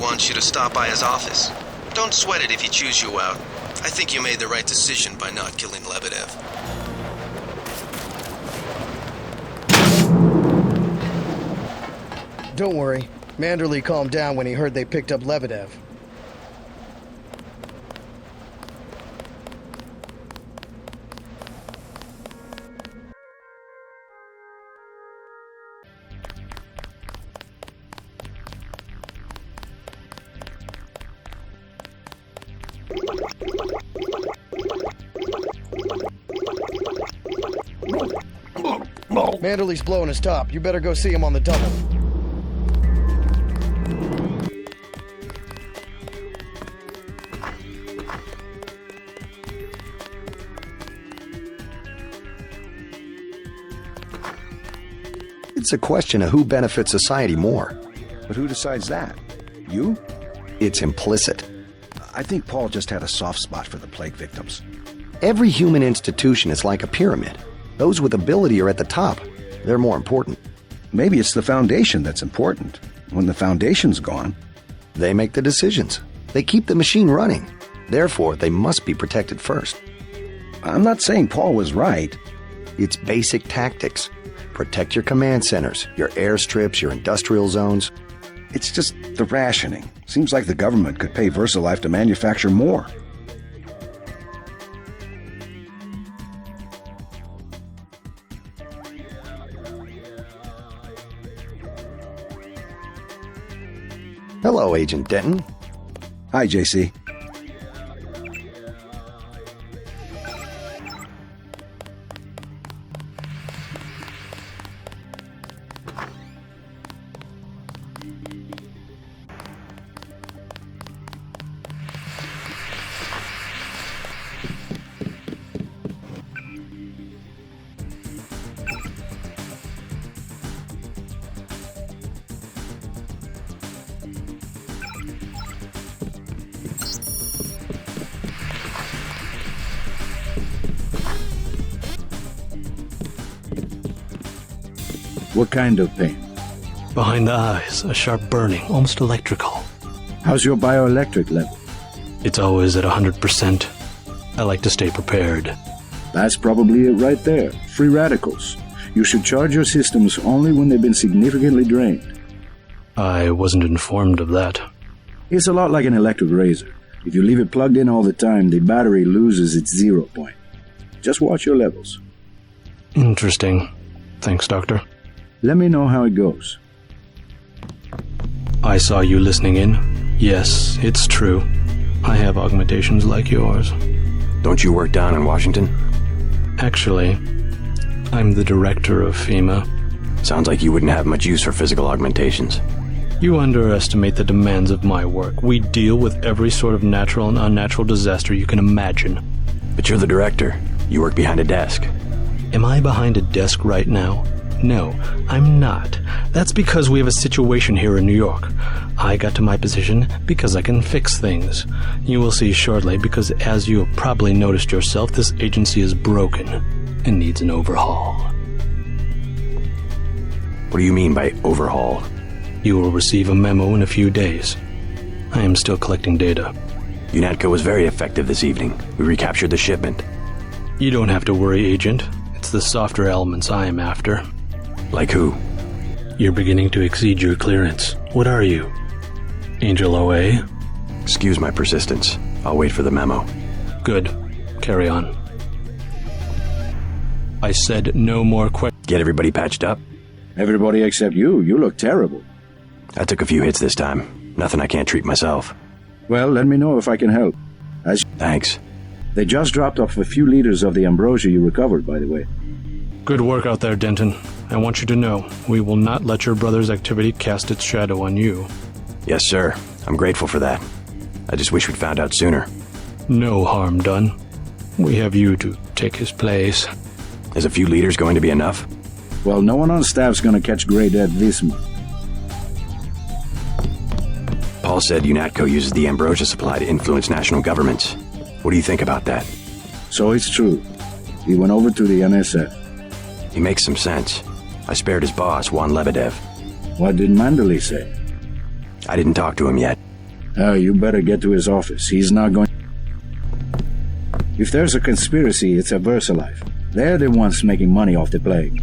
[SPEAKER 9] Wants you to stop by his office. Don't sweat it if he chews you out. I think you made the right decision by not killing Lebedev.
[SPEAKER 18] Don't worry. Manderley calmed down when he heard they picked up Lebedev. Manderley's blowing his top. You better go see him on the double.
[SPEAKER 13] It's a question of who benefits society more.
[SPEAKER 5] But who decides that? You?
[SPEAKER 13] It's implicit.
[SPEAKER 5] I think Paul just had a soft spot for the plague victims.
[SPEAKER 13] Every human institution is like a pyramid. Those with ability are at the top. They're more important.
[SPEAKER 5] Maybe it's the Foundation that's important. When the Foundation's gone...
[SPEAKER 13] They make the decisions. They keep the machine running. Therefore, they must be protected first.
[SPEAKER 5] I'm not saying Paul was right.
[SPEAKER 13] It's basic tactics. Protect your command centers, your airstrips, your industrial zones.
[SPEAKER 5] It's just the rationing. Seems like the government could pay VersaLife to manufacture more.
[SPEAKER 13] Hello, Agent Denton.
[SPEAKER 5] Hi, JC.
[SPEAKER 14] What kind of pain?
[SPEAKER 12] Behind the eyes, a sharp burning, almost electrical.
[SPEAKER 14] How's your bioelectric level?
[SPEAKER 12] It's always at 100%. I like to stay prepared.
[SPEAKER 14] That's probably it right there. Free radicals. You should charge your systems only when they've been significantly drained.
[SPEAKER 12] I wasn't informed of that.
[SPEAKER 14] It's a lot like an electric razor. If you leave it plugged in all the time, the battery loses its 0 point. Just watch your levels.
[SPEAKER 12] Interesting. Thanks, Doctor.
[SPEAKER 14] Let me know how it goes.
[SPEAKER 12] I saw you listening in. Yes, it's true. I have augmentations like yours.
[SPEAKER 3] Don't you work down in Washington?
[SPEAKER 12] Actually, I'm the director of FEMA.
[SPEAKER 3] Sounds like you wouldn't have much use for physical augmentations.
[SPEAKER 12] You underestimate the demands of my work. We deal with every sort of natural and unnatural disaster you can imagine.
[SPEAKER 3] But you're the director. You work behind a desk.
[SPEAKER 12] Am I behind a desk right now? No, I'm not. That's because we have a situation here in New York. I got to my position because I can fix things. You will see shortly, because as you have probably noticed yourself, this agency is broken and needs an overhaul.
[SPEAKER 3] What do you mean by overhaul?
[SPEAKER 12] You will receive a memo in a few days. I am still collecting data.
[SPEAKER 3] UNATCO was very effective this evening. We recaptured the shipment.
[SPEAKER 12] You don't have to worry, Agent. It's the softer elements I am after.
[SPEAKER 3] Like who?
[SPEAKER 12] You're beginning to exceed your clearance. What are you? Angel OA?
[SPEAKER 3] Excuse my persistence. I'll wait for the memo.
[SPEAKER 12] Good. Carry on. I said no more questions.
[SPEAKER 3] Get everybody patched up?
[SPEAKER 14] Everybody except you. You look terrible.
[SPEAKER 3] I took a few hits this time. Nothing I can't treat myself.
[SPEAKER 14] Well, let me know if I can help.
[SPEAKER 3] Thanks.
[SPEAKER 14] They just dropped off a few liters of the ambrosia you recovered, by the way.
[SPEAKER 12] Good work out there, Denton. I want you to know, we will not let your brother's activity cast its shadow on you.
[SPEAKER 3] Yes, sir. I'm grateful for that. I just wish we'd found out sooner.
[SPEAKER 12] No harm done. We have you to take his place.
[SPEAKER 3] Is a few liters going to be enough?
[SPEAKER 14] Well, no one on staff's gonna catch Grey Death this month.
[SPEAKER 3] Paul said UNATCO uses the ambrosia supply to influence national governments. What do you think about that?
[SPEAKER 14] So it's true. He went over to the NSF.
[SPEAKER 3] He makes some sense. I spared his boss, Juan Lebedev.
[SPEAKER 14] What did Manderley say?
[SPEAKER 3] I didn't talk to him yet.
[SPEAKER 14] Oh, you better get to his office. He's not going... If there's a conspiracy, it's a VersaLife. They're the ones making money off the plague.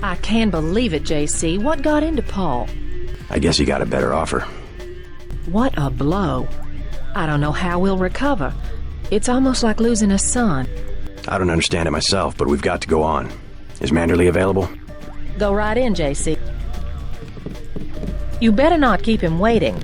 [SPEAKER 19] I can't believe it, JC. What got into Paul?
[SPEAKER 3] I guess he got a better offer.
[SPEAKER 19] What a blow. I don't know how we'll recover. It's almost like losing a son.
[SPEAKER 3] I don't understand it myself, but we've got to go on. Is Manderley available?
[SPEAKER 19] Go right in, JC. You better not keep him waiting.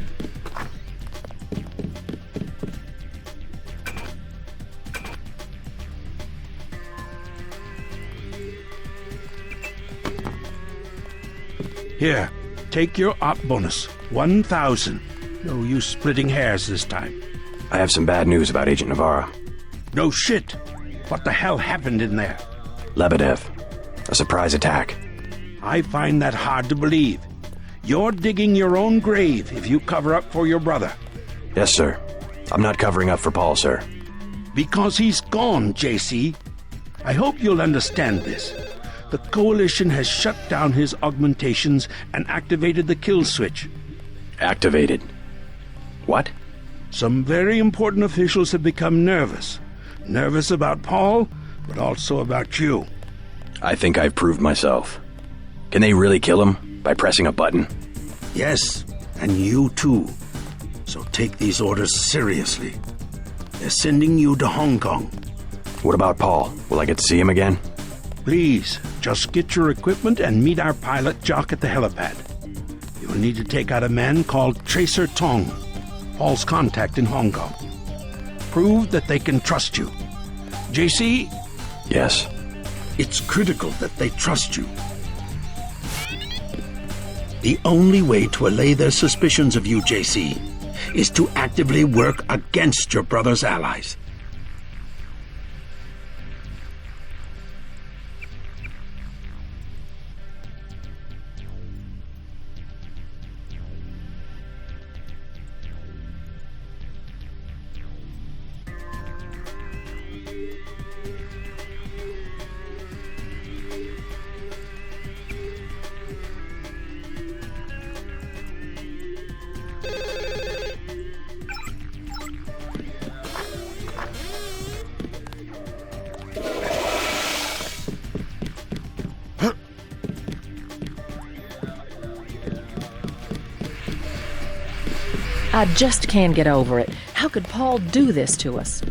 [SPEAKER 20] Here, take your op bonus. 1,000. No use splitting hairs this time.
[SPEAKER 3] I have some bad news about Agent Navarro.
[SPEAKER 20] No shit. What the hell happened in there?
[SPEAKER 3] Lebedev. A surprise attack.
[SPEAKER 20] I find that hard to believe. You're digging your own grave if you cover up for your brother.
[SPEAKER 3] Yes, sir. I'm not covering up for Paul, sir.
[SPEAKER 20] Because he's gone, JC. I hope you'll understand this. The Coalition has shut down his augmentations and activated the kill switch.
[SPEAKER 3] Activated? What?
[SPEAKER 20] Some very important officials have become nervous. Nervous about Paul, but also about you.
[SPEAKER 3] I think I've proved myself. Can they really kill him by pressing a button?
[SPEAKER 20] Yes, and you too. So take these orders seriously. They're sending you to Hong Kong.
[SPEAKER 3] What about Paul? Will I get to see him again?
[SPEAKER 20] Please, just get your equipment and meet our pilot Jock at the helipad. You'll need to take out a man called Tracer Tong, Paul's contact in Hong Kong. Prove that they can trust you. JC?
[SPEAKER 3] Yes.
[SPEAKER 20] It's critical that they trust you. The only way to allay their suspicions of you, JC, is to actively work against your brother's allies.
[SPEAKER 19] I just can't get over it. How could Paul do this to us?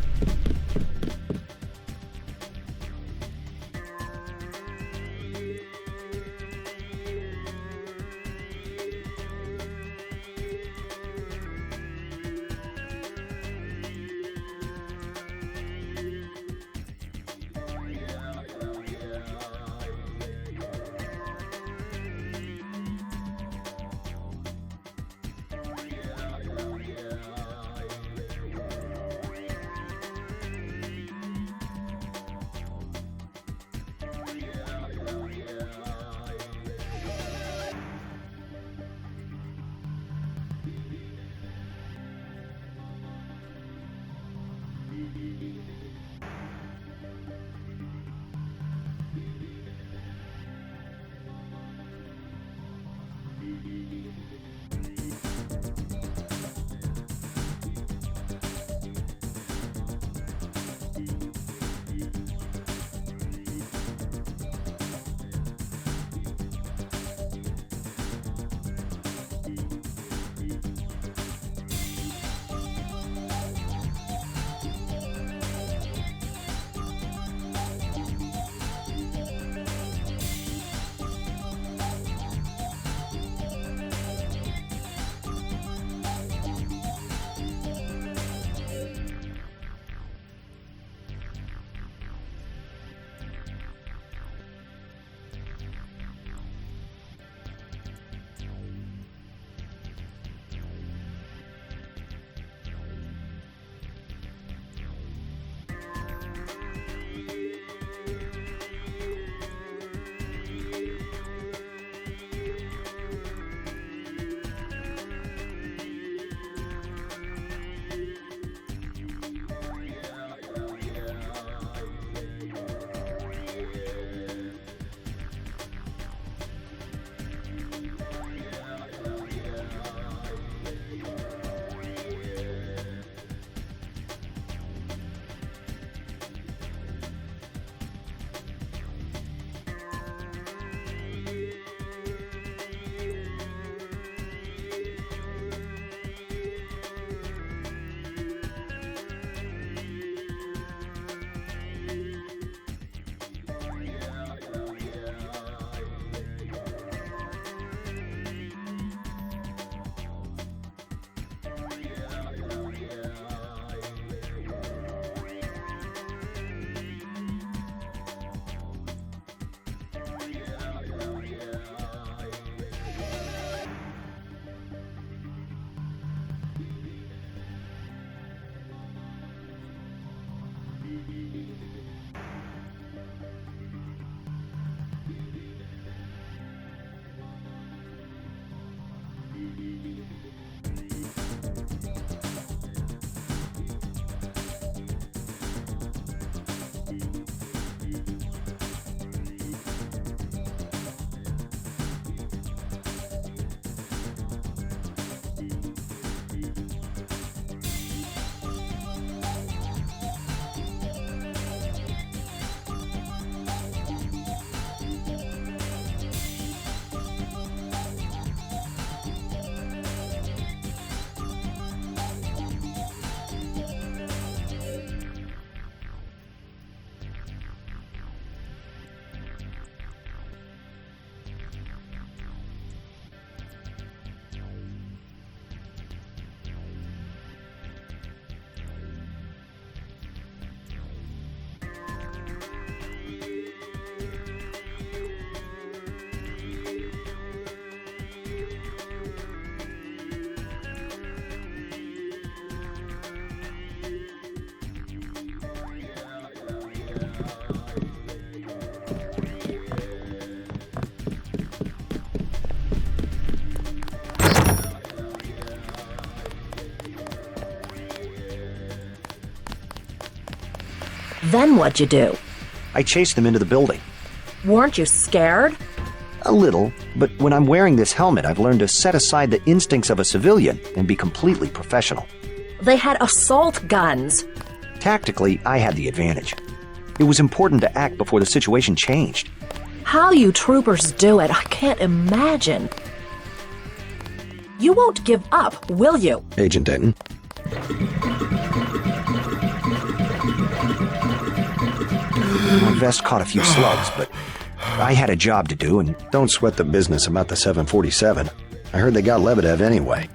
[SPEAKER 19] Then what'd you do?
[SPEAKER 13] I chased them into the building.
[SPEAKER 19] Weren't you scared?
[SPEAKER 13] A little, but when I'm wearing this helmet, I've learned to set aside the instincts of a civilian and be completely professional.
[SPEAKER 19] They had assault guns.
[SPEAKER 13] Tactically, I had the advantage. It was important to act before the situation changed.
[SPEAKER 19] How you troopers do it, I can't imagine. You won't give up, will you?
[SPEAKER 5] Agent Denton.
[SPEAKER 13] My vest caught a few slugs, but I had a job to do, and
[SPEAKER 5] don't sweat the business about the 747. I heard they got Lebedev anyway.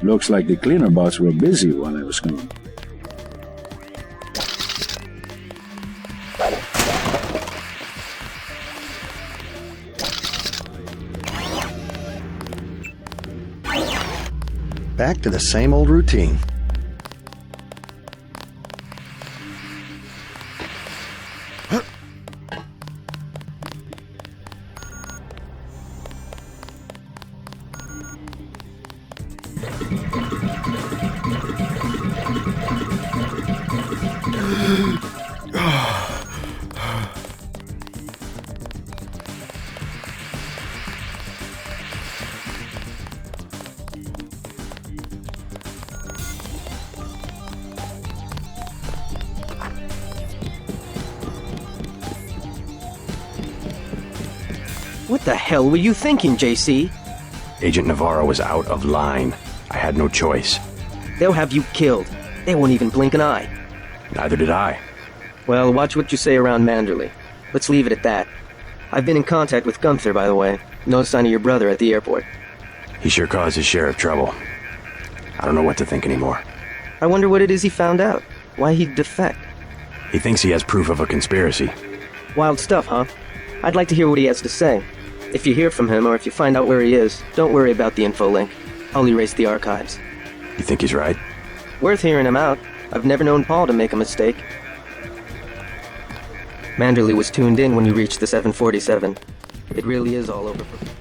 [SPEAKER 14] Looks like the cleaner bots were busy while I was gone.
[SPEAKER 13] back to the same old routine.
[SPEAKER 11] What the hell were you thinking, JC?
[SPEAKER 3] Agent Navarro was out of line. I had no choice.
[SPEAKER 11] They'll have you killed. They won't even blink an eye.
[SPEAKER 3] Neither did I.
[SPEAKER 11] Well, watch what you say around Manderley. Let's leave it at that. I've been in contact with Gunther, by the way. No sign of your brother at the airport.
[SPEAKER 3] He sure caused his share of trouble. I don't know what to think anymore.
[SPEAKER 11] I wonder what it is he found out. Why he'd defect.
[SPEAKER 3] He thinks he has proof of a conspiracy.
[SPEAKER 11] Wild stuff, huh? I'd like to hear what he has to say. If you hear from him, or if you find out where he is, don't worry about the info link. I'll erase the archives.
[SPEAKER 3] You think he's right?
[SPEAKER 11] Worth hearing him out. I've never known Paul to make a mistake. Manderley was tuned in when you reached the 747. It really is all over for...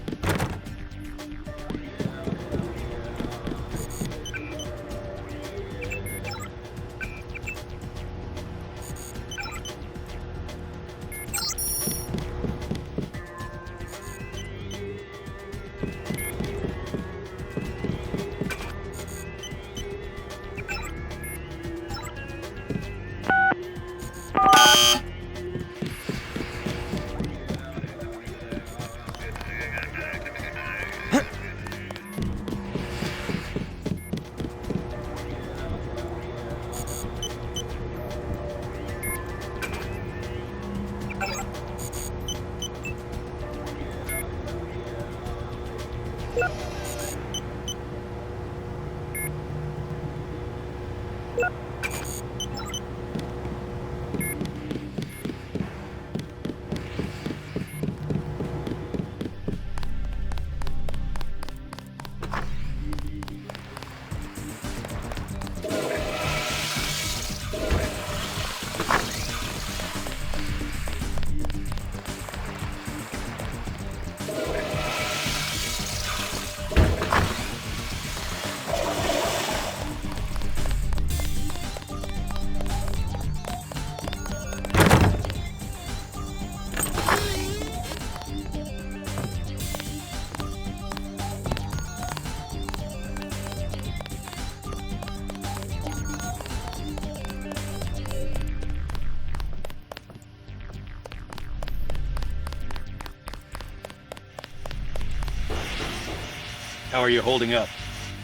[SPEAKER 6] How are you holding up?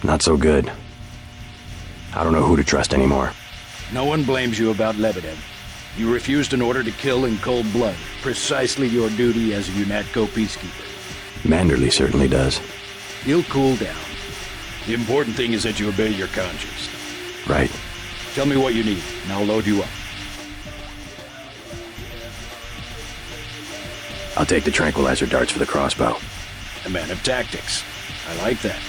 [SPEAKER 3] Not so good. I don't know who to trust anymore.
[SPEAKER 6] No one blames you about Lebedev. You refused an order to kill in cold blood, precisely your duty as a UNATCO peacekeeper.
[SPEAKER 3] Manderley certainly does.
[SPEAKER 6] You'll cool down. The important thing is that you obey your conscience.
[SPEAKER 3] Right.
[SPEAKER 6] Tell me what you need, and I'll load you up.
[SPEAKER 3] I'll take the tranquilizer darts for the crossbow.
[SPEAKER 6] A man of tactics. I like that.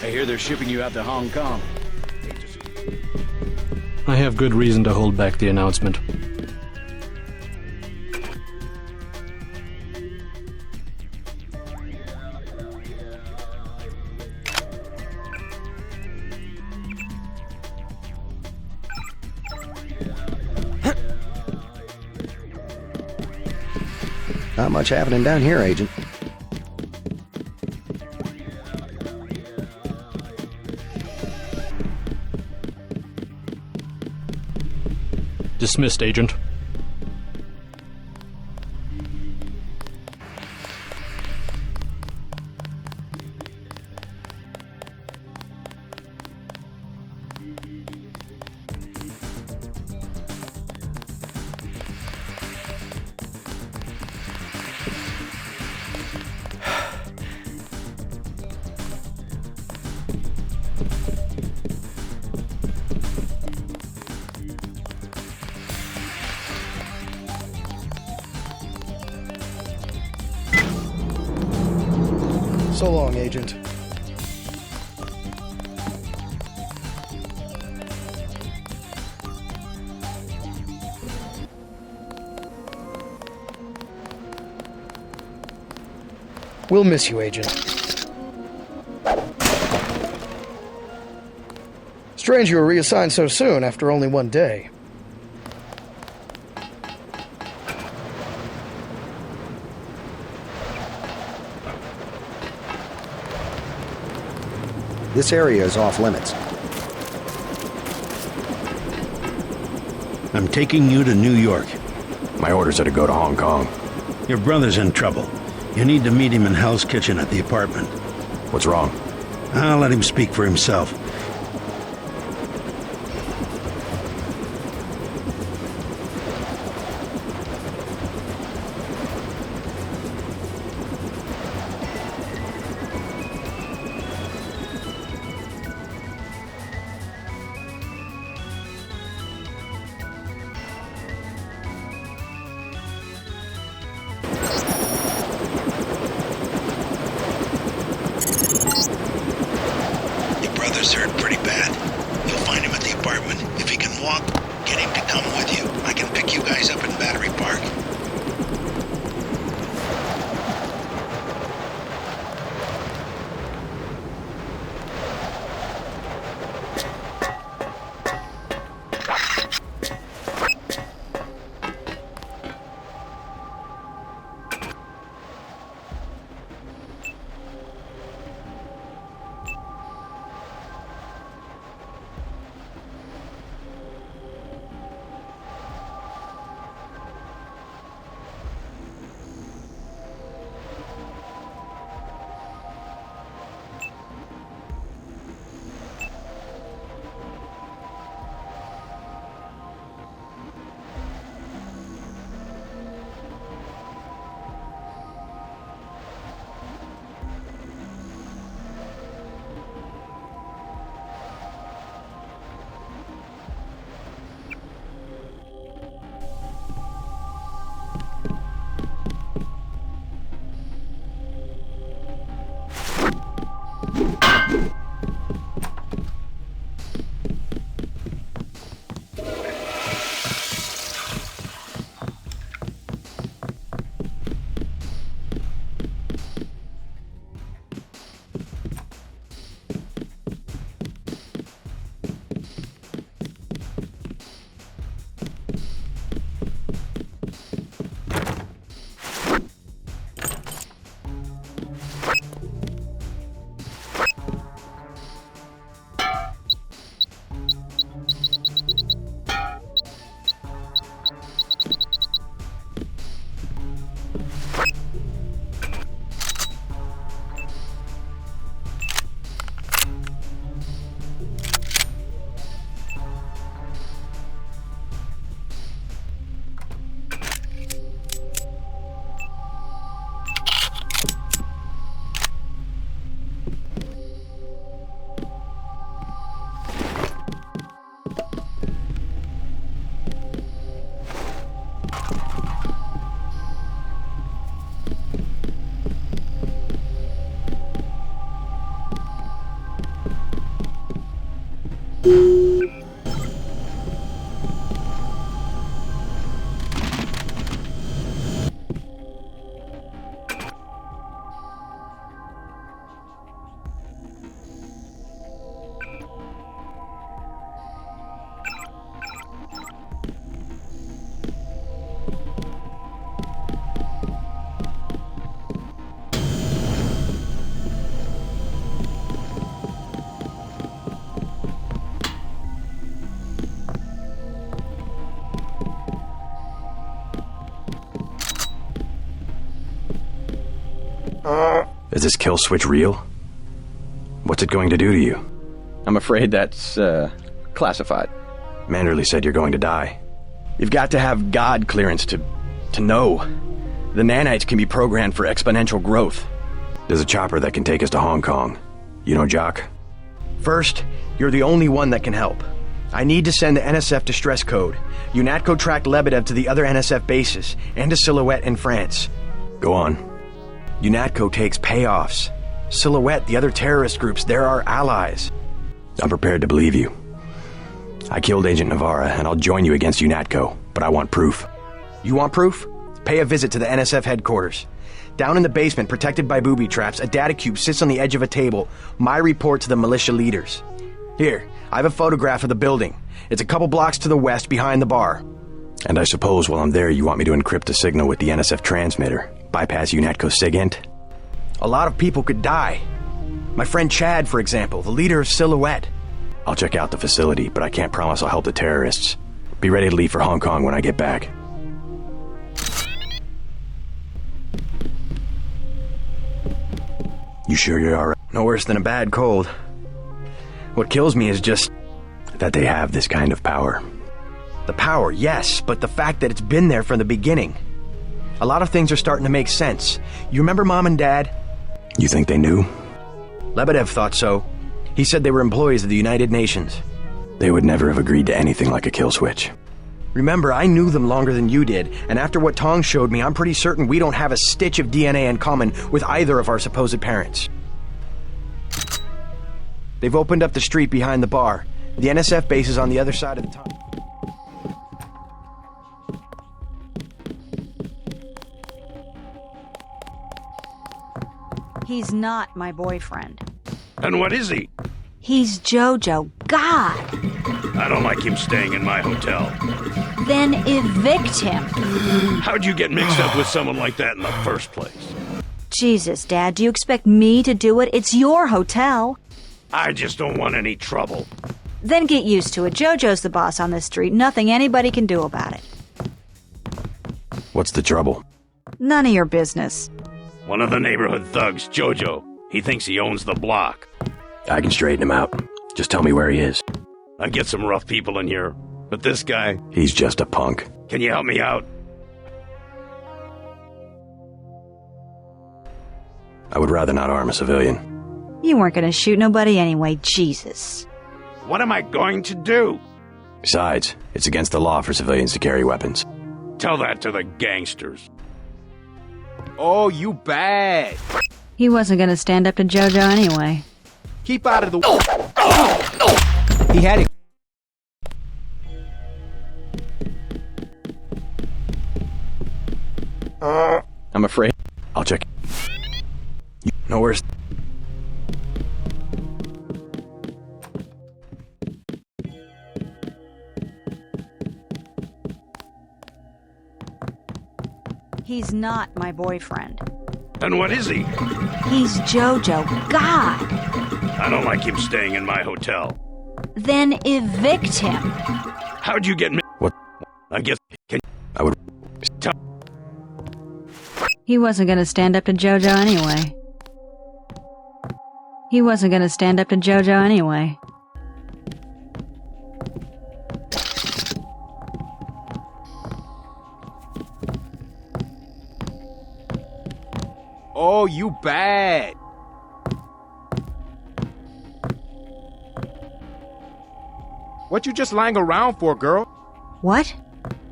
[SPEAKER 6] I hear they're shipping you out to Hong Kong.
[SPEAKER 12] I have good reason to hold back the announcement.
[SPEAKER 13] Not much happening down here, Agent.
[SPEAKER 12] Dismissed, Agent.
[SPEAKER 18] So long, Agent. We'll miss you, Agent. Strange you were reassigned so soon after only one day.
[SPEAKER 13] This area is off limits.
[SPEAKER 20] I'm taking you to New York.
[SPEAKER 3] My orders are to go to Hong Kong.
[SPEAKER 20] Your brother's in trouble. You need to meet him in Hell's Kitchen at the apartment.
[SPEAKER 3] What's wrong?
[SPEAKER 20] I'll let him speak for himself.
[SPEAKER 9] Brother's hurt.
[SPEAKER 3] Is this kill switch real? What's it going to do to you?
[SPEAKER 2] I'm afraid that's, classified.
[SPEAKER 3] Manderley said you're going to die. You've got to have God clearance to know. The nanites can be programmed for exponential growth. There's a chopper that can take us to Hong Kong. You know Jock? First, you're the only one that can help. I need to send the NSF distress code. UNATCO tracked Lebedev to the other NSF bases, and to Silhouette in France. Go on. UNATCO takes payoffs. Silhouette, the other terrorist groups, they're our allies. I'm prepared to believe you. I killed Agent Navarra, and I'll join you against UNATCO, but I want proof. You want proof? Pay a visit to the NSF headquarters. Down in the basement, protected by booby traps, a data cube sits on the edge of a table. My report to the militia leaders. Here, I have a photograph of the building. It's a couple blocks to the west, behind the bar. And I suppose while I'm there, you want me to encrypt the signal with the NSF transmitter. Bypass UNATCO SIGINT? A lot of people could die. My friend Chad, for example, the leader of Silhouette. I'll check out the facility, but I can't promise I'll help the terrorists. Be ready to leave for Hong Kong when I get back. You sure you're alright? No worse than a bad cold. What kills me is just that they have this kind of power. The power, yes, but the fact that it's been there from the beginning. A lot of things are starting to make sense. You remember Mom and Dad? You think they knew? Lebedev thought so. He said they were employees of the United Nations. They would never have agreed to anything like a kill switch. Remember, I knew them longer than you did, and after what Tong showed me, I'm pretty certain we don't have a stitch of DNA in common with either of our supposed parents. They've opened up the street behind the bar. The NSF base is on the other side of the tunnel.
[SPEAKER 21] He's not my boyfriend.
[SPEAKER 20] And what is he?
[SPEAKER 21] He's Jojo. God!
[SPEAKER 20] I don't like him staying in my hotel.
[SPEAKER 21] Then evict him.
[SPEAKER 20] How'd you get mixed up with someone like that in the first place?
[SPEAKER 21] Jesus, Dad, do you expect me to do it? It's your hotel.
[SPEAKER 20] I just don't want any trouble.
[SPEAKER 21] Then get used to it. Jojo's the boss on this street. Nothing anybody can do about it.
[SPEAKER 3] What's the trouble?
[SPEAKER 21] None of your business.
[SPEAKER 20] One of the neighborhood thugs, Jojo. He thinks he owns the block.
[SPEAKER 3] I can straighten him out. Just tell me where he is.
[SPEAKER 20] I get some rough people in here, but this guy...
[SPEAKER 3] He's just a punk.
[SPEAKER 20] Can you help me out?
[SPEAKER 3] I would rather not harm a civilian.
[SPEAKER 21] You weren't going to shoot nobody anyway, Jesus.
[SPEAKER 20] What am I going to do?
[SPEAKER 3] Besides, it's against the law for civilians to carry weapons.
[SPEAKER 20] Tell that to the gangsters.
[SPEAKER 10] Oh, you bad.
[SPEAKER 21] He wasn't going to stand up to Jojo anyway.
[SPEAKER 10] Keep out of the... He had it.
[SPEAKER 2] I'm afraid.
[SPEAKER 3] I'll check. No worse.
[SPEAKER 21] He's not my boyfriend.
[SPEAKER 20] And what is he?
[SPEAKER 21] He's Jojo. God!
[SPEAKER 20] I don't like him staying in my hotel.
[SPEAKER 21] Then evict him.
[SPEAKER 20] How'd you get me?
[SPEAKER 3] What?
[SPEAKER 20] I guess...
[SPEAKER 3] I would...
[SPEAKER 20] Tell...
[SPEAKER 21] He wasn't going to stand up to Jojo anyway. He wasn't going to stand up to Jojo anyway.
[SPEAKER 10] Oh, you bad. What you just lying around for, girl?
[SPEAKER 21] What?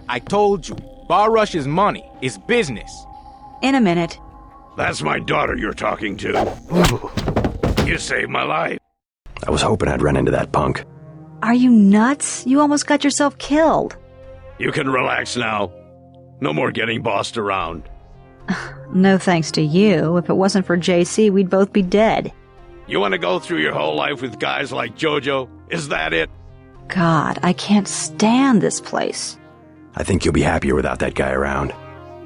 [SPEAKER 10] I told you, Bar rush is money. It's business.
[SPEAKER 21] In a minute.
[SPEAKER 20] That's my daughter you're talking to. You saved my life.
[SPEAKER 3] I was hoping I'd run into that punk.
[SPEAKER 21] Are you nuts? You almost got yourself killed.
[SPEAKER 20] You can relax now. No more getting bossed around.
[SPEAKER 21] No thanks to you. If it wasn't for JC, we'd both be dead.
[SPEAKER 20] You want to go through your whole life with guys like Jojo? Is that it?
[SPEAKER 21] God, I can't stand this place.
[SPEAKER 3] I think you'll be happier without that guy around.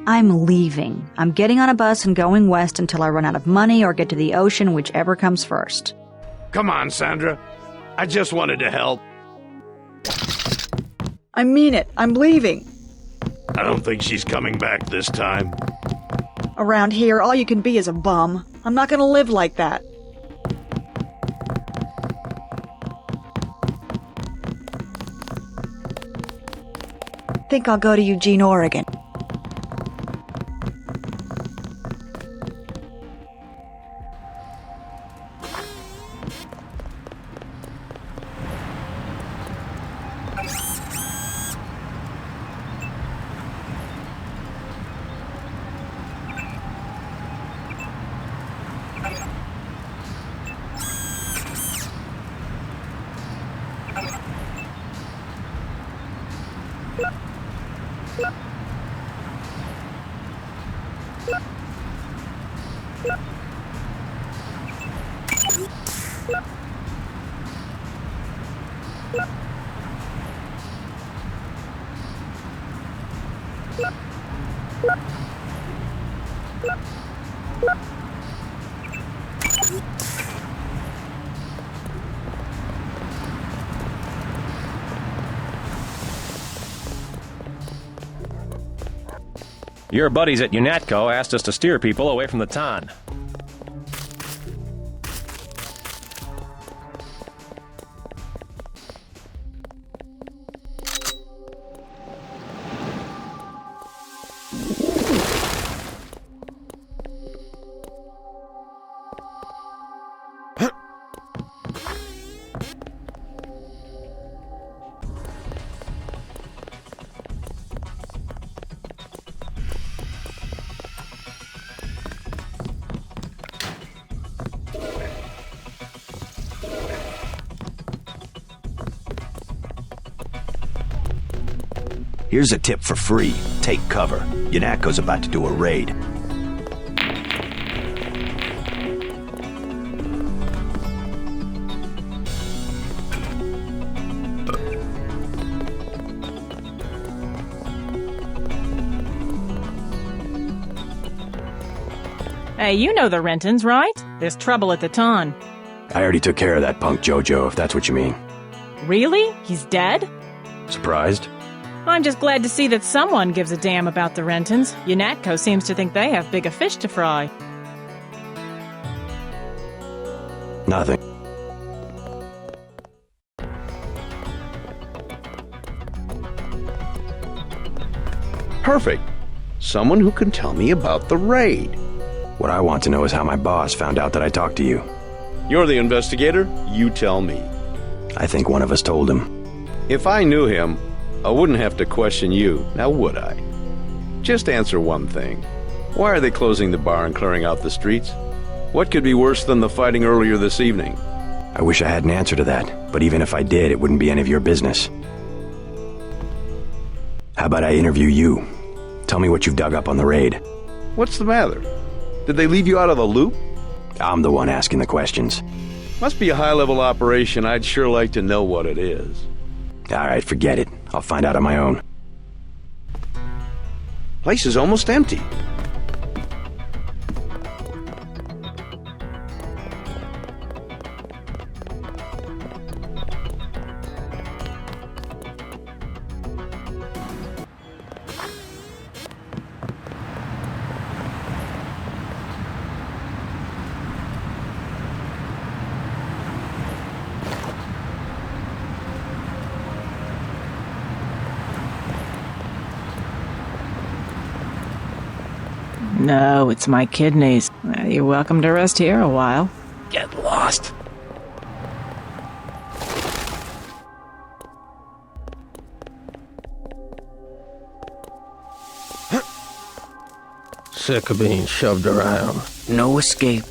[SPEAKER 21] I'm leaving. I'm getting on a bus and going west until I run out of money or get to the ocean, whichever comes first.
[SPEAKER 20] Come on, Sandra. I just wanted to help.
[SPEAKER 21] I mean it. I'm leaving.
[SPEAKER 20] I don't think she's coming back this time.
[SPEAKER 21] Around here, all you can be is a bum. I'm not gonna live like that. Think I'll go to Eugene, Oregon.
[SPEAKER 16] Your buddies at UNATCO asked us to steer people away from the Ton.
[SPEAKER 13] Here's a tip for free. Take cover. UNATCO's about to do a raid.
[SPEAKER 7] Hey, you know the Rentons, right? There's trouble at the Ton.
[SPEAKER 3] I already took care of that punk Jojo, if that's what you mean.
[SPEAKER 7] Really? He's dead?
[SPEAKER 3] Surprised?
[SPEAKER 7] I'm just glad to see that someone gives a damn about the Rentons. UNATCO seems to think they have bigger fish to fry.
[SPEAKER 3] Nothing.
[SPEAKER 6] Perfect. Someone who can tell me about the raid.
[SPEAKER 3] What I want to know is how my boss found out that I talked to you.
[SPEAKER 6] You're the investigator. You tell me.
[SPEAKER 3] I think one of us told him.
[SPEAKER 6] If I knew him, I wouldn't have to question you, now would I? Just answer one thing. Why are they closing the bar and clearing out the streets? What could be worse than the fighting earlier this evening?
[SPEAKER 3] I wish I had an answer to that, but even if I did, it wouldn't be any of your business. How about I interview you? Tell me what you've dug up on the raid.
[SPEAKER 6] What's the matter? Did they leave you out of the loop?
[SPEAKER 3] I'm the one asking the questions.
[SPEAKER 6] Must be a high-level operation. I'd sure like to know what it is.
[SPEAKER 3] All right, forget it. I'll find out on my own.
[SPEAKER 6] Place is almost empty.
[SPEAKER 7] No, it's my kidneys. You're welcome to rest here a while.
[SPEAKER 10] Get lost.
[SPEAKER 17] sick of being shoved around.
[SPEAKER 22] No escape.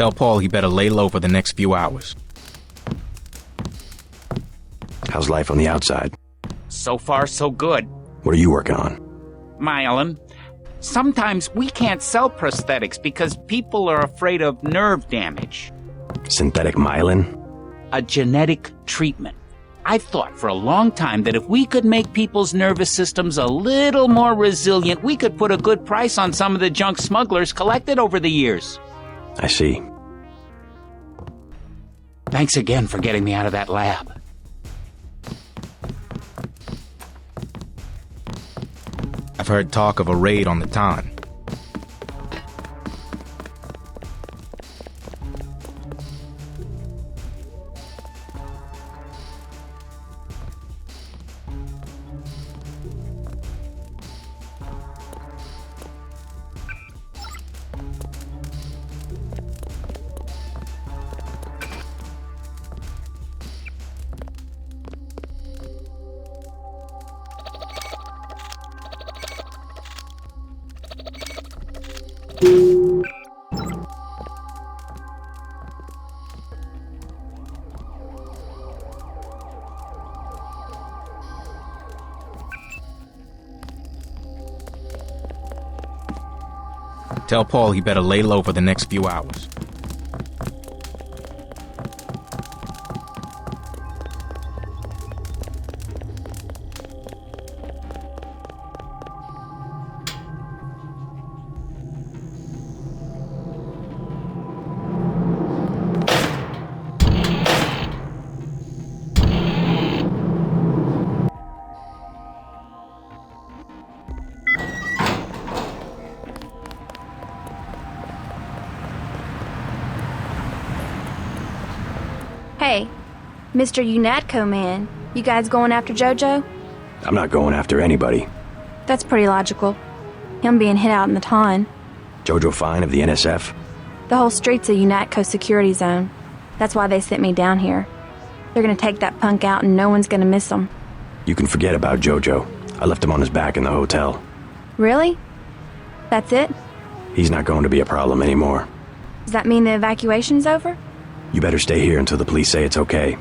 [SPEAKER 10] Tell Paul he better lay low for the next few hours.
[SPEAKER 3] How's life on the outside?
[SPEAKER 23] So far, so good.
[SPEAKER 3] What are you working on?
[SPEAKER 23] Myelin. Sometimes we can't sell prosthetics because people are afraid of nerve damage.
[SPEAKER 3] Synthetic myelin?
[SPEAKER 23] A genetic treatment. I've thought for a long time that if we could make people's nervous systems a little more resilient, we could put a good price on some of the junk smugglers collected over the years.
[SPEAKER 3] I see.
[SPEAKER 23] Thanks again for getting me out of that lab.
[SPEAKER 10] I've heard talk of a raid on the town. Tell Paul he better lay low for the next few hours.
[SPEAKER 24] Hey, Mr. UNATCO man, you guys going after JoJo?
[SPEAKER 3] I'm not going after anybody.
[SPEAKER 24] That's pretty logical. Him being hit out in the ton.
[SPEAKER 3] Jojo Fine of the NSF?
[SPEAKER 24] The whole street's a UNATCO security zone. That's why they sent me down here. They're gonna take that punk out and no one's gonna miss him.
[SPEAKER 3] You can forget about Jojo. I left him on his back in the hotel.
[SPEAKER 24] Really? That's it?
[SPEAKER 3] He's not going to be a problem anymore.
[SPEAKER 24] Does that mean the evacuation's over?
[SPEAKER 3] You better stay here until the police say it's okay.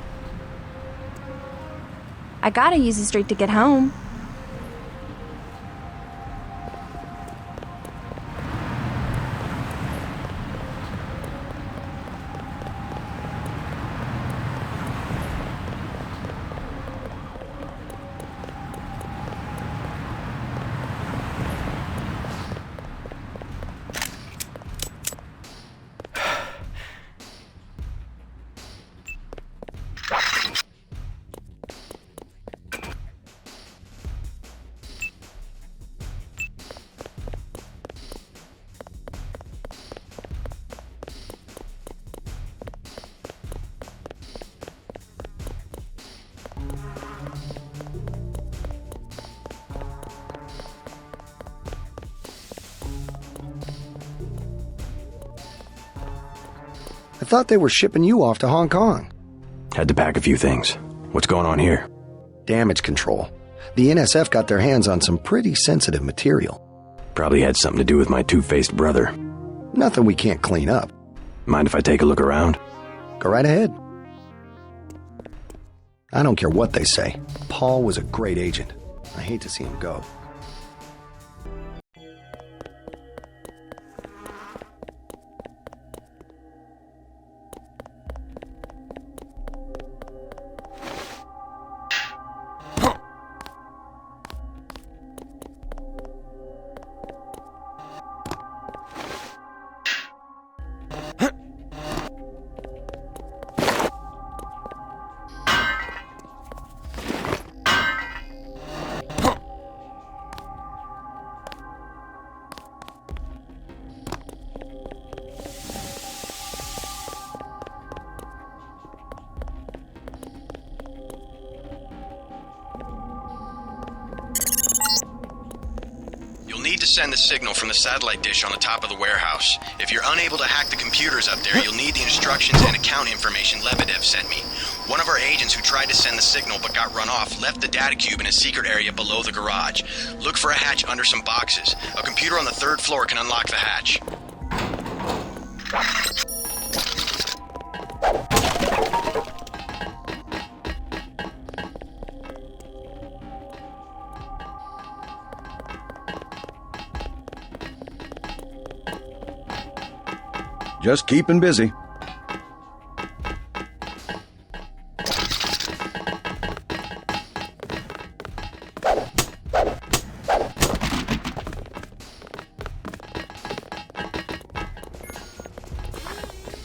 [SPEAKER 24] I gotta use the street to get home.
[SPEAKER 13] I thought they were shipping you off to Hong Kong.
[SPEAKER 3] Had to pack a few things. What's going on here?
[SPEAKER 13] Damage control. The NSF got their hands on some pretty sensitive material.
[SPEAKER 3] Probably had something to do with my two-faced brother.
[SPEAKER 13] Nothing we can't clean up.
[SPEAKER 3] Mind if I take a look around?
[SPEAKER 13] Go right ahead. I don't care what they say. Paul was a great agent. I hate to see him go.
[SPEAKER 3] Send the signal from the satellite dish on the top of the warehouse. If you're unable to hack the computers up there, you'll need the instructions and account information Lebedev sent me. One of our agents who tried to send the signal but got run off left the data cube in a secret area below the garage. Look for a hatch under some boxes. A computer on the 3rd floor can unlock the hatch.
[SPEAKER 5] Just keeping busy.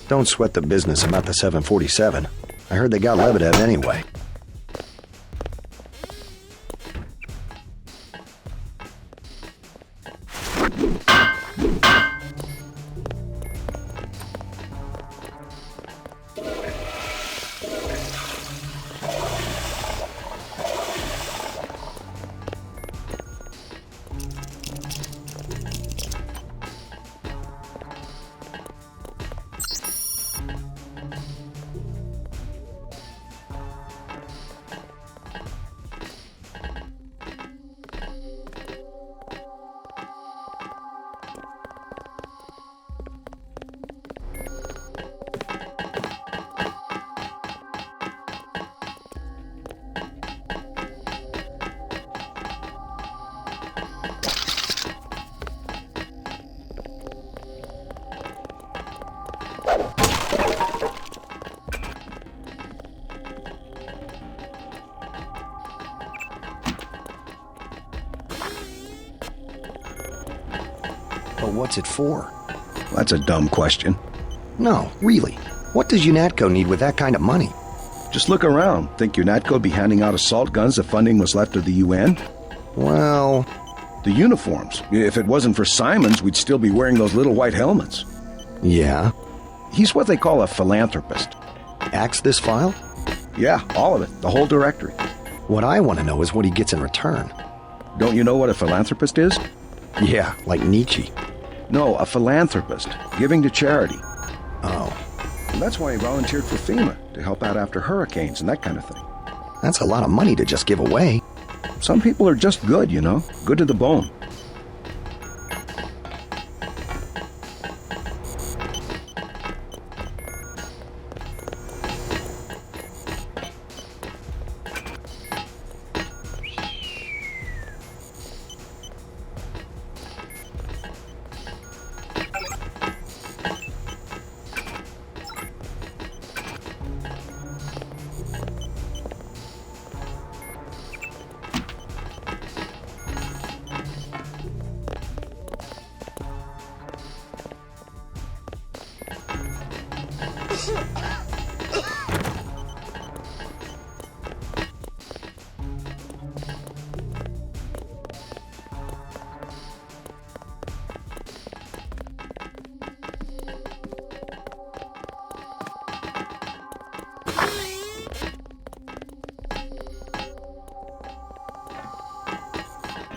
[SPEAKER 13] Don't sweat the business about the 747. I heard they got Lebedev anyway. But what's it for?
[SPEAKER 5] That's a dumb question.
[SPEAKER 13] No, really. What does UNATCO need with that kind of money?
[SPEAKER 5] Just look around. Think UNATCO'd be handing out assault guns if funding was left to the UN?
[SPEAKER 13] Well...
[SPEAKER 5] The uniforms. If it wasn't for Simons, we'd still be wearing those little white helmets.
[SPEAKER 13] Yeah?
[SPEAKER 5] He's what they call a philanthropist.
[SPEAKER 13] Axe this file?
[SPEAKER 5] Yeah, all of it. The whole directory.
[SPEAKER 13] What I want to know is what he gets in return.
[SPEAKER 5] Don't you know what a philanthropist is?
[SPEAKER 13] Yeah, like Nietzsche.
[SPEAKER 5] No, a philanthropist. Giving to charity.
[SPEAKER 13] Oh.
[SPEAKER 5] And that's why he volunteered for FEMA, to help out after hurricanes and that kind of thing.
[SPEAKER 13] That's a lot of money to just give away.
[SPEAKER 5] Some people are just good, you know? Good to the bone.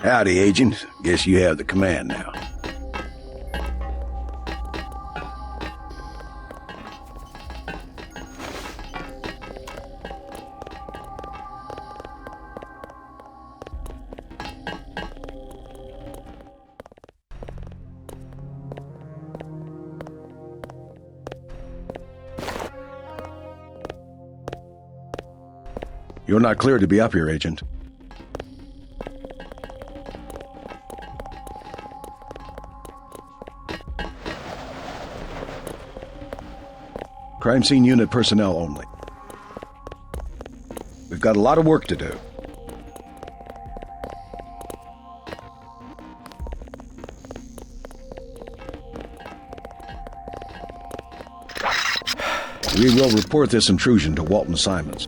[SPEAKER 5] Howdy, Agent. Guess you have the command now. You're not cleared to be up here, Agent. Crime scene unit personnel only. We've got a lot of work to do. We will report this intrusion to Walton Simons.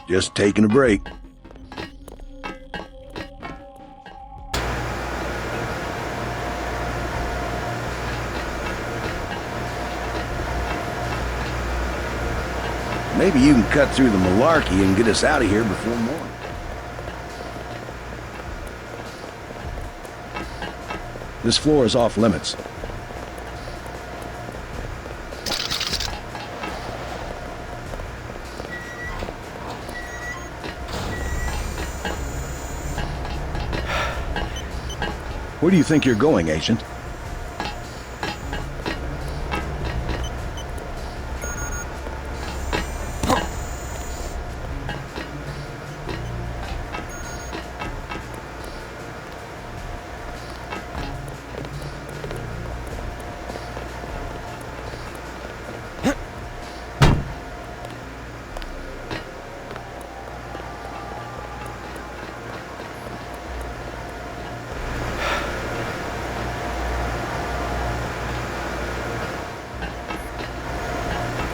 [SPEAKER 5] Just taking a break. Maybe you can cut through the malarkey and get us out of here before morning. This floor is off limits. Where do you think you're going, Agent?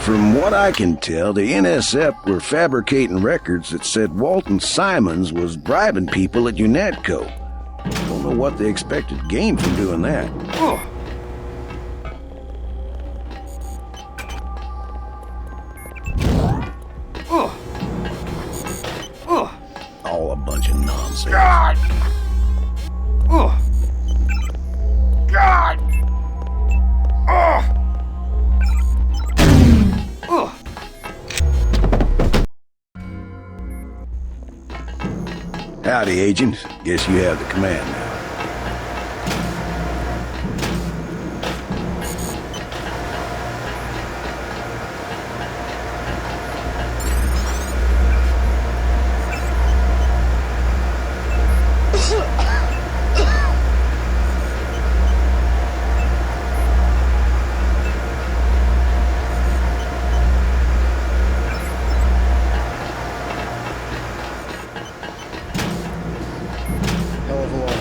[SPEAKER 5] From what I can tell, the NSF were fabricating records that said Walton Simons was bribing people at UNATCO. Don't know what they expected to gain from doing that. All a bunch of nonsense.
[SPEAKER 1] God! God!
[SPEAKER 5] Howdy, Agent. Guess you have the command now.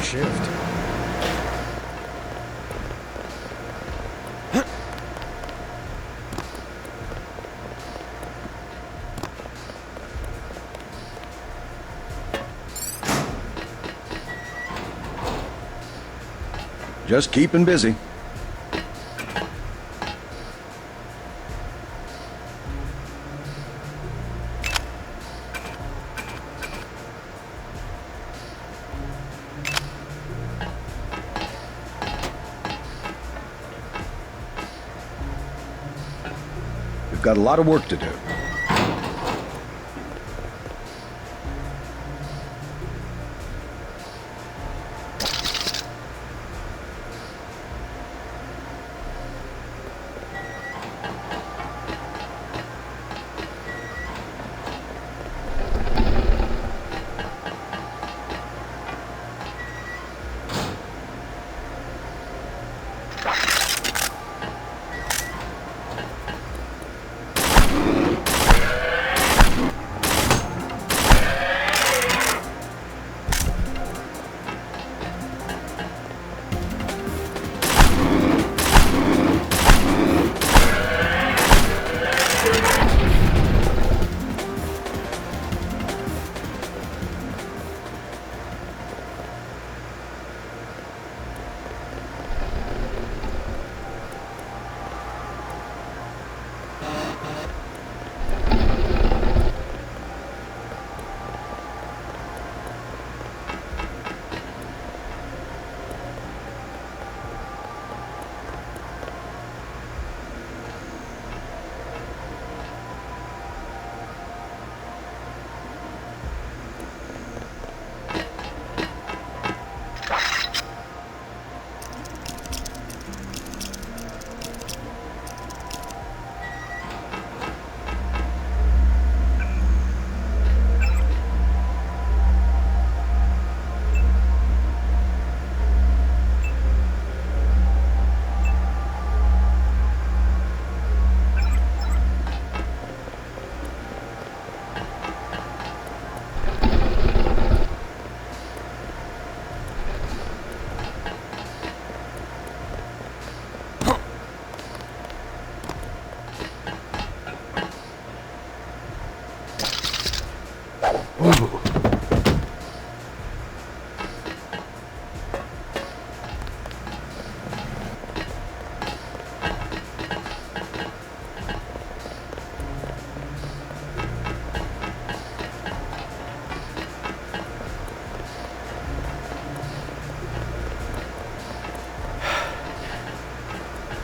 [SPEAKER 18] Shift.
[SPEAKER 5] Just keeping busy. We've got a lot of work to do.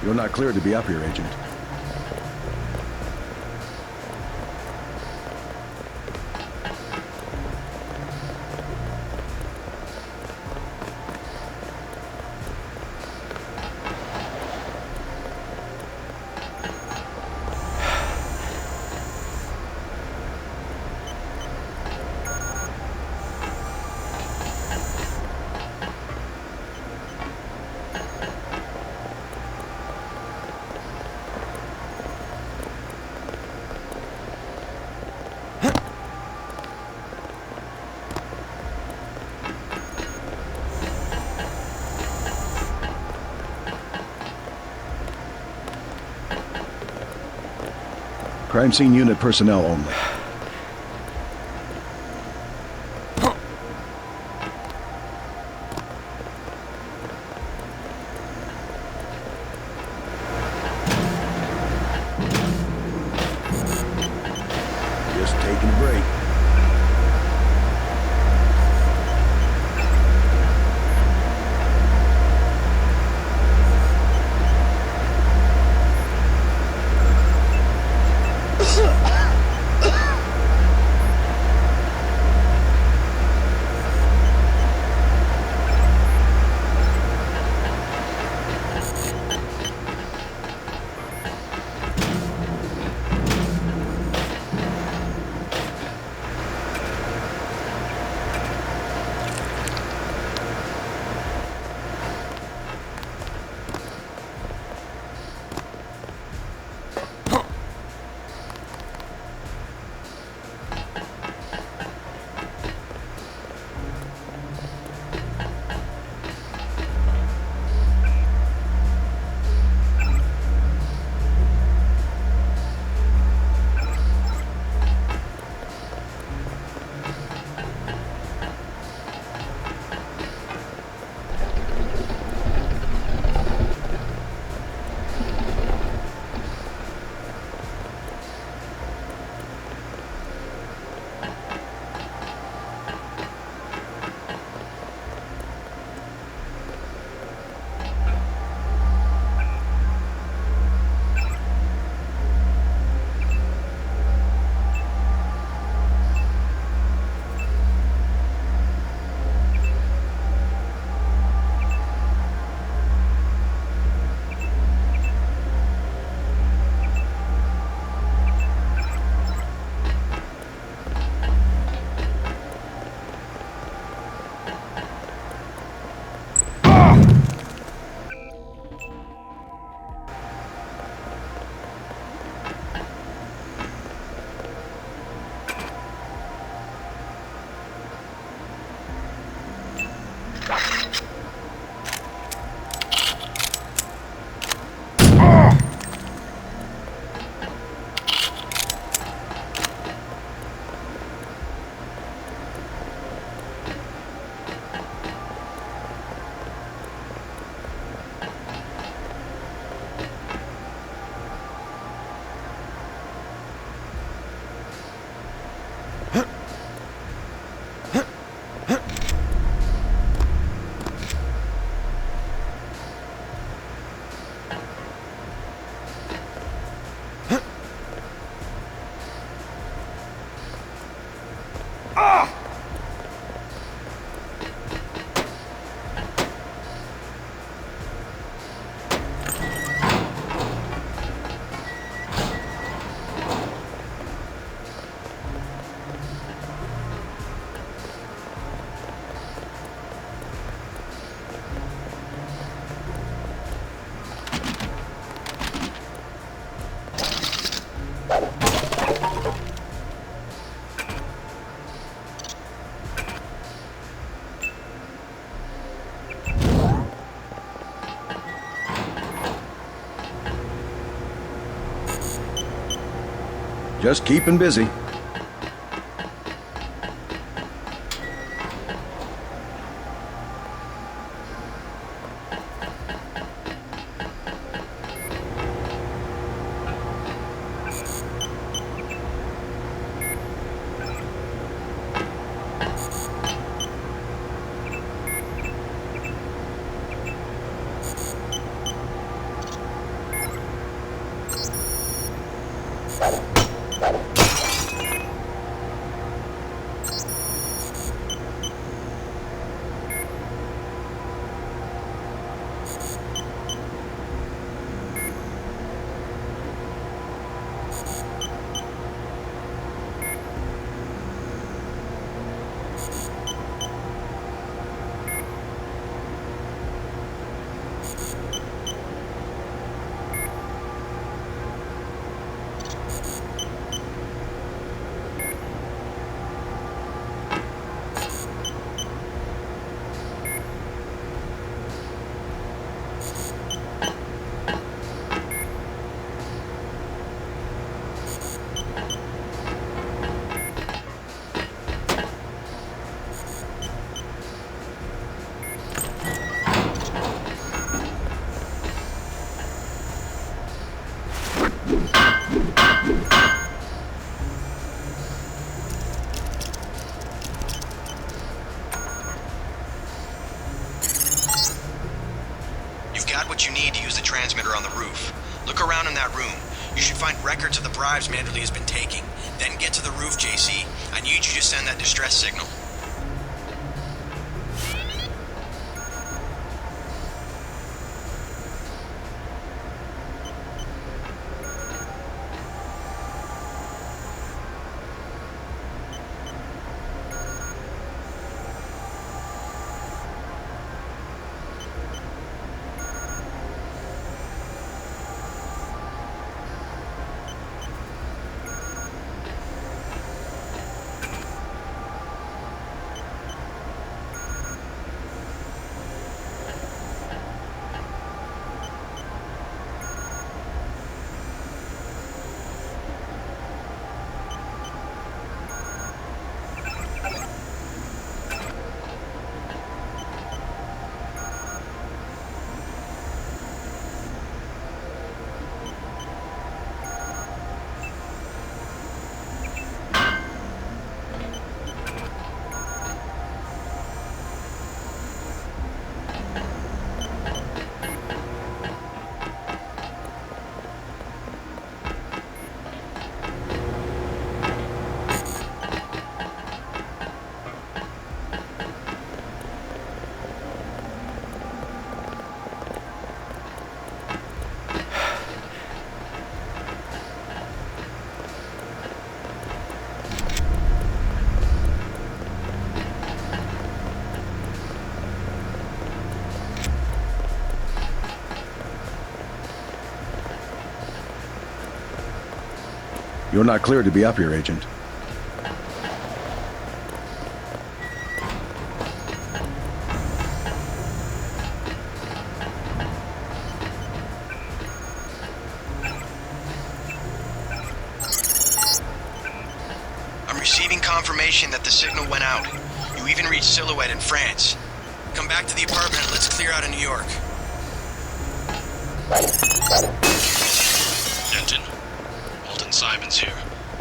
[SPEAKER 5] You're not cleared to be up here, Agent. Crime scene unit personnel only. Just taking a break. Just keeping busy.
[SPEAKER 3] what you need to use the transmitter on the roof. Look around in that room. You should find records of the bribes Manderley has been taking. Then get to the roof, JC. I need you to send that distress signal.
[SPEAKER 5] You're not cleared to be up here, Agent.
[SPEAKER 3] I'm receiving confirmation that the signal went out. You even reached Silhouette in France. Come back to the apartment and let's clear out of New York.
[SPEAKER 4] Denton, Walton Simons here.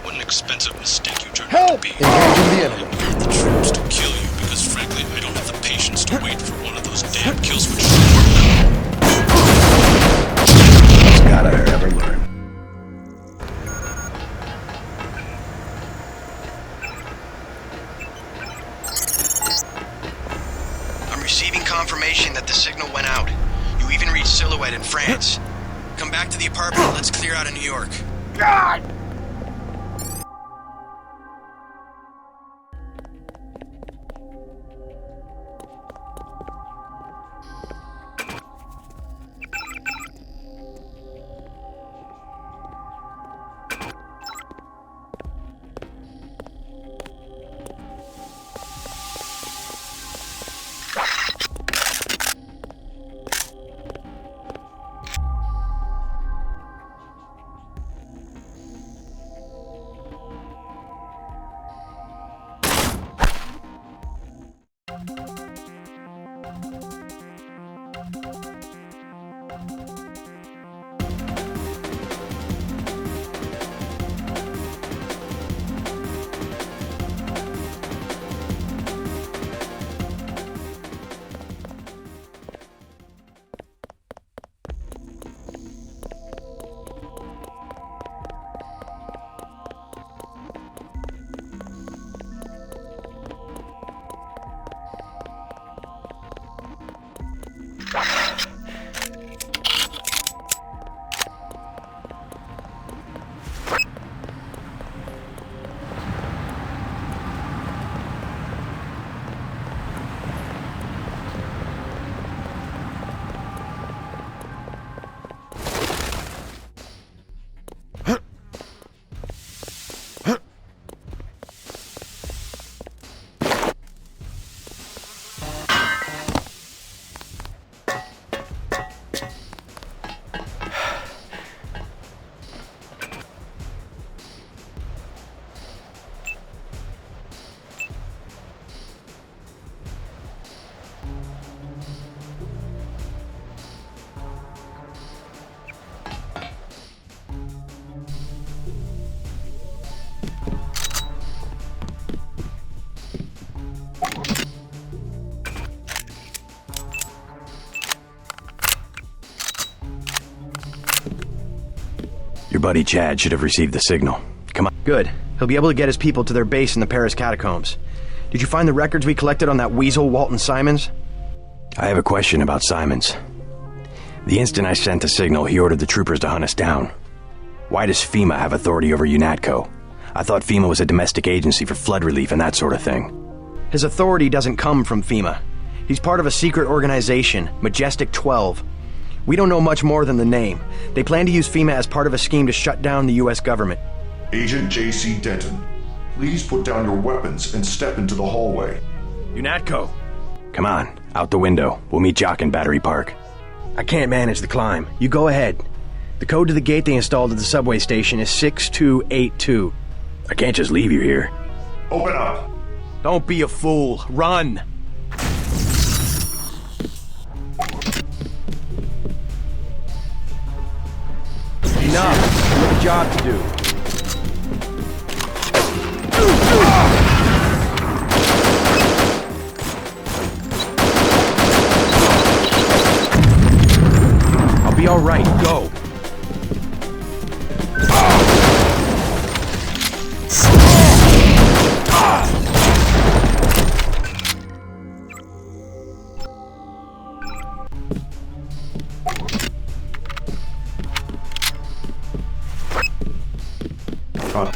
[SPEAKER 4] What an expensive mistake you turned
[SPEAKER 18] Help!
[SPEAKER 4] out to be.
[SPEAKER 18] Engaging the enemy.
[SPEAKER 4] I ordered the troops to kill you because, frankly, I don't have the patience to wait for one of those damn kill switches to work.
[SPEAKER 5] It's gotta ever learn.
[SPEAKER 3] I'm receiving confirmation that the signal went out. You even reached Silhouette in France. Come back to the apartment and let's clear out of New York.
[SPEAKER 1] God!
[SPEAKER 3] Your buddy Chad should have received the signal. Come on.
[SPEAKER 8] Good. He'll be able to get his people to their base in the Paris catacombs. Did you find the records we collected on that weasel, Walton Simons?
[SPEAKER 3] I have a question about Simons. The instant I sent the signal, he ordered the troopers to hunt us down. Why does FEMA have authority over UNATCO? I thought FEMA was a domestic agency for flood relief and that sort of thing.
[SPEAKER 8] His authority doesn't come from FEMA. He's part of a secret organization, Majestic 12. We don't know much more than the name. They plan to use FEMA as part of a scheme to shut down the U.S. government.
[SPEAKER 1] Agent J.C. Denton, please put down your weapons and step into the hallway.
[SPEAKER 3] UNATCO! Come on, out the window. We'll meet Jock in Battery Park.
[SPEAKER 8] I can't manage the climb. You go ahead. The code to the gate they installed at the subway station is 6282.
[SPEAKER 3] I can't just leave you here.
[SPEAKER 1] Open up!
[SPEAKER 8] Don't be a fool. Run! Enough! You have a job to do. I'll be alright. Go!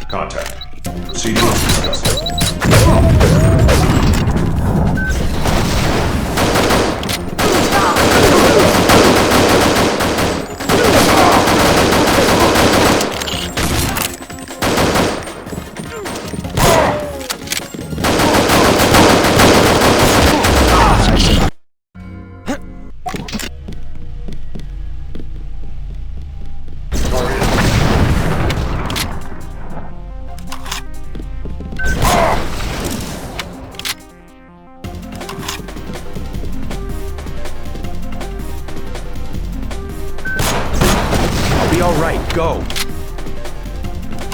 [SPEAKER 1] Contact. Proceed as discussed.
[SPEAKER 8] Be alright, go!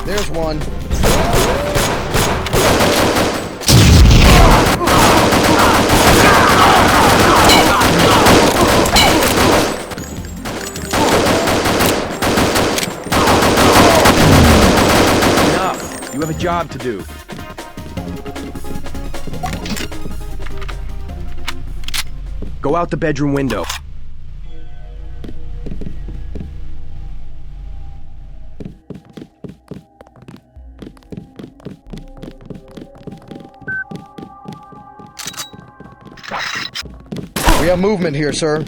[SPEAKER 18] There's one.
[SPEAKER 8] Enough! You have a job to do. Go out the bedroom window.
[SPEAKER 18] We have movement here, sir.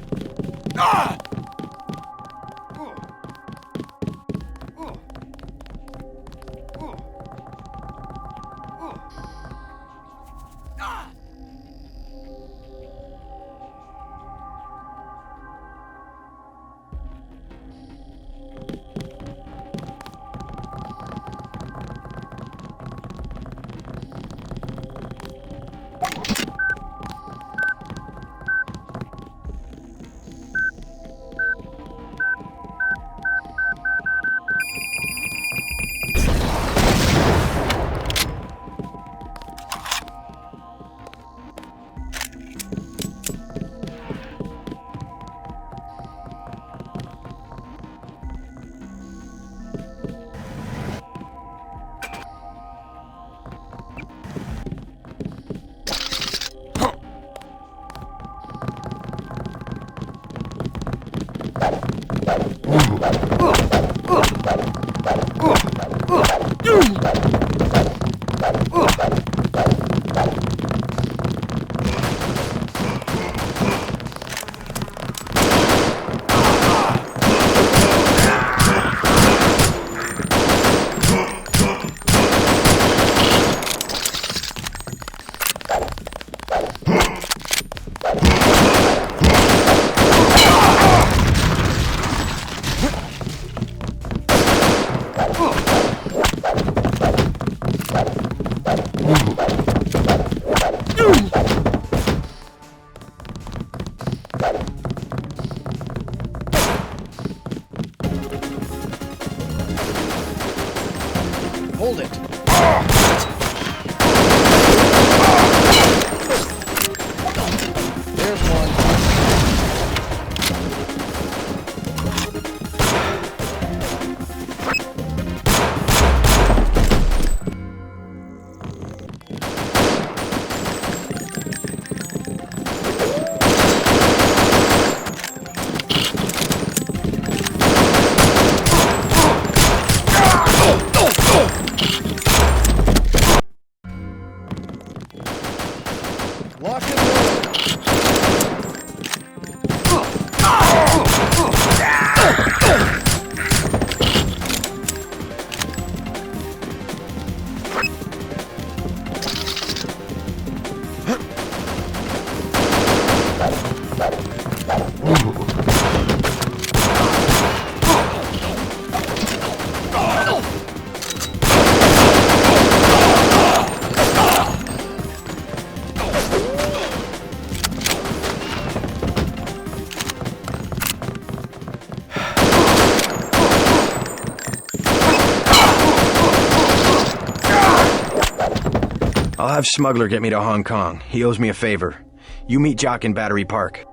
[SPEAKER 18] Hold it. There's one.
[SPEAKER 8] I'll have Smuggler get me to Hong Kong. He owes me a favor. You meet Jock in Battery Park.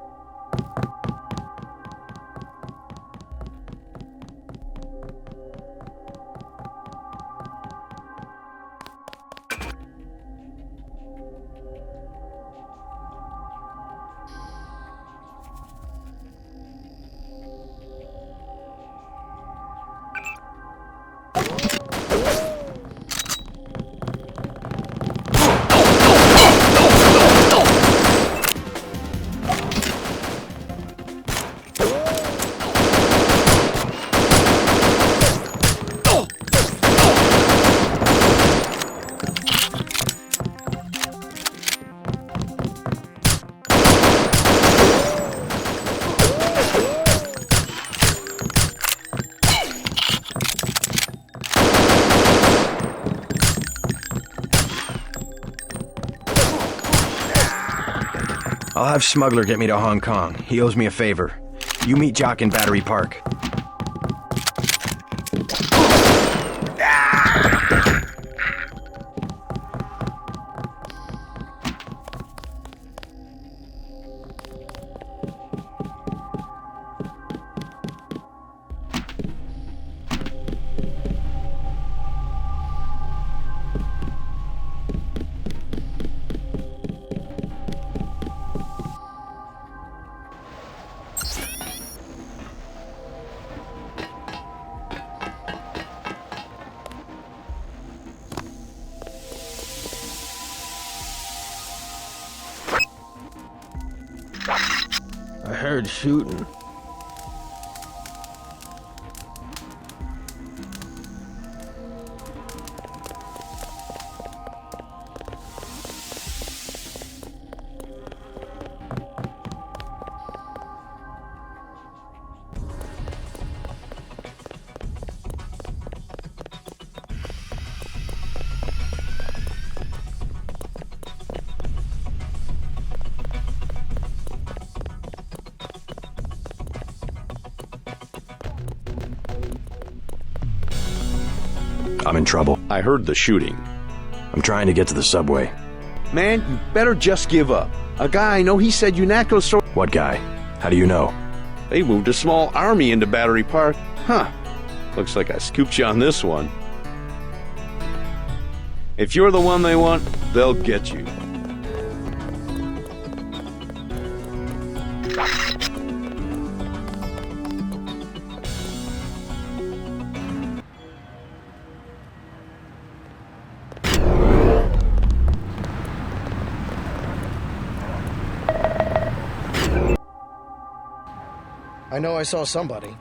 [SPEAKER 8] I'll have Smuggler get me to Hong Kong. He owes me a favor. You meet Jock in Battery Park.
[SPEAKER 17] I heard shooting.
[SPEAKER 3] I'm in trouble.
[SPEAKER 6] I heard the shooting.
[SPEAKER 3] I'm trying to get to the subway.
[SPEAKER 6] Man, you better just give up. A guy I know, he said UNATCO store...
[SPEAKER 3] What guy? How do you know?
[SPEAKER 6] They moved a small army into Battery Park. Huh. Looks like I scooped you on this one. If you're the one they want, they'll get you.
[SPEAKER 18] I know I saw somebody.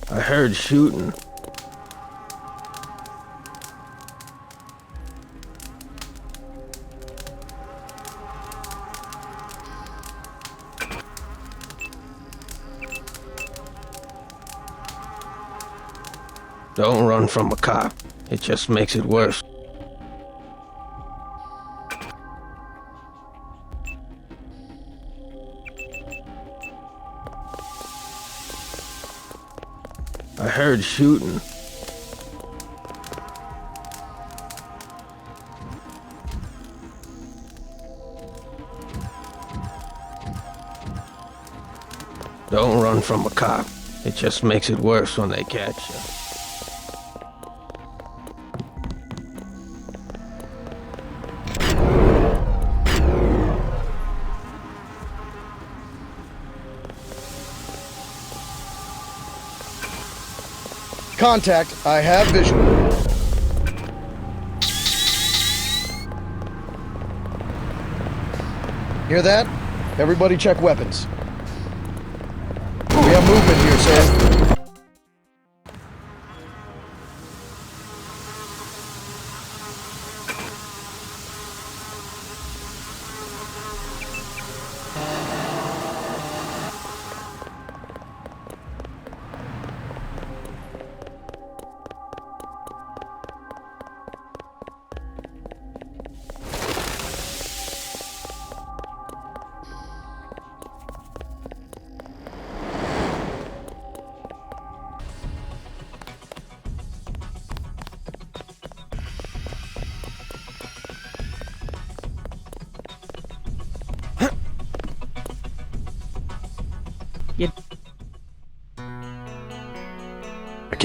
[SPEAKER 17] I heard shooting. Don't run from a cop. It just makes it worse. I heard shooting. Don't run from a cop. It just makes it worse when they catch you.
[SPEAKER 18] Contact, I have visual. Hear that? Everybody check weapons. We have movement here, sir.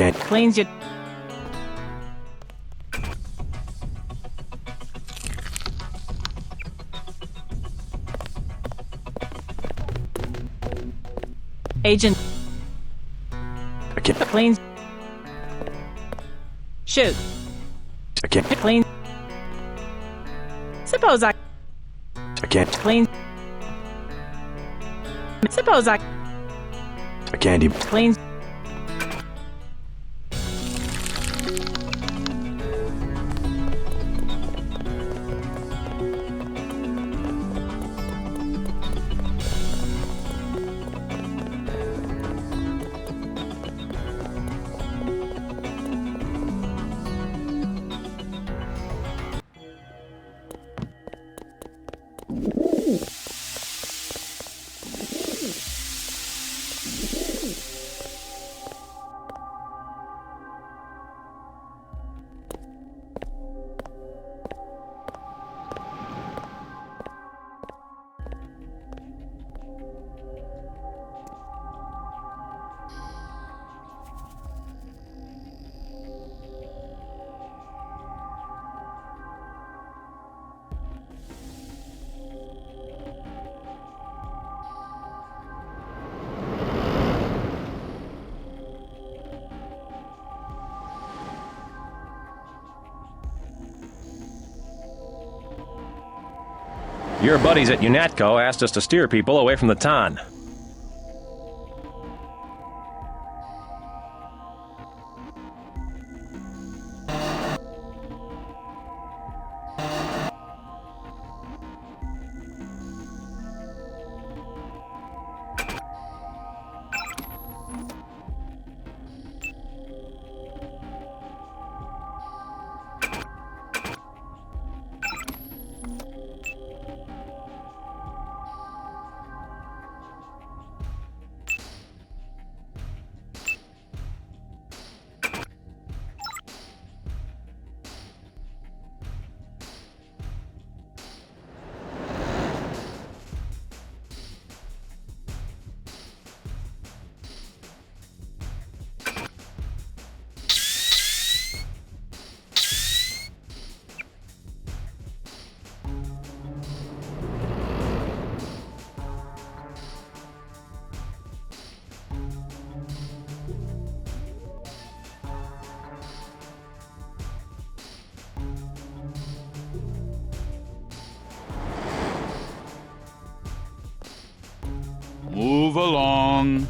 [SPEAKER 8] can't.
[SPEAKER 7] Cleans your... Agent...
[SPEAKER 8] I can't.
[SPEAKER 7] Cleans... Shoot.
[SPEAKER 8] I can't.
[SPEAKER 7] Clean... Suppose I...
[SPEAKER 8] I can't.
[SPEAKER 7] Clean... Suppose I...
[SPEAKER 8] I can't even.
[SPEAKER 7] Clean...
[SPEAKER 16] Your buddies at UNATCO asked us to steer people away from the Tan.
[SPEAKER 14] Move along.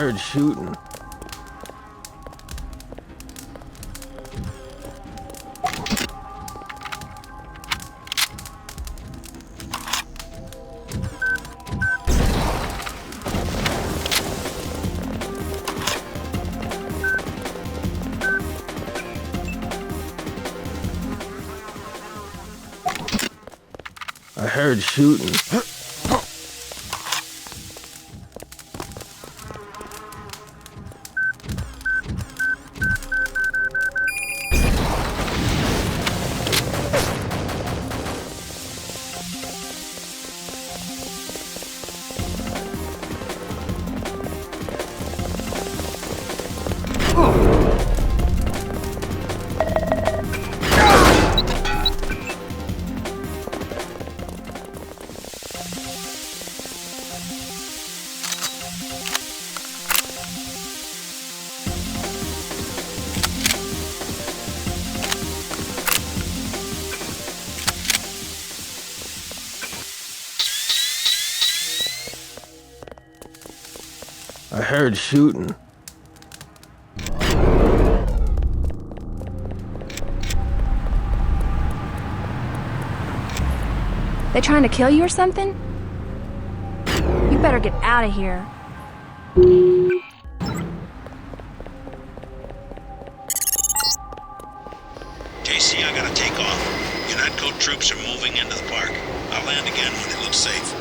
[SPEAKER 17] heard shooting. I heard shooting. I heard shooting.
[SPEAKER 24] They trying to kill you or something? You better get out of here.
[SPEAKER 11] JC, I gotta take off. UNATCO troops are moving into the park. I'll land again when it looks safe.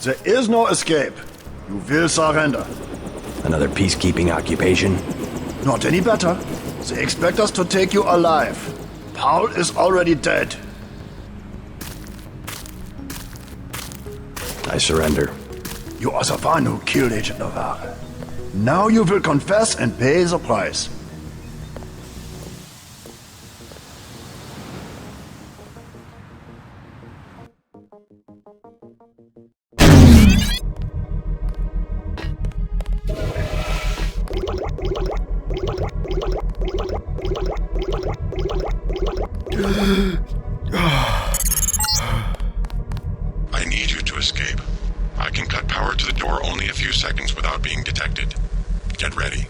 [SPEAKER 15] There is no escape. You will surrender.
[SPEAKER 8] Another peacekeeping occupation?
[SPEAKER 15] Not any better. They expect us to take you alive. Paul is already dead.
[SPEAKER 8] I surrender.
[SPEAKER 15] You are the one who killed Agent Navarre. Now you will confess and pay the price.
[SPEAKER 1] I need you to escape. I can cut power to the door only a few seconds without being detected. Get ready.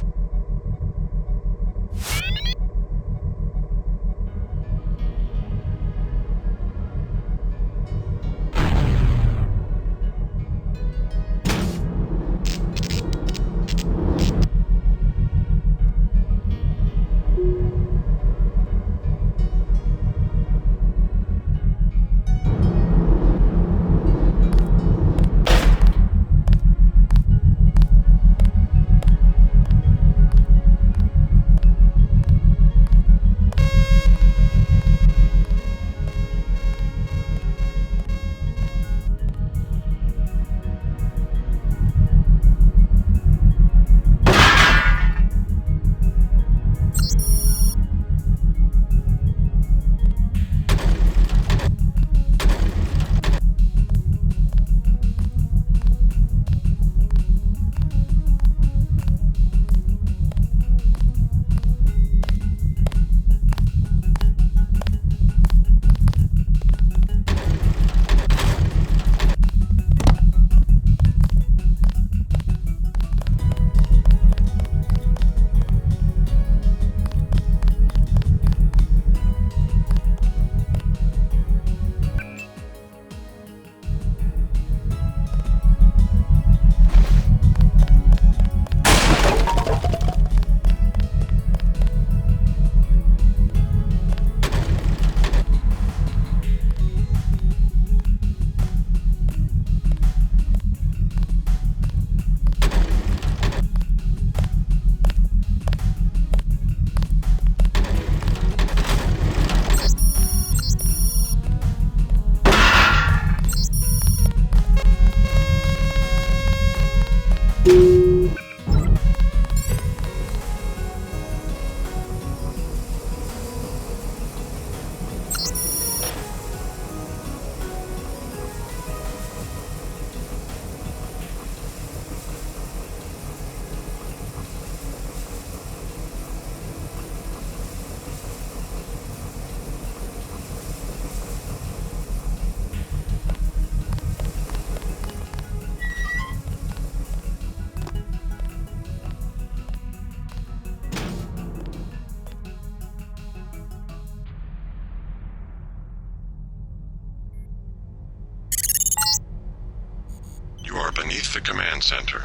[SPEAKER 1] You are beneath the command center.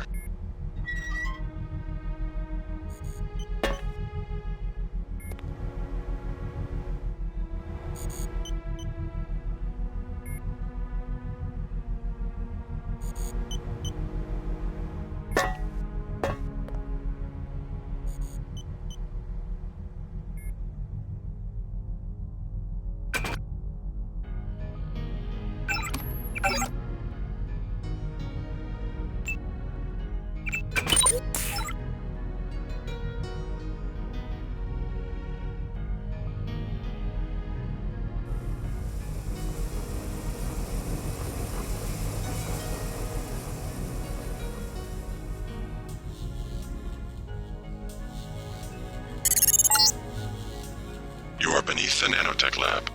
[SPEAKER 1] You are beneath the nanotech lab.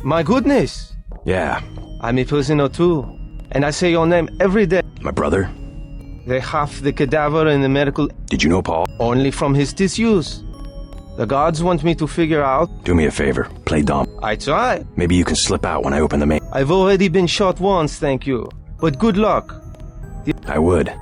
[SPEAKER 17] My goodness!
[SPEAKER 3] Yeah.
[SPEAKER 17] I'm a prisoner too, and I say your name every day.
[SPEAKER 3] My brother?
[SPEAKER 17] They have the cadaver in the medical...
[SPEAKER 3] Did you know Paul?
[SPEAKER 17] Only from his tissues. The guards want me to figure out...
[SPEAKER 3] Do me a favor. Play dumb.
[SPEAKER 17] I try.
[SPEAKER 3] Maybe you can slip out when I open the main...
[SPEAKER 17] I've already been shot once, thank you. But good luck.
[SPEAKER 3] I would.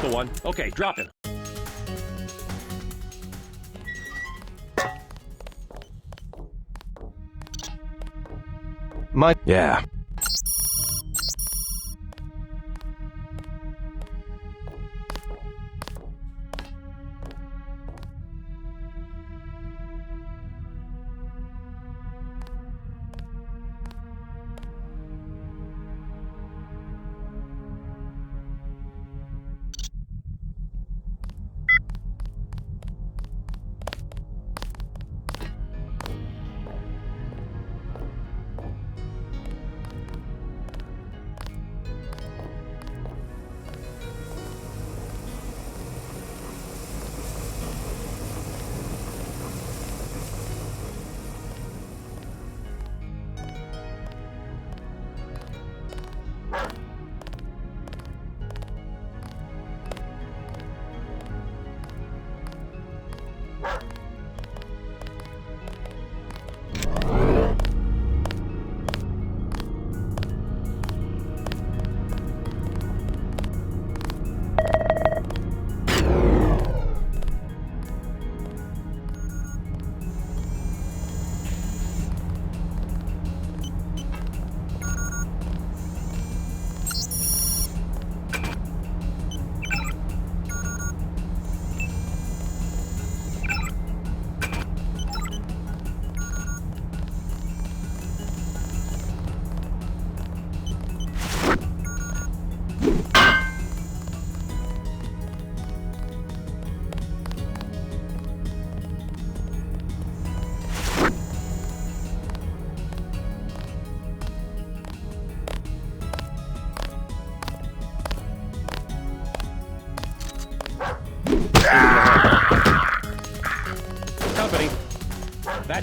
[SPEAKER 16] The one. Okay, drop him.
[SPEAKER 3] Yeah.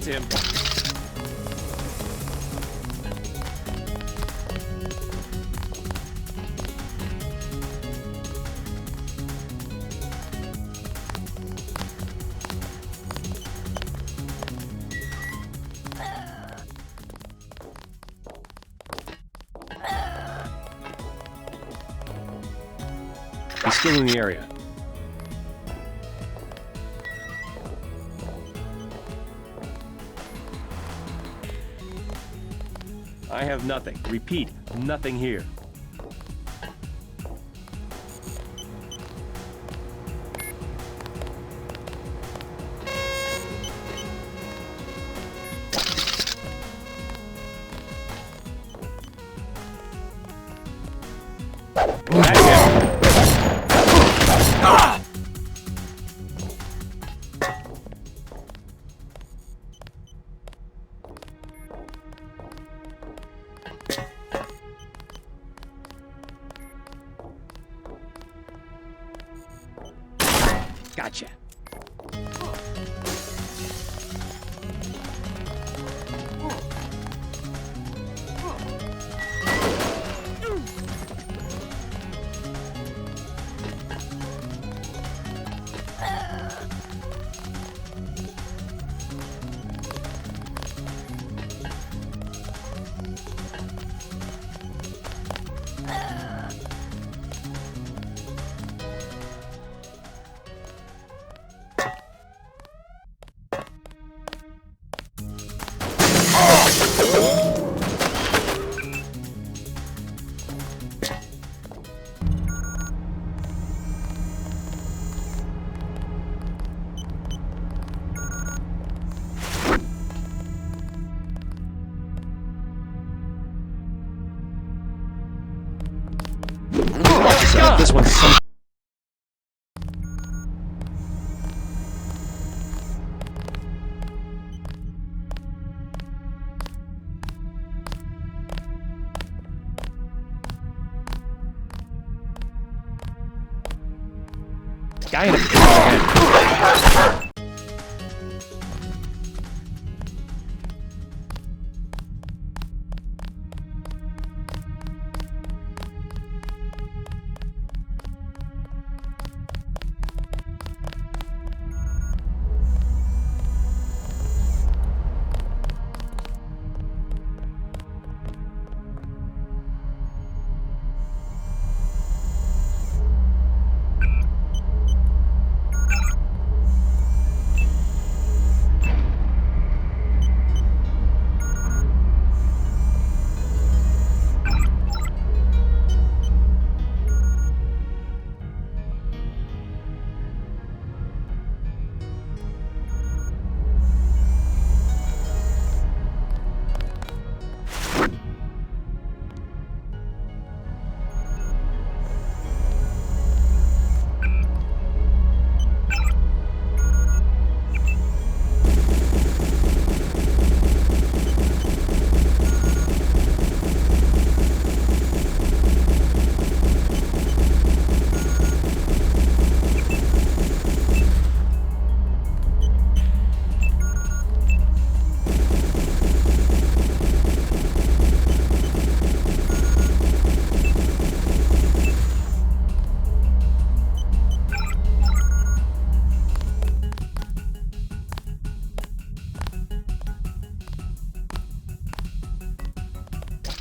[SPEAKER 16] him. He's still in the area. I have nothing. Repeat, nothing here. Gotcha. This one's some... Guy in a head.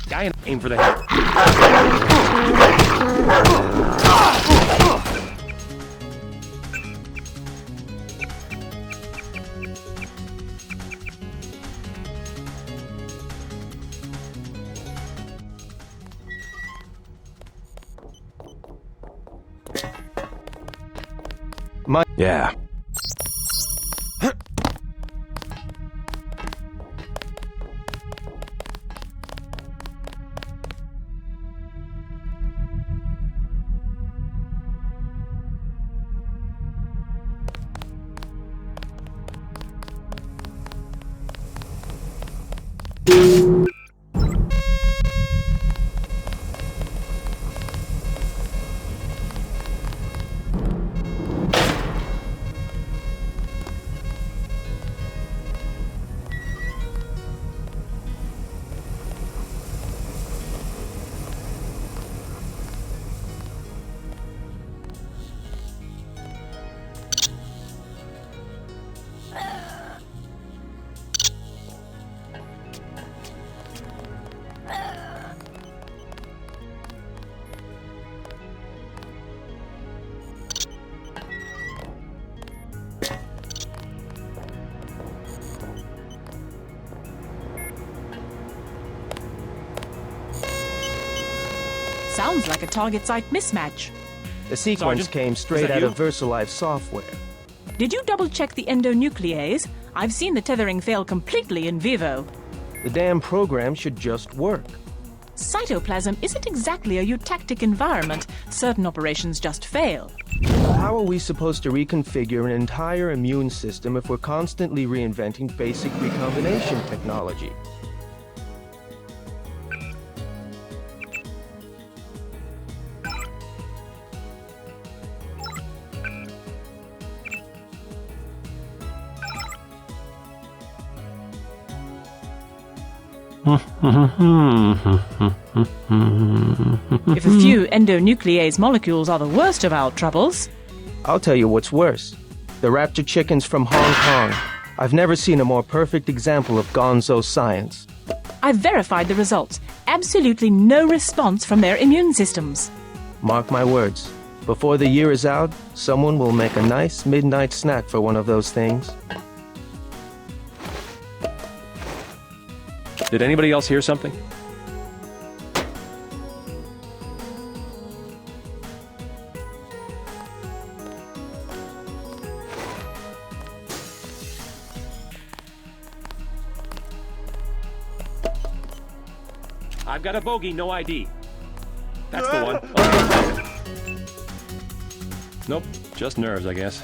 [SPEAKER 16] Guy in... Aim for the head.
[SPEAKER 3] Yeah.
[SPEAKER 7] Sounds like a target site mismatch.
[SPEAKER 17] The sequence
[SPEAKER 16] Sergeant,
[SPEAKER 17] came
[SPEAKER 16] is
[SPEAKER 17] straight
[SPEAKER 16] that
[SPEAKER 17] out
[SPEAKER 16] you?
[SPEAKER 17] of VersaLife software.
[SPEAKER 7] Did you double-check the endonuclease? I've seen the tethering fail completely in vivo.
[SPEAKER 17] The damn program should just work.
[SPEAKER 7] Cytoplasm isn't exactly a eutectic environment. Certain operations just fail.
[SPEAKER 17] How are we supposed to reconfigure an entire immune system if we're constantly reinventing basic recombination technology?
[SPEAKER 7] If a few endonuclease molecules are the worst of our troubles...
[SPEAKER 17] I'll tell you what's worse. The raptor chickens from Hong Kong. I've never seen a more perfect example of gonzo science.
[SPEAKER 7] I've verified the results. Absolutely no response from their immune systems.
[SPEAKER 17] Mark my words. Before the year is out, someone will make a nice midnight snack for one of those things.
[SPEAKER 16] Did anybody else hear something? I've got a bogey, no ID. That's the one. Oh, nope, just nerves, I guess.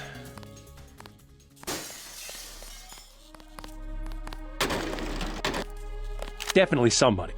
[SPEAKER 16] Definitely somebody.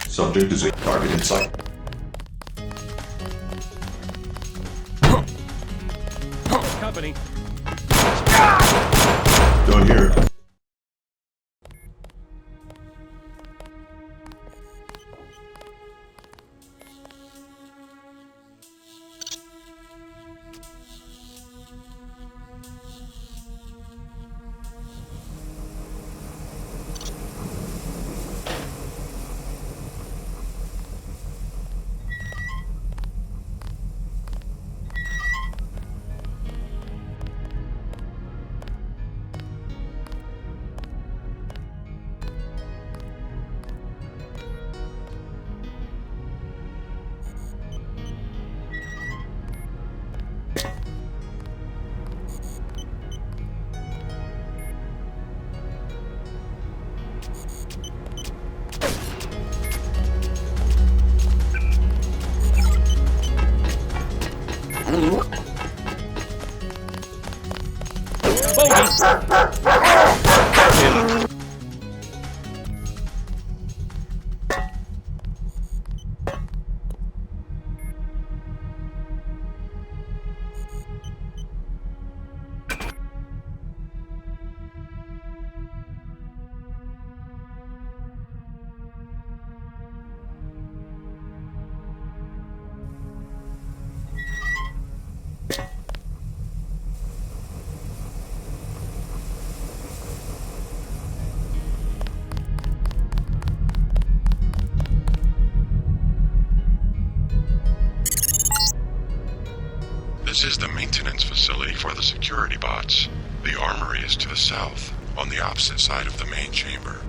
[SPEAKER 1] Subject is a target in sight.
[SPEAKER 16] Company.
[SPEAKER 1] Done here. This is the maintenance facility for the security bots. The armory is to the south, on the opposite side of the main chamber.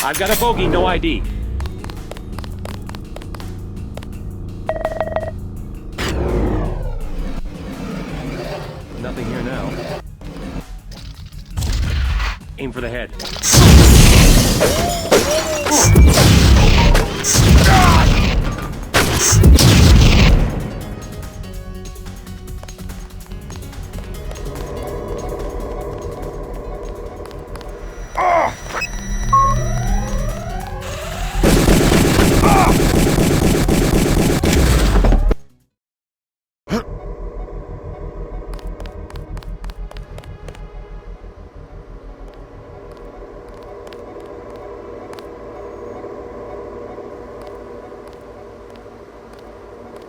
[SPEAKER 16] I've got a bogey, no ID. Nothing here now. Aim for the head.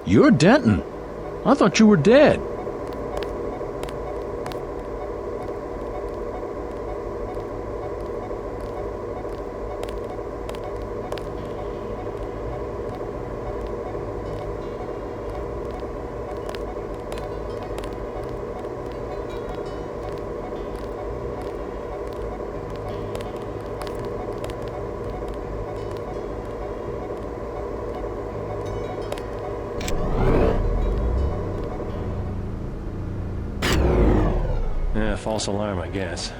[SPEAKER 9] You're Denton. I thought you were dead.
[SPEAKER 16] Yeah, false alarm, I guess.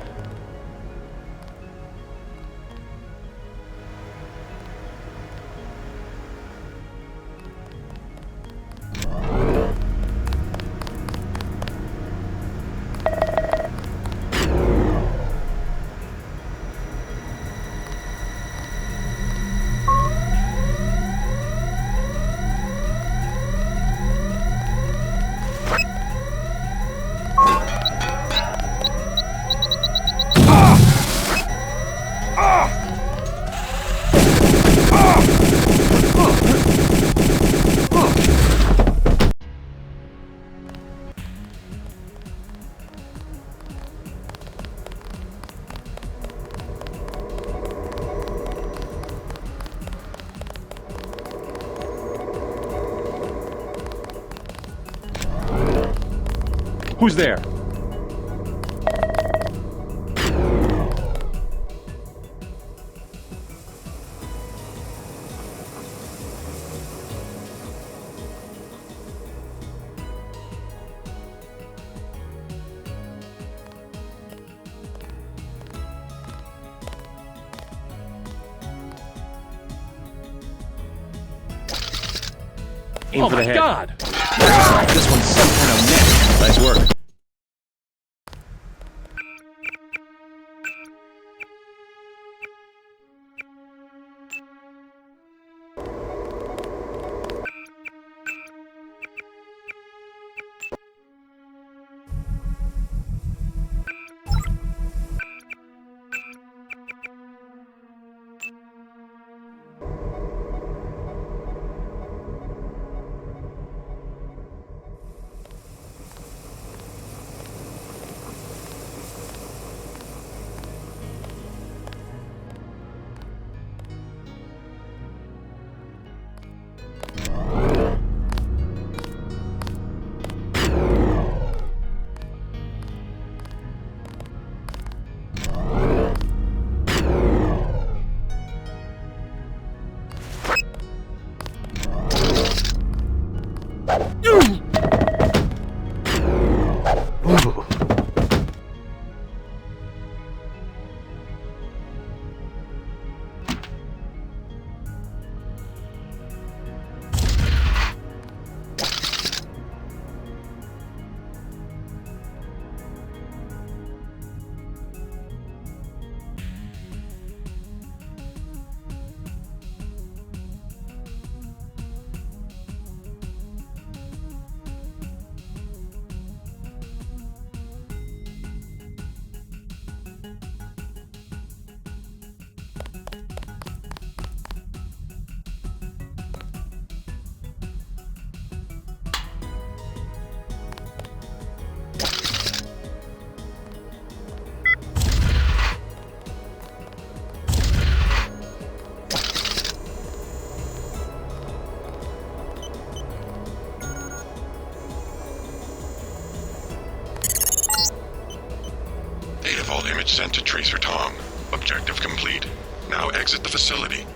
[SPEAKER 16] Who's there? Aim
[SPEAKER 9] oh
[SPEAKER 16] for the
[SPEAKER 9] my
[SPEAKER 16] head.
[SPEAKER 9] God! This one's some kind of net.
[SPEAKER 3] Nice work.
[SPEAKER 1] Data vault image sent to Tracer Tong. Objective complete. Now exit the facility.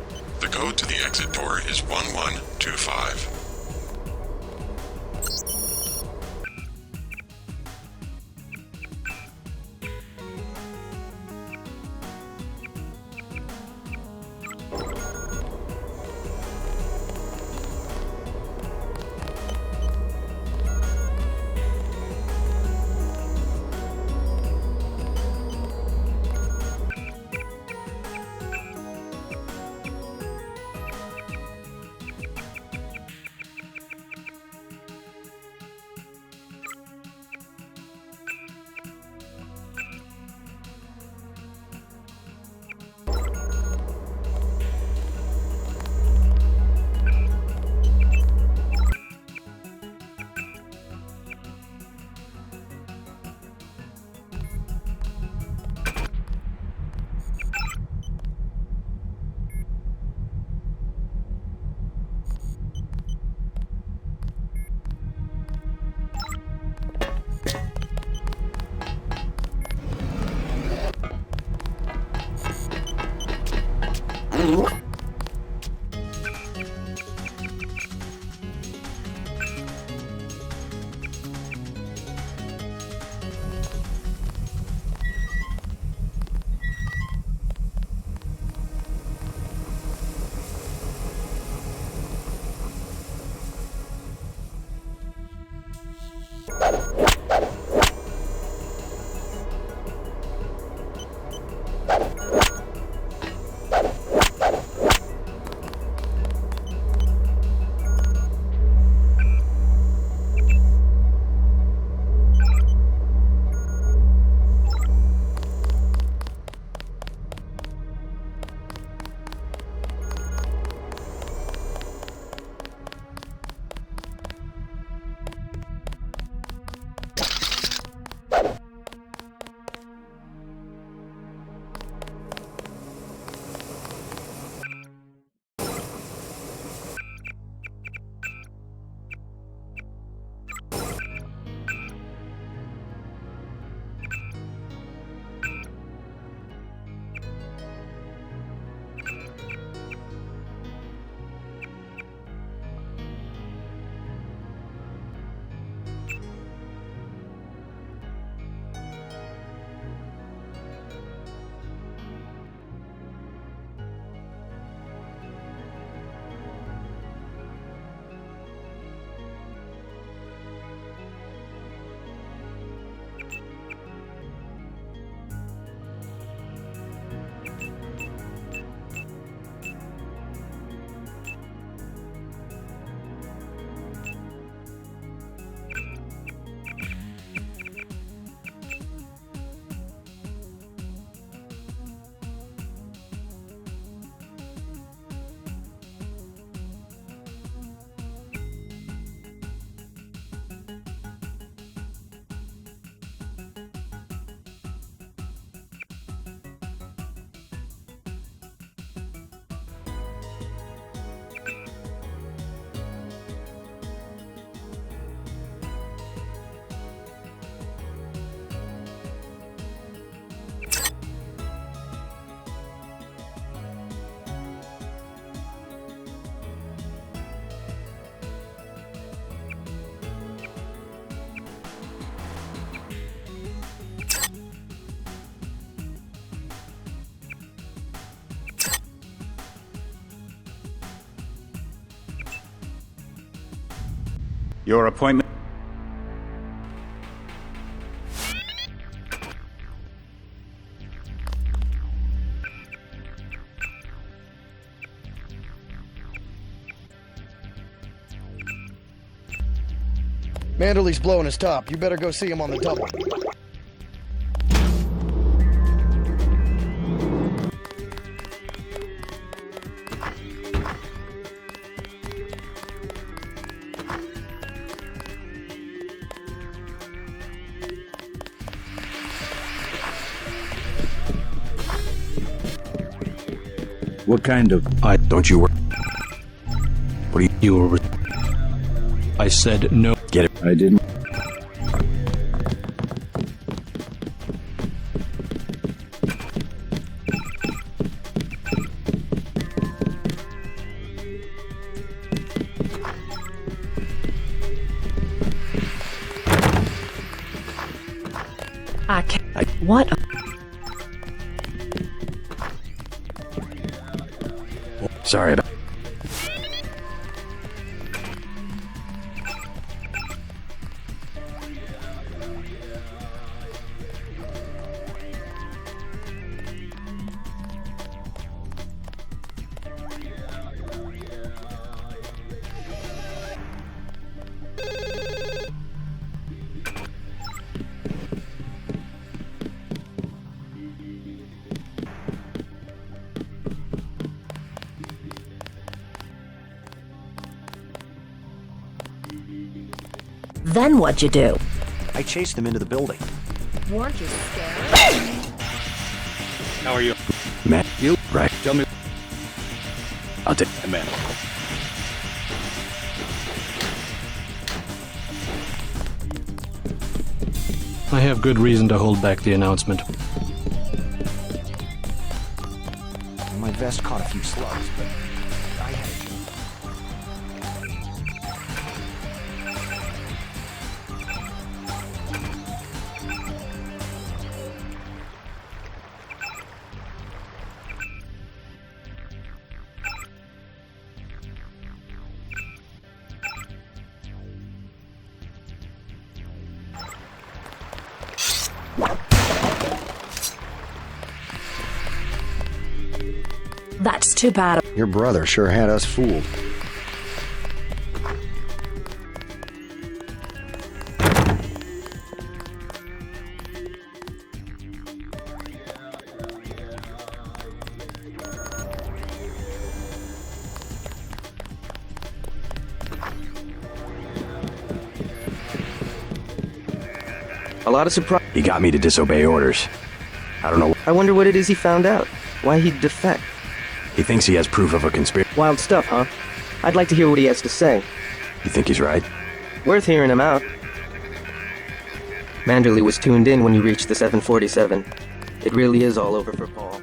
[SPEAKER 1] The code to the exit door is 1125.
[SPEAKER 2] Your appointment...
[SPEAKER 18] Manderley's blowing his top. You better go see him on the double.
[SPEAKER 5] What kind of...
[SPEAKER 3] Don't you work... What are you were...
[SPEAKER 9] I said no.
[SPEAKER 3] Get it.
[SPEAKER 5] I didn't...
[SPEAKER 12] I can't. What?
[SPEAKER 3] Sorry about...
[SPEAKER 12] Then what'd you do?
[SPEAKER 13] I chased them into the building.
[SPEAKER 12] Weren't you scared?
[SPEAKER 2] How are you?
[SPEAKER 3] Matt,
[SPEAKER 2] You?
[SPEAKER 3] right.
[SPEAKER 2] Tell me.
[SPEAKER 3] I'll take...
[SPEAKER 2] Man.
[SPEAKER 9] I have good reason to hold back the announcement.
[SPEAKER 13] My vest caught a few slugs, but I had a job.
[SPEAKER 12] That's too bad.
[SPEAKER 13] Your brother sure had us fooled.
[SPEAKER 17] A lot of surprise.
[SPEAKER 3] He got me to disobey orders. I don't know.
[SPEAKER 17] I wonder what it is he found out. Why he'd defect.
[SPEAKER 3] He thinks he has proof of a conspiracy.
[SPEAKER 17] Wild stuff, huh? I'd like to hear what he has to say.
[SPEAKER 3] You think he's right?
[SPEAKER 17] Worth hearing him out. Manderley was tuned in when you reached the 747. It really is all over for Paul.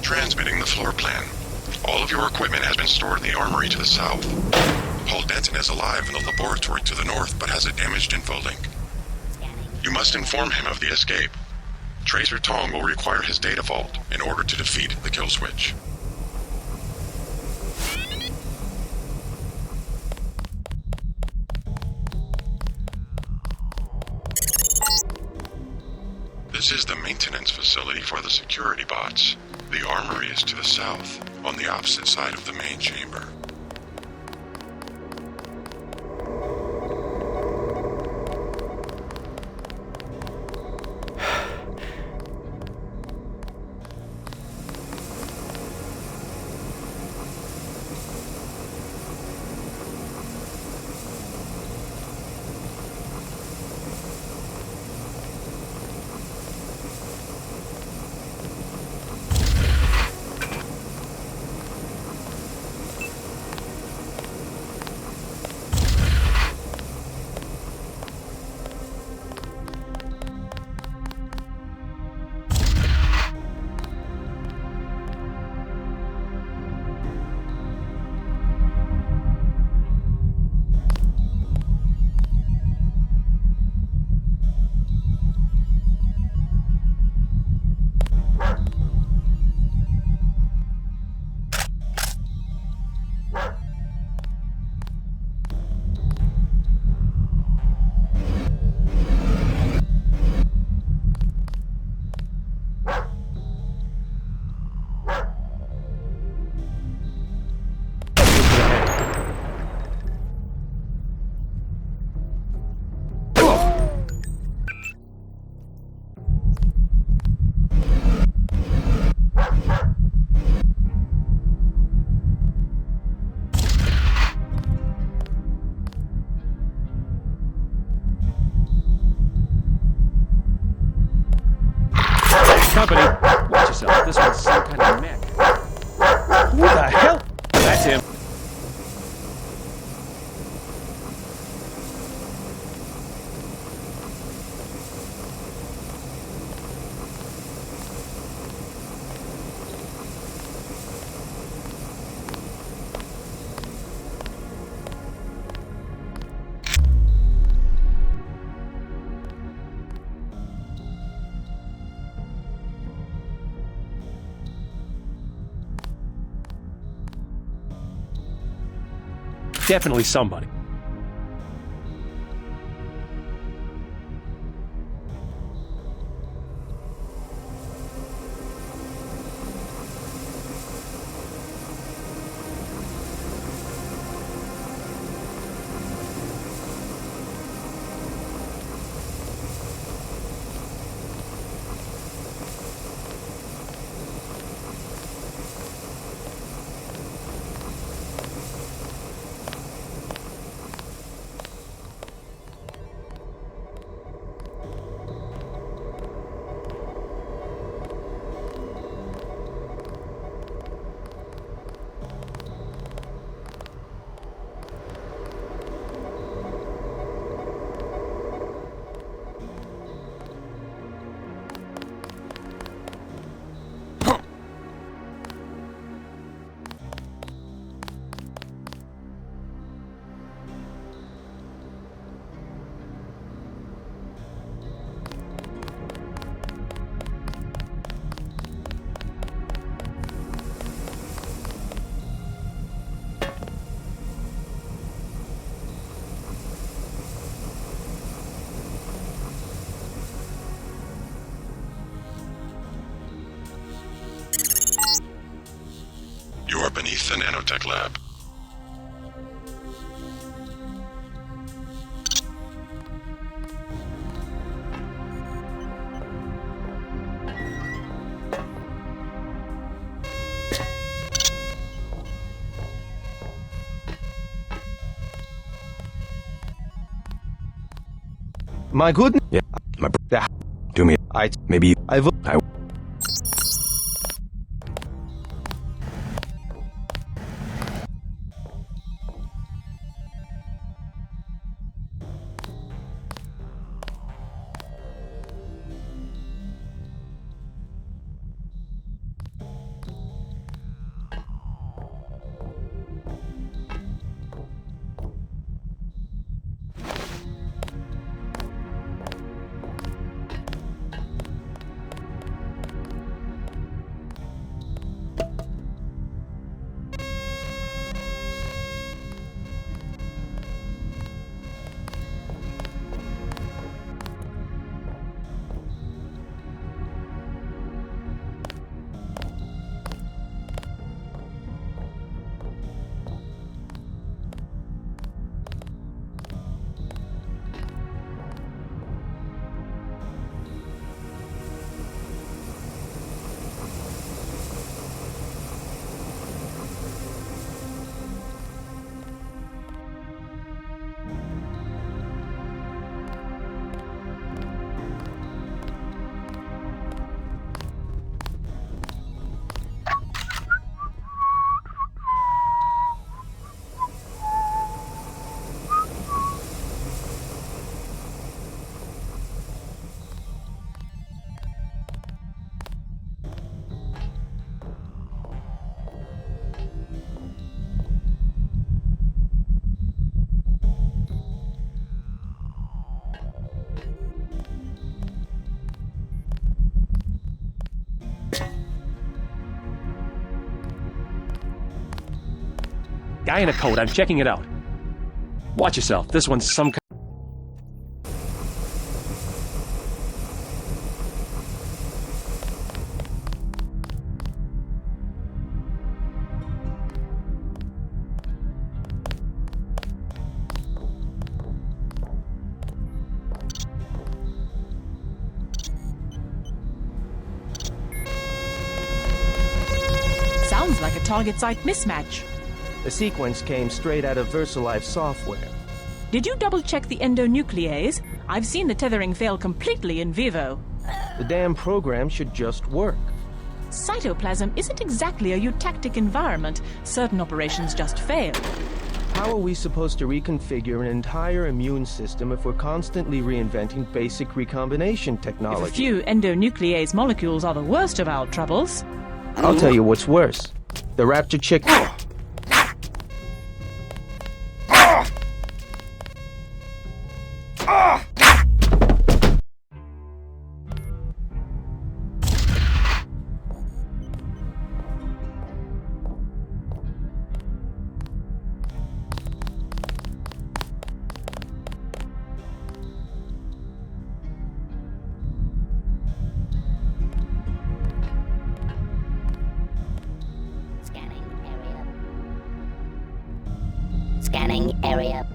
[SPEAKER 1] Transmitting the floor plan. All of your equipment has been stored in the armory to the south. Paul Denton is alive in the laboratory to the north, but has a damaged infolink. You must inform him of the escape. Tracer Tong will require his data vault in order to defeat the kill switch. This is the maintenance facility for the security bots. The armory is to the south, on the opposite side of the main chamber.
[SPEAKER 16] Definitely somebody.
[SPEAKER 1] You are beneath the nanotech lab.
[SPEAKER 17] My goodness.
[SPEAKER 3] Yeah, do me. Maybe
[SPEAKER 17] I will.
[SPEAKER 16] Guy in a coat, I'm checking it out. Watch yourself, this one's some kind.
[SPEAKER 7] Sounds like a target site mismatch.
[SPEAKER 17] The sequence came straight out of VersaLife software.
[SPEAKER 7] Did you double-check the endonuclease? I've seen the tethering fail completely in vivo.
[SPEAKER 17] The damn program should just work.
[SPEAKER 7] Cytoplasm isn't exactly a eutectic environment. Certain operations just fail.
[SPEAKER 17] How are we supposed to reconfigure an entire immune system if we're constantly reinventing basic recombination technology?
[SPEAKER 7] If a few endonuclease molecules are the worst of our troubles.
[SPEAKER 17] I'll tell you what's worse. The raptor chicken.
[SPEAKER 19] Scanning area.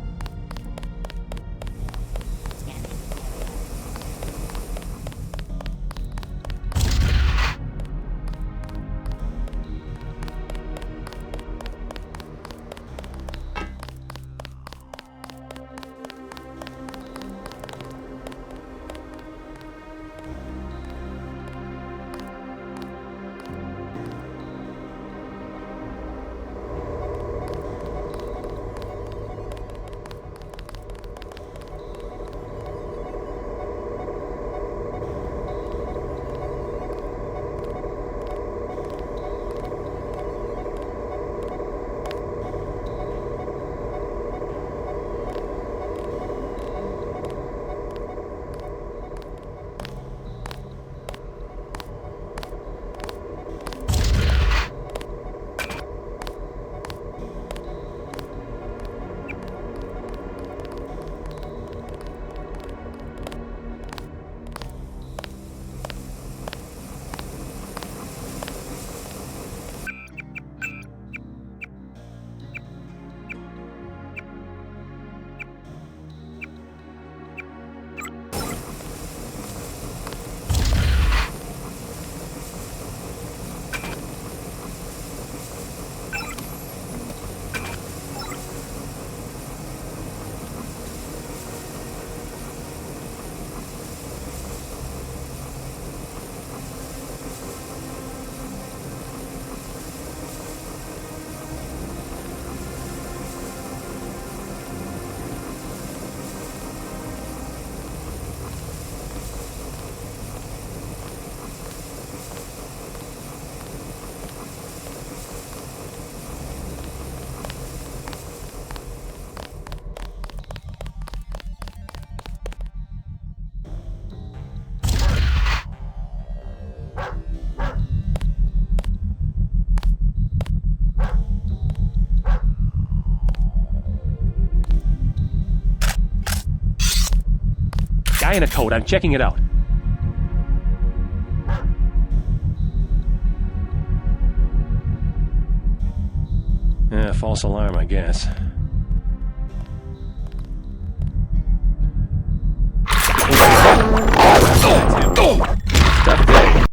[SPEAKER 16] Guy in a coat, I'm checking it out. False alarm, I guess. Tough day.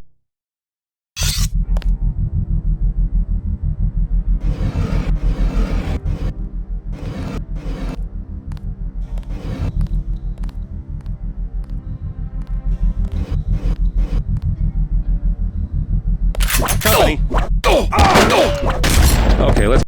[SPEAKER 16] Company. Okay, let's.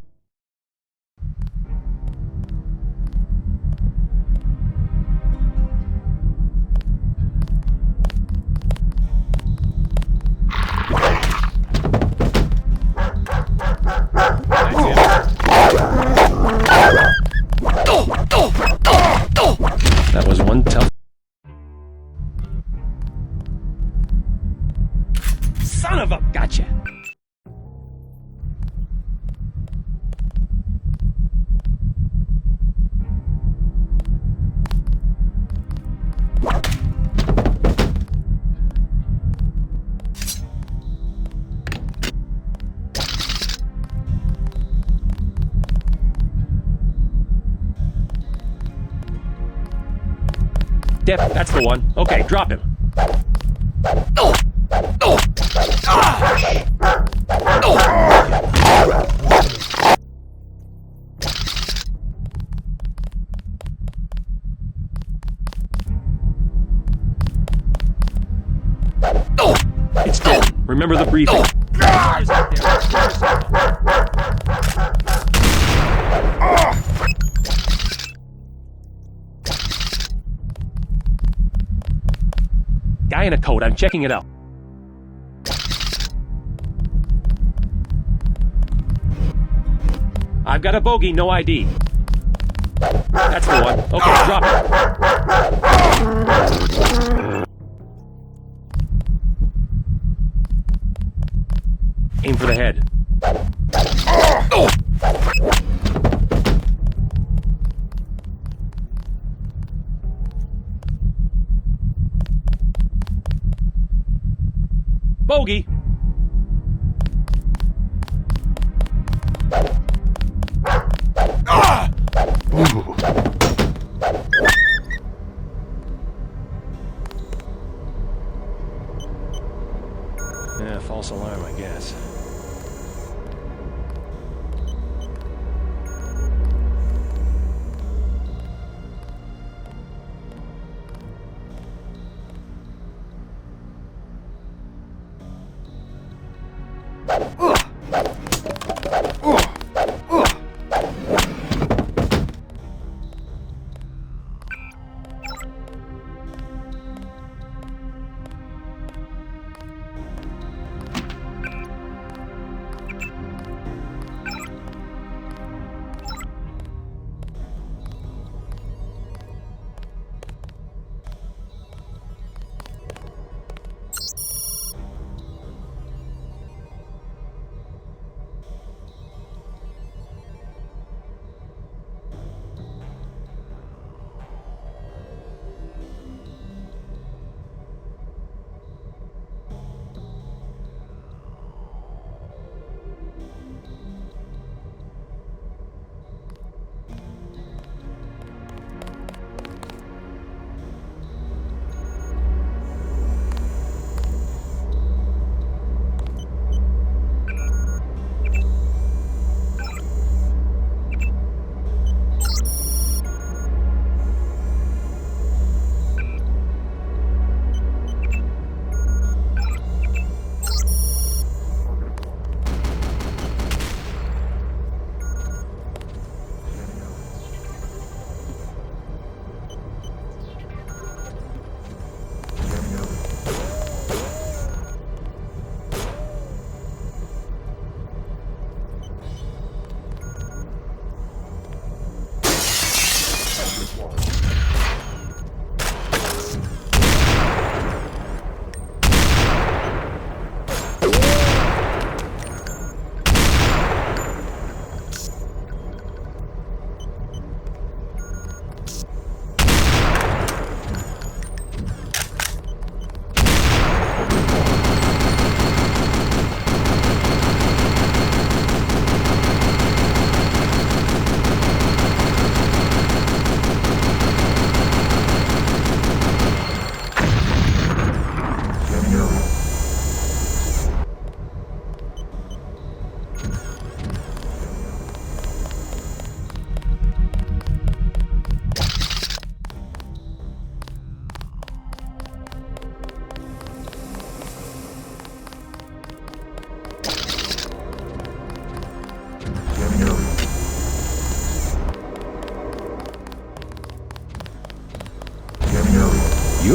[SPEAKER 16] That was one tough. Son of a gotcha. That's the one. Okay, drop him. It's done. Remember the briefing. Guy in a coat, I'm checking it out. I've got a bogey, no ID. That's the one. Okay, drop it. Aim for the head. Bogey.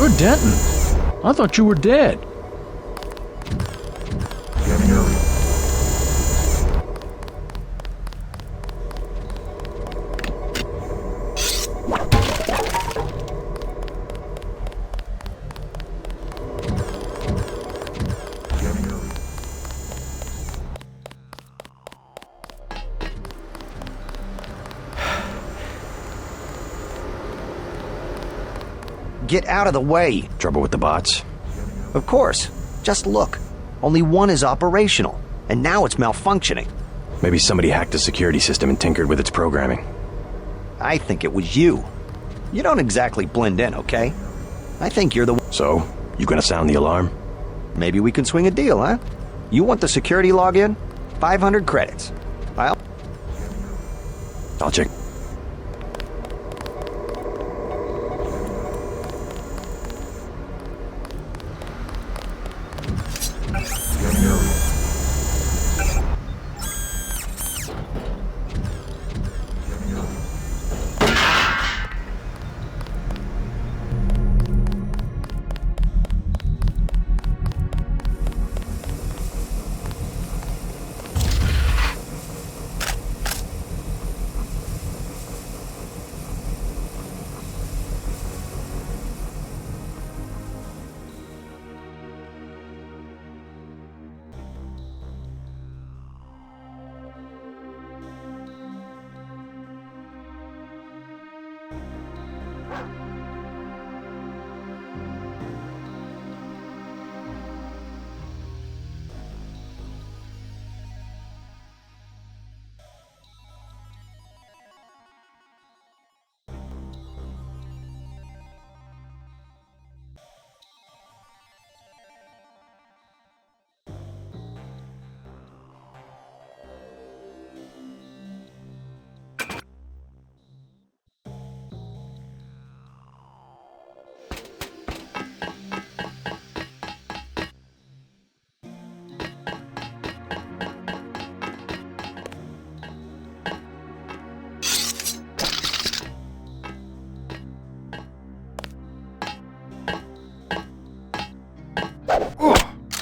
[SPEAKER 9] You're Denton. I thought you were dead.
[SPEAKER 13] Get out of the way.
[SPEAKER 3] Trouble with the bots?
[SPEAKER 13] Of course. Just look. Only one is operational, and now it's malfunctioning.
[SPEAKER 3] Maybe somebody hacked the security system and tinkered with its programming.
[SPEAKER 13] I think it was you. You don't exactly blend in, okay? I think you're the one.
[SPEAKER 3] So, you gonna sound the alarm?
[SPEAKER 13] Maybe we can swing a deal, huh? You want the security login? 500 credits. I'll
[SPEAKER 3] check.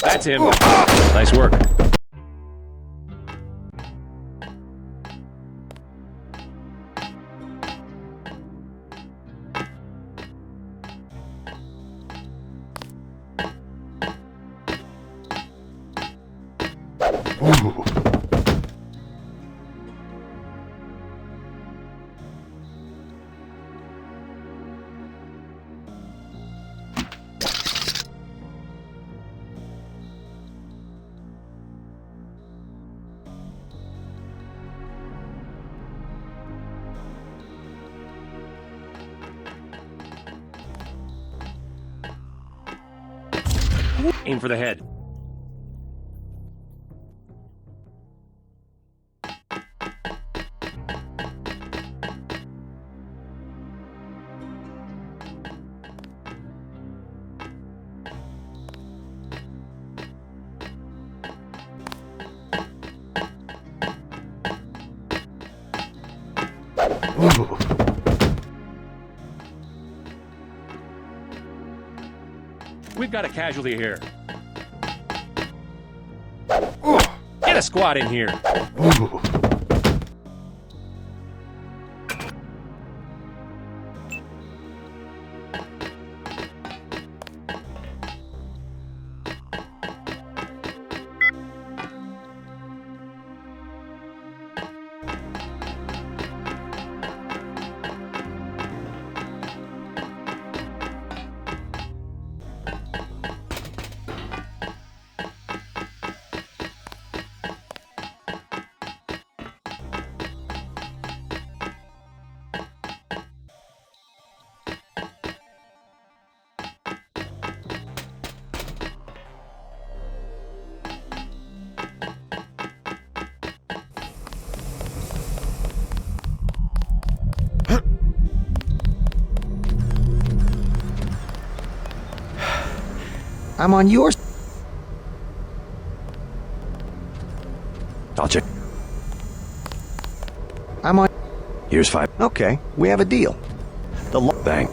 [SPEAKER 16] That's him. Nice work. Aim for the head. We've got a casualty here. Get a squad in here.
[SPEAKER 13] I'm on yours.
[SPEAKER 3] I'll check.
[SPEAKER 13] I'm on.
[SPEAKER 3] Here's 5.
[SPEAKER 13] Okay, we have a deal. The
[SPEAKER 3] Bang.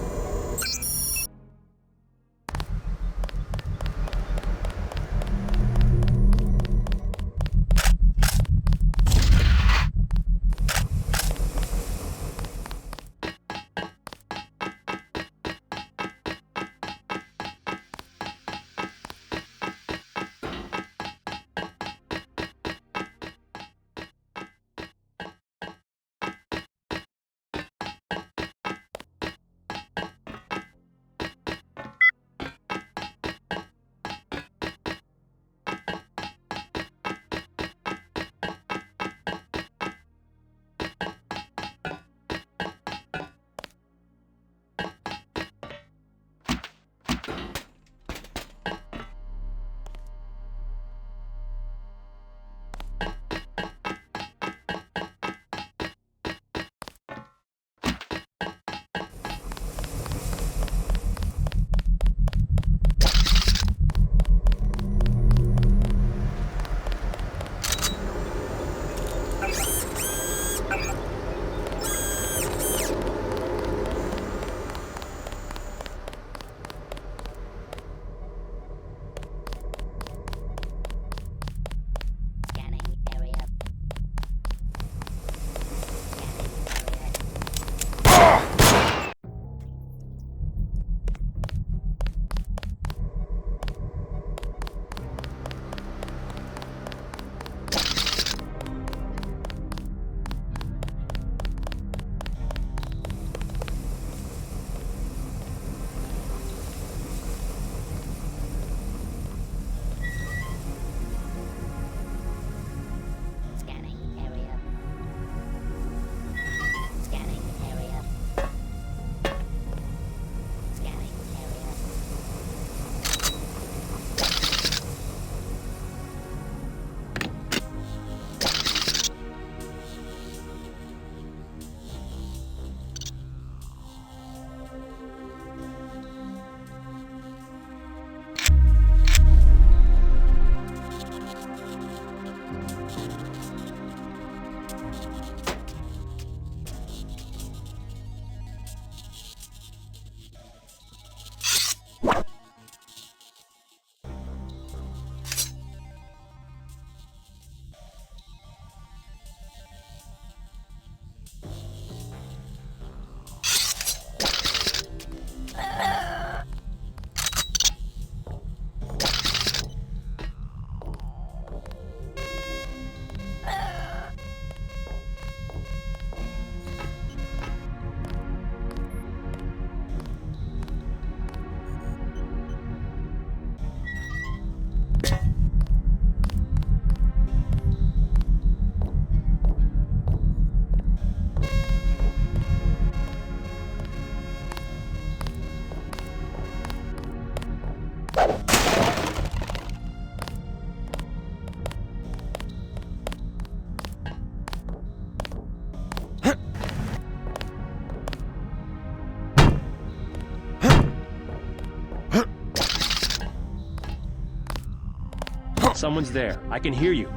[SPEAKER 16] Someone's there. I can hear you.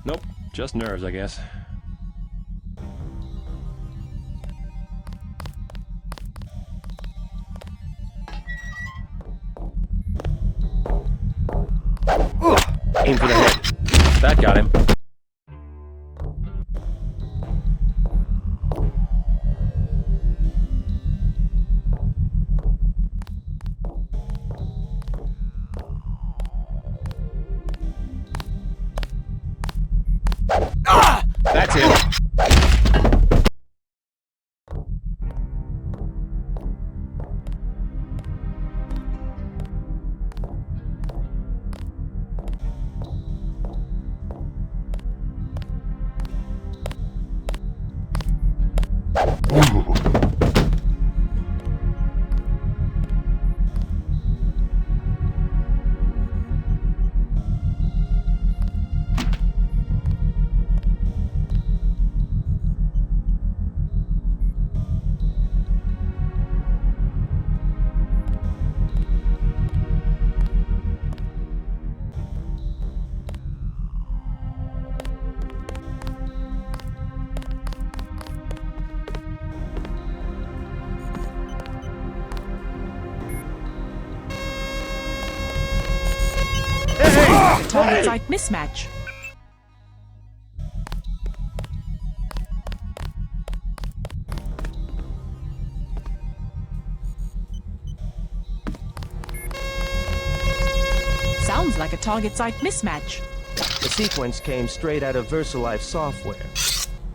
[SPEAKER 16] Nope, just nerves, I guess. Aim for the head. That got him. That's it.
[SPEAKER 7] Target site mismatch. Sounds like a target site mismatch.
[SPEAKER 17] The sequence came straight out of VersaLife software.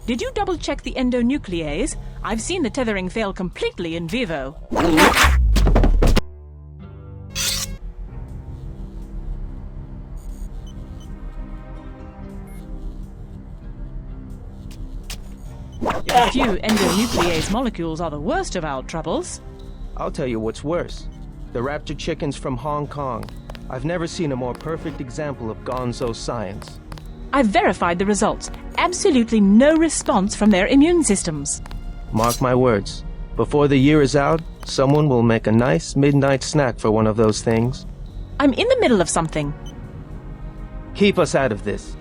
[SPEAKER 7] Did you double check the endonuclease? I've seen the tethering fail completely in vivo. A few endonuclease molecules are the worst of our troubles.
[SPEAKER 17] I'll tell you what's worse. The raptor chickens from Hong Kong. I've never seen a more perfect example of gonzo science.
[SPEAKER 7] I've verified the results. Absolutely no response from their immune systems.
[SPEAKER 17] Mark my words. Before the year is out, someone will make a nice midnight snack for one of those things.
[SPEAKER 7] I'm in the middle of something.
[SPEAKER 17] Keep us out of this.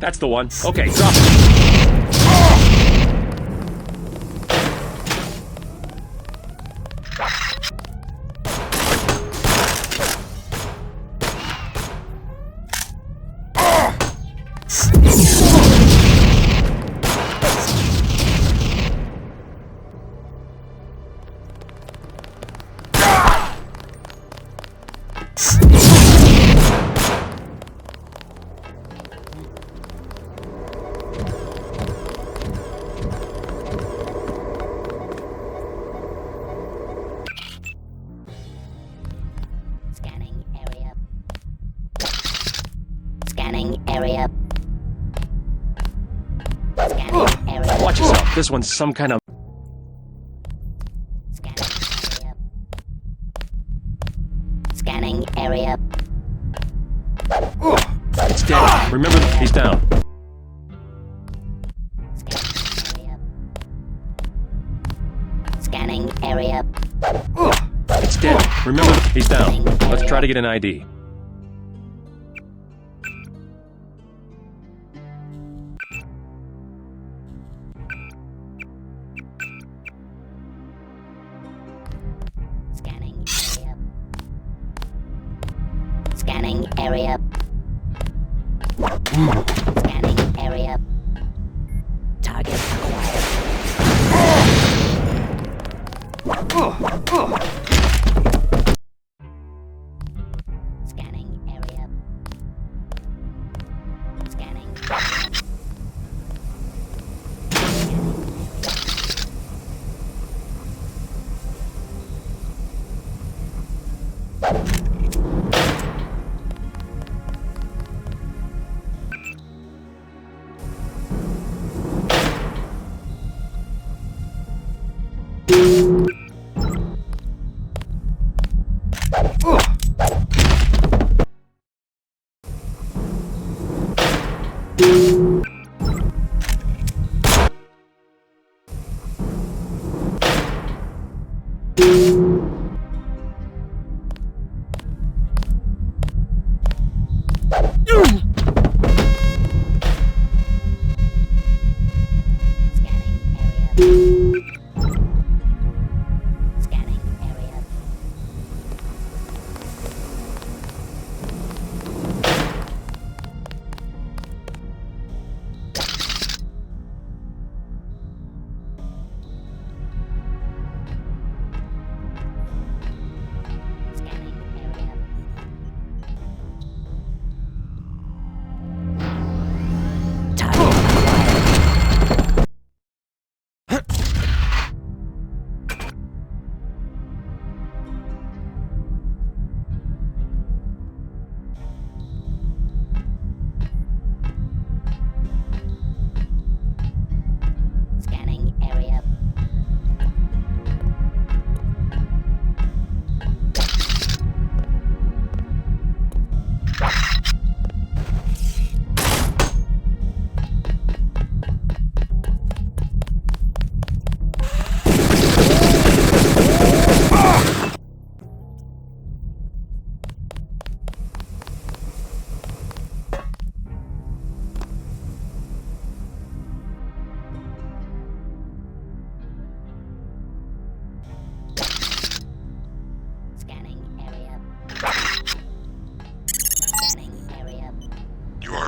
[SPEAKER 16] That's the one. Okay, drop it. This one's some kind of...
[SPEAKER 19] Scanning area.
[SPEAKER 16] It's dead. Remember, he's down.
[SPEAKER 19] Scanning area.
[SPEAKER 16] It's dead. Remember, he's down. Let's try to get an ID.
[SPEAKER 19] Scanning area. Scanning area. Target acquired. Scanning area. Scanning.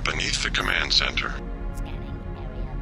[SPEAKER 1] Beneath the command center.
[SPEAKER 19] Scanning area.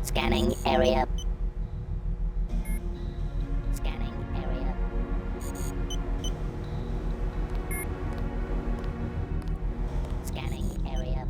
[SPEAKER 19] Scanning area. Scanning area. Scanning area. Scanning area.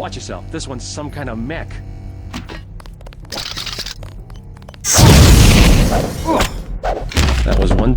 [SPEAKER 16] Watch yourself. This one's some kind of mech. That was one.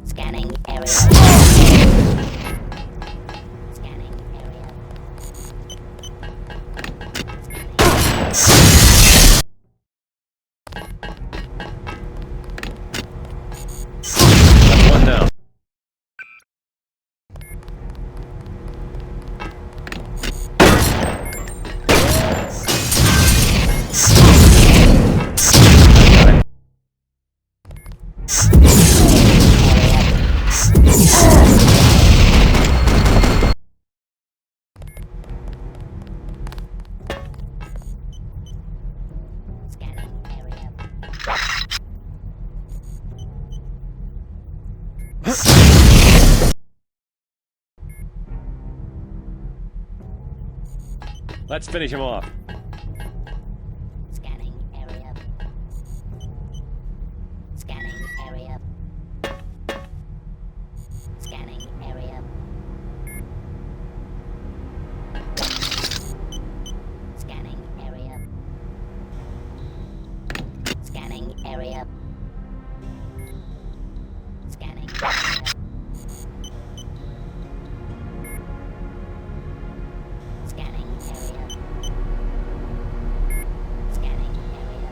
[SPEAKER 19] Scanning area. Scanning area.
[SPEAKER 16] That's one down. Let's finish him off.
[SPEAKER 19] Scanning area. Scanning area. Scanning area. Scanning area. Scanning area. Scanning area. Scanning area. Scanning area.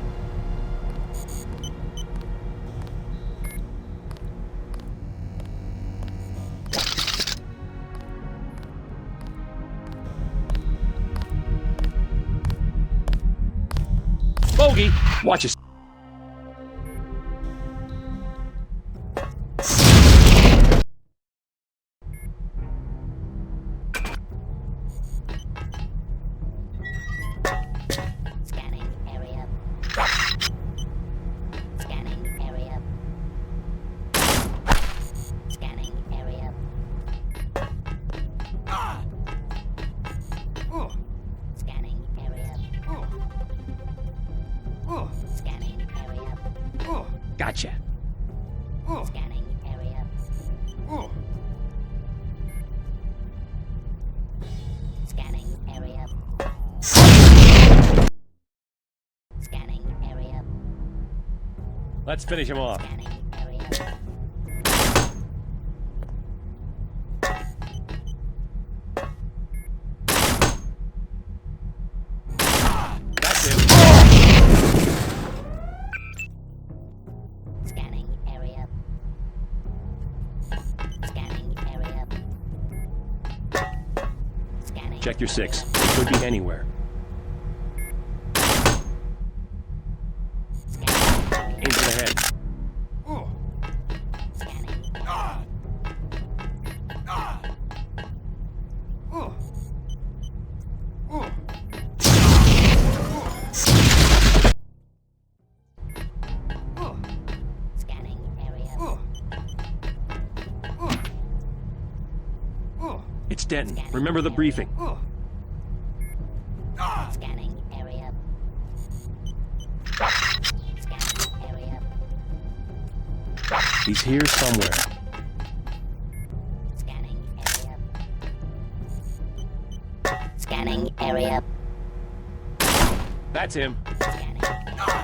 [SPEAKER 16] Bogey! Watch yourself.
[SPEAKER 19] Scanning area. Scanning area. Scanning area. Scanning area. Scanning area.
[SPEAKER 16] Gotcha.
[SPEAKER 19] Scanning area. Scanning area. Scanning area.
[SPEAKER 16] Let's finish him off.
[SPEAKER 19] Scanning area.
[SPEAKER 16] That's him.
[SPEAKER 19] Scanning area. Scanning area. Scanning.
[SPEAKER 16] Check your six. It could be anywhere. Aim for the head.
[SPEAKER 19] Scanning. Scanning area.
[SPEAKER 16] It's Denton. Remember the briefing.
[SPEAKER 19] Scanning area. Scanning area.
[SPEAKER 16] He's here somewhere.
[SPEAKER 19] Scanning area. Scanning area.
[SPEAKER 16] That's him.
[SPEAKER 19] Scanning area.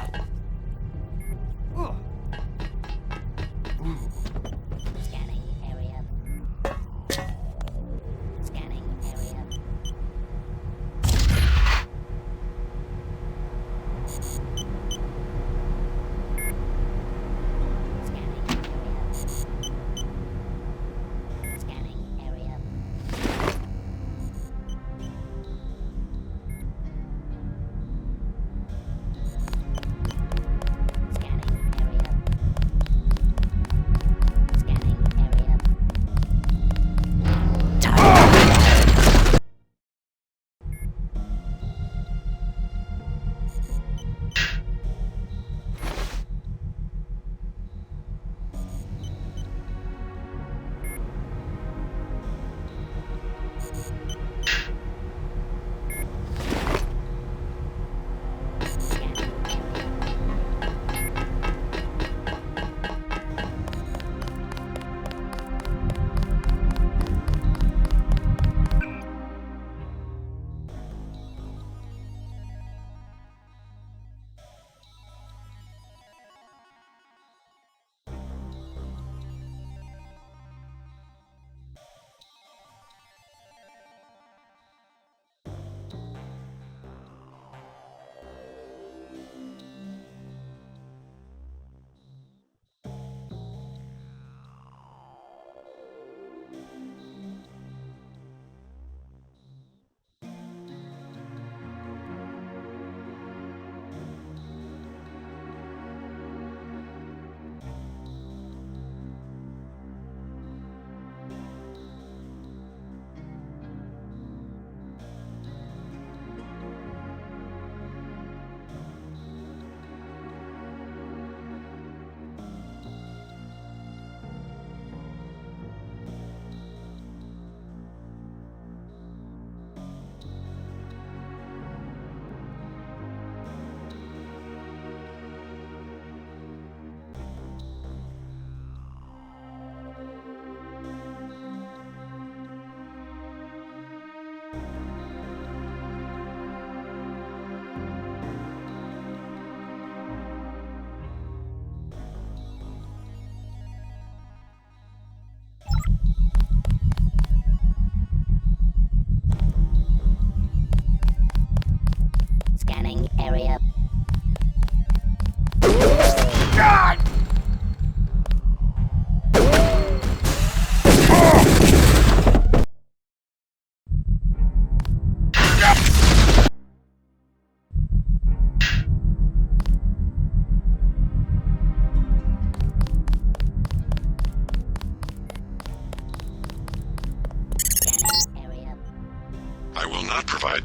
[SPEAKER 19] Scanning area. Scanning area. Scanning area.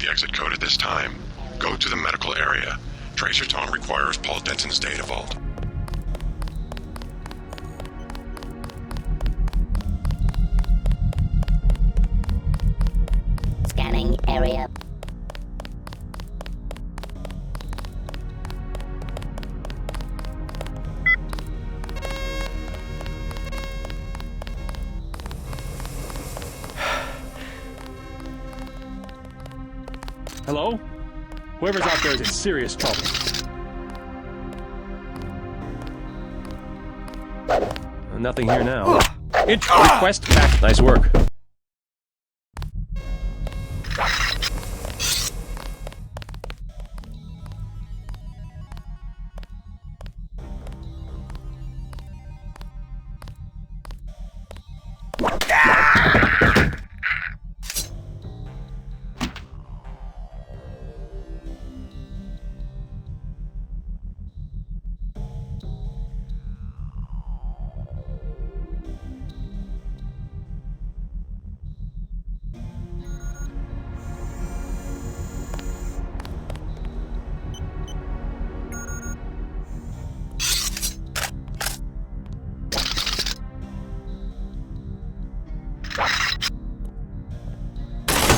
[SPEAKER 1] the exit code at this time. Go to the medical area. Tracer tone requires Paul Denton's data vault.
[SPEAKER 19] Scanning area.
[SPEAKER 16] Hello? Whoever's out there is in serious trouble. Nothing here now. Intro request back. Nice work.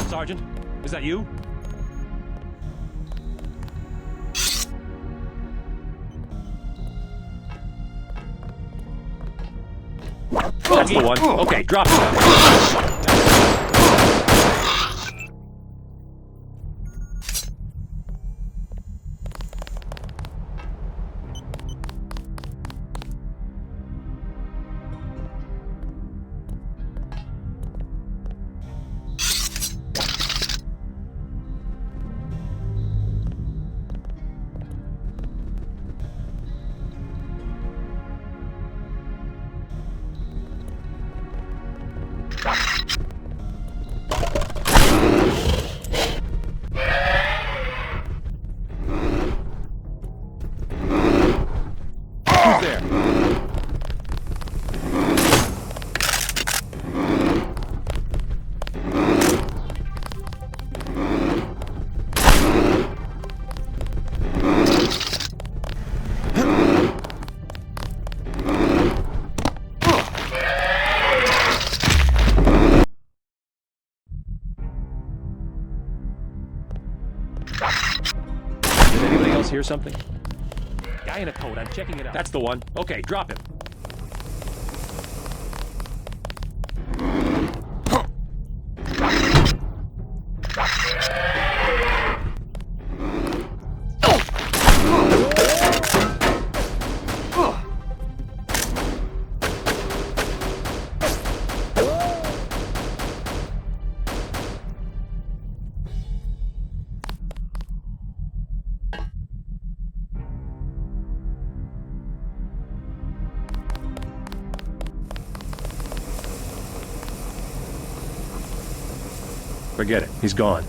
[SPEAKER 16] Sergeant, is that you? That's the one. Okay, drop it. Did anybody else hear something? Guy in a coat, I'm checking it out. That's the one. Okay, drop him. Forget it. He's gone.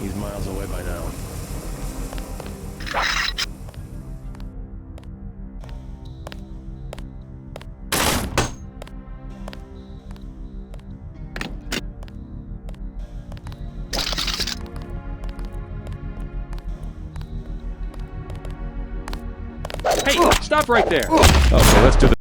[SPEAKER 16] He's miles away by now. Hey, stop right there. Okay, let's do the...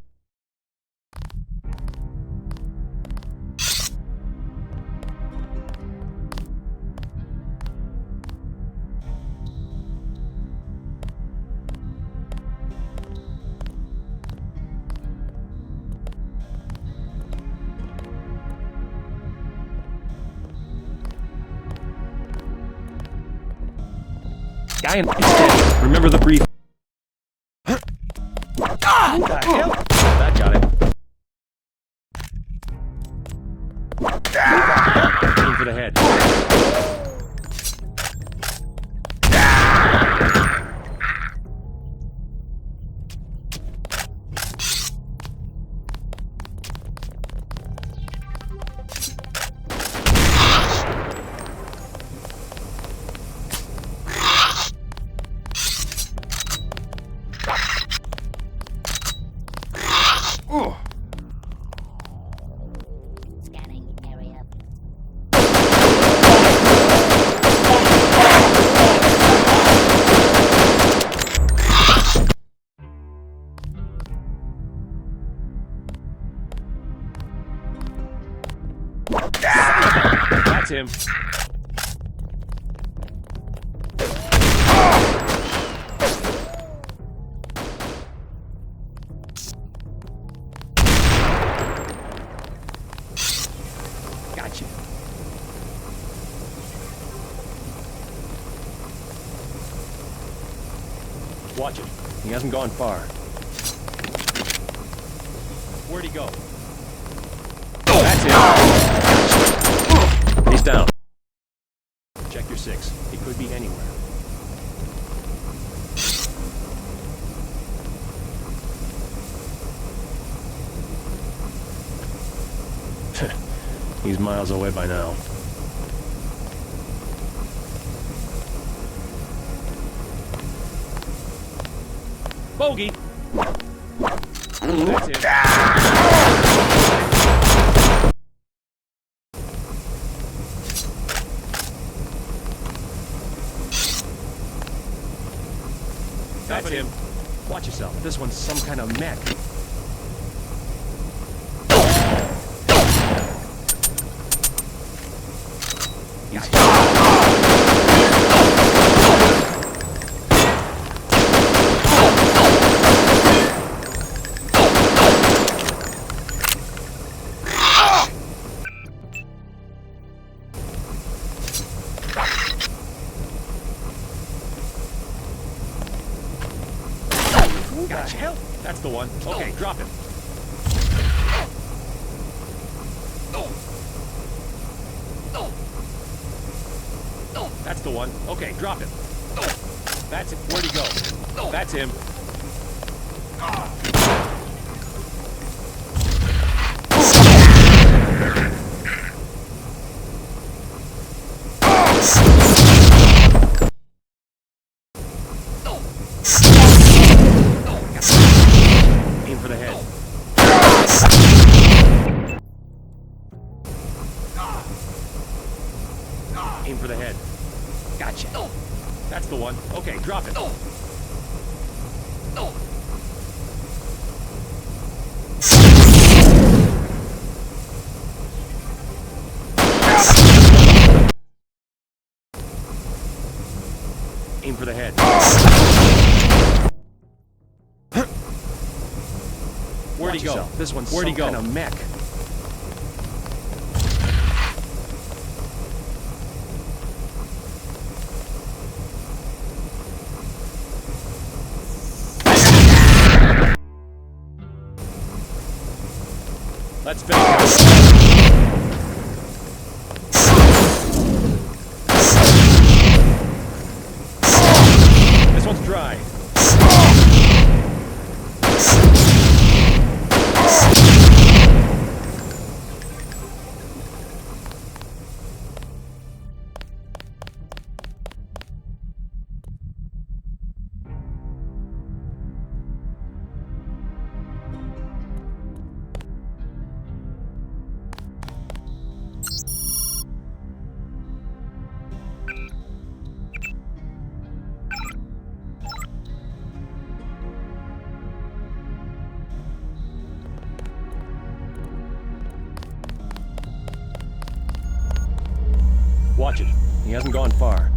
[SPEAKER 16] Guy in... Remember the brief... for the head.
[SPEAKER 19] Scanning area.
[SPEAKER 16] That's him. Gotcha. Watch it. He hasn't gone far. Where'd he go? That's him. He's down. Check your 6. He could be anywhere. He's miles away by now. Bogey! That's it. That's him. Watch yourself. This one's some kind of mech. Gotcha. Hell, that's the one. Okay, drop him. That's the one. Okay, drop him. That's it. Where'd he go? That's him. Aim for the head. Aim for the head. Gotcha. That's the one. Okay, drop it. Aim for the head. Where'd he go? This one's some kind of mech. Let's finish it. This one's dry. Watch it. He hasn't gone far.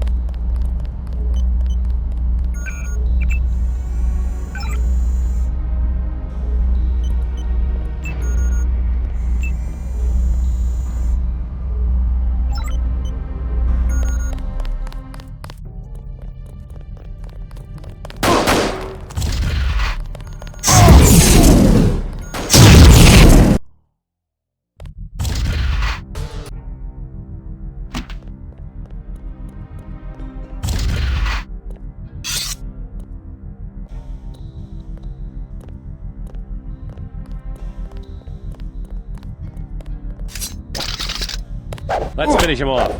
[SPEAKER 16] Let's finish him off.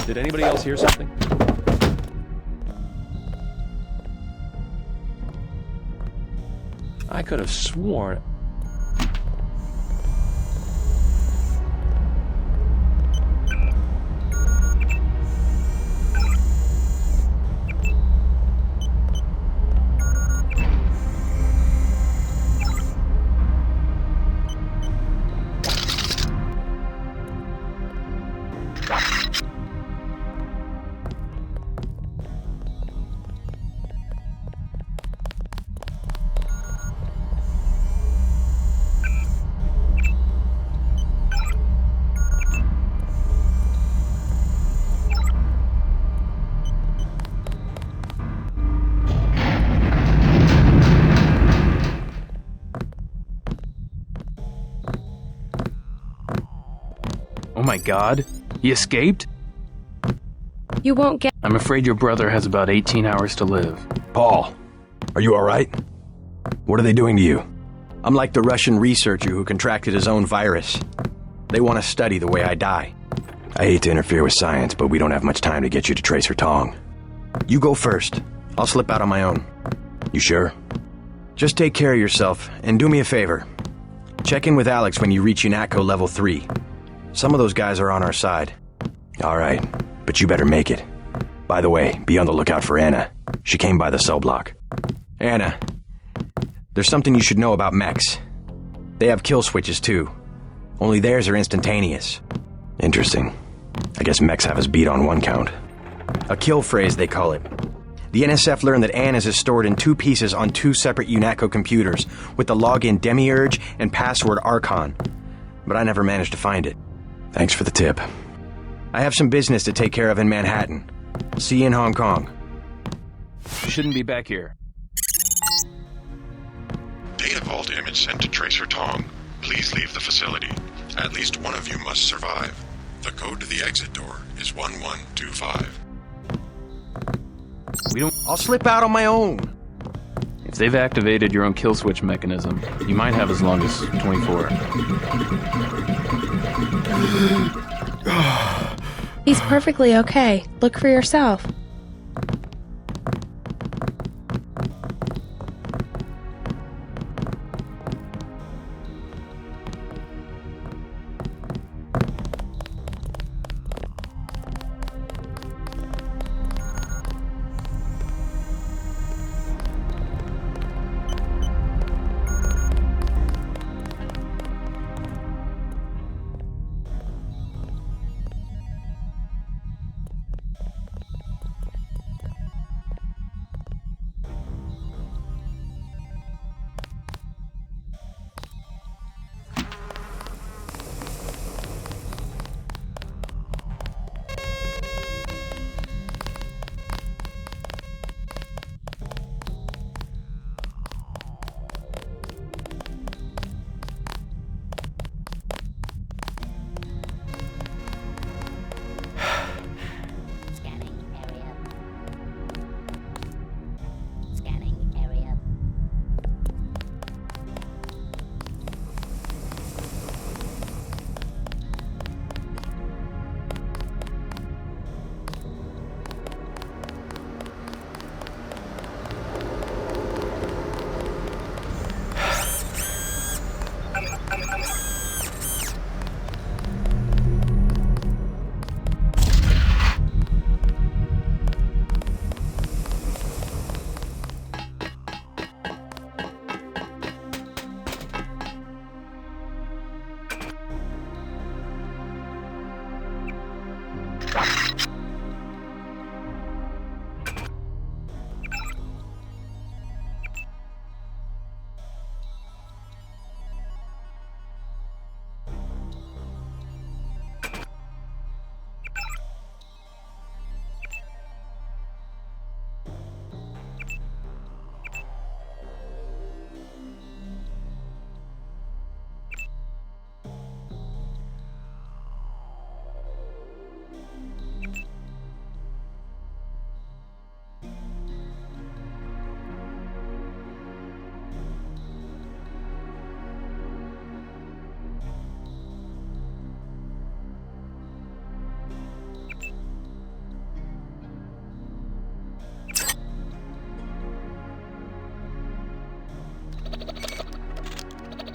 [SPEAKER 16] Did anybody else hear something? I could have sworn.
[SPEAKER 9] Oh my god, he escaped?
[SPEAKER 24] You won't get.
[SPEAKER 9] I'm afraid your brother has about 18 hours to live.
[SPEAKER 3] Paul, are you alright? What are they doing to you? I'm like the Russian researcher who contracted his own virus. They want to study the way I die. I hate to interfere with science, but we don't have much time to get you to Tracer Tong. You go first. I'll slip out on my own. You sure? Just take care of yourself, and do me a favor. Check in with Alex when you reach UNATCO Level 3. Some of those guys are on our side. Alright, but you better make it. By the way, be on the lookout for Anna. She came by the cell block. Anna, there's something you should know about mechs. They have kill switches too. Only theirs are instantaneous. Interesting. I guess mechs have us beat on one count. A kill phrase, they call it. The NSF learned that Anna's is stored in 2 pieces on 2 separate UNATCO computers, with the login Demiurge and password Archon. But I never managed to find it. Thanks for the tip. I have some business to take care of in Manhattan. See you in Hong Kong.
[SPEAKER 9] You shouldn't be back here.
[SPEAKER 1] Data vault image sent to Tracer Tong. Please leave the facility. At least one of you must survive. The code to the exit door is 1125.
[SPEAKER 3] I'll slip out on my own.
[SPEAKER 9] If they've activated your own kill switch mechanism, you might have as long as 24.
[SPEAKER 24] He's perfectly okay. Look for yourself.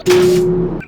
[SPEAKER 1] You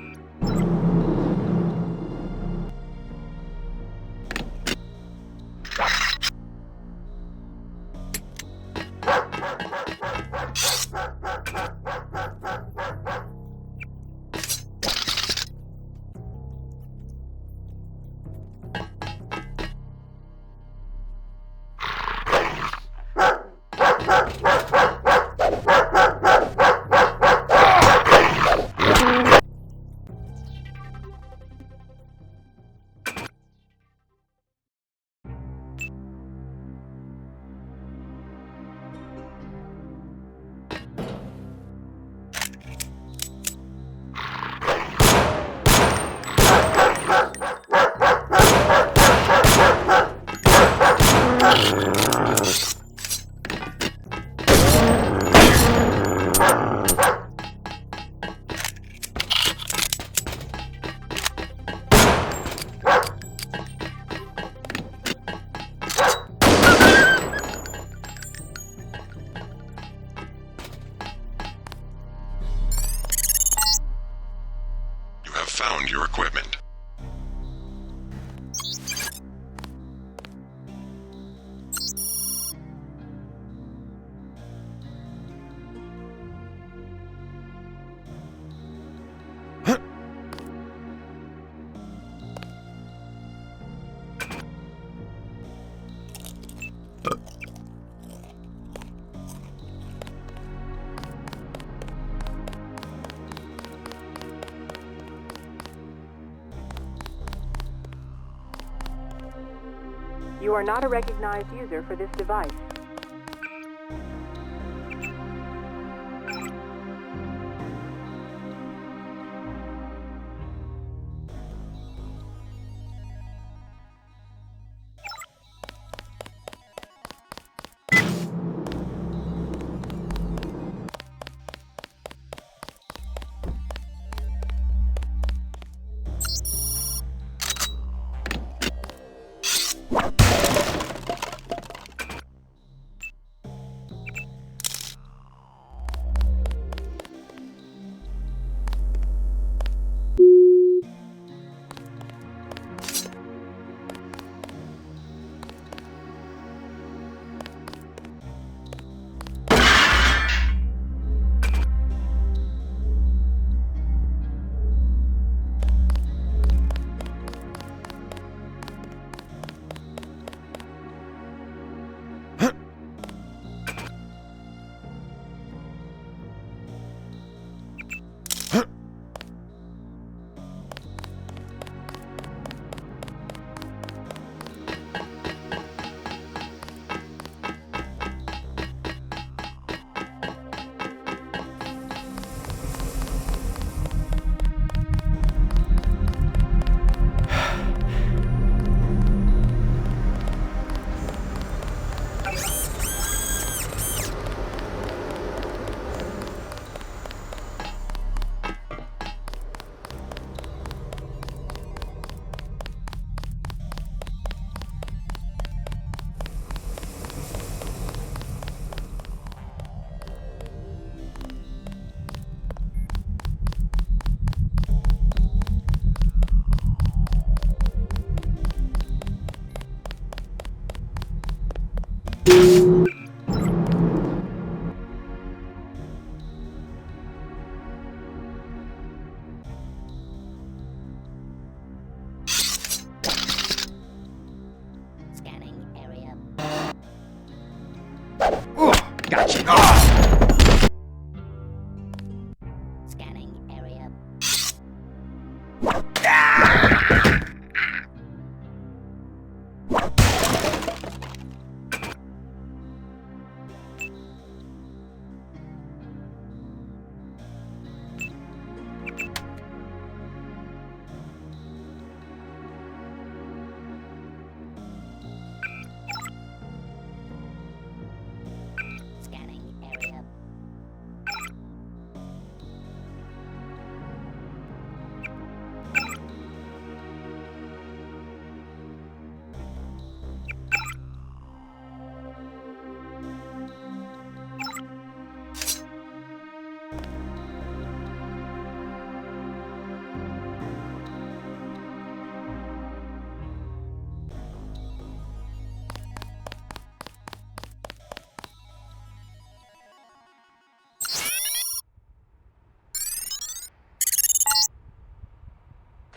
[SPEAKER 1] have found your equipment.
[SPEAKER 20] You are not a recognized user for this device.
[SPEAKER 19] Scanning area.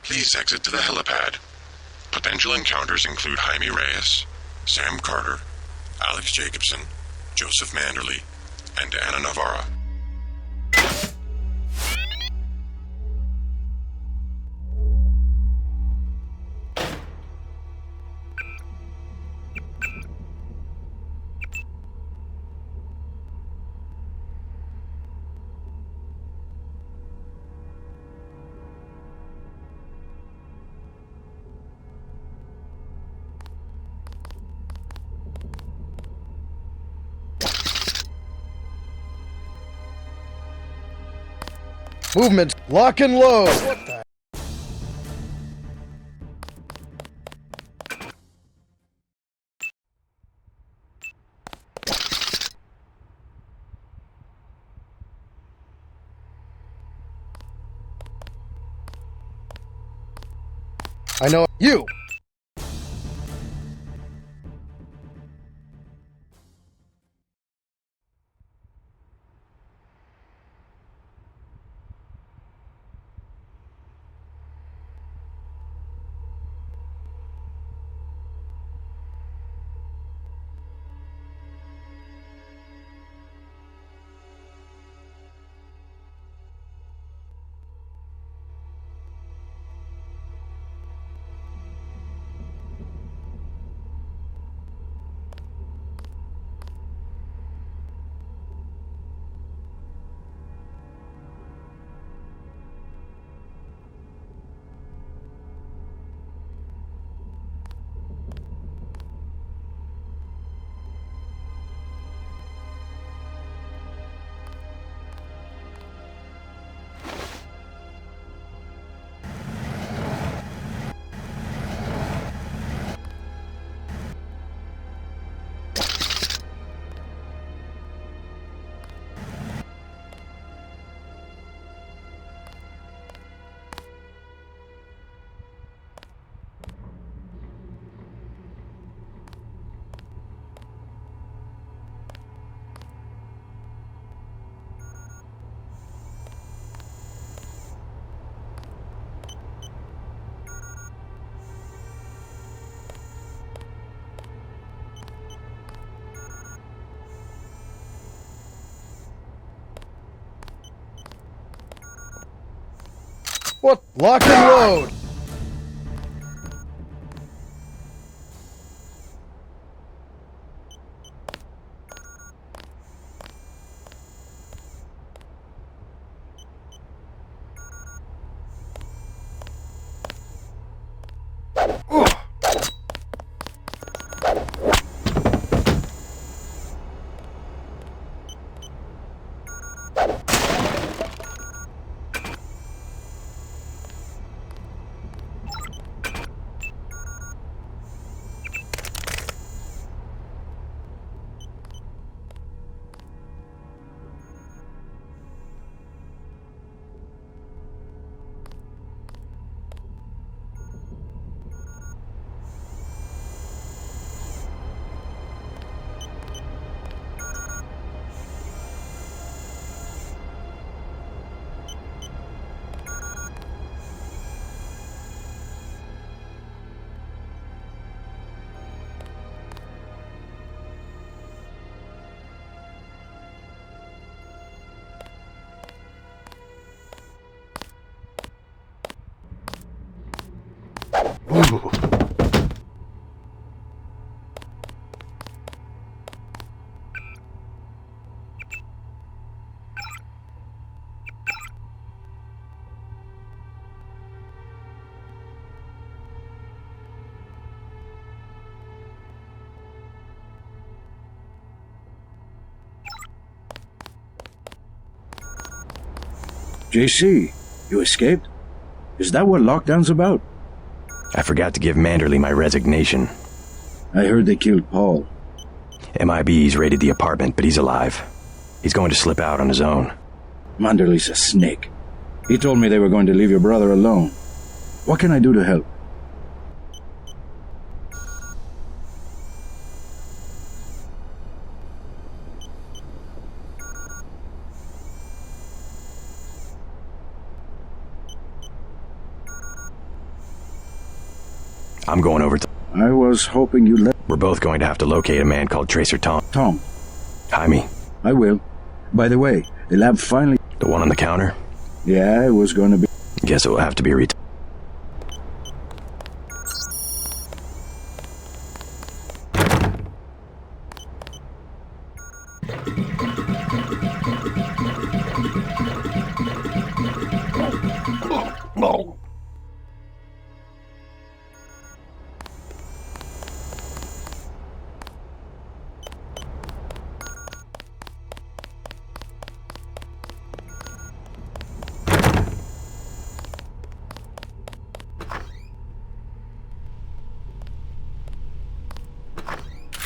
[SPEAKER 1] Please exit to the helipad. Potential encounters include Jaime Reyes, Sam Carter, Alex Jacobson, Joseph Manderley, and Anna Navarra.
[SPEAKER 18] Movement, lock and load. What the? I know you. What? Lock and load.
[SPEAKER 15] Ooh.
[SPEAKER 5] JC, you escaped? Is that what lockdown's about?
[SPEAKER 3] I forgot to give Manderley my resignation.
[SPEAKER 5] I heard they killed Paul.
[SPEAKER 3] MIB's raided the apartment, but he's alive. He's going to slip out on his own.
[SPEAKER 5] Manderley's a snake. He told me they were going to leave your brother alone. What can I do to help?
[SPEAKER 3] I'm going over to...
[SPEAKER 5] I was hoping you'd let...
[SPEAKER 3] We're both going to have to locate a man called Tracer Tom.
[SPEAKER 5] Tom.
[SPEAKER 3] Hi, me.
[SPEAKER 5] I will. By the way, the lab finally...
[SPEAKER 3] The one on the counter?
[SPEAKER 5] Yeah, it was going to be...
[SPEAKER 3] Guess it will have to be
[SPEAKER 5] No.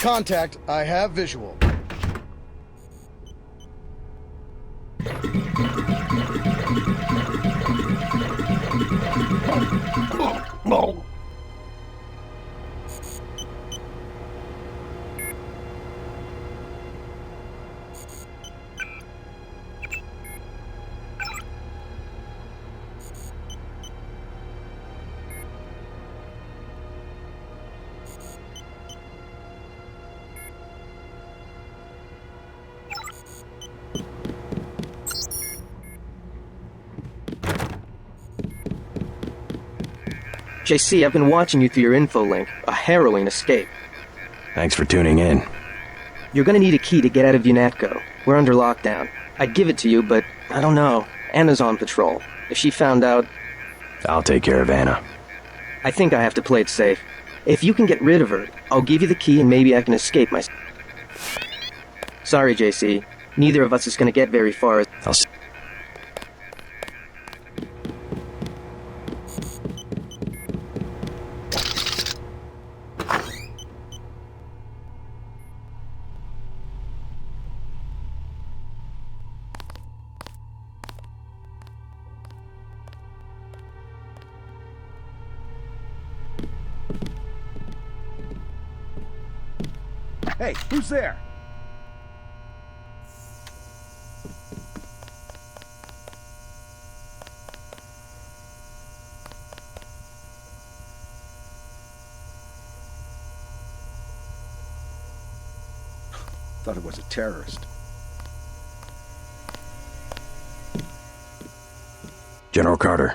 [SPEAKER 18] Contact, I have visual.
[SPEAKER 5] No.
[SPEAKER 17] JC, I've been watching you through your info link. A harrowing escape.
[SPEAKER 3] Thanks for tuning in.
[SPEAKER 17] You're gonna need a key to get out of UNATCO. We're under lockdown. I'd give it to you, but I don't know. Anna's on patrol. If she found out...
[SPEAKER 3] I'll take care of Anna.
[SPEAKER 17] I think I have to play it safe. If you can get rid of her, I'll give you the key and maybe I can escape myself. Sorry, JC. Neither of us is gonna get very far.
[SPEAKER 3] I'll see.
[SPEAKER 15] Hey, who's there? Thought it was a terrorist.
[SPEAKER 3] General Carter.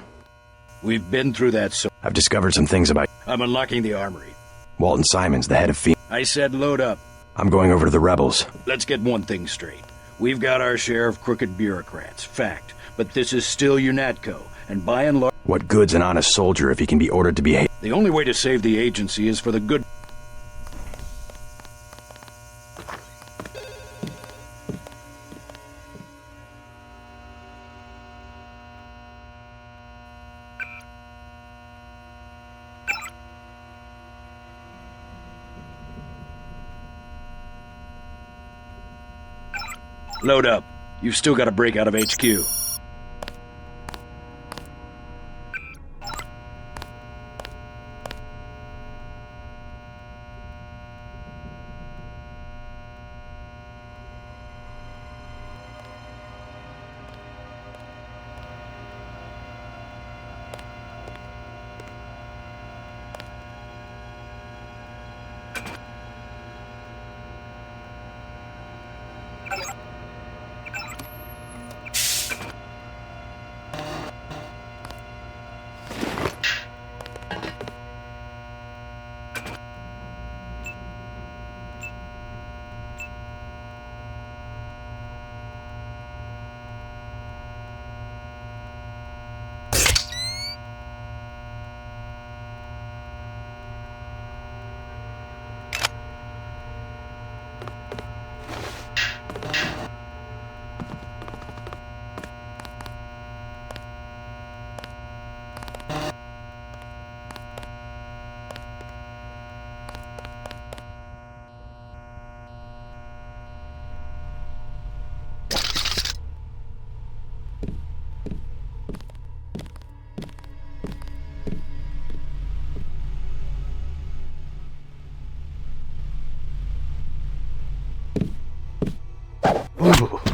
[SPEAKER 15] We've been through that, so...
[SPEAKER 3] I've discovered some things about...
[SPEAKER 15] I'm unlocking the armory.
[SPEAKER 3] Walton Simons, the head of FEMA.
[SPEAKER 15] I said load up.
[SPEAKER 3] I'm going over to the rebels.
[SPEAKER 15] Let's get one thing straight. We've got our share of crooked bureaucrats, fact. But this is still UNATCO, and by and large...
[SPEAKER 3] What good's an honest soldier if he can be ordered to behave?
[SPEAKER 15] The only way to save the agency is for the good... Load up. You've still got to break out of HQ.
[SPEAKER 17] Ooh.